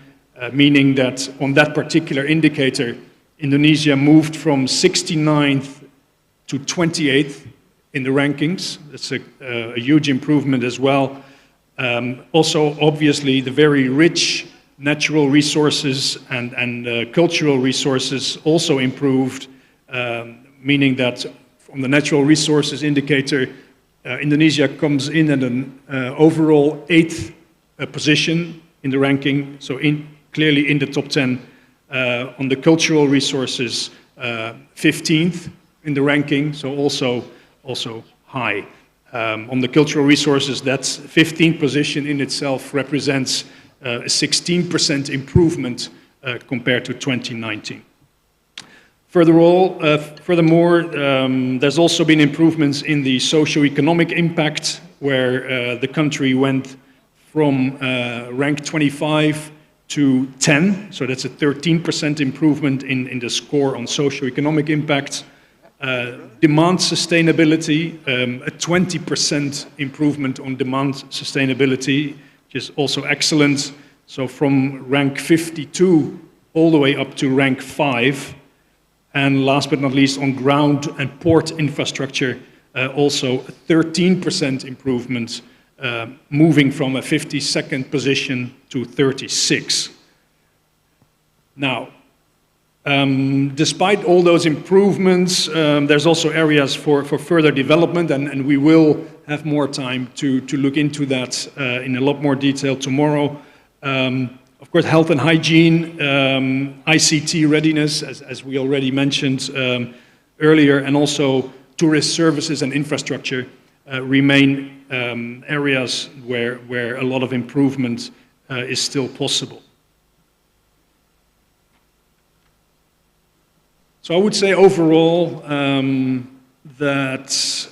meaning that on that particular indicator, Indonesia moved from 69th to 28th in the rankings. That's a huge improvement as well. Also, obviously, the very rich natural resources and cultural resources also improved, meaning that from the natural resources indicator, Indonesia comes in at an overall 8th position in the ranking, so clearly in the top 10. On the cultural resources, 15th in the ranking, so also high. On the cultural resources, that's 15th position in itself represents a 16% improvement compared to 2019. Furthermore, there's also been improvements in the socio-economic impact, where the country went from rank 25 to 10, so that's a 13% improvement in the score on socio-economic impact. Demand sustainability, a 20% improvement on demand sustainability, which is also excellent. So from rank 52 all the way up to rank 5. And last but not least, on ground and port infrastructure, also a 13% improvement, moving from a 52nd position to 36. Now, despite all those improvements, there's also areas for further development, and we will have more time to look into that in a lot more detail tomorrow. Of course, health and hygiene, ICT readiness, as we already mentioned earlier, and also tourist services and infrastructure remain areas where a lot of improvement is still possible. So I would say overall that,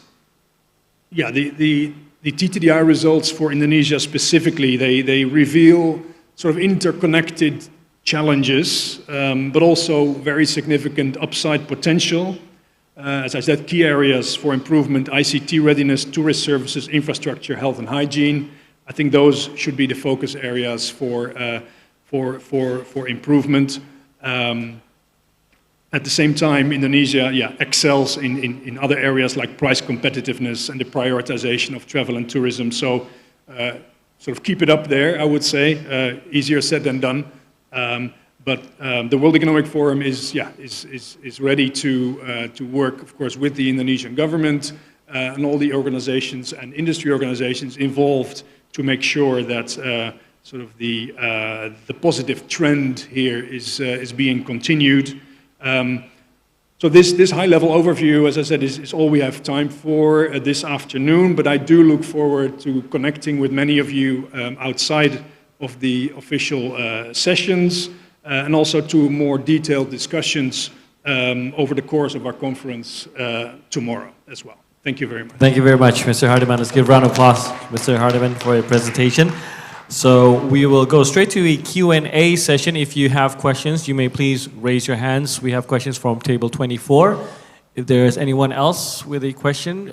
yeah, the TTDI results for Indonesia specifically, they reveal sort of interconnected challenges, but also very significant upside potential. As I said, key areas for improvement: ICT readiness, tourist services, infrastructure, health and hygiene. I think those should be the focus areas for improvement. At the same time, Indonesia, excels in other areas like price competitiveness and the prioritization of travel and tourism. So, sort of keep it up there, I would say. Easier said than done. But the World Economic Forum is ready to work, of course, with the Indonesian government and all the organizations and industry organizations involved to make sure that sort of the positive trend here is being continued. So this high-level overview, as I said, is all we have time for this afternoon, but I do look forward to connecting with many of you outside of the official sessions, and also to more detailed discussions over the course of our conference tomorrow as well. Thank you very much. Thank you very much, Mr. Hardiman. Let's give a round of applause, Mr. Hardiman, for your presentation. So we will go straight to a Q&A session. If you have questions, you may please raise your hands. We have questions from table 24. If there is anyone else with a question,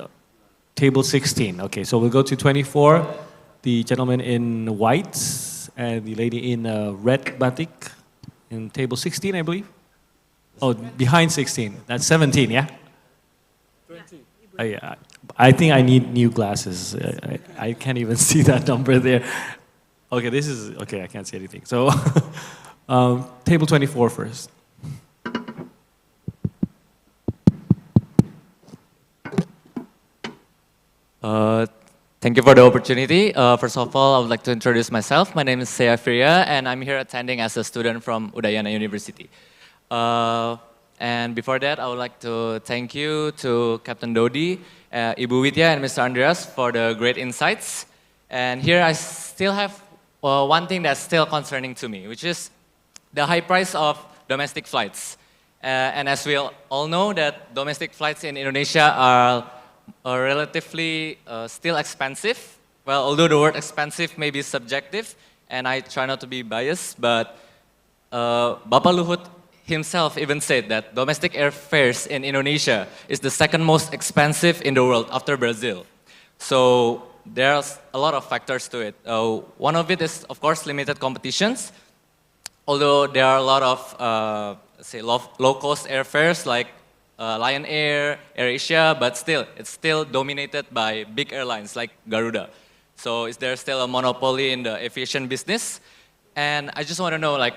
Table 16. Okay, so we'll go to 24. The gentleman in white and the lady in red batik in table 16, I believe. Oh, behind 16. That's 17, yeah? 20. Yeah. I think I need new glasses. I can't even see that number there. Okay, this is, okay, I can't see anything. So, table 24 first. Thank you for the opportunity. First of all, I would like to introduce myself. My name is Seafria, and I'm here attending as a student from Udayana University. And before that, I would like to thank you to Captain Dodi, Ibu Widya, and Mr. Andreas for the great insights. And here I still have one thing that's still concerning to me, which is the high price of domestic flights. And as we all know that domestic flights in Indonesia are relatively still expensive. Well, although the word expensive may be subjective, and I try not to be biased, but Bapak Luhut himself even said that domestic airfares in Indonesia is the second most expensive in the world after Brazil. So there's a lot of factors to it. One of it is, of course, limited competitions. Although there are a lot of, say, low-cost airfares like Lion Air, AirAsia, but still, it's still dominated by big airlines like Garuda. So is there still a monopoly in the aviation business? And I just want to know, like,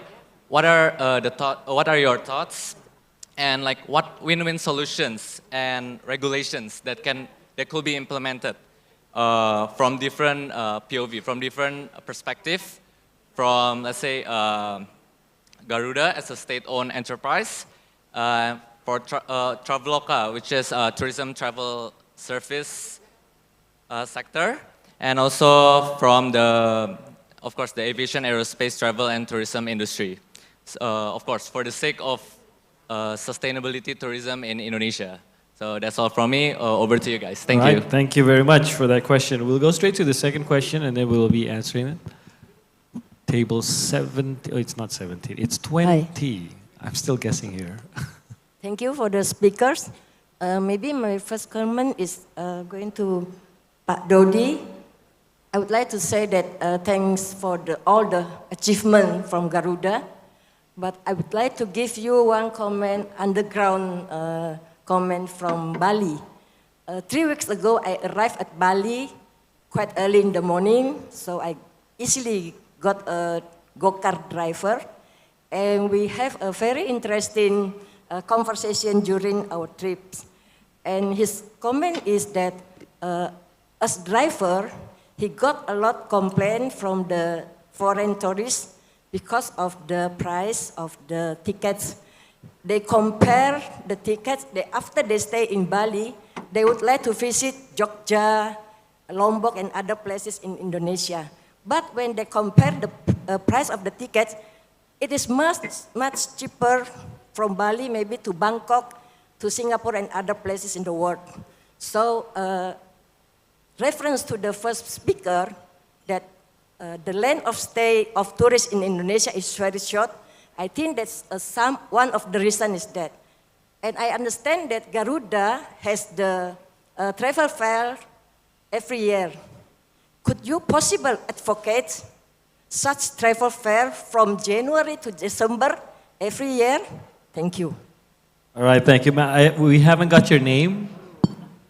what are your thoughts, and like what win-win solutions and regulations that could be implemented from different POV, from different perspective, from let's say Garuda as a state-owned enterprise, for Traveloka, which is tourism travel service sector, and also from the, of course, the aviation, aerospace, travel, and tourism industry. Of course, for the sake of sustainability tourism in Indonesia. So that's all from me. Over to you guys. Thank you. Thank you very much for that question. We'll go straight to the second question, and then we'll be answering it. Table 70, oh, it's not 17, it's 20. Hi. I'm still guessing here. Thank you for the speakers. Maybe my first comment is going to Pak Dodi. I would like to say that thanks for all the achievement from Garuda. But I would like to give you one comment, underground comment from Bali. 3 weeks ago, I arrived at Bali quite early in the morning, so I easily got a go-kart driver. And we have a very interesting conversation during our trips. And his comment is that as driver, he got a lot complaint from the foreign tourists because of the price of the tickets. They compare the tickets, after they stay in Bali, they would like to visit Jogja, Lombok, and other places in Indonesia. But when they compare the price of the tickets, it is much cheaper from Bali, maybe to Bangkok, to Singapore, and other places in the world. So, reference to the first speaker, that the length of stay of tourists in Indonesia is very short. I think that's one of the reasons is that. And I understand that Garuda has the travel fair every year. Could you possibly advocate such travel fair from January to December every year? Thank you. All right, thank you. We haven't got your name.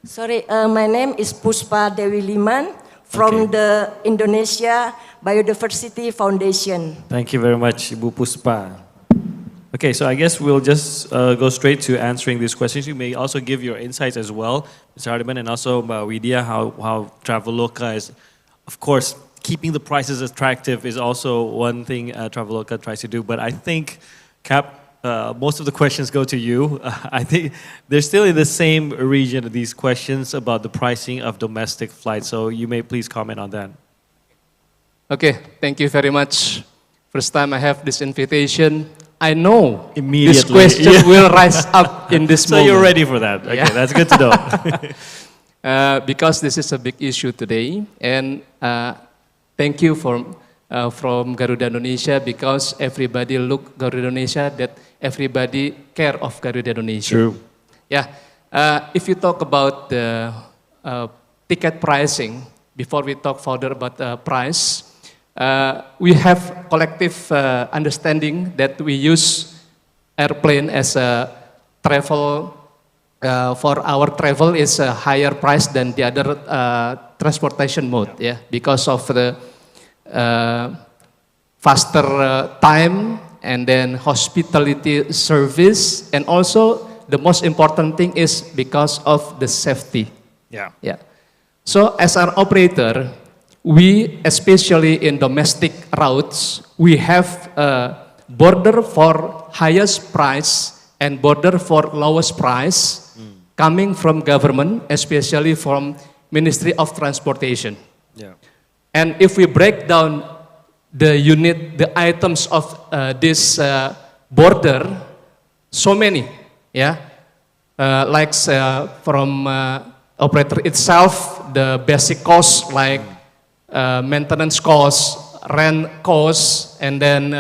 Sorry, my name is Puspa Dewi Liman from the Indonesia Biodiversity Foundation. Thank you very much, Ibu Puspa. Okay, so I guess we'll just go straight to answering these questions. You may also give your insights as well, Mr. Hardiman, and also Widya, how Traveloka is, of course, keeping the prices attractive is also one thing Traveloka tries to do. But I think, Cap, most of the questions go to you. I think they're still in the same region, these questions about the pricing of domestic flights. So you may please comment on that. Okay, thank you very much. First time I have this invitation. I know immediately this question will rise up in this moment. So you're ready for that. Okay, Yeah. that's good to know. Because this is a big issue today. And thank you from Garuda Indonesia, because everybody look Garuda Indonesia, that everybody care of Garuda Indonesia. True. Yeah. If you talk about the ticket pricing, before we talk further about price, we have collective understanding that we use airplane as a travel, for our travel is a higher price than the other transportation mode, yeah, because of the faster time and then hospitality service, and also the most important thing is because of the safety. Yeah. Yeah. So as an operator, we, especially in domestic routes, we have a border for highest price and border for lowest price coming from government, especially from Ministry of Transportation. Yeah. And if we break down the unit, the items of this border, so many, yeah, like from operator itself, the basic costs like maintenance costs, rent costs, and then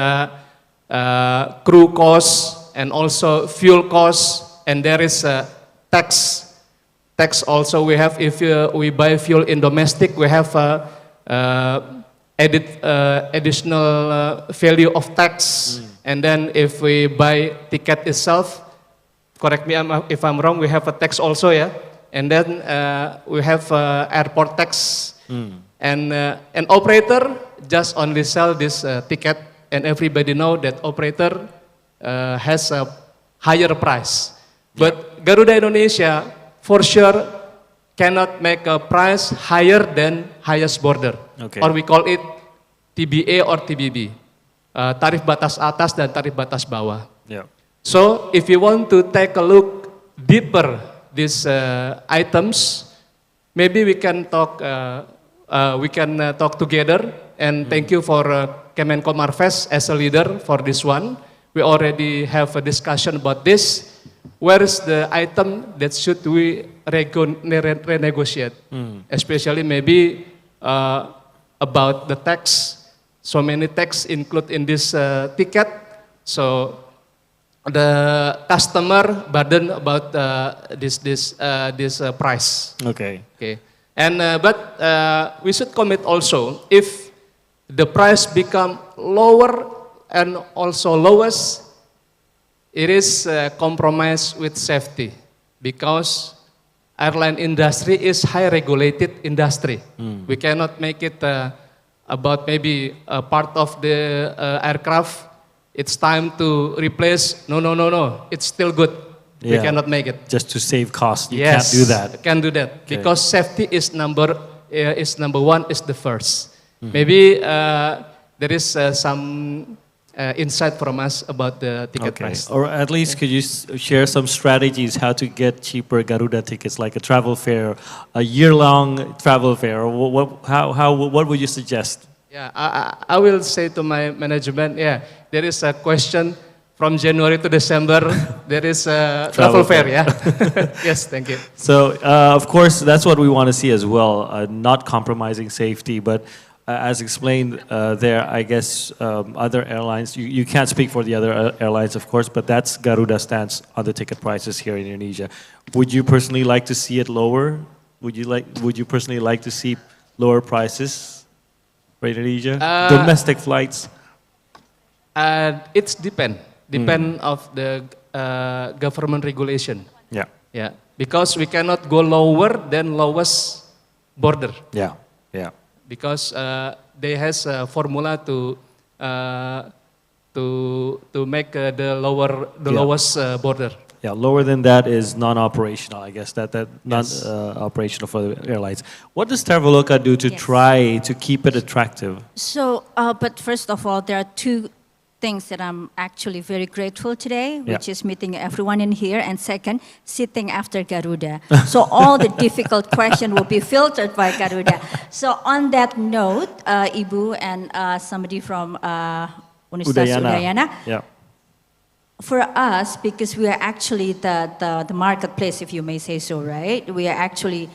crew costs, and also fuel costs, and there is tax. Tax also we have, if we buy fuel in domestic, we have additional value of tax. And then if we buy ticket itself, correct me if I'm wrong, we have a tax also, yeah? And then we have airport tax. And an operator just only sell this ticket, and everybody know that operator has a higher price. But Garuda Indonesia, for sure, cannot make a price higher than highest border. Okay. Or we call it TBA or TBB. Tarif batas atas dan tarif batas bawah. Yeah. So if you want to take a look deeper these items, maybe we can talk together. And thank you for Kemenko Marves as a leader for this one. We already have a discussion about this. Where is the item that should we renegotiate? Especially maybe about the tax. So many tax include in this ticket. So the customer burden about this price. Okay. Okay. And but we should commit also, if the price become lower and also lowest, it is compromise with safety, because airline industry is high regulated industry. We cannot make it about maybe a part of the aircraft, it's time to replace. No. It's still good. We cannot make it. Just to save cost, you Yes, can't do that. Can't do that, Okay. because safety is number one, is the first. Maybe there is some insight from us about the ticket price. Or at least could you share some strategies how to get cheaper Garuda tickets, like a travel fare, a year-long travel fare, or what would you suggest? Yeah, I will say to my management, yeah, there is a question from January to December, there is a travel fare, yeah. Yes, thank you. So, of course, that's what we want to see as well, not compromising safety, but as explained there, I guess other airlines, you can't speak for the other airlines, of course, but that's Garuda stance on the ticket prices here in Indonesia. Would you personally like to see it lower? Would you personally like to see lower prices for Indonesia? Domestic flights? It's depend of the government regulation. Yeah. Yeah, because we cannot go lower than lowest border. Yeah. Because they has a formula to make the lowest border. Yeah, lower than that is non-operational. I guess that non-operational for the airlines. What does Traveloka do to try to keep it attractive? So, but first of all, there are two things that I'm actually very grateful today, which is meeting everyone in here, and second, sitting after Garuda. So all the difficult question will be filtered by Garuda. So on that note, Ibu and somebody from Universitas Udayana, for us, because we are actually the marketplace, if you may say so, right? We are actually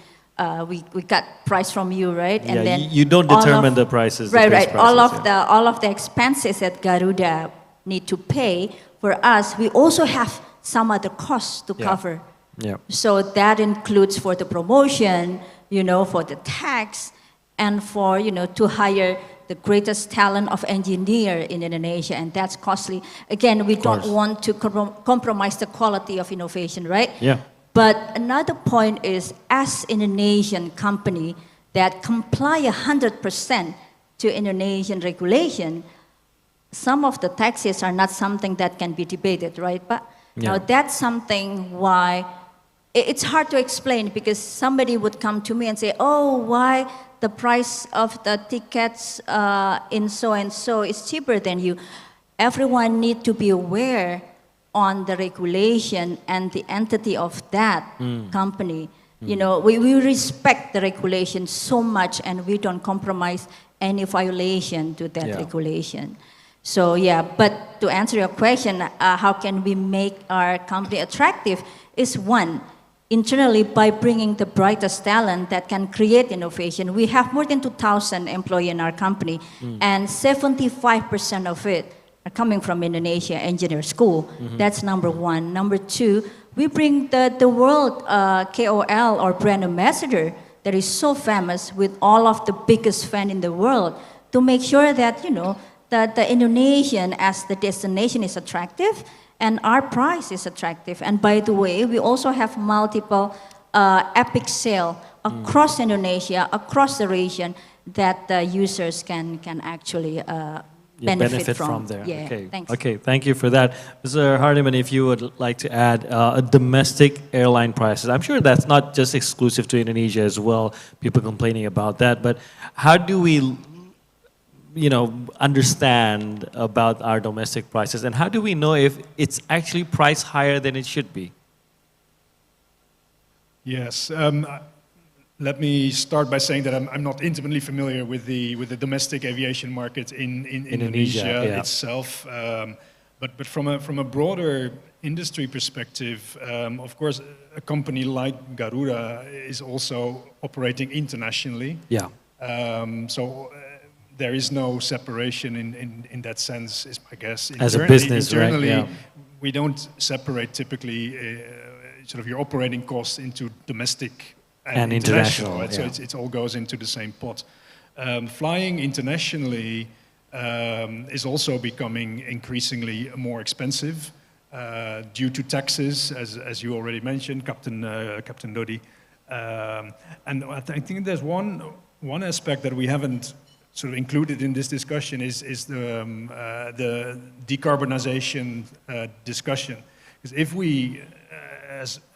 we got price from you, right? And then you don't determine the prices. Right. All of the expenses that Garuda need to pay, for us, we also have some other costs to cover. Yeah. So that includes for the promotion, for the tax, and for, to hire the greatest talent of engineer in Indonesia, and that's costly. Again, we don't want to compromise the quality of innovation, right? Yeah. But another point is, as Indonesian company that comply 100% to Indonesian regulation, some of the taxes are not something that can be debated, right? But now that's something why it's hard to explain, because somebody would come to me and say, oh, why the price of the tickets in so-and-so is cheaper than you? Everyone need to be aware on the regulation and the entity of that company. We respect the regulation so much, and we don't compromise any violation to that regulation. So but to answer your question, how can we make our company attractive, is one, internally by bringing the brightest talent that can create innovation. We have more than 2,000 employees in our company, and 75% of it are coming from Indonesia Engineer School. That's number one. Number two, we bring the world KOL or brand ambassador that is so famous, with all of the biggest fan in the world, to make sure that, that the Indonesian as the destination is attractive, and our price is attractive. And by the way, we also have multiple epic sale across Indonesia, across the region, that the users can actually benefit from there. Yeah, okay. Thanks. Okay, thank you for that. Mr. Hardiman, if you would like to add domestic airline prices, I'm sure that's not just exclusive to Indonesia as well, people complaining about that, but how do we understand about our domestic prices, and how do we know if it's actually priced higher than it should be? Yes. Let me start by saying that I'm not intimately familiar with the domestic aviation market in Indonesia itself. But from a broader industry perspective, of course, a company like Garuda is also operating internationally. Yeah. So there is no separation in that sense, is my guess. As a business, internally, right? Yeah. We don't separate typically sort of your operating costs into domestic and international. Right? Yeah. So it all goes into the same pot. Flying internationally is also becoming increasingly more expensive due to taxes, as you already mentioned, Captain Dodi. And I think there's one aspect that we haven't sort of included in this discussion is the decarbonization discussion. Because if we,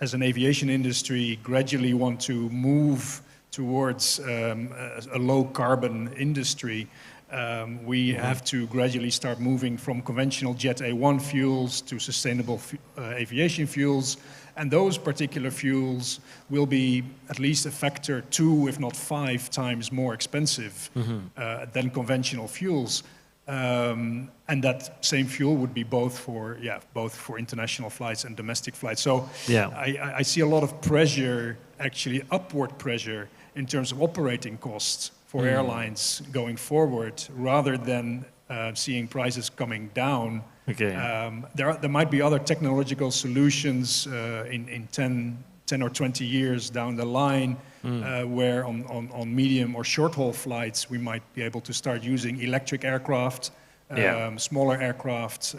as an aviation industry, gradually want to move towards a low carbon industry, we have to gradually start moving from conventional Jet A1 fuels to sustainable aviation fuels. And those particular fuels will be at least a factor 2, if not 5 times more expensive than conventional fuels. And that same fuel would be both for international flights and domestic flights. So I see a lot of pressure, actually upward pressure, in terms of operating costs for airlines going forward, rather than seeing prices coming down. Okay. There might be other technological solutions in 10 or 20 years down the line, where on medium or short-haul flights we might be able to start using electric aircraft, smaller aircraft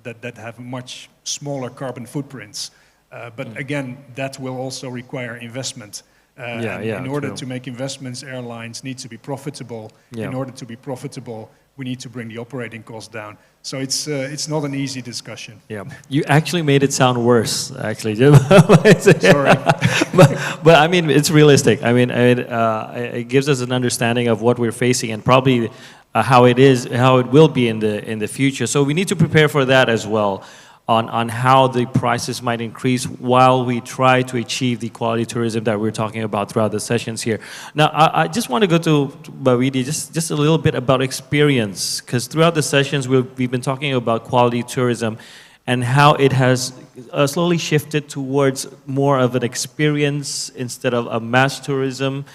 that have much smaller carbon footprints. But again, that will also require investment. In order to make investments, airlines need to be profitable. In order to be profitable, we need to bring the operating costs down. So it's not an easy discussion. Yeah, you actually made it sound worse, actually, Jim. Sorry. but I mean, it's realistic. I mean, it gives us an understanding of what we're facing, and probably how it will be in the future. So we need to prepare for that as well, on how the prices might increase while we try to achieve the quality tourism that we're talking about throughout the sessions here. Now, I just want to go to Bawidi, just a little bit about experience, because throughout the sessions we've been talking about quality tourism and how it has slowly shifted towards more of an experience instead of a mass tourism.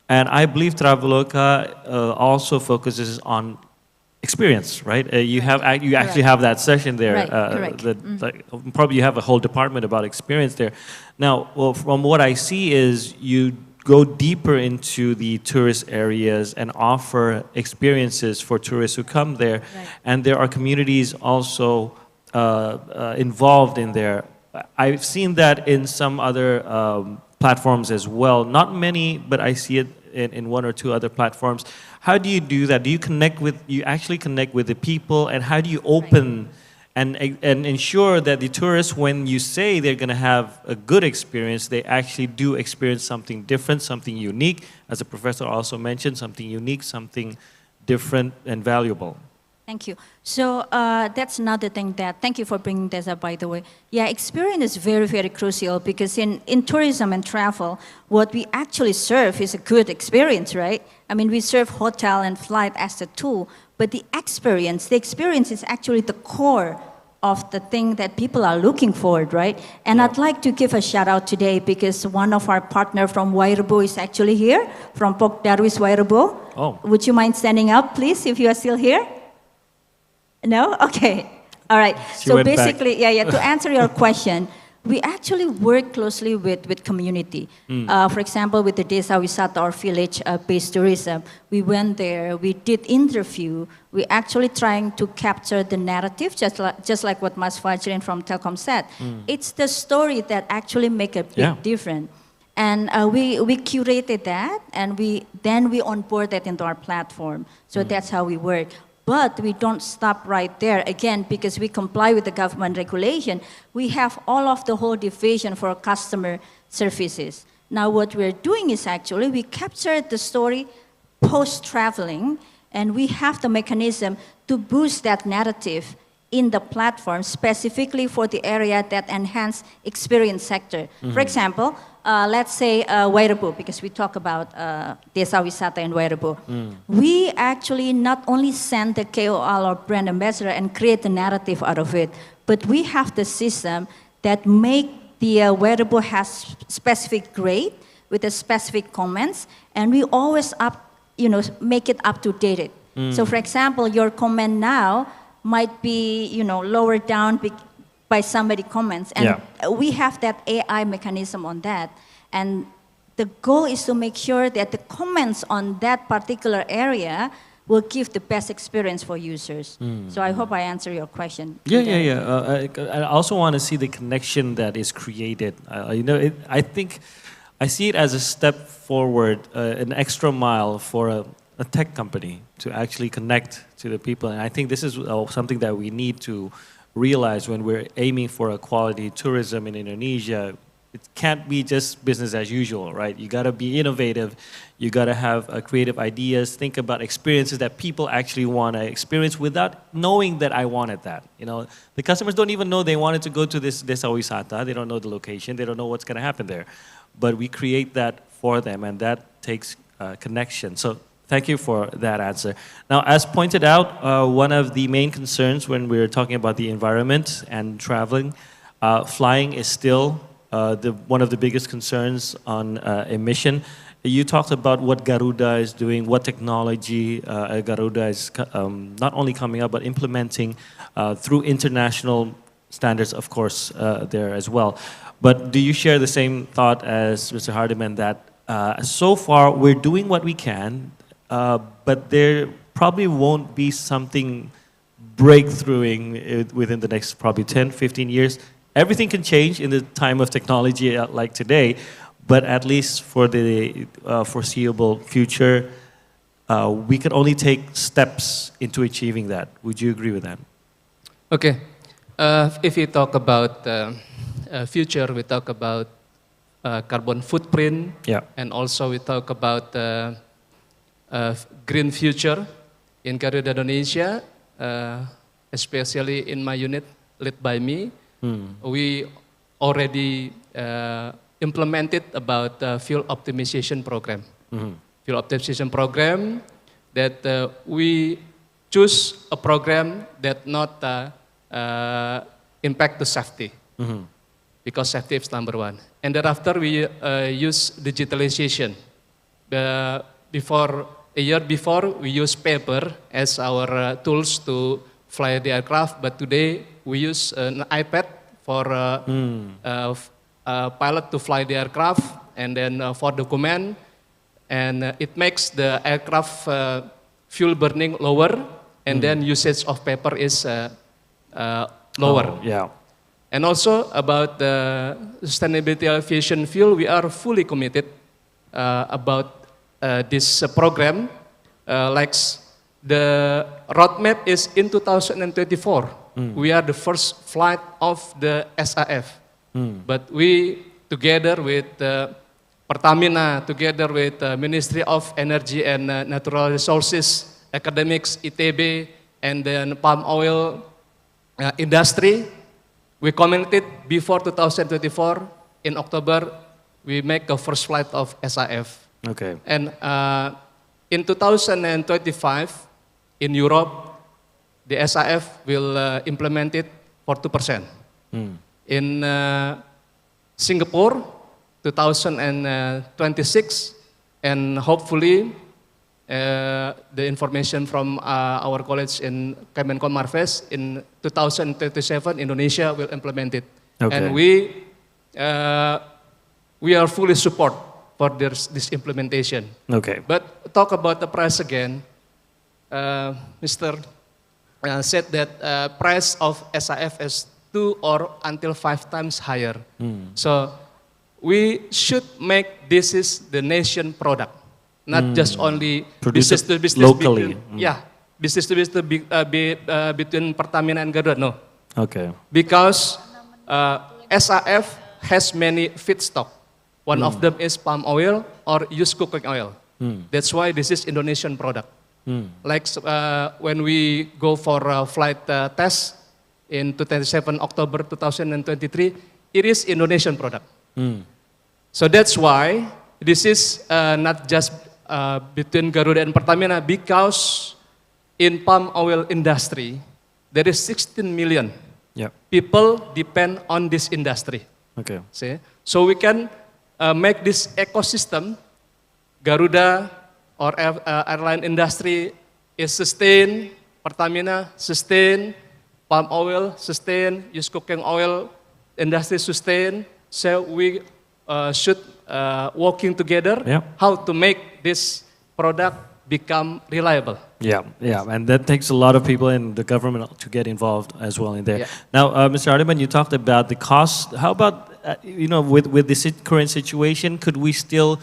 And I believe Traveloka also focuses on experience, right? You actually have that session there. Right, correct. Probably you have a whole department about experience there. Now, well, from what I see is you go deeper into the tourist areas and offer experiences for tourists who come there. Right. And there are communities also involved in there. I've seen that in some other platforms as well. Not many, but I see it in one or two other platforms. How do you do that? Do you actually connect with the people, and how do you open and ensure that the tourists, when you say they're going to have a good experience, they actually do experience something different, something unique, as the professor also mentioned, something unique, something different and valuable? Thank you. So that's another thing that, thank you for bringing this up, by the way. Yeah, experience is very, very crucial, because in tourism and travel, what we actually serve is a good experience, right? I mean, we serve hotel and flight as a tool, but the experience is actually the core of the thing that people are looking for, right? And I'd like to give a shout out today, because one of our partner from Wairebo is actually here, from Pok Darwis Wairebo. Oh. Would you mind standing up, please, if you are still here? No? Okay. All right. She so went back. basically, to answer your question, we actually work closely with community. For example, with the Desa Wisata or village-based tourism, we went there, we did interview, we actually trying to capture the narrative, just like what Mas Fajrin from Telkom said. It's the story that actually make a big difference. And we curated that, and then we onboard that into our platform. So that's how we work. But we don't stop right there, again, because we comply with the government regulation. We have all of the whole division for customer services. Now what we're doing is actually we capture the story post-traveling, and we have the mechanism to boost that narrative in the platform, specifically for the area that enhance experience sector. For example, let's say Wairebo, because we talk about Desa Wisata in Wairebo. We actually not only send the KOL or brand ambassador and create the narrative out of it, but we have the system that make the Wairebo has specific grade with the specific comments, and we always make it up to date. So for example, your comment now might be lower down by somebody comments, and we have that AI mechanism on that, and the goal is to make sure that the comments on that particular area will give the best experience for users. So I hope I answer your question. I also want to see the connection that is created. I think I see it as a step forward, an extra mile for a tech company to actually connect to the people. And I think this is something that we need to realize when we're aiming for a quality tourism in Indonesia. It can't be just business as usual, right? You gotta be innovative. You gotta have creative ideas, think about experiences that people actually wanna experience without knowing that I wanted that. The customers don't even know they wanted to go to this Desa Wisata. They don't know the location. They don't know what's gonna happen there. But we create that for them, and that takes connection. So thank you for that answer. Now, as pointed out, one of the main concerns when we're talking about the environment and traveling, flying is still one of the biggest concerns on emission. You talked about what Garuda is doing, what technology Garuda is not only coming up, but implementing through international standards, of course, there as well. But do you share the same thought as Mr. Hardiman that so far we're doing what we can, but there probably won't be something breakthroughing within the next probably 10, 15 years. Everything can change in the time of technology like today, but at least for the foreseeable future, we can only take steps into achieving that. Would you agree with that? Okay. If you talk about future, we talk about carbon footprint, and also we talk about green future in Garuda Indonesia, especially in my unit led by me. We already implemented about fuel optimization program. Fuel optimization program that we choose a program that not impact the safety, because safety is number one. And thereafter we use digitalization. A year before, we use paper as our tools to fly the aircraft, but today we use an iPad for pilot to fly the aircraft, and then for the command, and it makes the aircraft fuel burning lower, and then usage of paper is lower. Oh, yeah. And also about the sustainability aviation fuel, we are fully committed about this program. Like the roadmap is in 2024. We are the first flight of the SAF. But we, together with Pertamina, together with Ministry of Energy and Natural Resources, academics, ITB, and then palm oil industry, we committed before 2024, in October, we make the first flight of SAF. Okay. And in 2025, in Europe, the SAF will implement it for 2%. In Singapore, 2026, and hopefully the information from our college in Kemenko Marves, in 2037, Indonesia will implement it. Okay. And we are fully support for this implementation. Okay. But talk about the price again. Mr. Said that price of SAF is 2 or until 5 times higher. So we should make this is the nation product, not just only business to business locally. Business to business between Pertamina and Garuda. No. Okay. Because SAF has many feedstock. One of them is palm oil or used cooking oil. That's why this is Indonesian product. Like when we go for a flight test in 27 October 2023, it is Indonesian product. So that's why this is not just between Garuda and Pertamina, because in palm oil industry, there is 16 million people depend on this industry. Okay. See? So we can make this ecosystem, Garuda or airline industry is sustained, Pertamina sustain, palm oil sustain, used cooking oil industry sustain. So we should working together how to make this product become reliable. Yeah, and that takes a lot of people in the government to get involved as well in there. Yeah. Now, Mr. Ardiman, you talked about the cost. How about with the current situation, could we still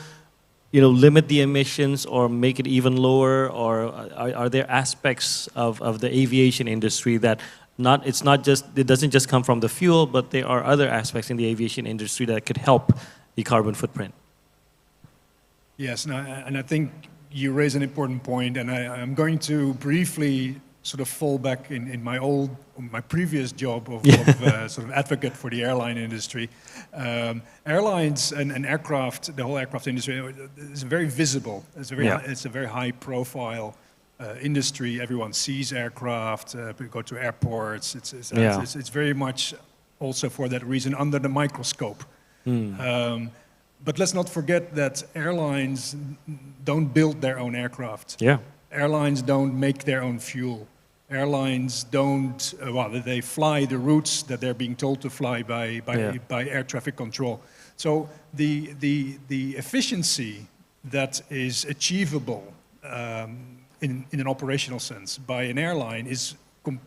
limit the emissions or make it even lower, or are there aspects of the aviation industry that it doesn't just come from the fuel, but there are other aspects in the aviation industry that could help the carbon footprint? Yes, and I think you raise an important point, and I'm going to briefly sort of fall back in my previous job of sort of advocate for the airline industry. Airlines and aircraft, the whole aircraft industry is very visible. It's a very high profile industry. Everyone sees aircraft, go to airports. It's very much also for that reason under the microscope. But let's not forget that airlines don't build their own aircraft. Airlines don't make their own fuel. Airlines don't, they fly the routes that they're being told to fly by air traffic control. So the efficiency that is achievable in an operational sense by an airline is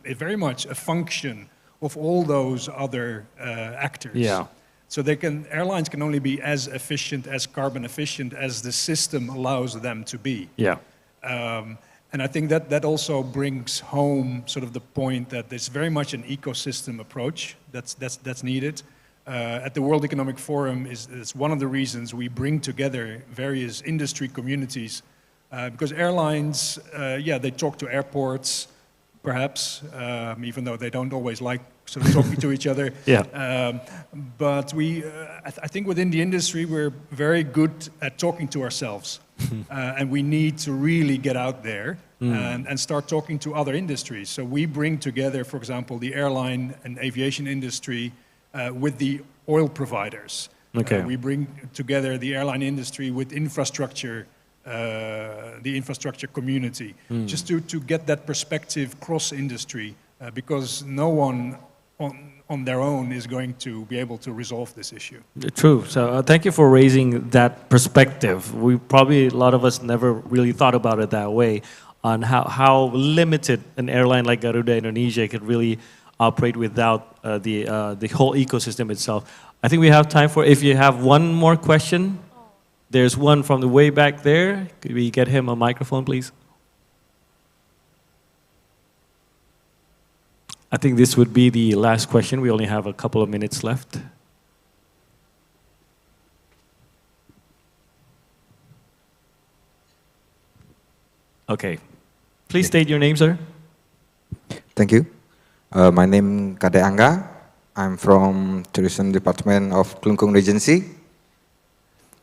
very much a function of all those other actors. So airlines can only be as efficient, as carbon efficient as the system allows them to be. And I think that also brings home sort of the point that there's very much an ecosystem approach that's needed. At the World Economic Forum is one of the reasons we bring together various industry communities, because airlines, they talk to airports, perhaps, even though they don't always like sort of talking to each other. But I think within the industry, we're very good at talking to ourselves. And we need to really get out there and start talking to other industries. So we bring together, for example, the airline and aviation industry with the oil providers. We bring together the airline industry with infrastructure, the infrastructure community, just to get that perspective cross-industry, because no one on their own is going to be able to resolve this issue. True. So thank you for raising that perspective. We probably, a lot of us never really thought about it that way, on how limited an airline like Garuda Indonesia could really operate without the whole ecosystem itself. I think we have time for, if you have one more question. There's one from the way back there. Could we get him a microphone, please? I think this would be the last question. We only have a couple of minutes left. Okay. Please state your name, sir. Thank you. My name Kade Angga. I'm from Tourism Department of Kelungkung Regency.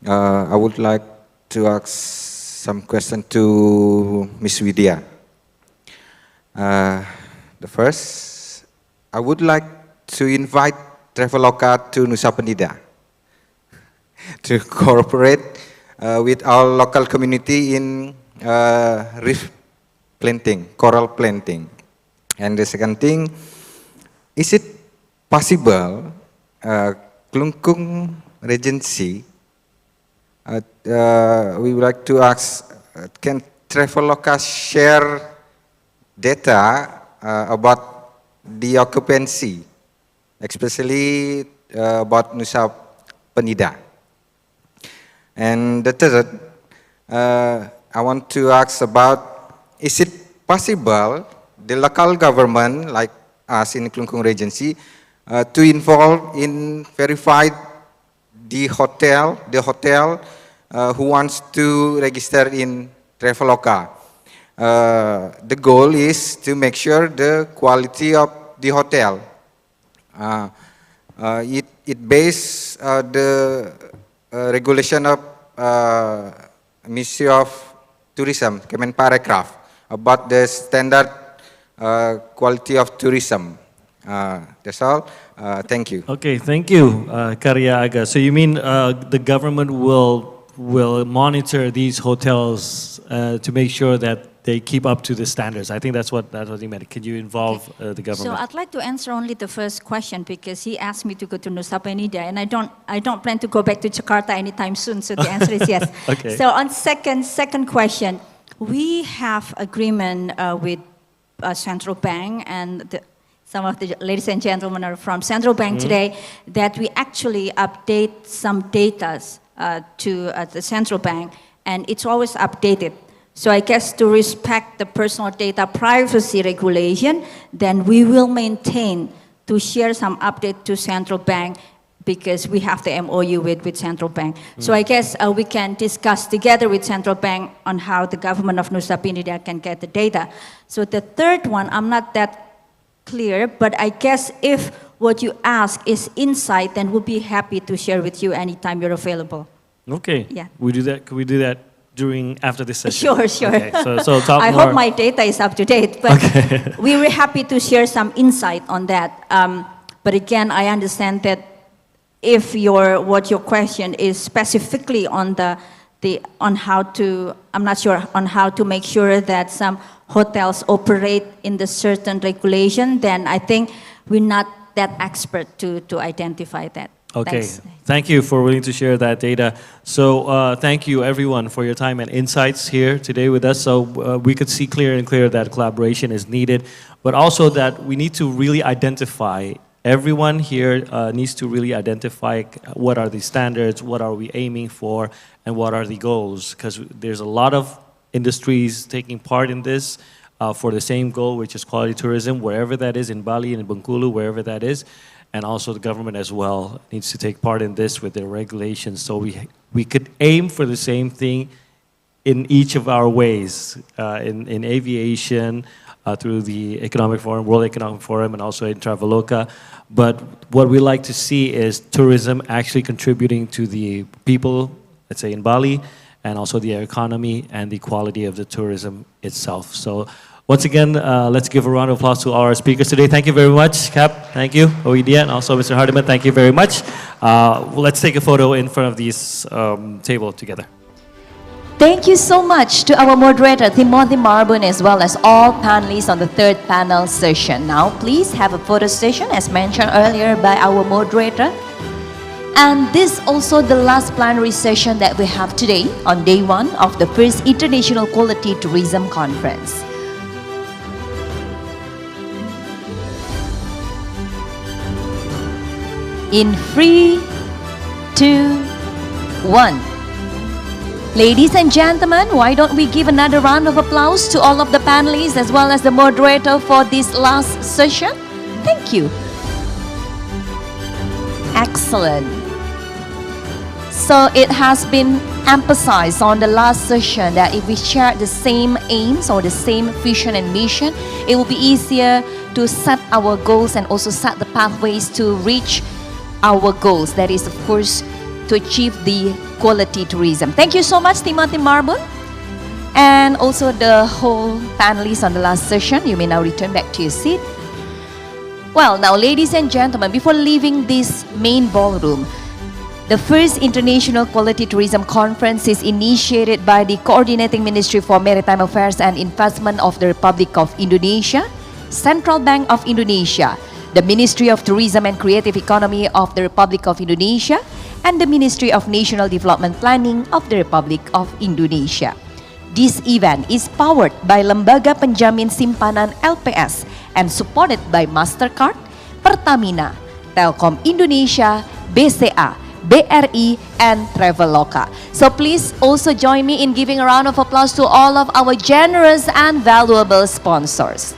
I would like to ask some question to Ms. Widya. The first, I would like to invite Traveloka to Nusa Penida to cooperate with our local community in reef planting, coral planting. And the second thing, is it possible Kelungkung Regency, we would like to ask, can Traveloka share data about the occupancy, especially about Nusa Penida? And the third, I want to ask about, is it possible the local government, like us in Kelungkung Regency, to involve in verified the hotel who wants to register in Traveloka. The goal is to make sure the quality of the hotel. It based the regulation of Ministry of Tourism, Kemenko, about the standard quality of tourism. That's all. Thank you. Okay, thank you, Karya Aga. So you mean the government will monitor these hotels to make sure that they keep up to the standards? I think that's what you meant. Can you involve the government? So I'd like to answer only the first question because he asked me to go to Nusa Penida, and I don't plan to go back to Jakarta anytime soon. So the answer is yes. Okay. So on second question, we have agreement with Central Bank, and some of the ladies and gentlemen are from Central Bank today, that we actually update some data to the Central Bank, and it's always updated. So I guess to respect the personal data privacy regulation, then we will maintain to share some update to Central Bank because we have the MOU with Central Bank. So I guess we can discuss together with Central Bank on how the government of Nusa Penida can get the data. So the third one, I'm not that clear, but I guess if what you ask is insight, then we'll be happy to share with you anytime you're available. Okay. Yeah. We do that. Can we do that after this session? Sure. Okay. So talk I more. hope my data is up to date, but we were happy to share some insight on that. But again, I understand that if what your question is specifically on on how to, I'm not sure on how to make sure that some hotels operate in the certain regulation, then I think we're not that expert to identify that. Okay, Thanks. thank you for willing to share that data. So thank you everyone for your time and insights here today with us. So we could see clear that collaboration is needed, but also that we need to really identify, everyone here needs to really identify what are the standards, what are we aiming for, and what are the goals, because there's a lot of industries taking part in this for the same goal, which is quality tourism, wherever that is, in Bali, in Bengkulu, wherever that is. And also the government as well needs to take part in this with their regulations. So we could aim for the same thing in each of our ways, in aviation, through the Economic Forum, World Economic Forum, and also in Traveloka. But what we like to see is tourism actually contributing to the people, let's say in Bali, and also the economy and the quality of the tourism itself. So once again, let's give a round of applause to all our speakers today. Thank you very much, Cap. Thank you, Oidia, and also Mr. Hardiman. Thank you very much. Let's take a photo in front of this table together. Thank you so much to our moderator, Timothy Marbun, as well as all panelists on the third panel session. Now, please have a photo session, as mentioned earlier by our moderator. And this also the last plenary session that we have today on day one of the first International Quality Tourism Conference. In 3, 2, 1. Ladies and gentlemen, why don't we give another round of applause to all of the panelists as well as the moderator for this last session? Thank you. Excellent. So it has been emphasized on the last session that if we share the same aims or the same vision and mission, it will be easier to set our goals and also set the pathways to reach our goals. That is, of course, to achieve the quality tourism. Thank you so much, Timothy Marbun, and also the whole panelists on the last session. You may now return back to your seat. Well, now, ladies and gentlemen, before leaving this main ballroom, the first International Quality Tourism Conference is initiated by the Coordinating Ministry for Maritime Affairs and Investment of the Republic of Indonesia, Central Bank of Indonesia, the Ministry of Tourism and Creative Economy of the Republic of Indonesia, and the Ministry of National Development Planning of the Republic of Indonesia. This event is powered by Lembaga Penjamin Simpanan LPS and supported by Mastercard, Pertamina, Telkom Indonesia, BCA, BRI, and Traveloka. So please also join me in giving a round of applause to all of our generous and valuable sponsors.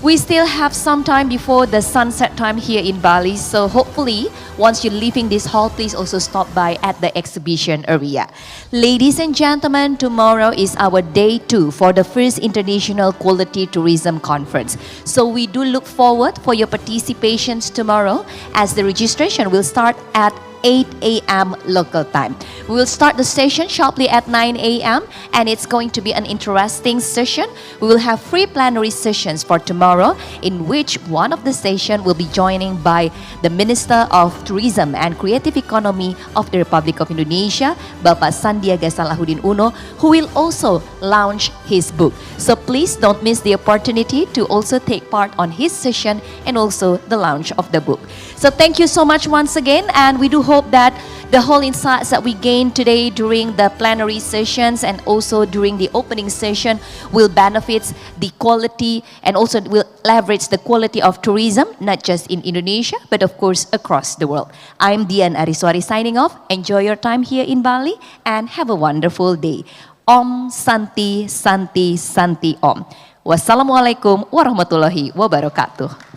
We still have some time before the sunset time here in Bali, so hopefully once you're leaving this hall, please also stop by at the exhibition area. Ladies and gentlemen, tomorrow is our day 2 for the first International Quality Tourism Conference. So we do look forward for your participations tomorrow, as the registration will start at 8 a.m. local time. We will start the session sharply at 9 a.m. and it's going to be an interesting session. We will have 3 plenary sessions for tomorrow, in which one of the sessions will be joining by the Minister of Tourism and Creative Economy of the Republic of Indonesia, Bapak Sandiaga Salahuddin Uno, who will also launch his book. So please don't miss the opportunity to also take part on his session and also the launch of the book. So thank you so much once again, and we do hope that the whole insights that we gained today during the plenary sessions and also during the opening session will benefit the quality and also will leverage the quality of tourism, not just in Indonesia, but of course across the world. I'm Dian Ariswari signing off. Enjoy your time here in Bali and have a wonderful day. Om Santi Santi Santi Om. Wassalamualaikum warahmatullahi wabarakatuh.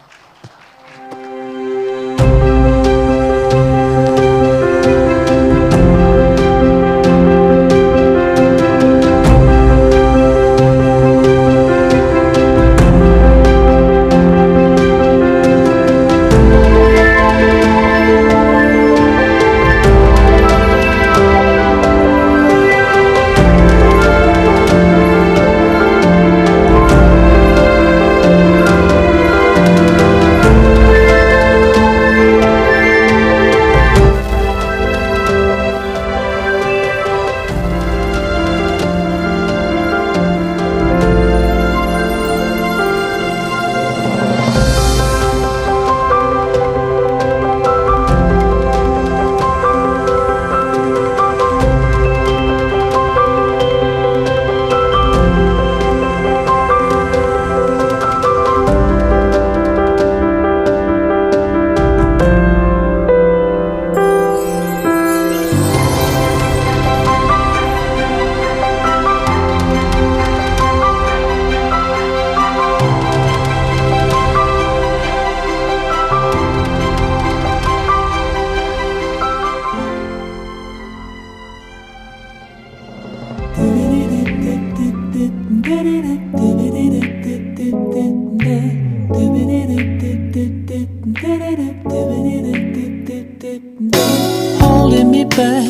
Holding me back,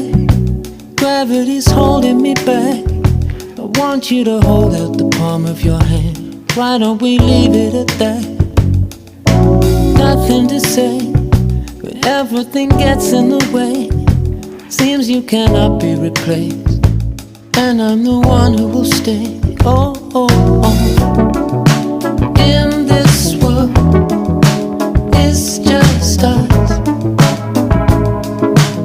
gravity's holding me back. I want you to hold out the palm of your hand. Why don't we leave it at that? Nothing to say, but everything gets in the way. Seems you cannot be replaced. and I'm the one who will stay. Oh, oh, oh. In this world, it's just us.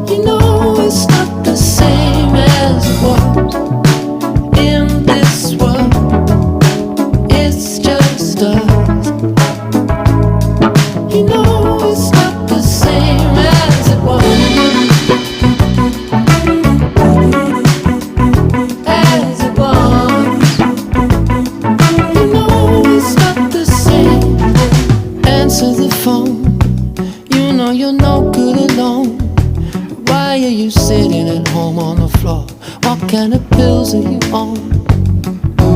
You know it's not the same as it was. In this world, it's just us. You know it's not the same as it was. As it was. You know it's not the same. Answer the phone. You know you're no good alone. Why are you sitting at home on the floor? What kind of pills are you on?